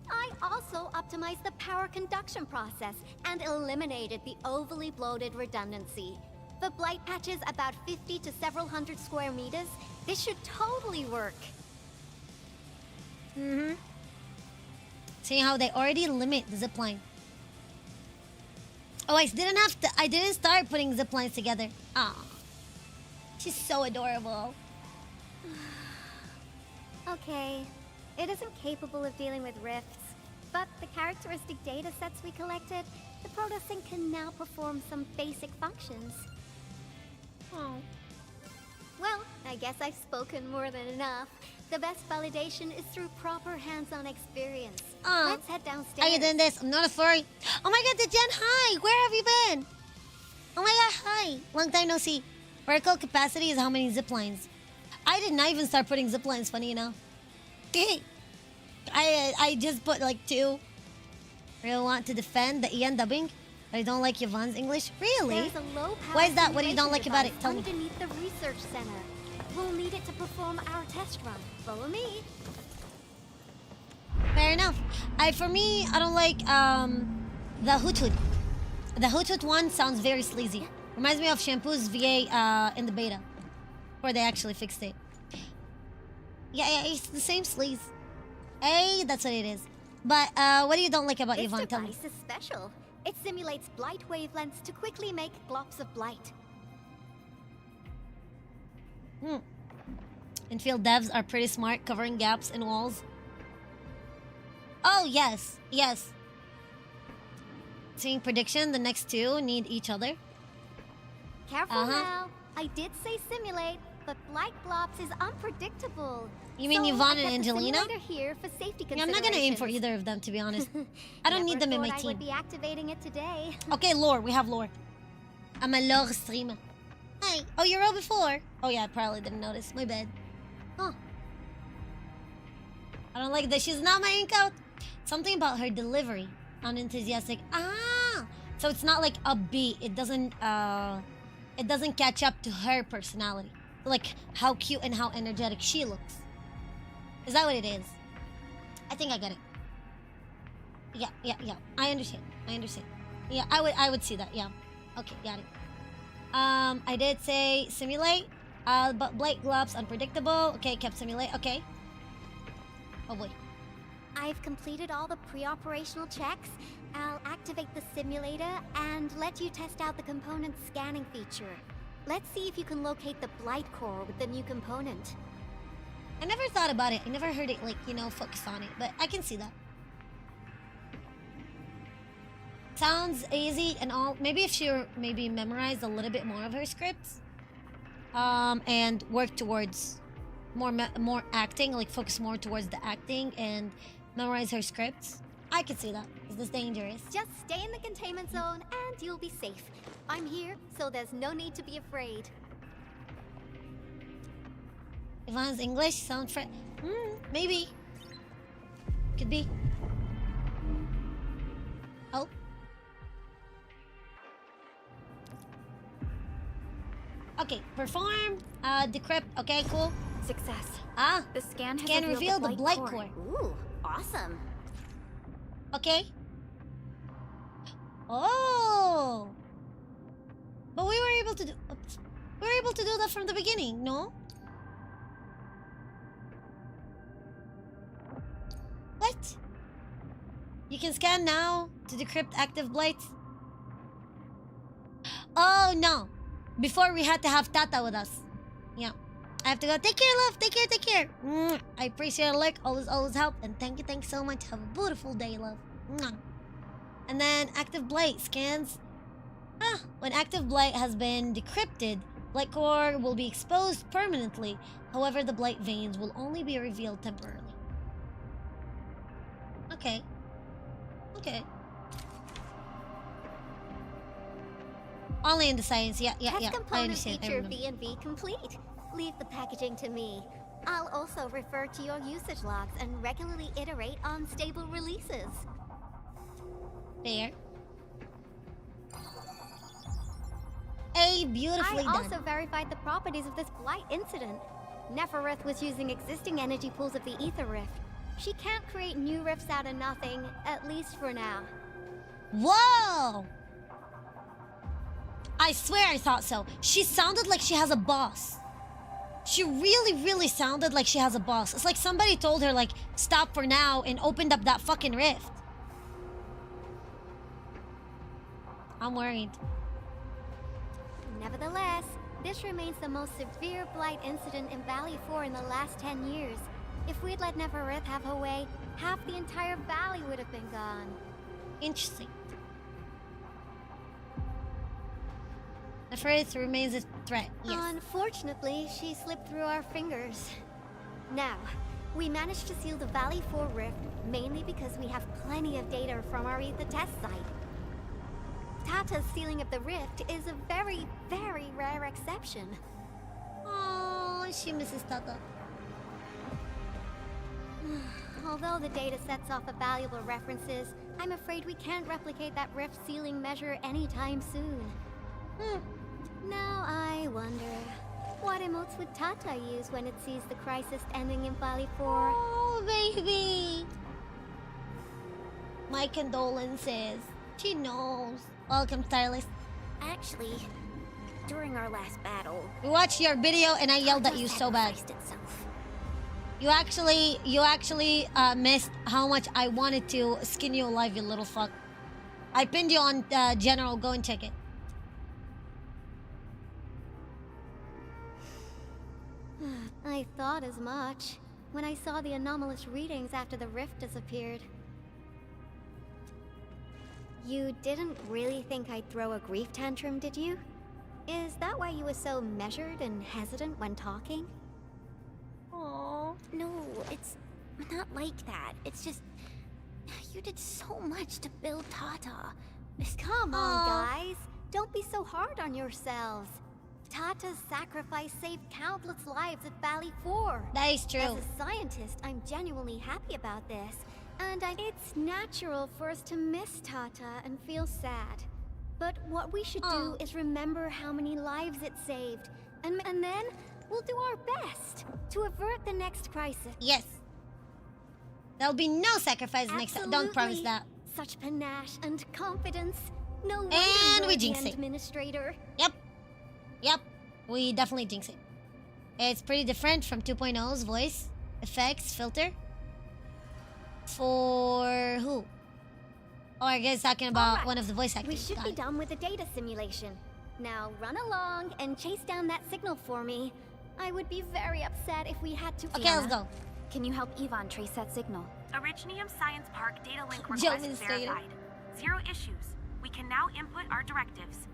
I also optimized the power conduction process and eliminated the overly bloated redundancy. For blight patches about 50 to several hundred square meters, this should totally work. Mm-hmm. See how they already limit the zipline. Oh, I didn't start putting ziplines together. Ah, she's so adorable. Okay, it isn't capable of dealing with rifts, but the characteristic data sets we collected, the protosync can now perform some basic functions. Oh. Well, I guess I've spoken more than enough. The best validation is through proper hands-on experience. Let's head downstairs. Are you doing this? I'm not a furry. Oh my god, the Jen, hi! Where have you been? Oh my god, hi! Long time no see. Vertical capacity is how many zip lines? I did not even start putting zip lines, funny enough. I just put like 2. I really want to defend the Ian dubbing, but I don't like Yvonne's English. Really? There's a low power Why is that? What do you don't like simulation about it? Tell me. device underneath the research center. We'll need it to perform our test run. Follow me. Fair enough. For me, I don't like the Hoot Hoot. The Hoot Hoot one sounds very sleazy. Reminds me of Shampoo's VA in the beta, where they actually fixed it. Yeah, it's the same sleaze. Hey, that's what it is. But what do you don't like about Yvonne? Tell me. This device is special. It simulates blight wavelengths to quickly make glops of blight. Endfield devs are pretty smart, covering gaps in walls. Oh, yes. Yes. Seeing prediction, the next 2 need each other. Careful now. I did say simulate, but blight glops is unpredictable. You mean Yvonne and Angelina? Here for safety Yeah, I'm not gonna aim for either of them, to be honest. I don't need them in my I team. would be activating it today. Okay, lore. We have lore. I'm a lore streamer. Hi. Oh, you rolled before? Oh yeah, I probably didn't notice. My bad. Huh. I don't like that she's not my ink out. Something about her delivery. Unenthusiastic. Ah! So it's not like upbeat. It doesn't catch up to her personality. Like how cute and how energetic she looks. Is that what it is? I think I get it. Yeah. I understand. Yeah, I would see that. Yeah. Okay, got it. I did say simulate. But blight gloves unpredictable. Okay, kept simulate. Okay. Oh boy. I've completed all the pre-operational checks. I'll activate the simulator and let you test out the component scanning feature. Let's see if you can locate the blight core with the new component. I never thought about it. I never heard it, like, focus on it. But I can see that. Sounds easy and all. Maybe if she memorized a little bit more of her scripts. And work towards more acting, like focus more towards the acting and memorize her scripts. I could see that. Is this dangerous? Just stay in the containment zone and you'll be safe. I'm here, so there's no need to be afraid. Yvonne's English sound maybe. Could be. Oh. Okay, perform. Decrypt. Okay, cool. Success. The scan has revealed the blight core. Ooh, awesome. Okay. Oh. But we were able to do. We were able to do that from the beginning, no? What? You can scan now to decrypt active blights. Oh no. Before we had to have Tata with us. Yeah. I have to go. Take care, love. Take care. I appreciate it, Lurk. Always help. And thank you so much. Have a beautiful day, love. And then active blight scans. When active blight has been decrypted, blight core will be exposed permanently. However, the blight veins will only be revealed temporarily. Okay. Only in the science. Yeah. Test I component understand. feature V&V complete. Leave the packaging to me. I'll also refer to your usage logs and regularly iterate on stable releases. There. Beautifully I done. also verified the properties of this blight incident. Nefereth was using existing energy pools of the Ether Rift. She can't create new rifts out of nothing, at least for now. Whoa! I swear I thought so. She sounded like she has a boss. She really sounded like she has a boss. It's like somebody told her, like, stop for now and opened up that fucking rift. I'm worried. Nevertheless, this remains the most severe blight incident in Valley 4 in the last 10 years. If we'd let Nefereth have her way, half the entire valley would have been gone. Interesting. The Firth remains a threat. Yes. Unfortunately, she slipped through our fingers. Now, we managed to seal the Valley 4 rift mainly because we have plenty of data from our ether test site. Tata's sealing of the rift is a very, very rare exception. Oh, she misses Tata. Although the data sets off of valuable references, I'm afraid we can't replicate that rift sealing measure anytime soon. Now I wonder, what emotes would Tata use when it sees the crisis ending in Valley 4? Oh, baby! My condolences. She knows. Welcome, Stylist. Actually, during our last battle, We watched your video and I yelled at you so bad. You actually missed how much I wanted to skin you alive, you little fuck. I pinned you on General. Go and check it. I thought as much when I saw the anomalous readings after the rift disappeared. You didn't really think I'd throw a grief tantrum, did you? Is that why you were so measured and hesitant when talking? Oh, no, it's not like that. It's just, you did so much to build Tata. Come on, guys. Don't be so hard on yourselves. Tata's sacrifice saved countless lives at Valley 4. That is true. As a scientist, I'm genuinely happy about this. And it's natural for us to miss Tata and feel sad. But what we should do is remember how many lives it saved. And then we'll do our best to avert the next crisis. Yes. There'll be no sacrifice next time. Don't promise that. Such panache and confidence. No wonder And you're we the jinx it. administrator. Yep. We definitely jinx it. It's pretty different from 2.0's voice, effects, filter. For who? Oh, I guess talking about one of the voice actors. We should be done with the data simulation. Now run along and chase down that signal for me. I would be very upset if we had to. Okay, let's go. Can you help Yvonne trace that signal? Originium Science Park data link Joe request Administrator. verified. 0 issues. We can now input our directives.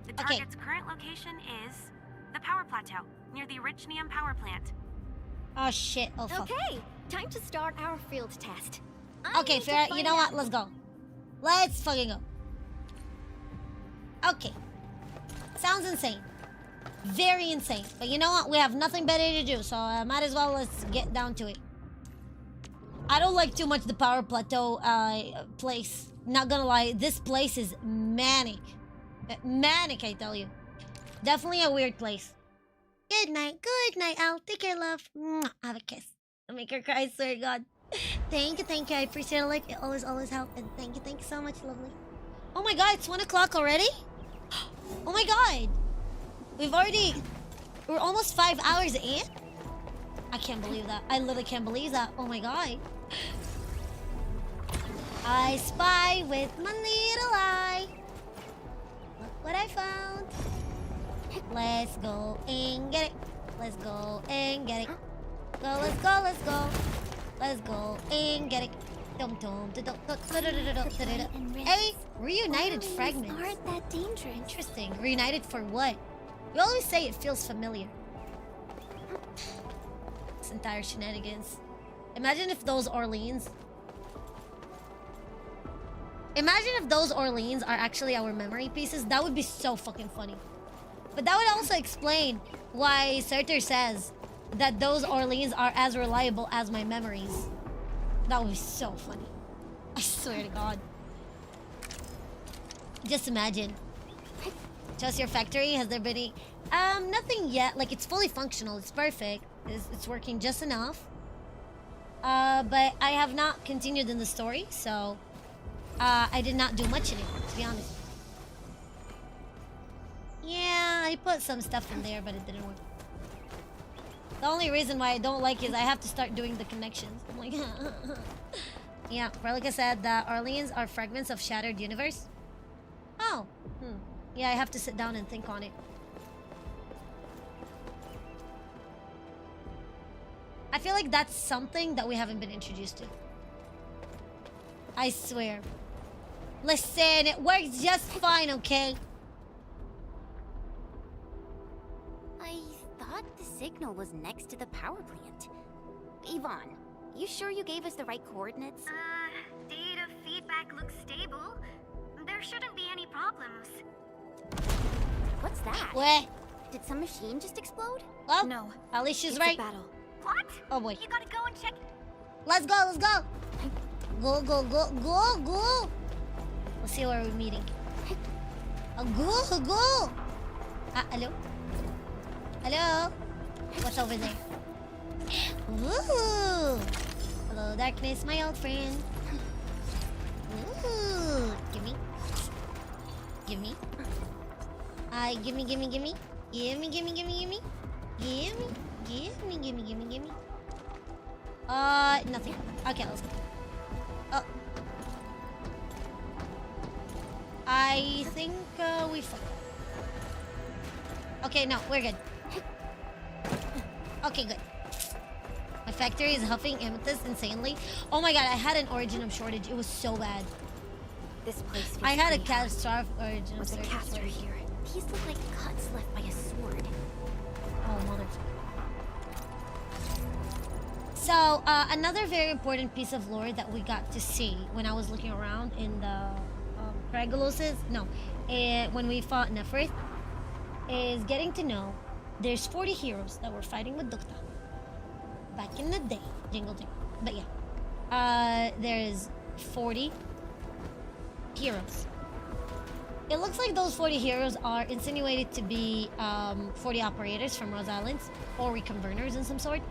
The target's current location is the power plateau near the Originium power plant. Oh shit. Oh fuck. Okay, time to start our field test. Okay, fair. You know what? Let's go. Let's fucking go. Okay. Sounds insane. Very insane. But you know what? We have nothing better to do, so might as well let's get down to it. I don't like too much the power plateau place. Not gonna lie, this place is manic. Manic, I tell you. Definitely a weird place. Good night, Al. Take care, love. Mwah. Have a kiss. I'll make her cry, I swear to God. Thank you. I appreciate it. Like, it always help. And thank you so much, lovely. Oh my God, it's 1 o'clock already? Oh my God. We're almost 5 hours in? I can't believe that. I literally can't believe that. Oh my God. I spy with my little eye. Look what I found. Let's go and get it. Let's go and get it. Let's go. Let's go and get it. Hey, reunited fragments. Aren't that dangerous? Interesting. Reunited for what? You always say it feels familiar. This entire shenanigans. Imagine if those Orleans are actually our memory pieces. That would be so fucking funny. But that would also explain why Surtur says that those Orleans are as reliable as my memories. That would be so funny. I swear to God. Just imagine. Just your factory, has there been any... nothing yet. Like, it's fully functional. It's perfect. It's working just enough. But I have not continued in the story, so... I did not do much in it, to be honest. Yeah, I put some stuff in there, but it didn't work. The only reason why I don't like it is I have to start doing the connections. I'm like... Yeah, Relica said that Orleans are fragments of shattered universe. Oh. Yeah, I have to sit down and think on it. I feel like that's something that we haven't been introduced to. I swear. Listen, it works just fine, okay? signal was next to the power plant. Yvonne, you sure you gave us the right coordinates? Data feedback looks stable. There shouldn't be any problems. What's that? Where? Did some machine just explode? Well, no. At least she's It's right. a battle. What? Oh boy. You gotta go and check. Let's go, let's go. Go, go, go, go, go. Let's see where we're meeting. Go, go. Hello? Hello? What's over there? Ooh. Hello, darkness, my old friend. Ooh. Gimme. Gimme. Gimme, gimme, gimme. Gimme, gimme, gimme, gimme. Gimme, gimme, gimme, gimme, gimme. Nothing. Okay, let's go. Oh. I think, we fucked. Okay, no, we're good. Okay, good. My factory is huffing amethyst insanely. Oh my god, I had an origin of shortage. It was so bad. This place I had a catastrophic origin of was a shortage. caster here. These look like cuts left by a sword. Oh, mother. So, another very important piece of lore that we got to see when I was looking around in the when we fought Neferth, is getting to know there's 40 heroes that were fighting with Dukta back in the day. Jingle jingle. But yeah, there's 40 heroes. It looks like those 40 heroes are insinuated to be 40 operators from Rose Islands or reconverners in some sort.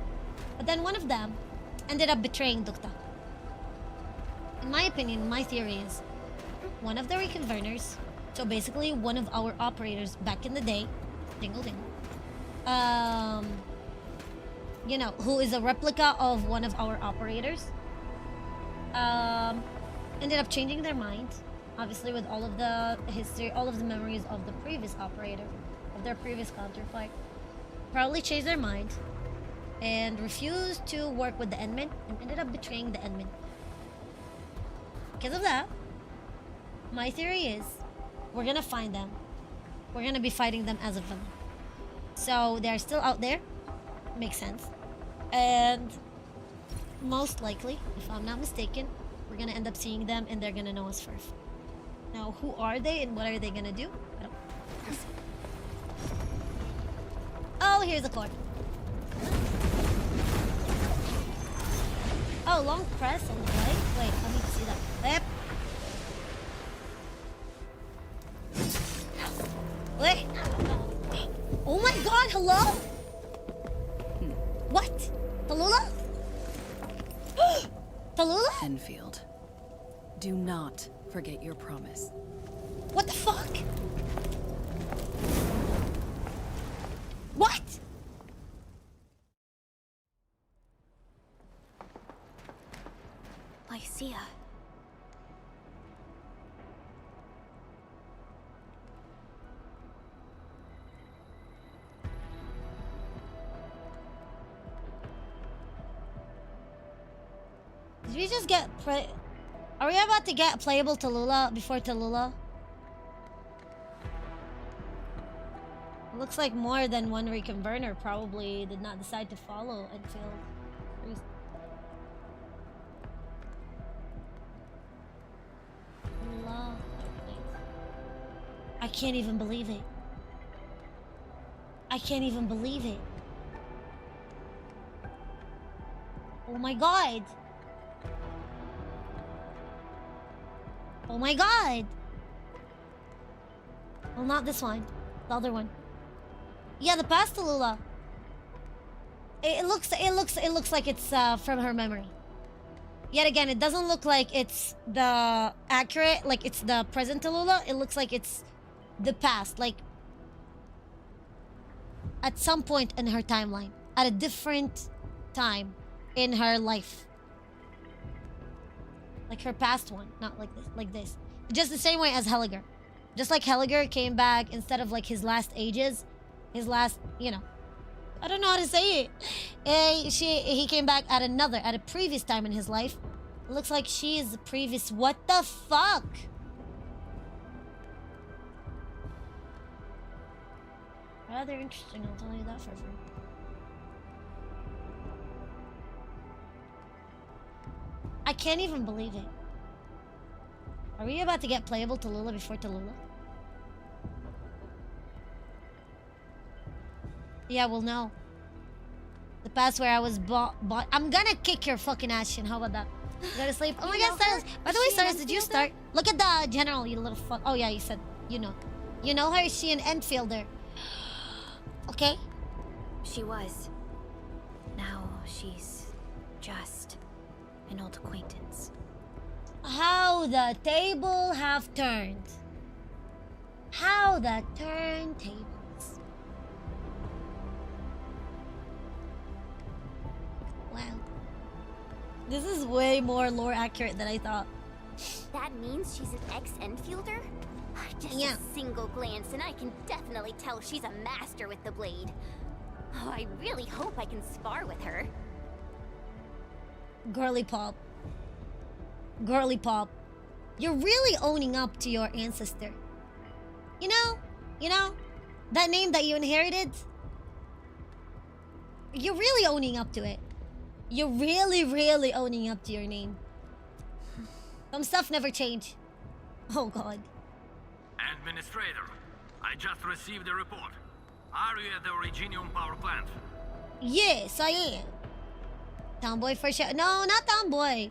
But then one of them ended up betraying Dukta. In my opinion, my theory is one of the reconverners, so basically one of our operators back in the day, jingle jingle, you know, who is a replica of one of our operators, ended up changing their mind, obviously with all of the history, all of the memories of the previous operator, of their previous counterpart, probably changed their mind and refused to work with the Endmen and ended up betraying the Endmen. Because of that, my theory is we're gonna find them. We're gonna be fighting them as a villain. So they're still out there. Makes sense. And most likely, if I'm not mistaken, we're gonna end up seeing them and they're gonna know us first. Now, who are they and what are they gonna do? I don't know. Oh, here's a cord. Oh, long press on the right? Wait, let me see that. Yep. Wait. Oh my god, hello? What? Tallulah? Tallulah? Endfield. Do not forget your promise. What the fuck? What? Lycia. Did we just get Are we about to get playable Tallulah before Tallulah? Looks like more than one reconverter probably did not decide to follow Endfield. I can't even believe it. I can't even believe it. Oh my god. Oh my god. Well, not this one. The other one. Yeah, the past Tallulah. It looks like it's from her memory. Yet again, it doesn't look like it's the accurate, like it's the present Tallulah. It looks like it's the past, like at some point in her timeline, at a different time in her life. Like her past one, not like this, like this. Just the same way as Helliger. Just like Helliger came back instead of like his last ages, his last, you know, I don't know how to say it. He came back at a previous time in his life. It looks like she is the previous. What the fuck? Rather interesting, I'll tell you that for free. can't even believe it. Are we about to get playable Tallulah before Tallulah? Yeah, we'll know. The past where I was bought. I'm gonna kick your fucking ass, Shin. How about that? You gotta sleep. Oh my god, Stars. By the way, Stars, did you start? Look at the general, you little fuck. Oh yeah, you said you know. You know her? Is she an Endfielder? Okay. She was. Now she's just an old acquaintance. How the table have turned. How the turntables. Wow. This is way more lore accurate than I thought. That means she's an ex-Enfielder? Just a single glance and I can definitely tell she's a master with the blade. Oh, I really hope I can spar with her. Girly pop. Girly pop. You're really owning up to your ancestor. You know, that name that you inherited? You're really owning up to it. You're really owning up to your name. Some stuff never change. Oh god. Administrator, I just received a report. Are you at the Originium power plant? Yes, I am. Tomboy for sure. No, not tomboy.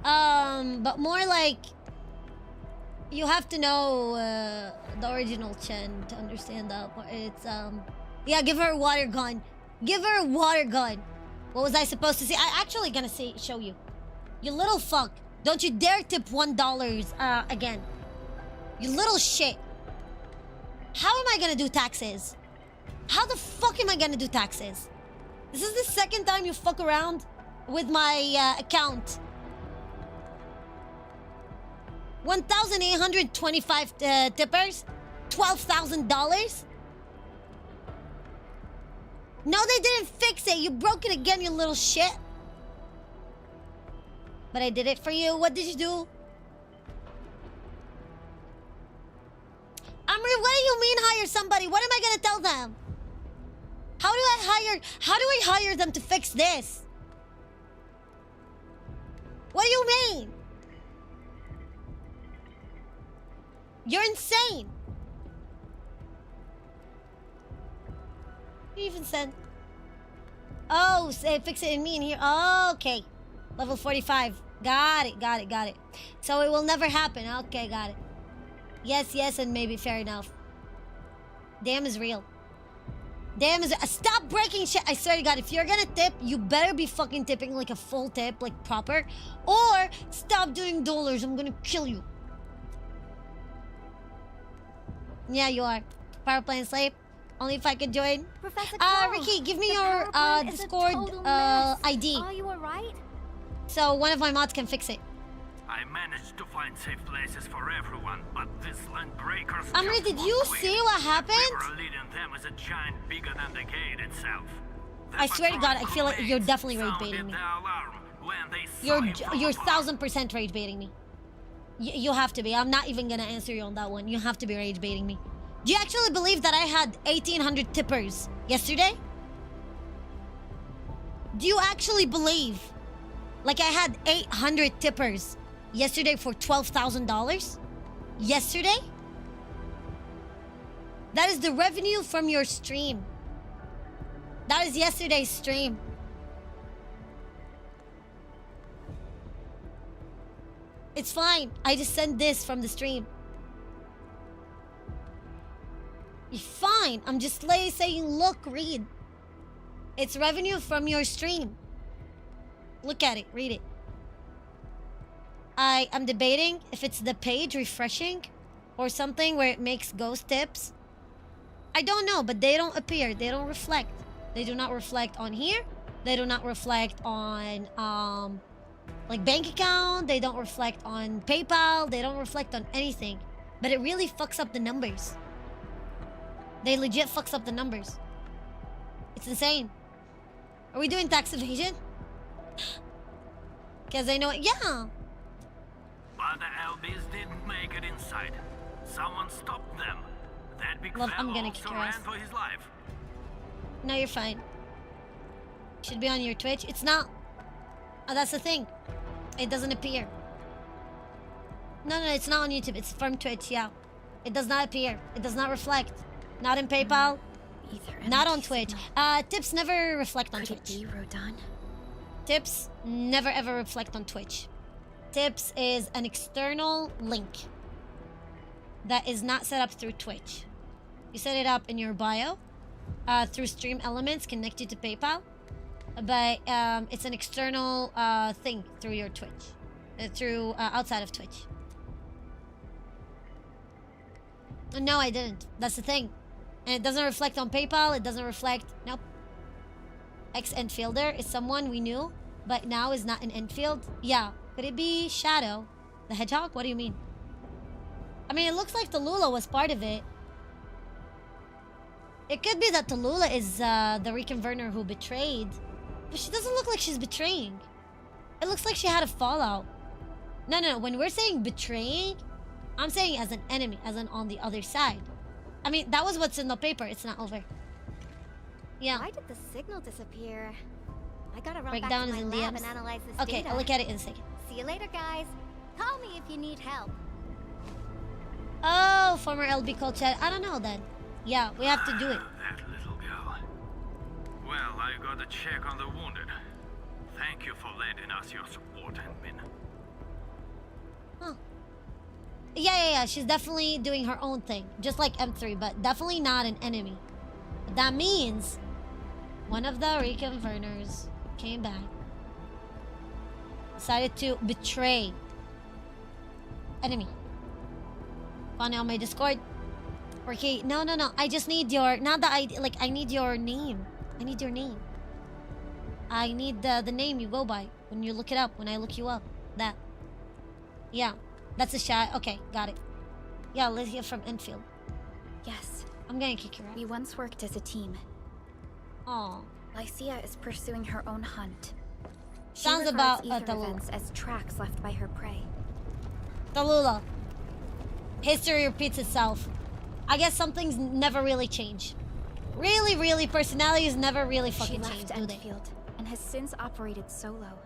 But more like you have to know the original Chen to understand that part. It's yeah, give her a water gun. Give her a water gun. What was I supposed to say? I actually gonna show you. You little fuck. Don't you dare tip $1 again. You little shit. How am I gonna do taxes? How the fuck am I gonna do taxes? This is the second time you fuck around with my account. 1,825 tippers? $12,000? No, they didn't fix it. You broke it again, you little shit. But I did it for you. What did you do? Amri, what do you mean hire somebody? What am I gonna tell them? How do I hire them to fix this? What do you mean? You're insane. You even said, oh, say fix it in me in here. Oh, okay. Level 45. Got it. So it will never happen. Okay, got it. Yes, and maybe. Fair enough. Damn is real. Damn is... Stop breaking shit. I swear to God, if you're gonna tip, you better be fucking tipping like a full tip, like proper. Or stop doing dollars. I'm gonna kill you. Yeah, you are. Power plant slave. Only if I could join. Professor Ricky, give me your Discord ID. Are you alright? So one of my mods can fix it. I managed to find safe places for everyone, but this land breakers. Amri, did you see what happened? Leading them is a giant bigger than the gate itself. I swear to God, I feel like you're definitely rage baiting me. You're 1000% rage baiting me. You have to be. I'm not even gonna answer you on that one. You have to be rage baiting me. Do you actually believe that I had 1,800 tippers yesterday? Do you actually believe like I had 800 tippers yesterday for $12,000? Yesterday? That is the revenue from your stream. That is yesterday's stream. It's fine. I just sent this from the stream. You're fine. I'm just saying, look, read. It's revenue from your stream. Look at it. Read it. I am debating if it's the page refreshing or something where it makes ghost tips. I don't know, but they don't appear. They don't reflect. They do not reflect on here. They do not reflect on like bank account. They don't reflect on PayPal. They don't reflect on anything. But it really fucks up the numbers. They legit fucks up the numbers. It's insane. Are we doing tax evasion? Because I know it. Yeah. But the LBs didn't make it inside. Someone stopped them. That big Love, fellow I'm gonna kick also your ran ass. for his life. No, you're fine. Should be on your Twitch. It's not. Oh, that's the thing. It doesn't appear. No, it's not on YouTube. It's from Twitch, yeah. It does not appear. It does not reflect. Not in PayPal. Not on Twitch. Tips never reflect on Twitch. Tips never ever reflect on Twitch. Tips is an external link that is not set up through Twitch. You set it up in your bio through Stream Elements connected to PayPal, but it's an external thing through your Twitch, through outside of Twitch. No, I didn't. That's the thing. And it doesn't reflect on PayPal. It doesn't reflect... Nope. Ex-Endfielder is someone we knew, but now is not in Endfield. Yeah. Could it be Shadow? The Hedgehog? What do you mean? I mean, it looks like Tallulah was part of it. It could be that Tallulah is the reconverter who betrayed. But she doesn't look like she's betraying. It looks like she had a fallout. No. When we're saying betraying, I'm saying as an enemy, as in on the other side. I mean, that was what's in the paper. It's not over. Yeah. Why did the signal disappear? I gotta run Breakdown back to is my in lab DMs. and analyze this Okay, data. I'll look at it in a second. See you later, guys. Call me if you need help. Oh, former LB call chat. I don't know then. Yeah, we have to do it. That little girl. Well, I gotta check on the wounded. Thank you for lending us your support, Endmin. Huh. Yeah. She's definitely doing her own thing. Just like M3, but definitely not an enemy. But that means one of the reconverters came back. Decided to betray enemy. Find on my Discord. Okay, no. I just need your... Not that I need your name. I need your name. I need the name you go by when you look it up, when I look you up. That. Yeah. That's a shot. Okay, got it. Yeah, let's hear from Endfield. Yes. I'm gonna kick your ass. We once worked as a team. Oh. Lycia is pursuing her own hunt. She Sounds regards about ether Tallulah. events as tracks left by her prey. Tallulah. History repeats itself. I guess some things never really change. Really, personalities never really fucking She change, left do they? Endfield and has since operated solo,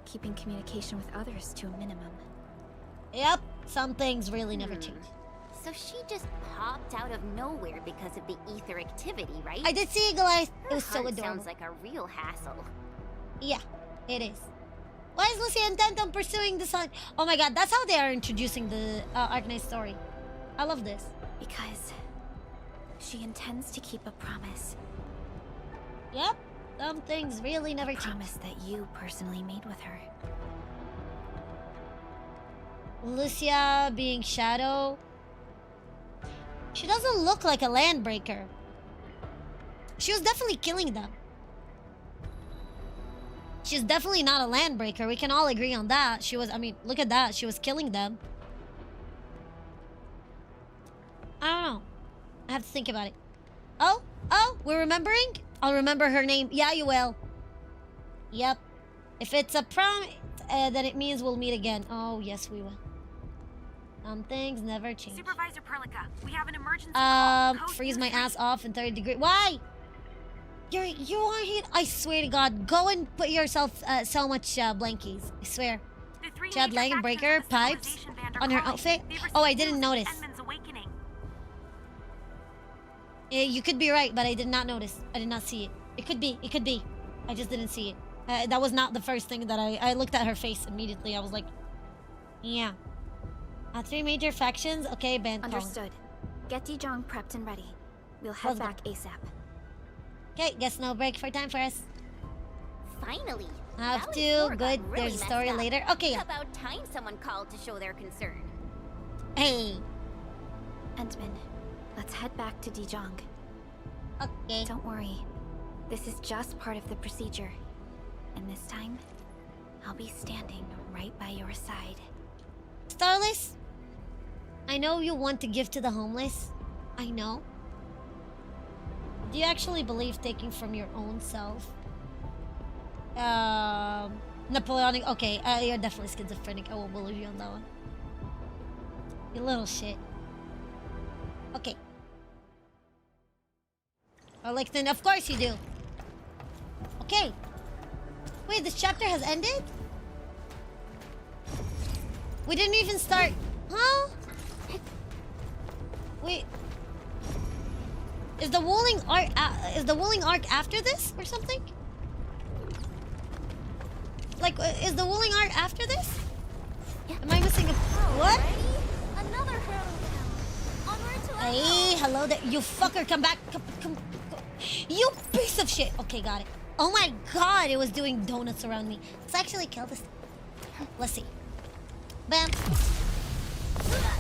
keeping communication with others to a minimum. Yep, some things really never change. So she just popped out of nowhere because of the ether activity, right? I did see Goliath. It was so Her hunt adorable. sounds like a real hassle. Yeah, it is. Why is Lucy intent on pursuing the sun? Oh my god, that's how they are introducing the Arknight story. I love this. Because she intends to keep a promise. Yep, some things really never change. Promise that you personally made with her. Lucia being Shadow. She doesn't look like a landbreaker. She was definitely killing them. She's definitely not a landbreaker. We can all agree on that. She was, I mean, look at that. She was killing them. I don't know. I have to think about it. Oh, we're remembering? I'll remember her name. Yeah, you will. Yep. If it's a promise, then it means we'll meet again. Oh, yes, we will. Some things never change. Supervisor Perlica, we have an emergency call. Code Freeze my ass off in 3rd degree. Why? You are here. I swear to God, go and put yourself so much blankies. I swear. She had Langenbreaker pipes on her outfit. Oh, I didn't notice. You could be right, but I did not notice. I did not see it. It could be. I just didn't see it. That was not the first thing that I looked at her face immediately. I was like, yeah. 3 major factions. Okay, band. Understood. Get Dijong prepped and ready. We'll head back ASAP. Okay, guess no break for time for us. Finally. Have Valley to. 4 got Good. really There's a messed story up. later. Okay, yeah. About time someone called to show their concern. Hey. Endman, let's head back to Dijong. Okay. Don't worry. This is just part of the procedure. And this time, I'll be standing right by your side. Starless, I know you want to give to the homeless. I know. Do you actually believe taking from your own self? Napoleonic. Okay, you're definitely schizophrenic. I won't believe you on that one. You little shit. Okay. Arlectin, of course you do. Okay. Wait, this chapter has ended? We didn't even start. Huh? Wait. Is the Walling Arc after this or something? Like, is the Walling Arc after this? Am I missing a... What? Another hurdle down. Onward to Hey, hello there. You fucker, come back. Come. You piece of shit. Okay, got it. Oh my god, it was doing donuts around me. Let's actually kill this. Let's see. Bam.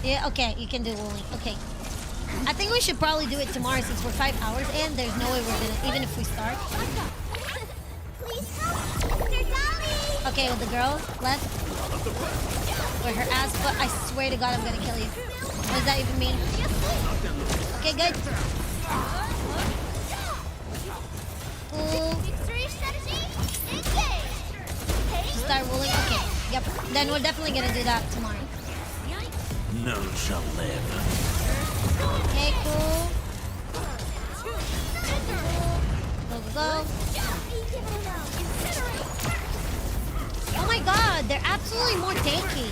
Yeah, okay, you can do Walling. Okay. I think we should probably do it tomorrow since we're 5 hours in. There's no way we're gonna, even if we start. Please help, Mr. Dolly! Okay, with the girl left. Where her ass, but I swear to god I'm gonna kill you. What does that even mean? Okay, good. Cool. Start rolling. Okay. Yep. Then we're definitely gonna do that tomorrow. None shall live. Okay, cool. Go. Oh my god, they're absolutely more tanky.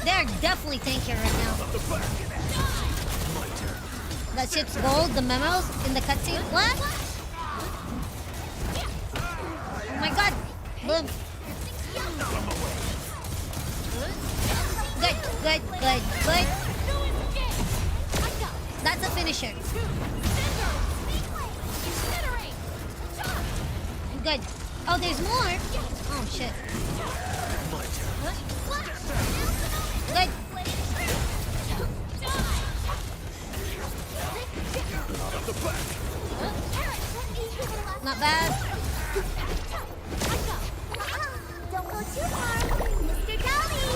They're definitely tankier right now. That shit's gold, the memos in the cutscene. What? Oh my god. Boom. Good. That's a finisher. Good. Oh, there's more? Oh, shit. Good. Not bad. Don't go too far, Mr. Dolly!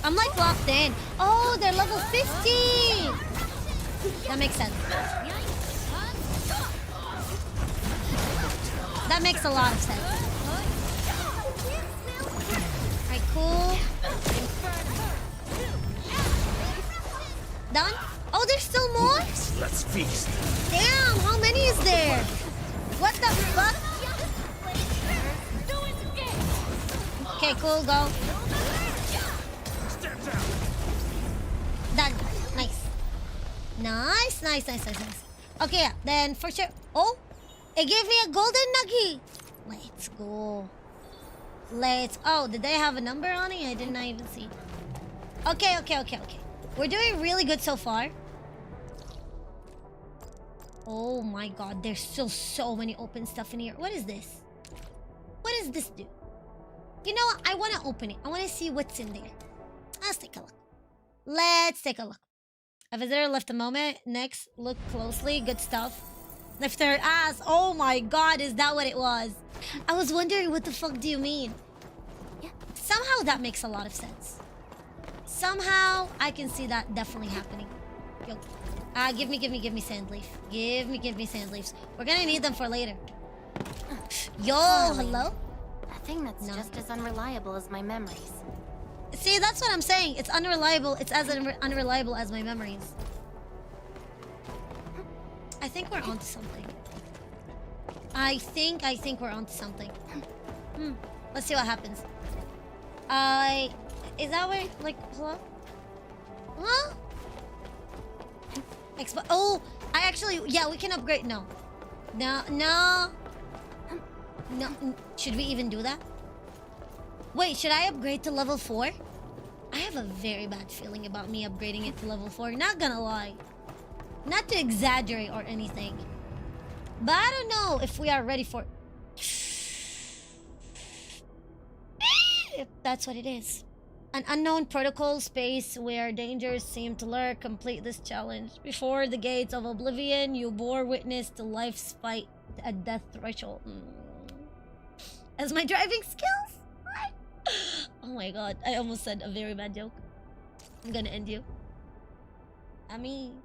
I'm like locked in. Oh, they're level 15. That makes sense. That makes a lot of sense. Alright, cool. Done? Oh, there's still more? Let's feast. Damn, how many is there? What the fuck? Okay, cool, go. Done. Nice. Okay, yeah, then for sure. Oh, it gave me a golden nugget. Let's go. Oh, did they have a number on it? I did not even see. Okay. We're doing really good so far. Oh my god, there's still so many open stuff in here. What is this? What does this do? You know what? I want to open it. I want to see what's in there. Let's take a look. A visitor left a moment. Next, look closely. Good stuff. Left her ass. Oh my god, is that what it was? I was wondering, what the fuck do you mean? Yeah. Somehow that makes a lot of sense. Somehow I can see that definitely happening. Yo. Give me sand leaf. Give me sand leaves. We're gonna need them for later. Yo, hello? A thing that's just as unreliable as my memories. See, that's what I'm saying. It's unreliable. It's as unreliable as my memories. I think we're onto something. I think we're onto something. Let's see what happens. Is that where, like, hello? Huh? Oh, I actually, yeah, we can upgrade. No. Should we even do that? Wait, should I upgrade to level 4? I have a very bad feeling about me upgrading it to level 4. Not gonna lie. Not to exaggerate or anything. But I don't know if we are ready for... if that's what it is. An unknown protocol space where dangers seem to lurk. Complete this challenge. Before the gates of oblivion, you bore witness to life's fight at death threshold. As my driving skills? Oh my god, I almost said a very bad joke. I'm gonna end you. I mean...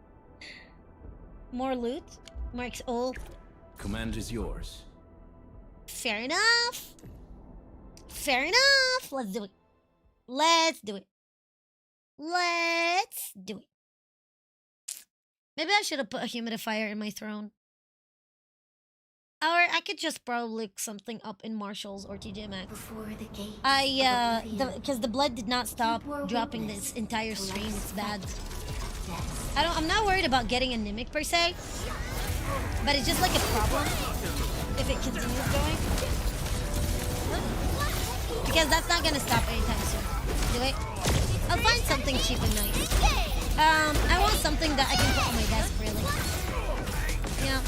more loot? More XO? Command is yours. Fair enough. Let's do it. Maybe I should have put a humidifier in my throne. Or I could just probably look something up in Marshalls or TJ Maxx. Before the gates Because the blood did not stop dropping this entire stream. It's bad. I'm not worried about getting anemic per se, but it's just like a problem if it continues going. Because that's not gonna stop anytime soon. Do it. I'll find something cheap and nice. I want something that I can put on my desk, really. Yeah.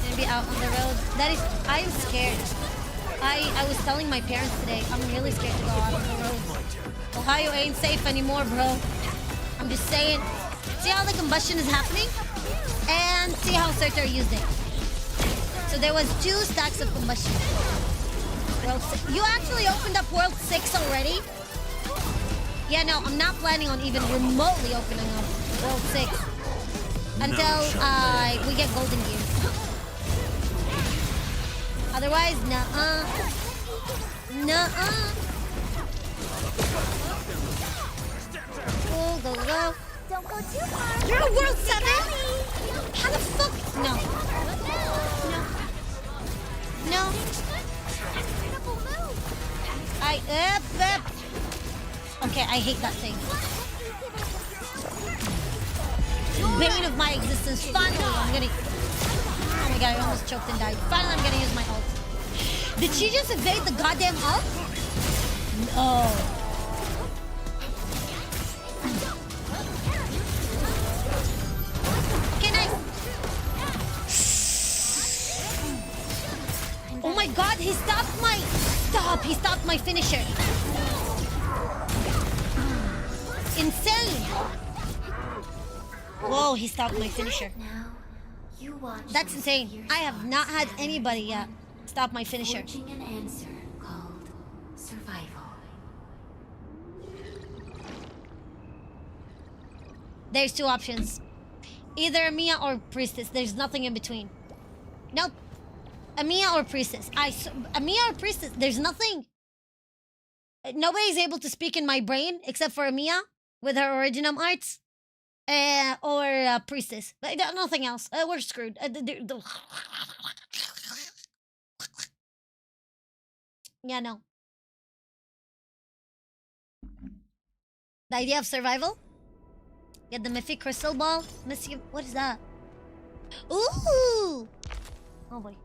Gonna be out on the road. I am scared. I was telling my parents today, I'm really scared to go out on the road. Ohio ain't safe anymore, bro. I'm just saying. See how the combustion is happening? And see how Surtur used it. So there was 2 stacks of combustion. World 6. You actually opened up World 6 already? Yeah, no, I'm not planning on even remotely opening up World 6 until we get golden gear. Otherwise, nuh-uh. Nuh-uh. Go, go, go. Don't go too far. You're a World 7? How the fuck? No. No. Okay, I hate that thing. Bane of my existence. Finally, I'm gonna... Oh my god, I almost choked and died. Finally, I'm gonna use my ult. Did she just evade the goddamn ult? No. Okay, nice. Oh my god, he stopped my... Stop, he stopped my finisher. Insane. Whoa, he stopped my finisher. That's insane. I have not had anybody yet stop my finisher. An answer called survival. There's 2 options. Either Amia or Priestess. There's nothing in between. Nope. Amia or Priestess. Amia or Priestess. There's nothing. Nobody's able to speak in my brain except for Amia with her original arts. Or Priestess. But nothing else. We're screwed. Yeah, no. The idea of survival? Get the mythic crystal ball. What is that? Ooh! Oh boy.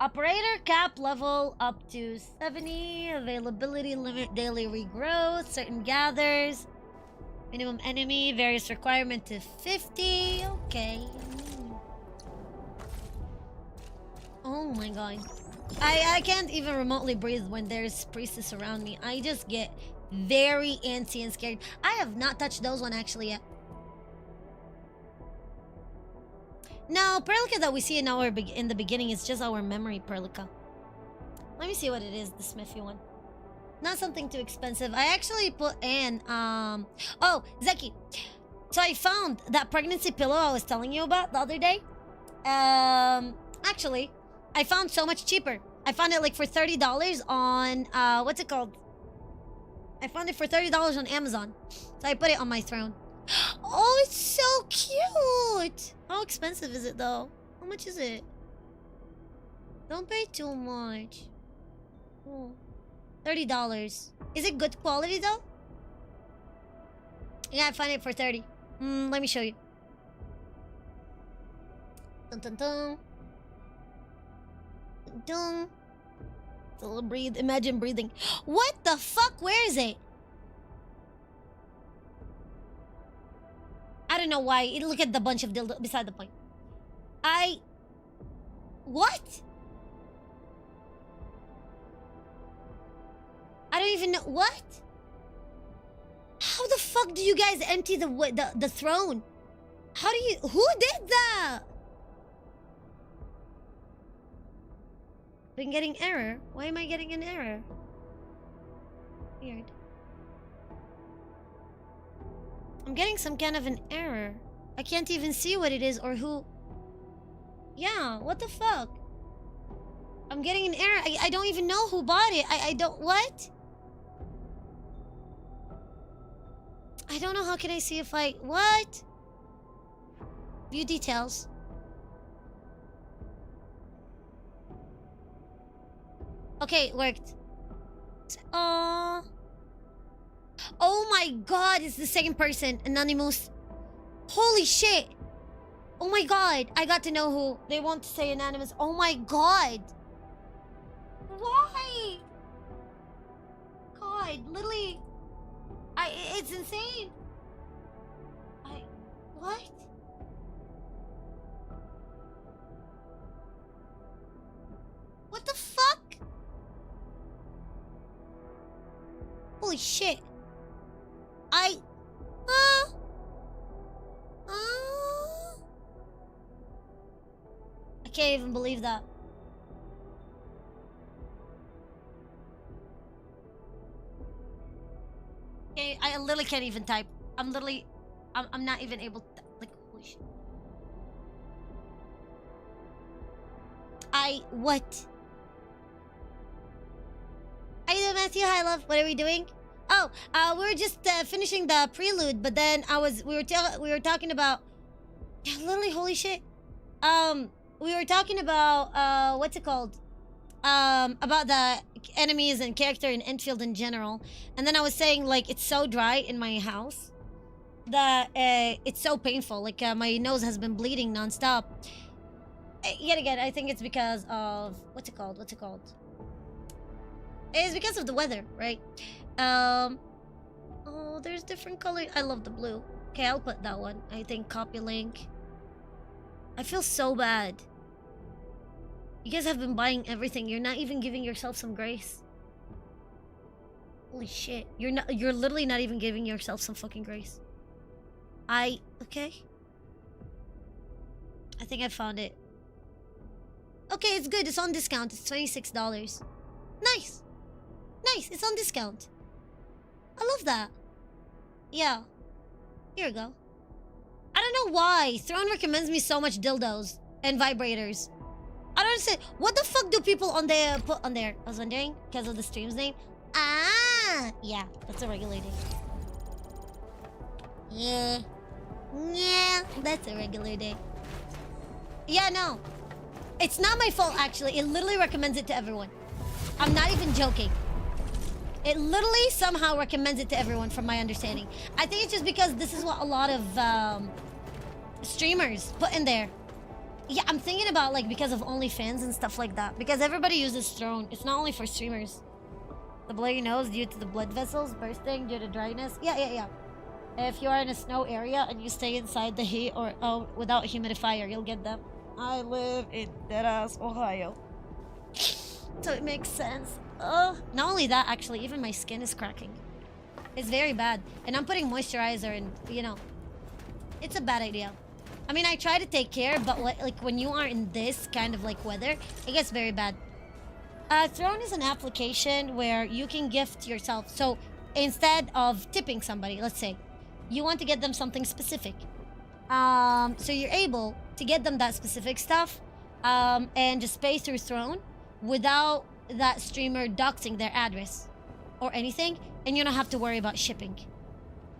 Operator cap level up to 70. Availability limit daily regrowth. Certain gathers. Minimum enemy. Various requirement to 50. Okay. Oh my god. I can't even remotely breathe when there's priestess around me. I just get very antsy and scared. I have not touched those one actually yet. No, Perlica that we see in the beginning is just our memory Perlica. Let me see what it is, the Smithy one. Not something too expensive. I actually put in oh, Zeki. So I found that pregnancy pillow I was telling you about the other day. Actually, I found so much cheaper. I found it like for $30 on what's it called? I found it for $30 on Amazon. So I put it on my throne. Oh, it's so cute. How expensive is it though? How much is it? Don't pay too much. Oh, $30. Is it good quality though? Yeah, I found it for 30. Let me show you. Dun dun dun. Dun dun. It's a little breathe. Imagine breathing. What the fuck? Where is it? I don't know why. Look at the bunch of dildo beside the point. What? I don't even know. What? How the fuck do you guys empty the throne? How do you... Who did that? Been getting error. Why am I getting an error? Weird. I'm getting some kind of an error. I can't even see what it is or who. Yeah, what the fuck? I'm getting an error. I don't even know who bought it. I don't... What? I don't know. How can I see if I... What? View details. Okay, it worked. Oh my god, it's the same person, Anonymous. Holy shit. Oh my god, I got to know who. They want to say anonymous. Oh my god. Why? God, literally. It's insane. What? What the fuck? Holy shit. I can't even believe that. Okay, I literally can't even type. I'm not even able to, like, holy shit. What? How you doing, Matthew? Hi, love. What are we doing? Oh, we were just finishing the prelude, but then we were talking about, yeah, literally, holy shit. We were talking about what's it called? About the enemies and character in Endfield in general, and then I was saying, like, it's so dry in my house that it's so painful. Like, my nose has been bleeding nonstop. Yet again, I think it's because of what's it called? It's because of the weather, right? Oh, there's different colors. I love the blue. Okay, I'll put that one. I think copy link. I feel so bad. You guys have been buying everything. You're not even giving yourself some grace. Holy shit. You're literally not even giving yourself some fucking grace. Okay. I think I found it. Okay, it's good. It's on discount. It's $26. Nice. Nice. It's on discount. I love that. Yeah. Here we go. I don't know why. Throne recommends me so much dildos and vibrators. I don't understand. What the fuck do people on there put on there? I was wondering because of the stream's name. Ah, yeah, that's a regular day. Yeah. Yeah, that's a regular day. Yeah, no. It's not my fault, actually. It literally recommends it to everyone. I'm not even joking. It literally somehow recommends it to everyone, from my understanding. I think it's just because this is what a lot of streamers put in there. Yeah, I'm thinking about, like, because of OnlyFans and stuff like that. Because everybody uses Throne. It's not only for streamers. The bloody nose due to the blood vessels bursting due to dryness. Yeah. If you are in a snow area and you stay inside the heat or without a humidifier, you'll get them. I live in deadass Ohio. So it makes sense. Not only that, actually, even my skin is cracking. It's very bad. And I'm putting moisturizer and, you know, it's a bad idea. I mean, I try to take care, but like when you are in this kind of like weather, it gets very bad. Throne is an application where you can gift yourself. So instead of tipping somebody, let's say, you want to get them something specific. So you're able to get them that specific stuff and just pay through Throne without that streamer doxing their address or anything, and you don't have to worry about shipping.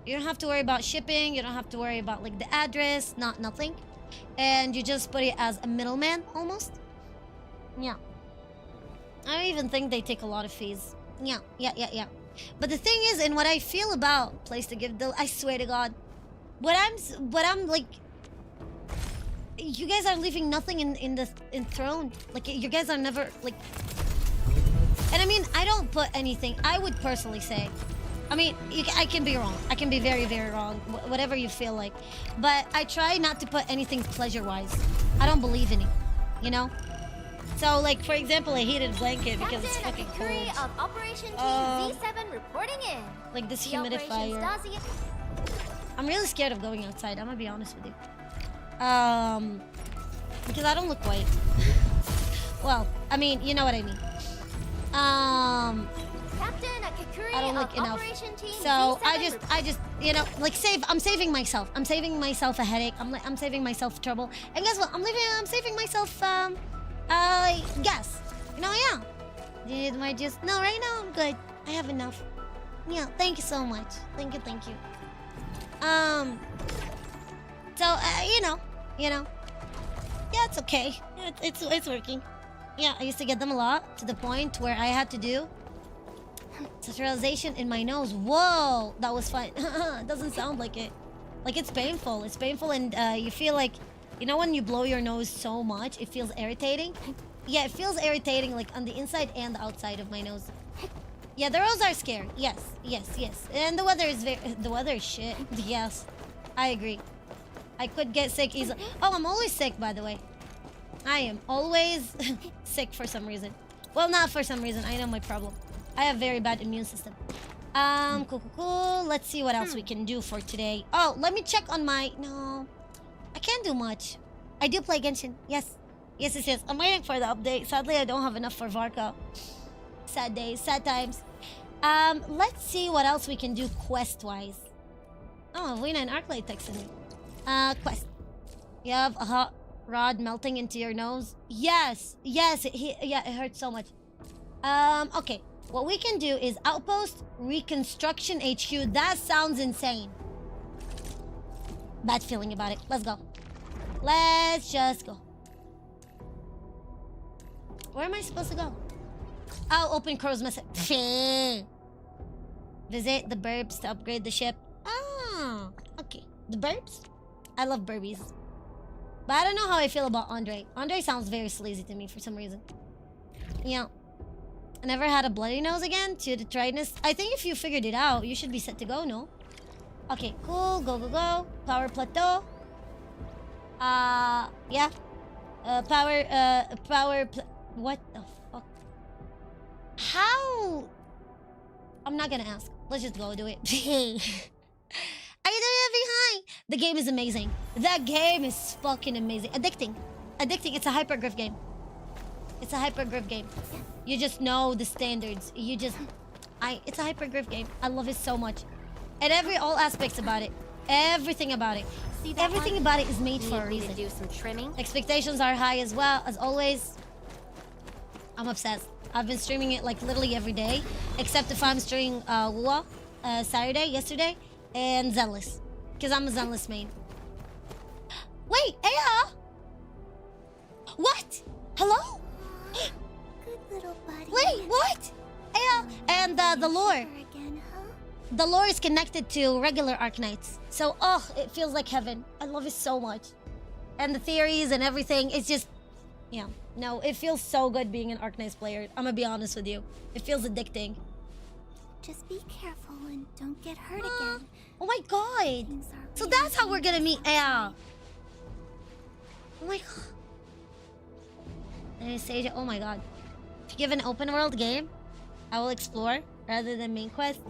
You don't have to worry about shipping. You don't have to worry about like the address, nothing. And you just put it as a middleman almost. Yeah. I don't even think they take a lot of fees. Yeah. But the thing is, and what I feel about Place to Give I swear to God, what I'm like, you guys are leaving nothing in Throne. Like, you guys are never like. And I mean, I don't put anything. I would personally say, I mean, I can be wrong. I can be very, very wrong. Whatever you feel like. But I try not to put anything pleasure-wise. I don't believe in it, you know? So, like, for example, a heated blanket because it's fucking cold. Of Operation Team Z7 reporting in. Like this humidifier. I'm really scared of going outside. I'm gonna be honest with you. Because I don't look white. Well, I mean, you know what I mean. I don't look enough. So I just, you know, like I'm saving myself. I'm saving myself a headache. I'm saving myself trouble. And guess what? I'm saving myself gas. You know, yeah. Do you need my juice? No, right now I'm good. I have enough. Yeah, thank you so much. Thank you. So you know. Yeah, it's okay. It's working. Yeah, I used to get them a lot, to the point where I had to do sterilization in my nose. Whoa, that was fun. Doesn't sound like it. Like, it's painful. It's painful, and you feel like, you know when you blow your nose so much, it feels irritating? Yeah, it feels irritating, like, on the inside and the outside of my nose. Yeah, the roads are scary. Yes, yes, yes. And the weather is the weather is shit. Yes, I agree. I could get sick easily. Oh, I'm always sick, by the way. I am always sick for some reason. Well, not for some reason. I know my problem. I have very bad immune system. Cool. Let's see what else we can do for today. Oh, let me check on my... No, I can't do much. I do play Genshin. Yes. Yes. I'm waiting for the update. Sadly, I don't have enough for Varka. Sad days, sad times. Let's see what else we can do quest-wise. Oh, Wina and Arknight texted me. Quest. You have a hot rod melting into your nose? Yes. Yes, it hurts so much. Okay. What we can do is Outpost Reconstruction HQ. That sounds insane. Bad feeling about it. Let's go. Let's just go. Where am I supposed to go? I'll open Crow's message. Visit the burbs to upgrade the ship. Ah, okay. The burbs? I love burbies. But I don't know how I feel about Andre. Andre sounds very sleazy to me for some reason. Yeah. I never had a bloody nose again to the dryness. I think if you figured it out, you should be set to go, no? Okay, cool. Go. Power plateau. Yeah. What the fuck? How? I'm not gonna ask. Let's just go do it. Are you doing everything? Hi. The game is amazing. That game is fucking amazing. Addicting. It's a hypergraph game. It's a hypergraph game. You just know the standards. It's a hypergraph game. I love it so much. And all aspects about it. Everything about it. Everything about it is made for a reason. Do some trimming. Expectations are high as well, as always. I'm obsessed. I've been streaming it like literally every day, except if I'm streaming Wua, yesterday, and Zenless, because I'm a Zenless main. Wait, Aya! What? Hello? Good little buddy. Wait, what? Aya, and the lore. Again, huh? The lore is connected to regular Arknights, so it feels like heaven. I love it so much, and the theories and everything. It's just, yeah. No, it feels so good being an Arknights player. I'm gonna be honest with you. It feels addicting. Just be careful and don't get hurt again. Oh my god! So that's how we're gonna meet Aya. Oh my god. Anastasia, oh my god. If you give an open world game, I will explore rather than main quest.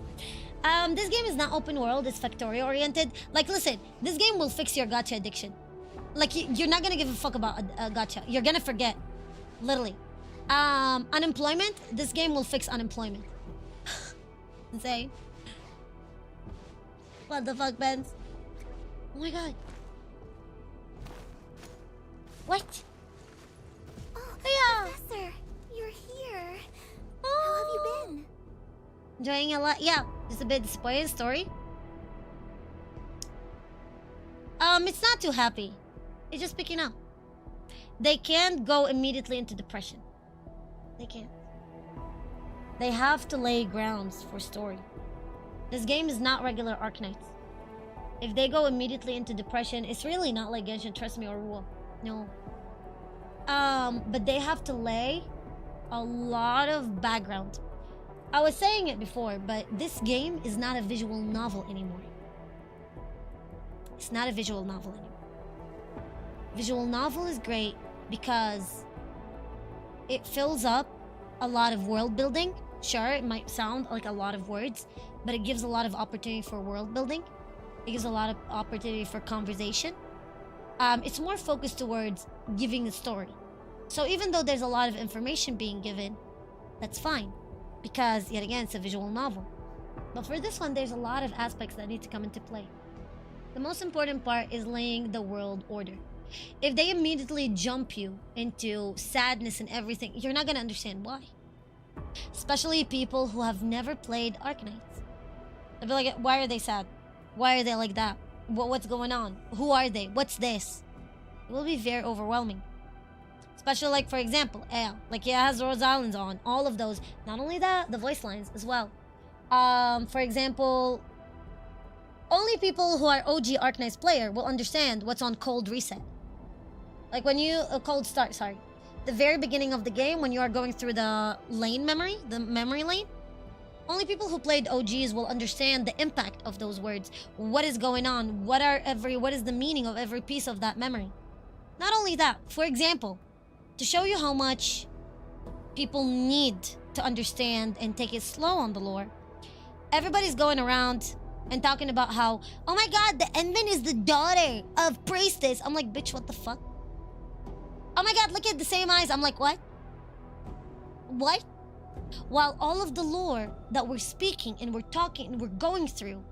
This game is not open world, it's factory oriented. Like, listen, this game will fix your gacha addiction. Like, you're not gonna give a fuck about a gacha. You're gonna forget. Literally. Unemployment, this game will fix unemployment. Insane. What the fuck, Benz? Oh my god. What? Oh, yeah. Professor, you're here. Oh. How have you been? Enjoying a lot. Yeah, just a bit disappointed story. It's not too happy. It's just picking up. They can't go immediately into depression. They can't. They have to lay grounds for story. This game is not regular Arknights. If they go immediately into depression, it's really not like Genshin, trust me, or Rule. No. But they have to lay a lot of background. I was saying it before, but this game is not a visual novel anymore. It's not a visual novel anymore. Visual novel is great because it fills up a lot of world building. Sure, it might sound like a lot of words, but it gives a lot of opportunity for world building. It gives a lot of opportunity for conversation. It's more focused towards giving a story. So even though there's a lot of information being given, that's fine. Because, yet again, it's a visual novel. But for this one, there's a lot of aspects that need to come into play. The most important part is laying the world order. If they immediately jump you into sadness and everything, you're not gonna understand why. Especially people who have never played Arknights. They'll be like, why are they sad? Why are they like that? What's going on? Who are they? What's this? It will be very overwhelming. Especially like, for example, like it has Rose Islands on. All of those. Not only that, the voice lines as well. For example, only people who are OG Arknights player will understand what's on Cold Reset. Like when you Cold Start, sorry. The very beginning of the game when you are going through the lane memory, the memory lane. Only people who played OGs will understand the impact of those words. What is going on? What is the meaning of every piece of that memory? Not only that, for example, to show you how much people need to understand and take it slow on the lore, everybody's going around and talking about how, oh my god, the Endman is the daughter of Priestess. I'm like, bitch, what the fuck? Oh my god, look at the same eyes. I'm like, what? What? While all of the lore that we're speaking and we're talking and we're going through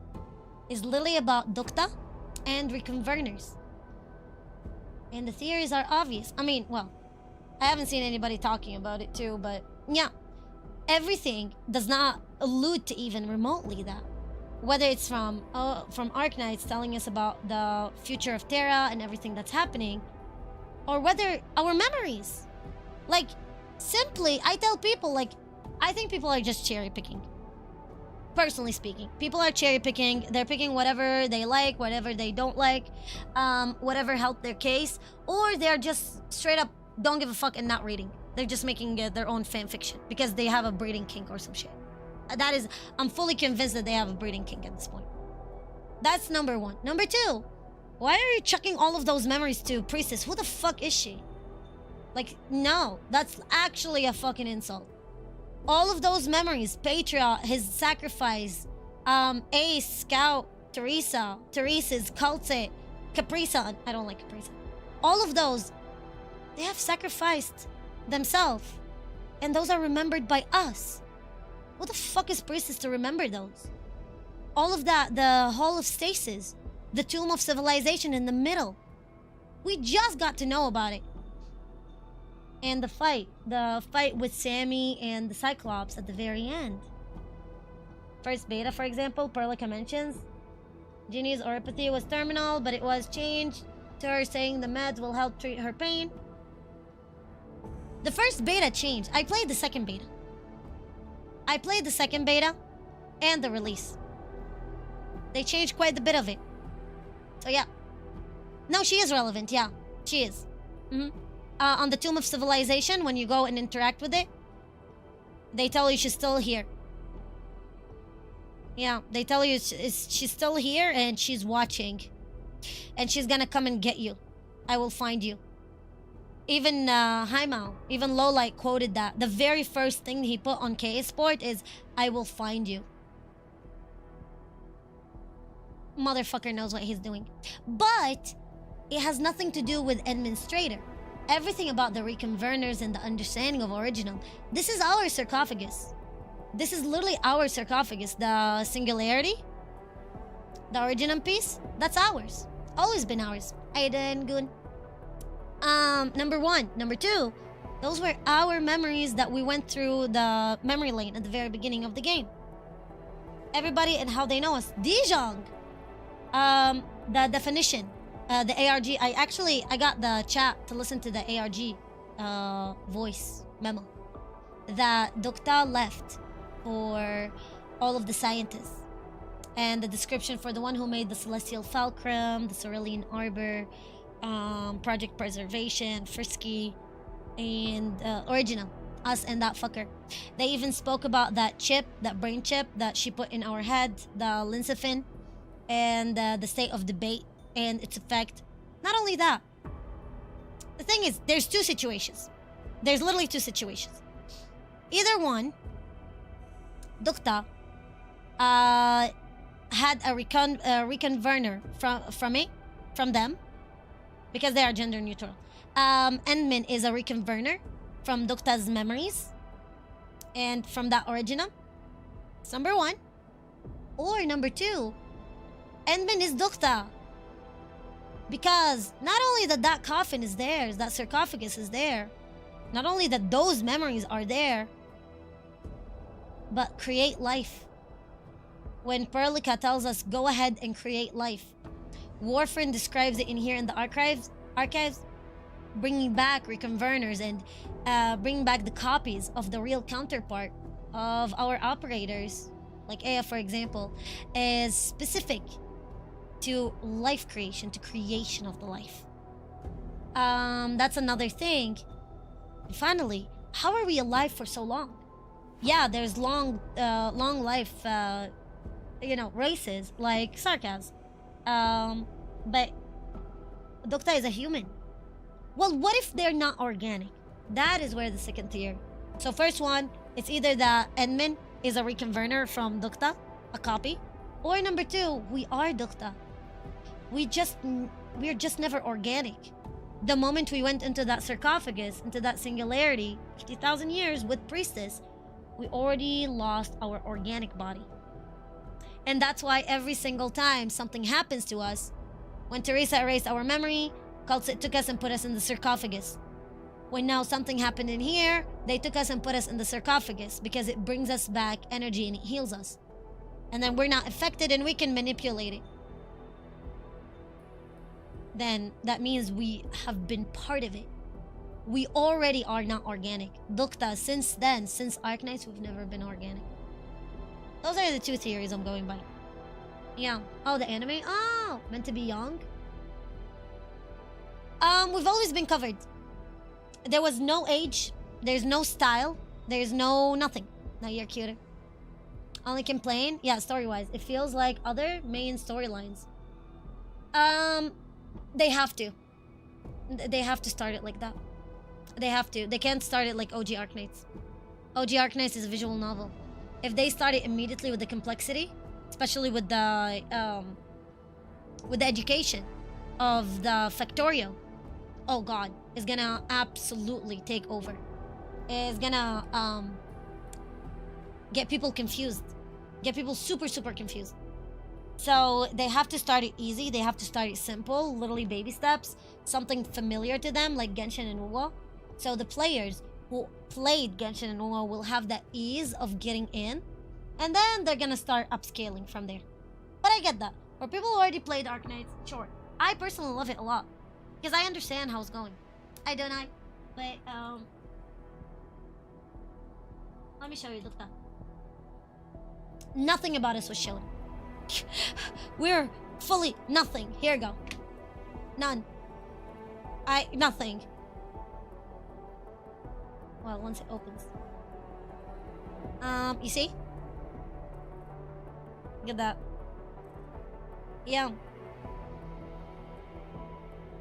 is literally about Dukta and reconverners. And the theories are obvious. I mean, well, I haven't seen anybody talking about it too, but yeah. Everything does not allude to even remotely that. Whether it's from Arknights telling us about the future of Terra and everything that's happening, or whether our memories. Like, simply, I tell people, like, I think people are just cherry picking. Personally speaking, people are cherry picking. They're picking whatever they like, whatever they don't like, whatever helped their case, or they're just straight up don't give a fuck and not reading. They're just making their own fan fiction because they have a breeding kink or some shit. That is, I'm fully convinced that they have a breeding kink at this point. That's number one. Number two, why are you chucking all of those memories to Priestess? Who the fuck is she? Like, no, that's actually a fucking insult. All of those memories, Patria, his sacrifice, Ace, Scout, Teresa's, Cultse, Capri-san. I don't like Capri-san. All of those, they have sacrificed themselves. And those are remembered by us. What the fuck is Priestess to remember those? All of that, the Hall of Stasis, the Tomb of Civilization in the middle. We just got to know about it. And the fight with Sammy and the Cyclops at the very end. First beta, for example, Perlica mentions Ginny's oropathy was terminal, but it was changed to her saying the meds will help treat her pain. The first beta changed. I played the second beta. And the release. They changed quite a bit of it. So yeah. No, she is relevant. Yeah, she is. On the Tomb of Civilization, when you go and interact with it, they tell you she's still here. Yeah, they tell you she's still here and she's watching. And she's gonna come and get you. I will find you. Even Haimao, even Lowlight quoted that. The very first thing he put on KA Sport is, I will find you. Motherfucker knows what he's doing. But it has nothing to do with Administrator. Everything about the reconverners and the understanding of Original. This is our sarcophagus. This is literally our sarcophagus. The Singularity, the Original piece, that's ours. Always been ours. Aiden, good. Number one. Number two, those were our memories that we went through the memory lane at the very beginning of the game. Everybody and how they know us. Dijong. The definition. The ARG. I got the chat to listen to the ARG voice memo that Dukta left for all of the scientists. And the description for the one who made the Celestial Fulcrum, the Cerulean Arbor, Project Preservation, Frisky, and Original. Us and that fucker. They even spoke about that chip, that brain chip that she put in our head, the Linsifin, and the state of debate and its effect. Not only that, the thing is, there's two situations. There's literally two situations. Either one, Dukta had a reconverner from them, because they are gender neutral. Endman is a reconverner from Dukta's memories and from that Original. It's number one. Or number two, Endman is Dukta. Because not only that coffin is there, that sarcophagus is there, not only that those memories are there, but create life. When Perlica tells us, go ahead and create life. Warframe describes it in here in the archives. bringing back reconverners and bringing back the copies of the real counterpart of our operators, like Aya, for example, is specific to life creation, to creation of the life. That's another thing. And finally, how are we alive for so long? Yeah, there's long life, races like Sarkaz. But Dokta is a human. Well, what if they're not organic? That is where the second theory. So first one, it's either that Endman is a reconverter from Dokta, a copy, or number two, we are Dokta. We're just never organic. The moment we went into that sarcophagus, into that singularity, 50,000 years with Priestess, we already lost our organic body. And that's why every single time something happens to us, when Teresa erased our memory, Cultsit took us and put us in the sarcophagus. When now something happened in here, they took us and put us in the sarcophagus because it brings us back energy and it heals us. And then we're not affected and we can manipulate it. Then that means we have been part of it. We already are not organic. Dokta, since then, since Arknights, we've never been organic. Those are the two theories I'm going by. Yeah. Oh, the anime? Oh, meant to be young? We've always been covered. There was no age. There's no style. There's no nothing. Now you're cuter. Only complain? Yeah, story-wise. It feels like other main storylines. They have to. They have to start it like that. They have to. They can't start it like OG Arknights. OG Arknights is a visual novel. If they start it immediately with the complexity, especially with the education of the Factorio, oh god, it's gonna absolutely take over. It's gonna get people confused. Get people super, super confused. So they have to start it easy. They have to start it simple, literally baby steps, something familiar to them like Genshin and Uwo. So the players who played Genshin and Uwo will have that ease of getting in, and then they're gonna start upscaling from there. But I get that. For people who already played Arknights, sure. I personally love it a lot because I understand how it's going. I don't know, but let me show you. Look that. Nothing about us was shown. We're fully nothing. Here you go. None. Nothing. Well, once it opens. You see? Look at that. Yeah.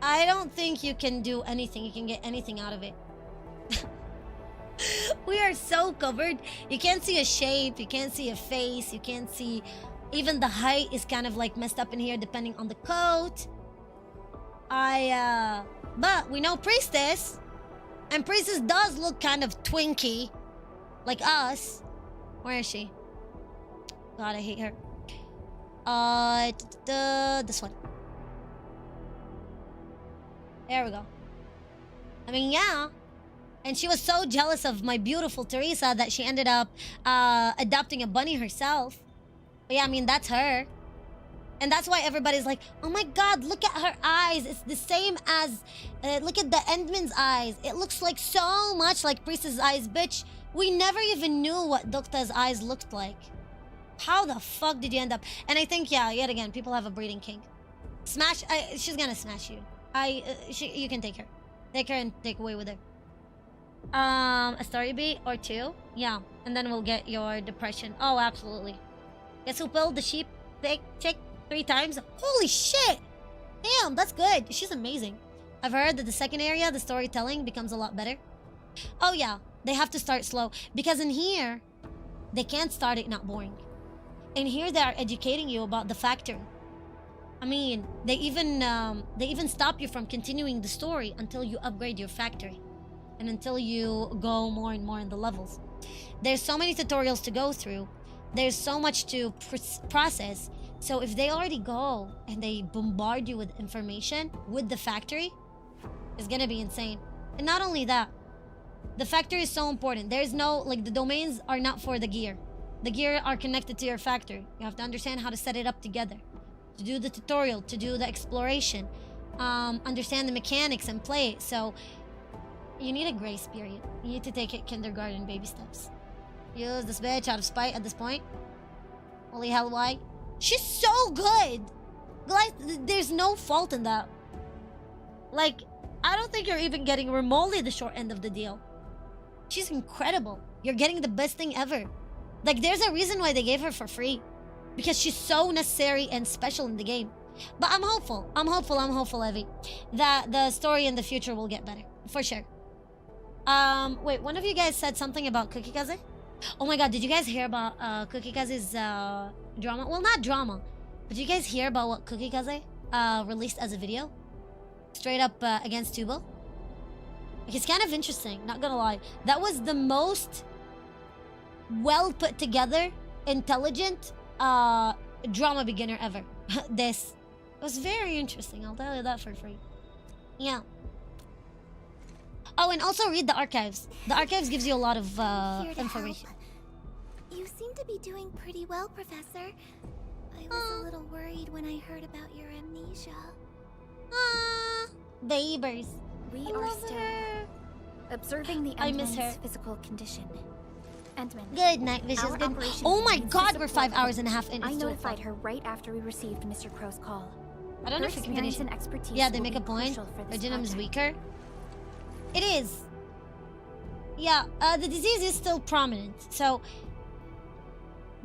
I don't think you can do anything. You can get anything out of it. We are so covered. You can't see a shape. You can't see a face. You can't see... Even the height is kind of like messed up in here depending on the coat. But we know Priestess. And Priestess does look kind of twinky. Like us. Where is she? God, I hate her. This one. There we go. I mean, yeah. And she was so jealous of my beautiful Teresa that she ended up adopting a bunny herself. But yeah, I mean, that's her. And that's why everybody's like, oh my god, look at her eyes. It's the same as, look at the Endman's eyes. It looks like so much like Priestess' eyes, bitch. We never even knew what Dokta's eyes looked like. How the fuck did you end up? And I think, yeah, yet again, people have a breeding kink. Smash, she's gonna smash you. You can take her. Take her and take away with her. A story beat or two? Yeah, and then we'll get your depression. Oh, absolutely. Guess who pulled the sheep chick 3 times? Holy shit! Damn, that's good. She's amazing. I've heard that the second area, the storytelling, becomes a lot better. Oh yeah, they have to start slow. Because in here, they can't start it not boring. In here, they are educating you about the factory. I mean, they even stop you from continuing the story until you upgrade your factory. And until you go more and more in the levels. There's so many tutorials to go through. There's so much to process. So if they already go and they bombard you with information with the factory, it's gonna be insane. And not only that, the factory is so important. There's no, like, the domains are not for the gear. The gear are connected to your factory. You have to understand how to set it up together. To do the tutorial, to do the exploration. understand the mechanics and play it. So you need a grace period. You need to take it kindergarten baby steps. Use this bitch out of spite at this point. Holy hell, why? She's so good! Guys, there's no fault in that. Like, I don't think you're even getting remotely the short end of the deal. She's incredible. You're getting the best thing ever. Like, there's a reason why they gave her for free. Because she's so necessary and special in the game. But I'm hopeful, Evie, that the story in the future will get better. For sure. Wait, one of you guys said something about Cookie Kaze? Oh my god, did you guys hear about Cookie Kaze's drama? Well, not drama, but did you guys hear about what Cookie Kaze released as a video? Straight up against Tubo? Like, it's kind of interesting, not gonna lie. That was the most well put together, intelligent drama beginner ever. This. It was very interesting, I'll tell you that for free. Yeah. Oh, and also read the archives. The archives gives you a lot of information. You seem to be doing pretty well, Professor. I was a little worried when I heard about your amnesia. Babies. We are still observing the Endman's physical condition. Endman. Good night, Vicious. Our Good. operation Oh my needs god, to we're support 5 hours and a half in. I notified her right after we received Mr. Crow's call. I don't know if Her we can experience finish. and expertise Yeah, they will make be a point. crucial for this Reginum is project. weaker. It is. Yeah, the disease is still prominent. So,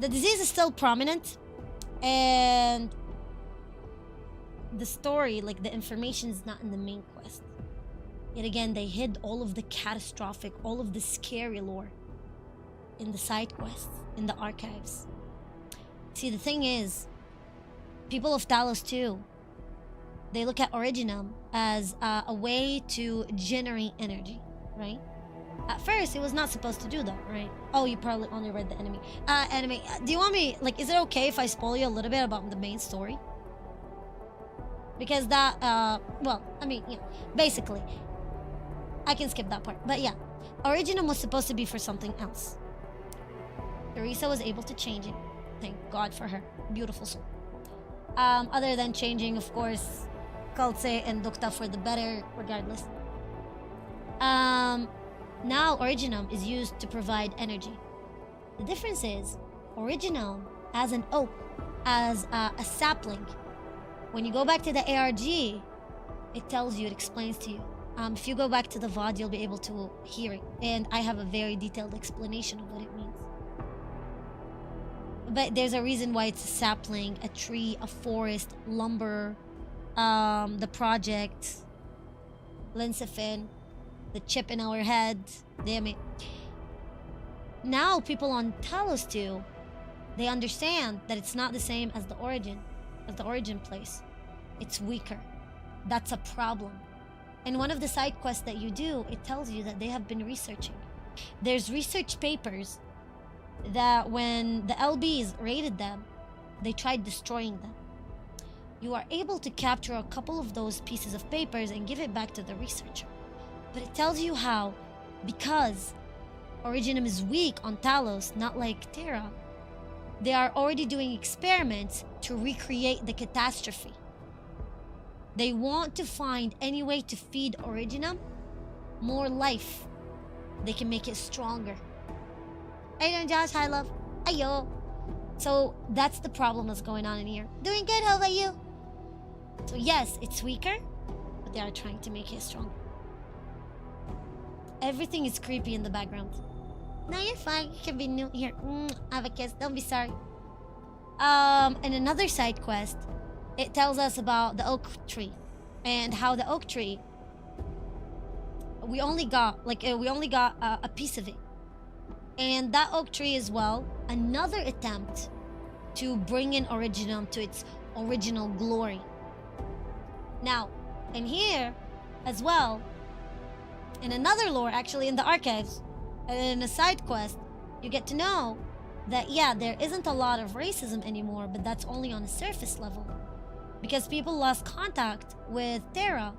the disease is still prominent. And the story, like the information is not in the main quest. Yet again, they hid all of the catastrophic, all of the scary lore in the side quests, in the archives. See, the thing is, people of Talos too, they look at Originum as a way to generate energy, right? At first, it was not supposed to do that, right? Oh, you probably only read the enemy. Do you want me, like, is it okay if I spoil you a little bit about the main story? Because that, well, I mean, yeah, basically, I can skip that part. But yeah, Originum was supposed to be for something else. Teresa was able to change it. Thank God for her. Beautiful soul. Other than changing, of course, Kaltse and Dukta for the better, regardless. Now Originum is used to provide energy. The difference is, Originum as an oak, as a sapling. When you go back to the ARG, it tells you, it explains to you. If you go back to the VOD, you'll be able to hear it. And I have a very detailed explanation of what it means. But there's a reason why it's a sapling, a tree, a forest, lumber, the project, Linsifin, the chip in our head. Damn it. Now people on Talos 2, they understand that it's not the same as the origin place. It's weaker. That's a problem. And one of the side quests that you do, it tells you that they have been researching. There's research papers that when the LBs raided them, they tried destroying them. You are able to capture a couple of those pieces of papers and give it back to the researcher. But it tells you how, because Originum is weak on Talos, not like Terra, they are already doing experiments to recreate the catastrophe. They want to find any way to feed Originum more life. They can make it stronger. How you doing, Josh? Hi, love. Ayo. So that's the problem that's going on in here. Doing good, how about you? So yes, it's weaker, but they are trying to make it stronger. Everything is creepy in the background. No, you're fine. You can be new here. Have a kiss. Don't be sorry. And another side quest, it tells us about the oak tree and how the oak tree, we only got a piece of it. And that oak tree as well, another attempt to bring in Originum to its original glory. Now, in here as well, in another lore, actually in the archives, and in a side quest, you get to know that, yeah, there isn't a lot of racism anymore, but that's only on a surface level. Because people lost contact with Terra.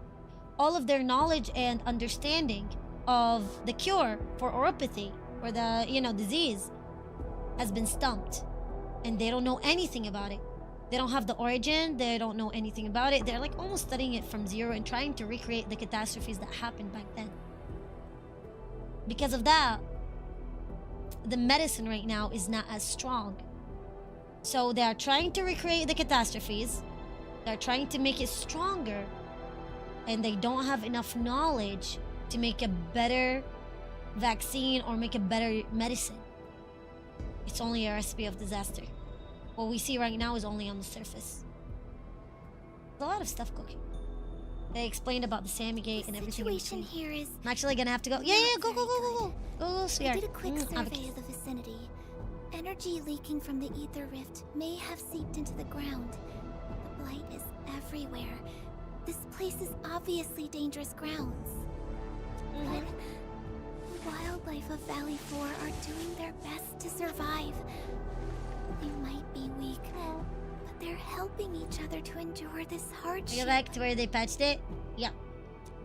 All of their knowledge and understanding of the cure for oropathy, or the, disease, has been stumped. And they don't know anything about it. They don't have the origin. They don't know anything about it. They're like almost studying it from zero and trying to recreate the catastrophes that happened back then. Because of that, the medicine right now is not as strong. So they are trying to recreate the catastrophes. They're trying to make it stronger. And they don't have enough knowledge to make a better vaccine or make a better medicine. It's only a recipe of disaster. What we see right now is only on the surface. There's a lot of stuff cooking. They explained about the Sammy Gate and everything. The situation here is... I'm actually gonna have to go. Yeah, go, sweetheart. I did a quick survey of the vicinity. Energy leaking from the ether rift may have seeped into the ground. The blight is everywhere. This place is obviously dangerous grounds. But wildlife of Valley 4 are doing their best to survive. They might be weak, but they're helping each other to endure this hardship. Go back to where they patched it? Yeah.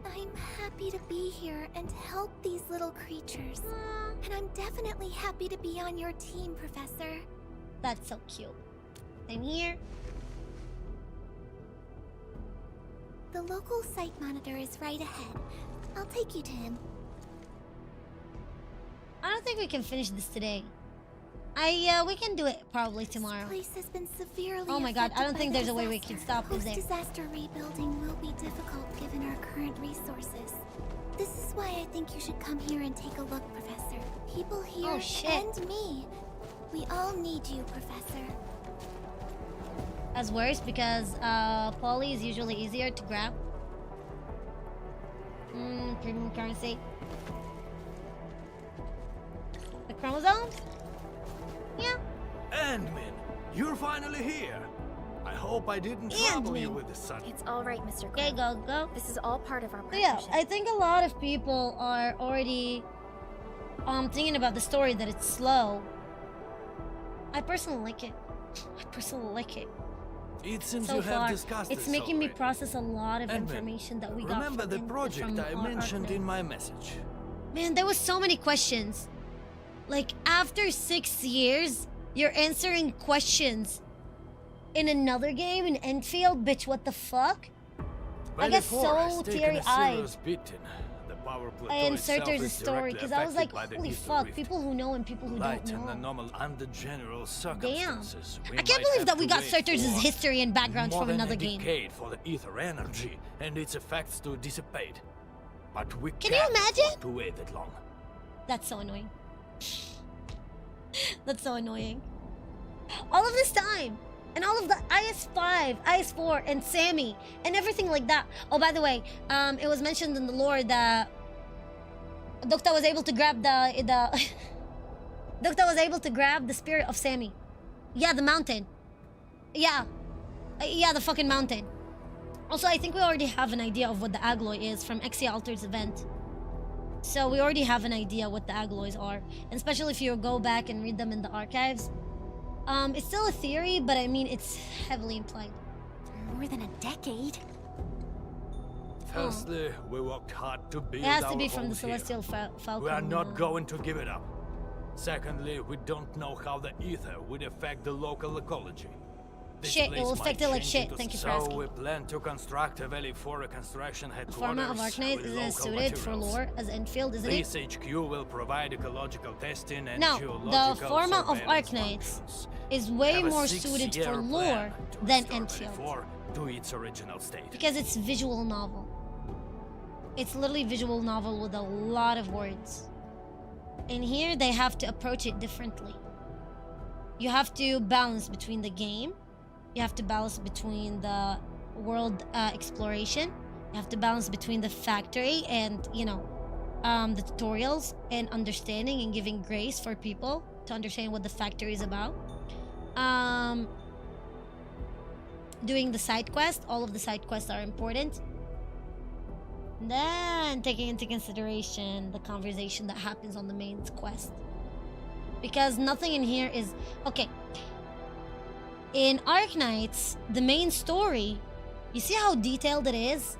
I'm happy to be here and help these little creatures. And I'm definitely happy to be on your team, Professor. That's so cute. I'm here. The local site monitor is right ahead. I'll take you to him. I don't think we can finish this today. We can do it probably tomorrow. This place has been severely Oh my god, I don't affected think by there's the a way we can stop, is there? Post-disaster rebuilding will be difficult given our current resources. This is why I think you should come here and take a look, Professor. People here and me. We all need you, Professor. That's worse because poly is usually easier to grab. Premium currency. The chromosomes? Yeah. Andmin, you're finally here. I hope I didn't trouble you with the sun. It's all right, Mr. Okay, go. This is all part of our So yeah, partnership. I think a lot of people are already thinking about the story that it's slow. I personally like it. It seems So you have far, discussed it's this making me already. process a lot of Edmund, information that we got remember from the project I mentioned Arknights. in my message? Man, there was so many questions. Like, after 6 years, you're answering questions in another game in Endfield? Bitch, what the fuck? I got so teary-eyed. And Surtur's story, because I was like, holy fuck, people who know and people who don't know. Under general Damn. circumstances, I can't believe that we got Surtur's history and background more from than another a game. decade for the ether energy and its effects to dissipate. But we Can you can't imagine? afford to wait that long. That's so annoying. That's so annoying. All of this time. And all of the IS-5, IS-4, and Sammy, and everything like that. Oh, by the way, it was mentioned in the lore that Dokta was able to grab Dokta was able to grab the spirit of Sammy. Yeah, the mountain. Yeah. Yeah, the fucking mountain. Also, I think we already have an idea of what the Agloy is from Exia Alter's event. So we already have an idea what the Agloys are. And especially if you go back and read them in the archives. It's still a theory, but I mean, it's heavily implied. More than a decade? Firstly, we worked hard to build It has our to be from the homes here. Celestial Falcon. We are not going to give it up. Secondly, we don't know how the ether would affect the local ecology. This Shit, it place will might affect it like change shit. into- Thank you for So asking. we plan to construct a Valley 4 reconstruction The headquarters format of Arknights with is local suited for materials. lore as Endfield, isn't This it? HQ will provide ecological testing and No, geological the format of surveillance Arknights functions. is way Have a more 6-year suited for plan lore to than restore Valley Endfield. 4 to its original state. Because it's visual novel. It's literally visual novel with a lot of words. And here they have to approach it differently. You have to balance between the game. You have to balance between the world exploration. You have to balance between the factory and, you know, the tutorials and understanding and giving grace for people to understand what the factory is about. Doing the side quest. All of the side quests are important. And then taking into consideration the conversation that happens on the main quest. Because nothing in here is... Okay. In Arknights, the main story, you see how detailed it is?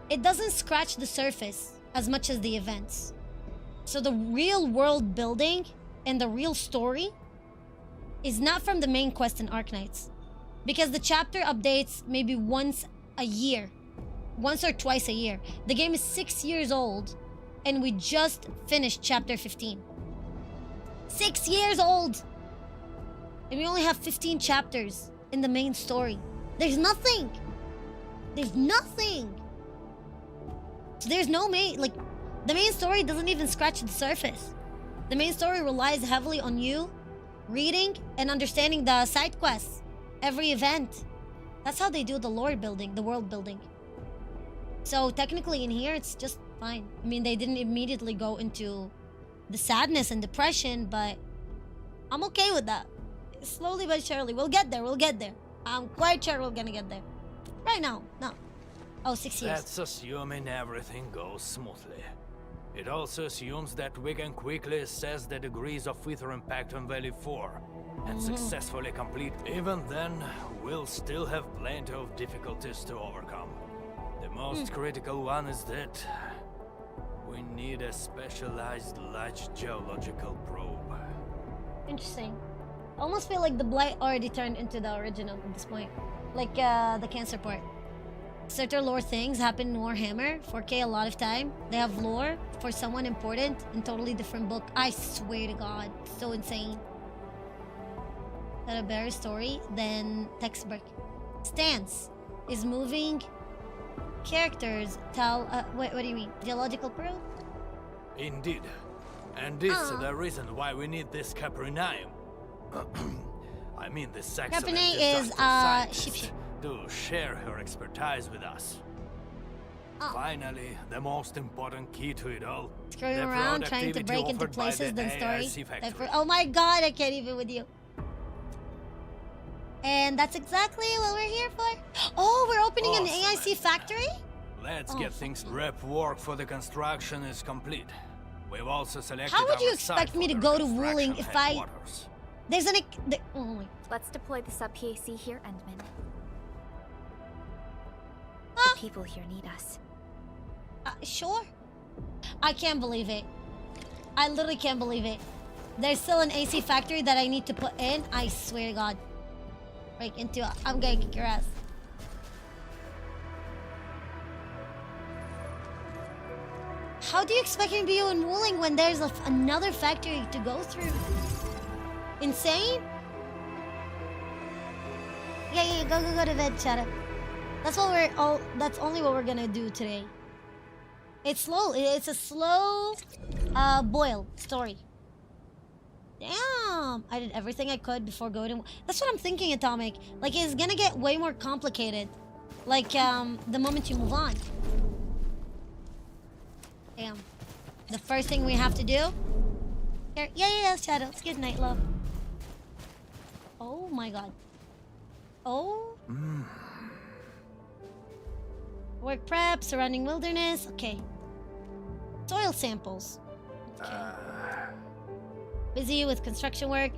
It doesn't scratch the surface as much as the events. So the real world building and the real story is not from the main quest in Arknights. because the chapter updates maybe once a year, once or twice a year. The game is 6 years old, and we just finished chapter 15. 6 years old, and we only have 15 chapters in the main story. There's nothing. There's nothing. So there's no main, like, the main story doesn't even scratch the surface. The main story relies heavily on you reading and understanding the side quests, every event. That's how they do the lore building, the world building. So technically in here, it's just fine. I mean, they didn't immediately go into the sadness and depression, but I'm okay with that. Slowly but surely, we'll get there, we'll get there. I'm quite sure we're gonna get there. Right now, no. Oh, 6 years. That's assuming everything goes smoothly. It also assumes that we can quickly assess the degrees of Wither impact on Valley 4 and successfully complete. Even then, we'll still have plenty of difficulties to overcome. The most critical one is that we need a specialized large geological probe. Interesting. I almost feel like the Blight already turned into the original at this point. Like the cancer part. Certain lore things happen in Warhammer 4K a lot of time. They have lore for someone important in totally different book. I swear to God, so insane. That a better story than textbook. Stance is moving. Characters tell. What do you mean? Geological probe? Indeed. And this is the reason why we need this Caprinaeum. I mean this excellent is scientist to share her expertise with us. Finally, the most important key to it all. Screwing around, trying to break into places, then story. Oh my God, I can't even with you. And that's exactly what we're here for. Oh, we're opening an AIC factory? Let's get things. Rep work for the construction is complete. We've also selected. How would you expect me to go to Wuling if I... There's an... Oh my... Let's deploy the sub-PAC here, Endman. The people here need us. Sure. I can't believe it. I literally can't believe it. There's still an AC factory that I need to put in. I swear to God. Break into it. I'm gonna kick your ass. How do you expect me to be in Wuling when there's another factory to go through? Insane? Yeah, go to bed, shut up. That's what that's only what we're gonna do today. It's slow. It's a slow boil story. Damn, I did everything I could before going to... That's what I'm thinking, Atomic. Like, it's gonna get way more complicated. Like, the moment you move on. Damn. The first thing we have to do... Here. Yeah, Shadow. It's good night, love. Oh my God. Oh. Work prep, surrounding wilderness. Okay. Soil samples. Okay. Busy with construction work.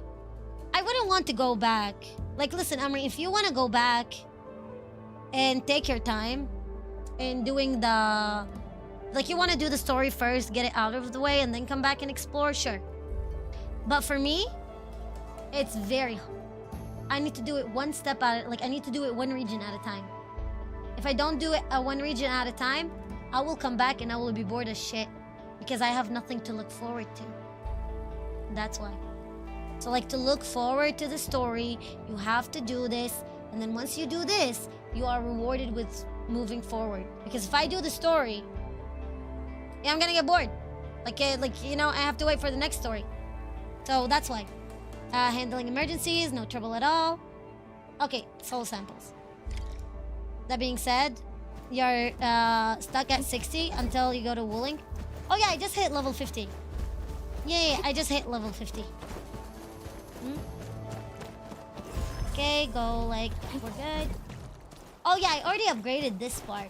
I wouldn't want to go back. Like, listen, Amri, if you want to go back and take your time in doing the... Like, you want to do the story first, get it out of the way, and then come back and explore, sure. But for me, it's very hard. I need to do it one step at it. Like, I need to do it one region at a time. If I don't do it one region at a time, I will come back and I will be bored as shit. Because I have nothing to look forward to. That's why. So, like, to look forward to the story, you have to do this. And then once you do this, you are rewarded with moving forward. Because if I do the story, yeah, I'm gonna get bored. Like, you know, I have to wait for the next story. So that's why. Handling emergencies, no trouble at all. Okay, soul samples. That being said, you're stuck at 60 until you go to Wuling. Oh yeah, I just hit level 50. Yeah, I just hit level 50. Okay, go, like, we're good. Oh yeah, I already upgraded this part.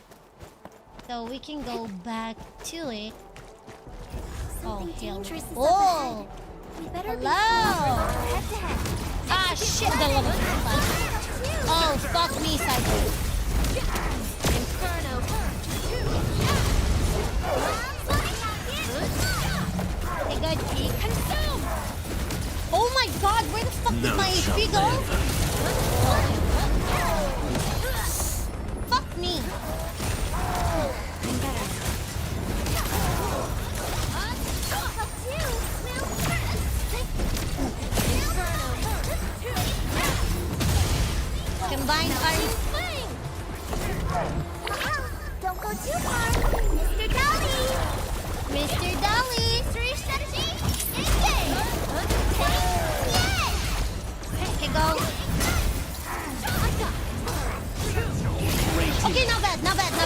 So we can go back to it. Something dangerous is Whoa! up ahead. We better Hello! be head. Ah shit, the level. Oh, fuck me, Cycle. Inferno. Hey, good. Consume! Oh my God, where the fuck did my HP go?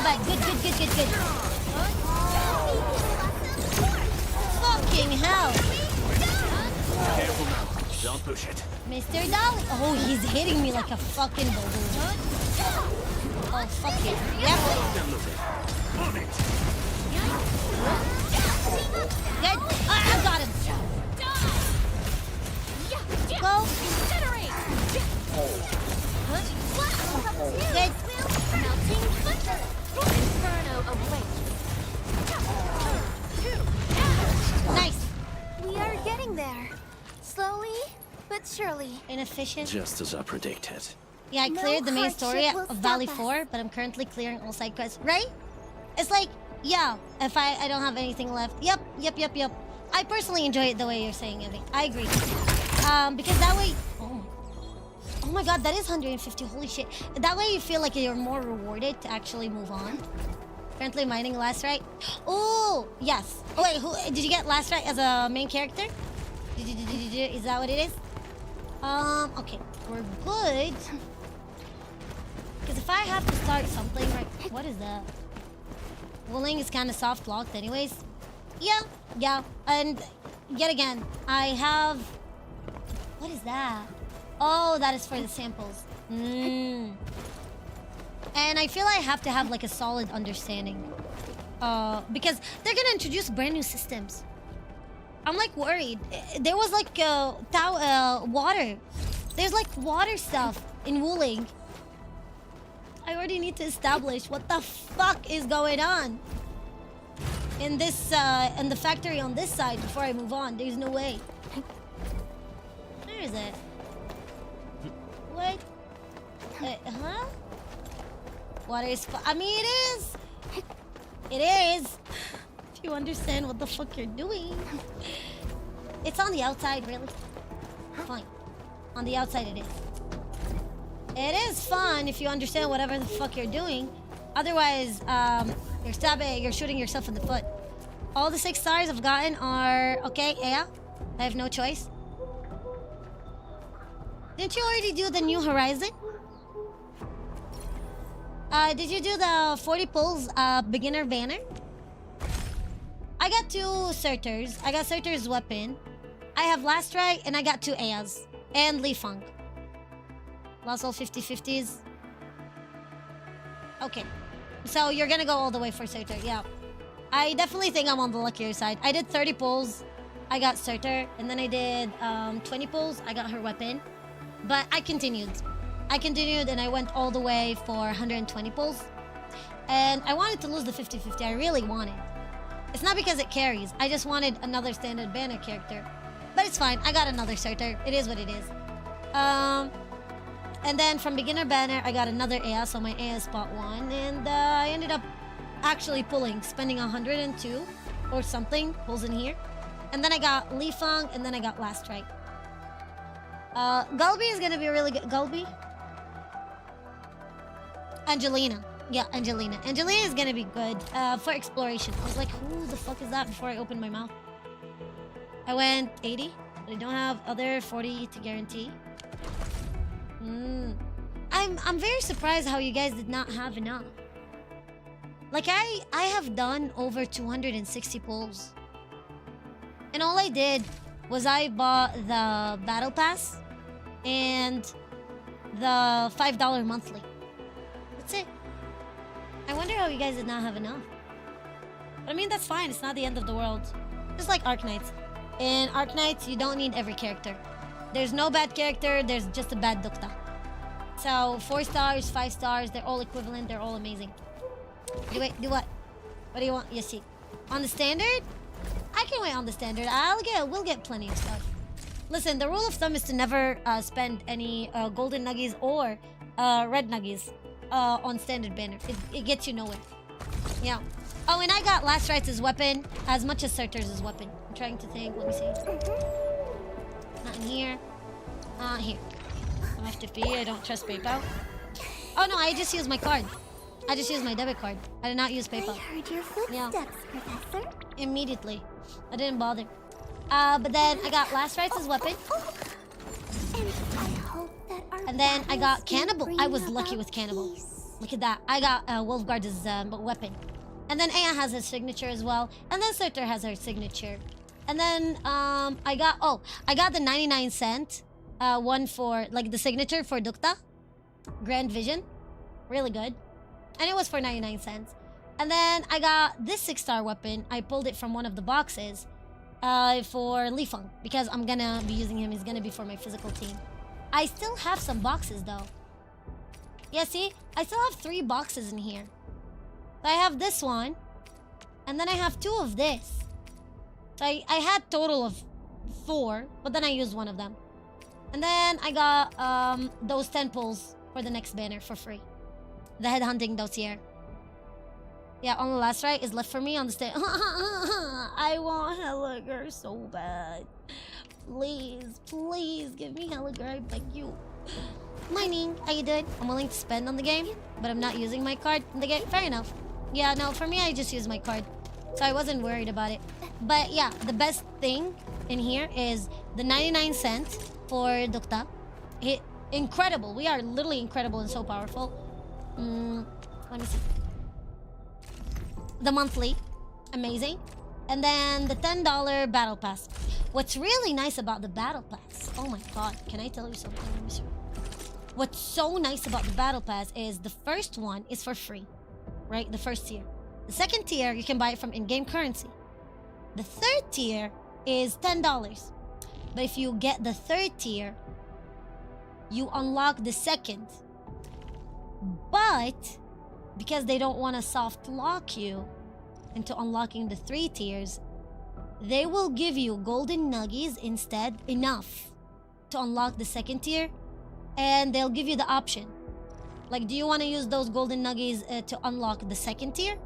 not bad. Good. Fucking hell. Careful now. Don't push it. Mr. Dolly. Oh, he's hitting me like a fucking balloon. Oh, fuck it. Yep. Good. I got him. Go. Good. Melting thunder. Inferno awaits. Nice. We are getting there. Slowly, but surely. Inefficient. Just as I predicted. Yeah, I cleared the main story of Valley 4, but I'm currently clearing all side quests. Right? It's like, yeah, if I don't have anything left. Yep. I personally enjoy it the way you're saying it. I agree. Because that way... Oh my god, that is 150. Holy shit. That way you feel like you're more rewarded to actually move on. Currently mining Last Right. Oh, yes. Oh, wait, did you get Last Right as a main character? Is that what it is? Okay. We're good. Because if I have to start something, right? What is that? Wooling is kind of soft locked anyways. Yeah. And yet again, I have... What is that? Oh, that is for the samples. And I feel I have to have like a solid understanding. Because they're gonna introduce brand new systems. I'm like worried. There was like water. There's like water stuff in Wooling. I already need to establish what the fuck is going on in this in the factory on this side before I move on. There's no way. Where is it? What? Huh? Water is... I mean, it is. It is. If you understand what the fuck you're doing. It's on the outside, really? Fine. On the outside it is. It is fun if you understand whatever the fuck you're doing. Otherwise, you're shooting yourself in the foot. All the 6 stars I've gotten are... Okay, yeah. I have no choice. Didn't you already do the New Horizon? Did you do the 40 pulls beginner banner? I got 2 Surters. I got Surter's weapon. I have Last Right, and I got 2 Ayas. And Li Feng. Lost all 50-50s. Okay. So you're gonna go all the way for Surter, yeah. I definitely think I'm on the luckier side. I did 30 pulls. I got Surter. And then I did 20 pulls. I got her weapon. But I continued. And I went all the way for 120 pulls. And I wanted to lose the 50-50. I really wanted. It's not because it carries. I just wanted another standard banner character. But it's fine. I got another Surter. It is what it is. And then from beginner banner, I got another AS. So my AS spot 1. And I ended up actually spending 102 or something pulls in here. And then I got Li Feng. And then I got Last Right. Gulby is gonna be really good. Gulby? Angelina. Yeah, Angelina. Angelina is gonna be good for exploration. I was like, who the fuck is that before I opened my mouth? I went 80, but I don't have other 40 to guarantee. I'm very surprised how you guys did not have enough. Like, I have done over 260 pulls. And all I did was I bought the Battle Pass and the $5 monthly. That's it. I wonder how you guys did not have enough. But I mean, that's fine. It's not the end of the world. Just like Arknights. In Arknights, you don't need every character. There's no bad character. There's just a bad Dukta. So 4 stars, 5 stars, they're all equivalent. They're all amazing. Do what? What do you want? You see. On the standard? I can wait on the standard. We'll get plenty of stuff. Listen, the rule of thumb is to never spend any golden nuggies or red nuggies on standard banner. It gets you nowhere. Yeah. Oh, and I got Last Right's weapon as much as Surter's weapon. I'm trying to think. Let me see. Not in here. Here. FTP. I don't trust PayPal. Oh no, I just used my card. I just used my debit card. I did not use PayPal. I heard your footsteps, Professor. Immediately. I didn't bother. But then I got Last Right's weapon. And I hope that our and then I got battles Cannibal. bring I was lucky about with Cannibal. peace. Look at that. I got Wolfguard's weapon. And then Aya has her signature as well. And then Surtur has her signature. And then I got the 99-cent one for like the signature for Dukta. Grand Vision. Really good. And it was for 99 cents. And then I got this 6-star weapon. I pulled it from one of the boxes for Li Feng. Because I'm gonna be using him. He's gonna be for my physical team. I still have some boxes though. Yeah, see? I still have 3 boxes in here. So I have this one. And then I have 2 of this. So I had total of 4. But then I used one of them. And then I got those 10 pulls for the next banner for free. The headhunting dossier. Yeah, only last right is left for me on the stage. I want Hella Girl so bad. Please, please give me Hella Girl, I beg you. Mining, how you doing? I'm willing to spend on the game, but I'm not using my card in the game. Fair enough. Yeah, no, for me, I just use my card. So I wasn't worried about it. But yeah, the best thing in here is the 99 cents for Dukta. Incredible. We are literally incredible and so powerful. Let me see. The monthly. Amazing. And then the $10 battle pass. What's really nice about the battle pass... Oh my god. Can I tell you something? Let me see. What's so nice about the battle pass is the first one is for free. Right? The first tier. The second tier, you can buy it from in-game currency. The third tier is $10. But if you get the third tier, you unlock the second. But because they don't want to soft lock you into unlocking the 3 tiers, they will give you golden nuggies instead, enough to unlock the second tier, and they'll give you the option. Like, do you want to use those golden nuggies to unlock the second tier?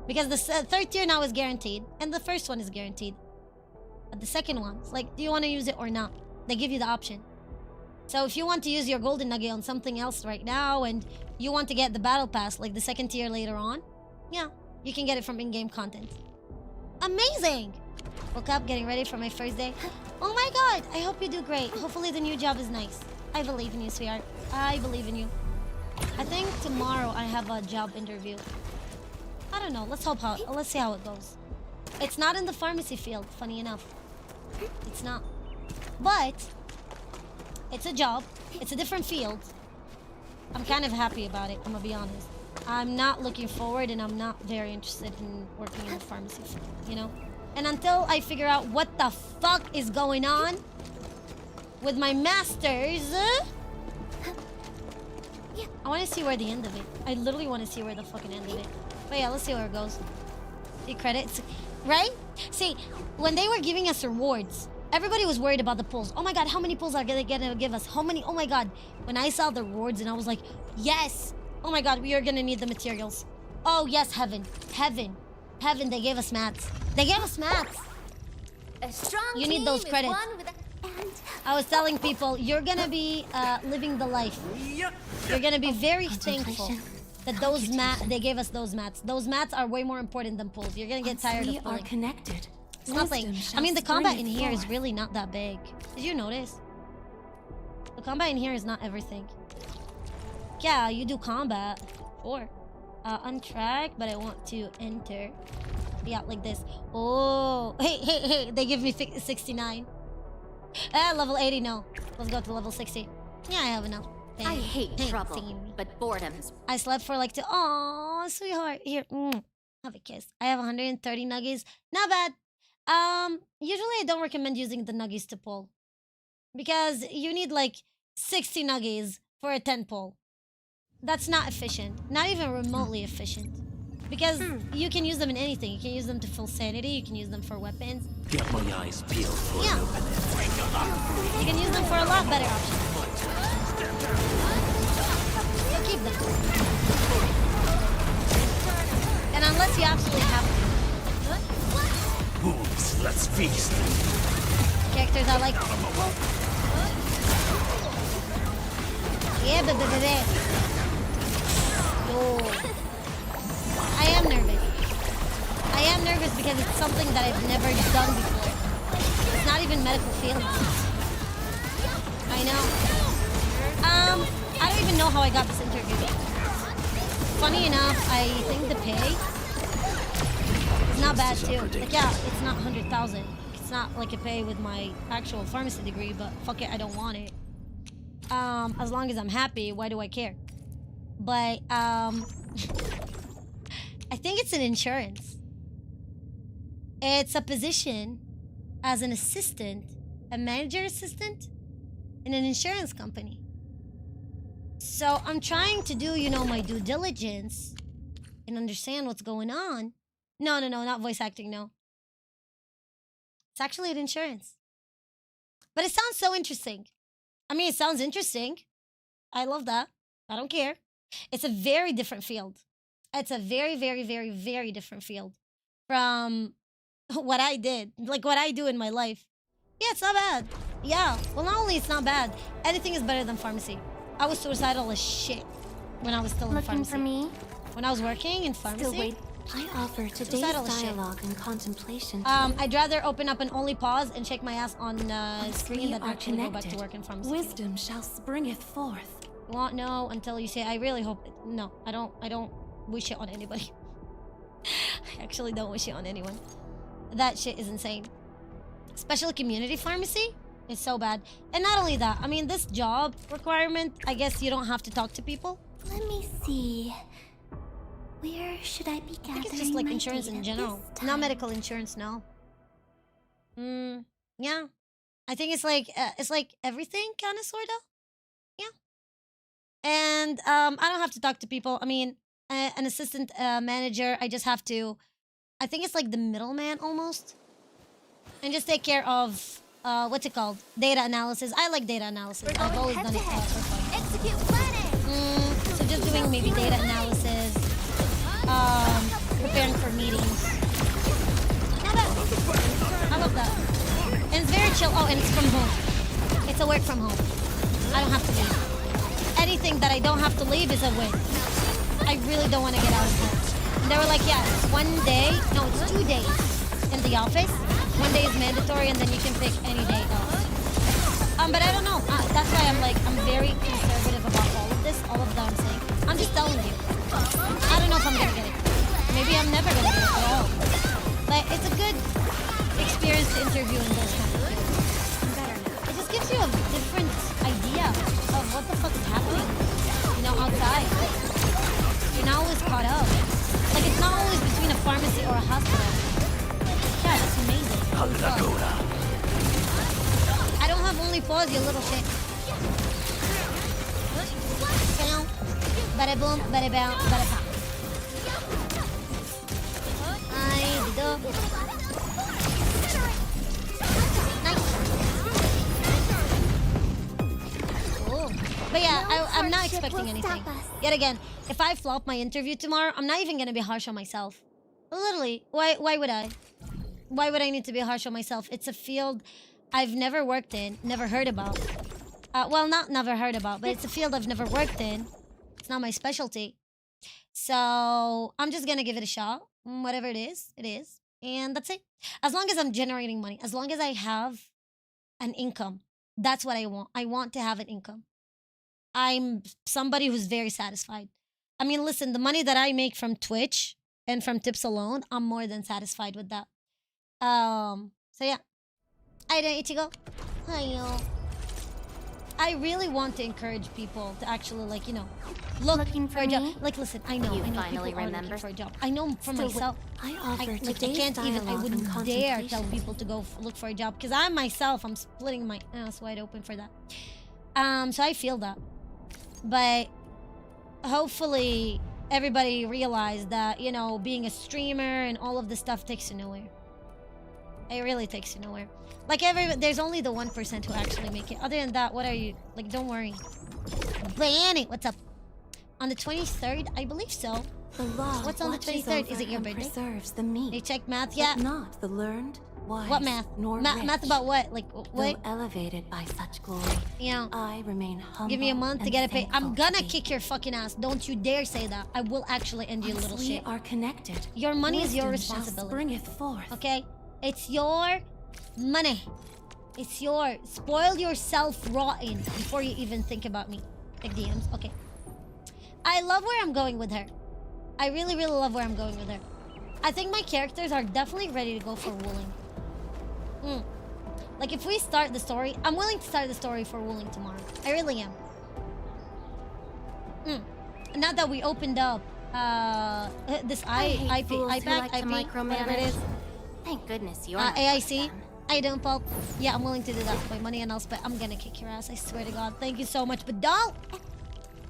Because the third tier now is guaranteed, and the first one is guaranteed. But the second one, it's like, do you want to use it or not? They give you the option. So if you want to use your golden nugget on something else right now, and you want to get the battle pass, like the second tier later on, yeah, you can get it from in-game content. Amazing! Woke up, getting ready for my first day. Oh my god, I hope you do great. Hopefully the new job is nice. I believe in you, sweetheart. I believe in you. I think tomorrow I have a job interview. I don't know, let's see how it goes. It's not in the pharmacy field, funny enough. It's not. But it's a job. It's a different field. I'm kind of happy about it, I'm gonna be honest. I'm not looking forward, and I'm not very interested in working in the pharmacy field, you know? And until I figure out what the fuck is going on with my masters, I want to see where the end of it. I literally want to see where the fucking end of it. But yeah, let's see where it goes. The credits, right? See, when they were giving us rewards, everybody was worried about the pulls. Oh my god, how many pulls are they gonna give us? How many? Oh my god. When I saw the rewards and I was like, yes. Oh my god, we are gonna need the materials. Oh yes, heaven. Heaven. Heaven, they gave us mats. They gave us mats. A strong you need those credits. I was telling people, you're gonna be living the life. You're gonna be very thankful that they gave us those mats. Those mats are way more important than pulls. You're gonna get tired of pulling. Are connected. It's nothing. I mean, the combat in here is really not that big. Did you notice? The combat in here is not everything. Yeah, you do combat. Sure. Untracked, but I want to enter. Yeah, like this. Oh, hey. They give me 69. Level 80, no. Let's go to level 60. Yeah, I have enough. Dang. I hate trouble, but boredom's... I slept for like two... Aw, sweetheart. Here, have a kiss. I have 130 nuggies. Not bad. Usually I don't recommend using the nuggies to pull. Because you need like 60 nuggies for a 10 pull. That's not efficient. Not even remotely efficient. Because you can use them in anything. You can use them to fill sanity. You can use them for weapons. Get my eyes peeled for you can use them for a lot better options. So keep them. And unless you absolutely have to. Hooves, let's feast. Characters I like. Yeah, baby. Yo. I am nervous. I am nervous because it's something that I've never done before. It's not even medical field. I know. I don't even know how I got this interview. funny enough, I think the pay is not bad too. Like, yeah, it's not 100,000. It's not like a pay with my actual pharmacy degree, but fuck it, I don't want it. As long as I'm happy, why do I care? But I think it's an insurance. It's a position as an assistant, a manager assistant in an insurance company. So I'm trying to do, you know, my due diligence and understand what's going on. No, not voice acting, no. It's actually an insurance. But it sounds so interesting. I mean, it sounds interesting. I love that. I don't care. It's a very different field. It's a very, very, very, very different field from what I did. Like what I do in my life. Yeah, it's not bad. Yeah, well, not only it's not bad, anything is better than pharmacy. I was suicidal as shit when I was still in pharmacy. For me? When I was working in pharmacy. Still wait. I offer today's dialogue and contemplation. I'd rather open up and only pause and shake my ass on screen than actually go back to work in pharmacy. Wisdom shall springeth forth. You won't know until you say. I really hope. No, I don't wish it on anybody. I actually don't wish it on anyone. That shit is insane. Especially community pharmacy is so bad. And not only that, I mean, this job requirement, I guess you don't have to talk to people. Let me see. Where should I be gathering? I think it's just like insurance in general. Not medical insurance, no. Yeah. I think it's like everything, kind of, sort of. Yeah. And I don't have to talk to people. I mean, an assistant manager, I just have to, I think it's like the middleman almost. And just take care of, what's it called? Data analysis. I like data analysis. I've always done it for fun. Execute planning. So just doing maybe data analysis, preparing for meetings. Not bad. I love that. And it's very chill. Oh, and it's from home. It's a work from home. I don't have to leave. Anything that I don't have to leave is a win. I really don't want to get out of here. And they were like, yeah, it's 1 day. No, it's 2 days in the office. 1 day is mandatory, and then you can pick any day off. But I don't know. That's why I'm very conservative about all of this, all of that I'm saying. I'm just telling you. I don't know if I'm gonna get it. Maybe I'm never gonna get it at all. But it's a good experience to interview in those kind of things. It just gives you a different idea of what the fuck is happening, you know, outside. You're not always caught up. Like, it's not always between a pharmacy or a hospital. Yeah, that's amazing. I don't have only pause, you little shit. Bada boom, bada bow, bada pop. Nice. Cool. But yeah, I'm not expecting anything. Yet again, if I flop my interview tomorrow, I'm not even gonna be harsh on myself. Literally, why would I? Why would I need to be harsh on myself? It's a field I've never worked in, never heard about. Well, not never heard about, but it's a field I've never worked in. It's not my specialty. So I'm just gonna give it a shot. Whatever it is, it is. And that's it. As long as I'm generating money, as long as I have an income, that's what I want. I want to have an income. I'm somebody who's very satisfied. I mean, listen, the money that I make from Twitch and from tips alone, I'm more than satisfied with that. So yeah. I don't need to go. Hi, I really want to encourage people to actually, like, you know, looking for a job. Like, listen, I know finally people are remember looking for a job. I know for myself. I wouldn't dare tell people to go look for a job because I myself, I'm splitting my ass wide open for that. So I feel that, but hopefully everybody realized that, you know, being a streamer and all of this stuff takes you nowhere. It really takes you nowhere. Like, there's only the 1% who actually make it. Other than that, what are you? Like, don't worry. Banning, what's up? On the 23rd, I believe so. The law. What's on the 23rd? Is it your birthday? Preserves the meat. They check math, yeah. But not the learned, wise, what math? Nor Math about what? Like, what? Though elevated by such glory, you know, I remain humble. Give me a month to get a pay. I'm gonna kick your fucking ass. Don't you dare say that. I will actually end you, little shit. We are connected. Your money is your responsibility. Bringeth forth. Okay, it's your money. It's your. Spoil yourself rotten before you even think about me. Big DMs. Okay. I love where I'm going with her. I really, really love where I'm going with her. I think my characters are definitely ready to go for Wooling. Like, if we start the story, I'm willing to start the story for Wooling tomorrow. I really am. Now that we opened up this IP, whatever it is. Thank goodness you're AIC. I don't pulp. Yeah, I'm willing to do that with my money and I'll spend. I'm gonna kick your ass. I swear to God. Thank you so much, but don't.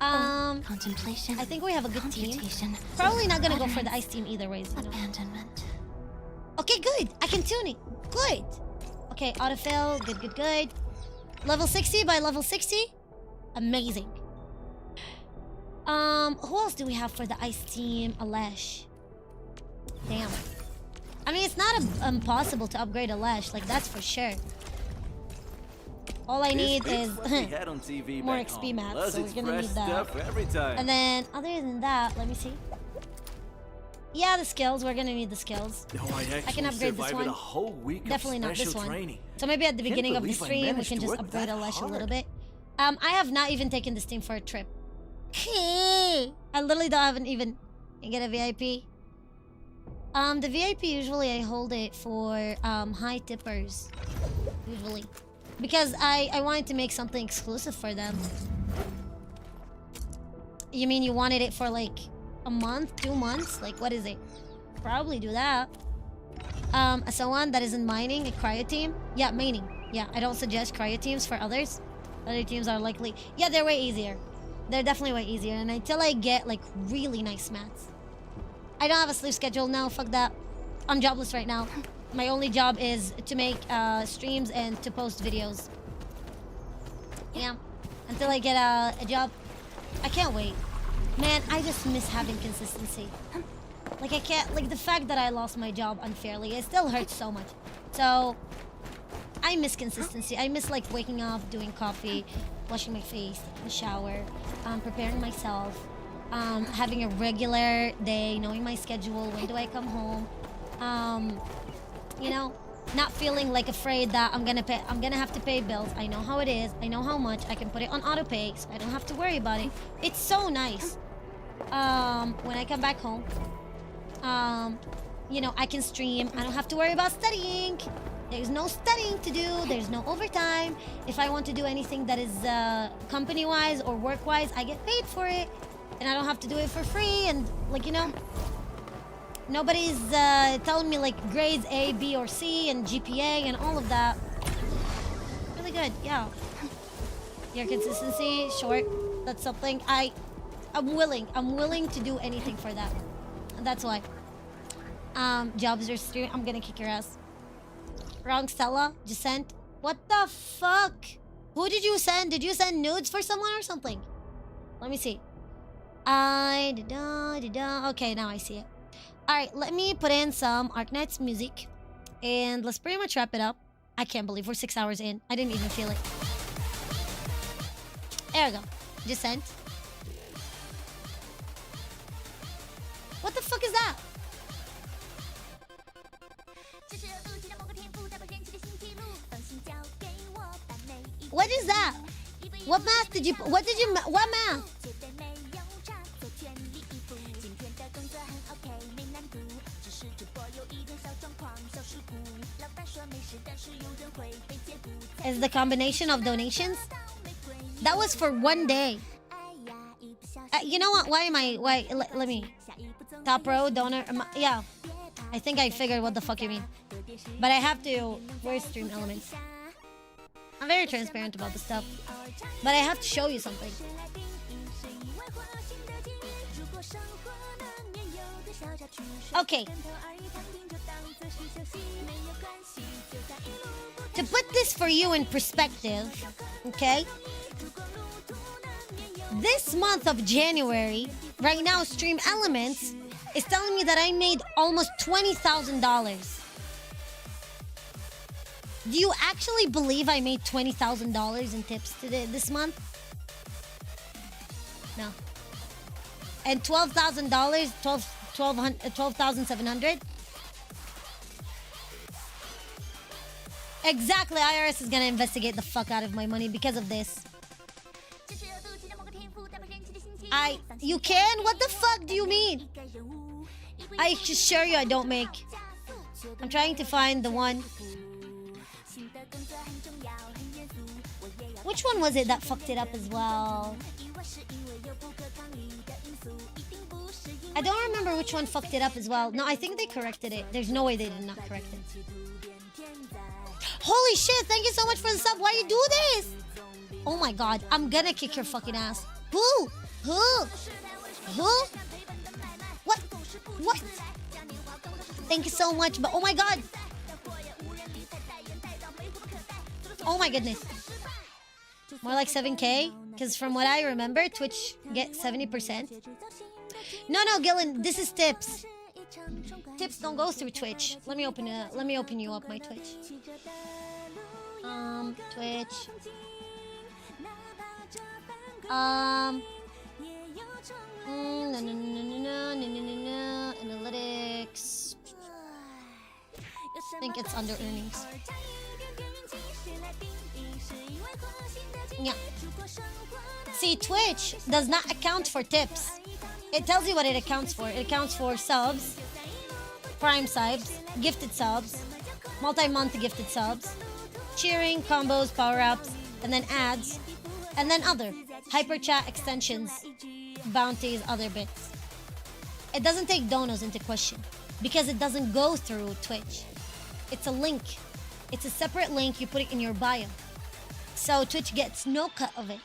Contemplation. I think we have a good team. Probably not gonna go for the ice team either ways. You know? Abandonment. Okay, good. I can tune it. Good. Okay, autofill. Good, good, good. Level 60 by level 60. Amazing. Who else do we have for the ice team? Alesh. Damn. I mean, it's not impossible to upgrade Alesh. Like, that's for sure. All I need is more XP mats, so we're gonna need that. And then, other than that, let me see. Yeah, the skills. We're gonna need the skills. I can upgrade this one. Definitely not this one. So maybe at the beginning of the stream, we can just upgrade Alesh a little bit. I have not even taken this team for a trip. I literally haven't even get a VIP. The VIP usually I hold it for high tippers. Usually. Because I wanted to make something exclusive for them. You mean you wanted it for like a month, 2 months? Like, what is it? Probably do that. Someone that is in mining, a cryo team. Yeah, mining. Yeah, I don't suggest cryo teams for others. Other teams are likely. Yeah, they're way easier. They're definitely way easier. And until I get like really nice mats. I don't have a sleep schedule now. Fuck that. I'm jobless right now. My only job is to make streams and to post videos. Yeah. Until I get a job. I can't wait. Man, I just miss having consistency. Like, I can't... Like, the fact that I lost my job unfairly, it still hurts so much. So, I miss consistency. I miss, like, waking up, doing coffee, washing my face, taking a shower, preparing myself, having a regular day, knowing my schedule, when do I come home, you know, not feeling like afraid that I'm gonna have to pay bills. I know how it is. I know how much. I can put it on auto pay, so I don't have to worry about it. It's so nice. When I come back home, you know, I can stream. I don't have to worry about studying. There's no studying to do. There's no overtime. If I want to do anything that is company-wise or work-wise, I get paid for it. And I don't have to do it for free. And, like, you know, nobody's telling me, like, grades A, B, or C, and GPA, and all of that. Really good, yeah. Your consistency, short. That's something I'm willing to do anything for that. And that's why. Jobs or stream, I'm gonna kick your ass. Wrong Stella, just sent. What the fuck? Who did you send? Did you send nudes for someone or something? Let me see. Okay, now I see it. Alright, let me put in some Arknights music. And let's pretty much wrap it up. I can't believe we're 6 hours in. I didn't even feel it. There we go. Just sent. What the fuck is that? What is that? What math did you... What math? Is the combination of donations? That was for 1 day. You know what? Let me... Top row, donor... yeah. I think I figured what the fuck you mean. But I have to... Where's stream elements? I'm very transparent about the stuff. But I have to show you something. Okay. To put this for you in perspective, okay? This month of January, right now, Stream Elements is telling me that I made almost $20,000. Do you actually believe I made $20,000 in tips this month? No. And $12,000, $12,700? Exactly, IRS is gonna investigate the fuck out of my money because of this. You can? What the fuck do you mean? I assure you I don't make. I'm trying to find the one. Which one was it that fucked it up as well? I don't remember which one fucked it up as well. No, I think they corrected it. There's no way they did not correct it. Holy shit, thank you so much for the sub. Why you do this? Oh my god, I'm gonna kick your fucking ass. Who? Who? Who? What? What? Thank you so much, but oh my god. Oh my goodness. More like 7K? Because from what I remember, Twitch gets 70%. No, Gillen, this is tips. Tips don't go through Twitch. Let me open you up my Twitch. Twitch. Analytics. I think it's under earnings. Yeah. See, Twitch does not account for tips. It tells you what it accounts for. It accounts for subs, prime subs, gifted subs, multi-month gifted subs, cheering, combos, power-ups, and then ads, and then other hyper chat extensions, bounties, other bits. It doesn't take donos into question because it doesn't go through Twitch. It's a link. It's a separate link. You put it in your bio. So Twitch gets no cut of it.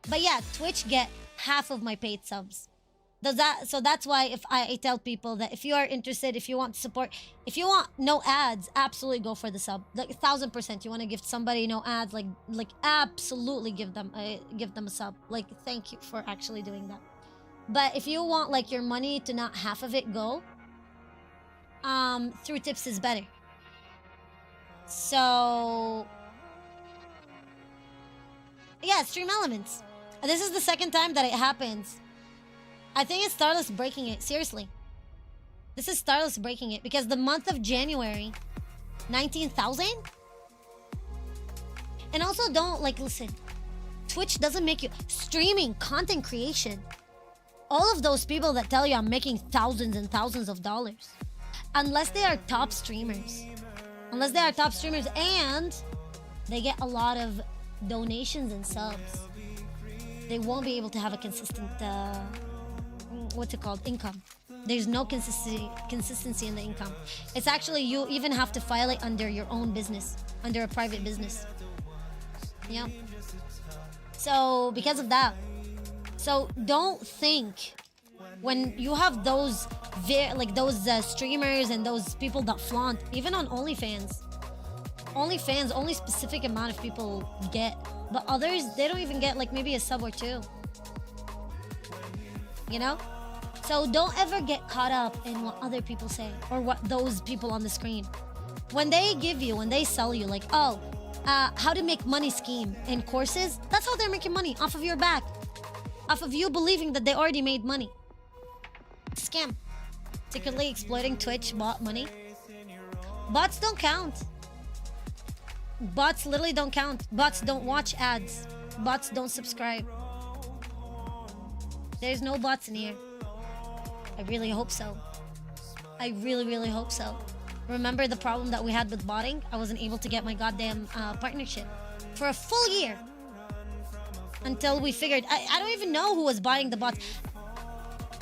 But yeah, Twitch get half of my paid subs. So that's why if I tell people that if you are interested, if you want support, if you want no ads, absolutely go for the sub. Like 1000%. You want to gift somebody no ads, like absolutely give them a sub. Like thank you for actually doing that. But if you want like your money to not half of it go, through tips is better. So yeah, stream elements. This is the second time that it happens. I think it's Starless breaking it. Seriously. This is Starless breaking it. Because the month of January, 19,000? And also don't, like, listen. Twitch doesn't make you... Streaming, content creation. All of those people that tell you I'm making thousands and thousands of dollars. Unless they are top streamers. Unless they are top streamers and they get a lot of donations and subs. They won't be able to have a consistent... what's it called? Income. There's no consistency in the income. It's actually, you even have to file it under your own business, under a private business. Yeah. So because of that, so don't think when you have those streamers and those people that flaunt, even on OnlyFans, only specific amount of people get, but others, they don't even get like maybe a sub or two. You know? So don't ever get caught up in what other people say or what those people on the screen. When they sell you like, oh, how to make money scheme in courses, that's how they're making money, off of your back. Off of you believing that they already made money. Scam. Secretly exploiting Twitch bot money. Bots don't count. Bots literally don't count. Bots don't watch ads. Bots don't subscribe. There's no bots in here. I really hope so. I really, really hope so. Remember the problem that we had with botting? I wasn't able to get my goddamn partnership for a full year. Until we figured... I don't even know who was buying the bots.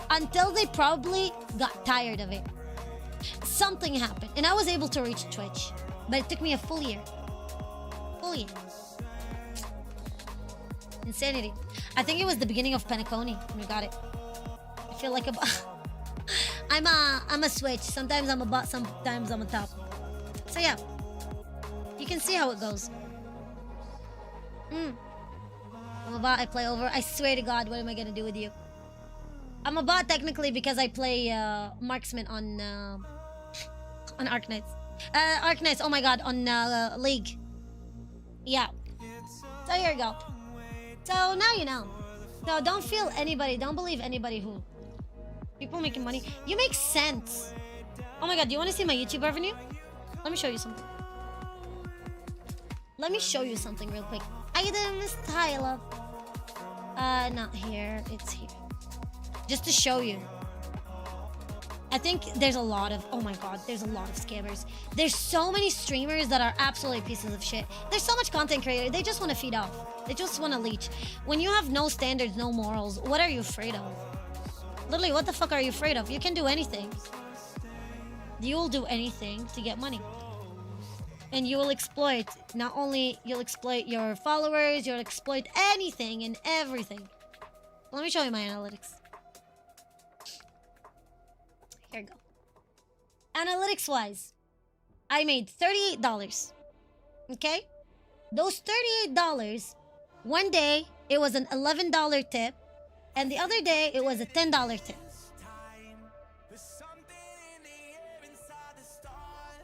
Until they probably got tired of it. Something happened. And I was able to reach Twitch. But it took me a full year. Full year. Insanity. I think it was the beginning of Penacony when we got it. I feel like a bot. I'm a switch. Sometimes I'm a bot, sometimes I'm a top. So yeah. You can see how it goes. I'm a bot, I play over. I swear to God, what am I gonna do with you? I'm a bot technically because I play marksman on Arknights. Arknights, oh my god, on League. Yeah. So here we go. So now you know. So don't believe anybody who... People making money. You make sense. Oh my god, do you want to see my YouTube revenue? Let me show you something. Let me show you something real quick. Items, hi, love. Not here. It's here. just to show you. I think there's a lot of, oh my god, there's a lot of scammers. There's so many streamers that are absolutely pieces of shit. There's so much content creator, they just want to feed off. They just want to leech. When you have no standards, no morals, what are you afraid of? Literally, what the fuck are you afraid of? You can do anything. You'll do anything to get money. And you will exploit, not only you'll exploit your followers, you'll exploit anything and everything. Let me show you my analytics. Here you go. Analytics wise, I made $38. Okay? Those $38, one day it was an $11 tip, and the other day it was a $10 tip.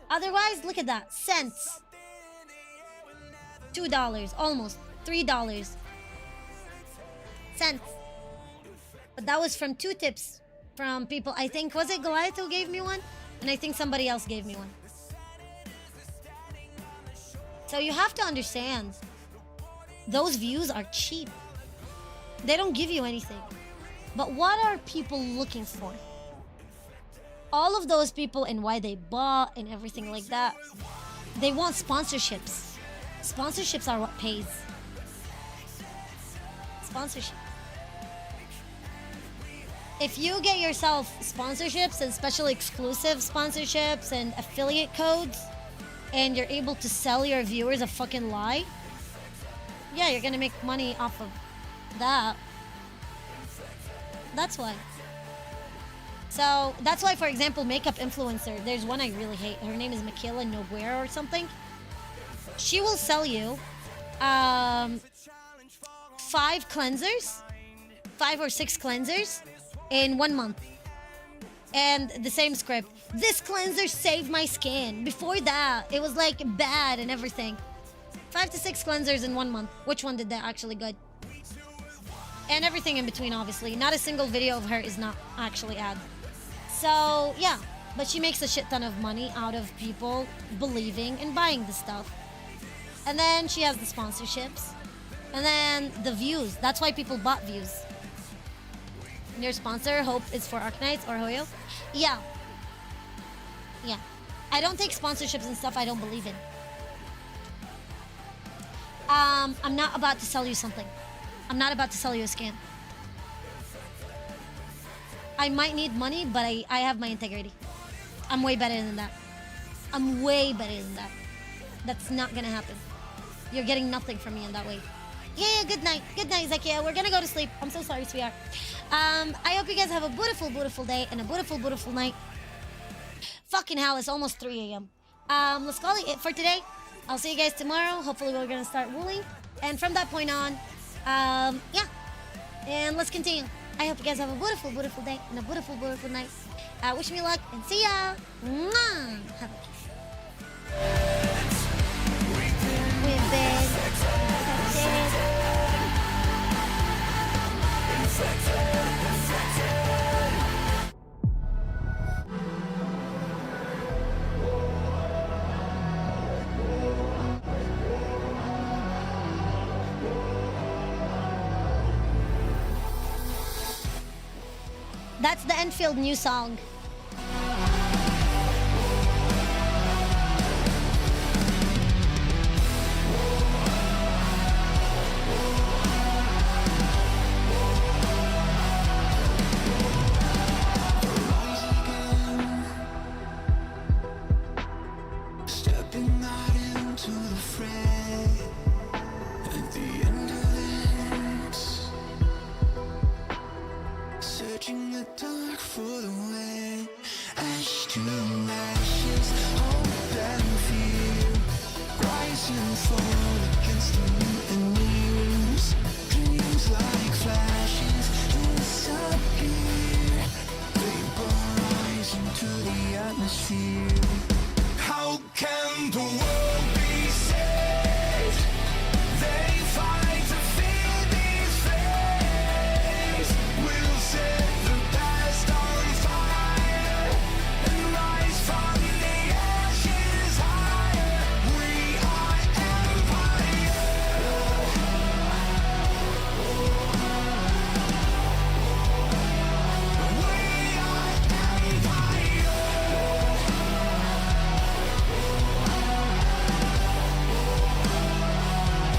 Otherwise, look at that. Cents. $2, almost. $3. Cents. But that was from 2 tips from people. I think, was it Goliath who gave me one? And I think somebody else gave me one. So you have to understand, those views are cheap. They don't give you anything. But what are people looking for? All of those people and why they bought and everything like that, they want sponsorships. Sponsorships are what pays. Sponsorship. If you get yourself sponsorships, and especially exclusive sponsorships and affiliate codes, and you're able to sell your viewers a fucking lie, yeah, you're gonna make money off of that. That's why. So that's why, for example, makeup influencer, there's one I really hate. Her name is Michaela Noguera or something. She will sell you 5 cleansers, 5 or 6 cleansers in 1 month. And the same script. This cleanser saved my skin. Before that, it was like bad and everything. 5 to 6 cleansers in 1 month. Which one did that actually good? And everything in between, obviously. Not a single video of her is not actually ad. So, yeah. But she makes a shit ton of money out of people believing and buying the stuff. And then she has the sponsorships. And then the views. That's why people bought views. Your sponsor, Hope, is for Arknights or Hoyo? Yeah. Yeah. I don't take sponsorships and stuff I don't believe in. I'm not about to sell you something. I'm not about to sell you a scam. I might need money, but I have my integrity. I'm way better than that. I'm way better than that. That's not gonna happen. You're getting nothing from me in that way. Yeah, good night. Good night, Zakia. We're gonna go to sleep. I'm so sorry, sweetheart. I hope you guys have a beautiful, beautiful day and a beautiful, beautiful night. Fucking hell, it's almost 3 a.m. Let's call it for today. I'll see you guys tomorrow. Hopefully we're gonna start ruling. And from that point on, yeah. And let's continue. I hope you guys have a beautiful, beautiful day and a beautiful, beautiful night. Wish me luck and see ya. Mwah. Have a kiss. We've been That's the Endfield new song. Stepping out into the fray at the end of this, searching the dark for the way. Ash to ashes, hope and fear, rising from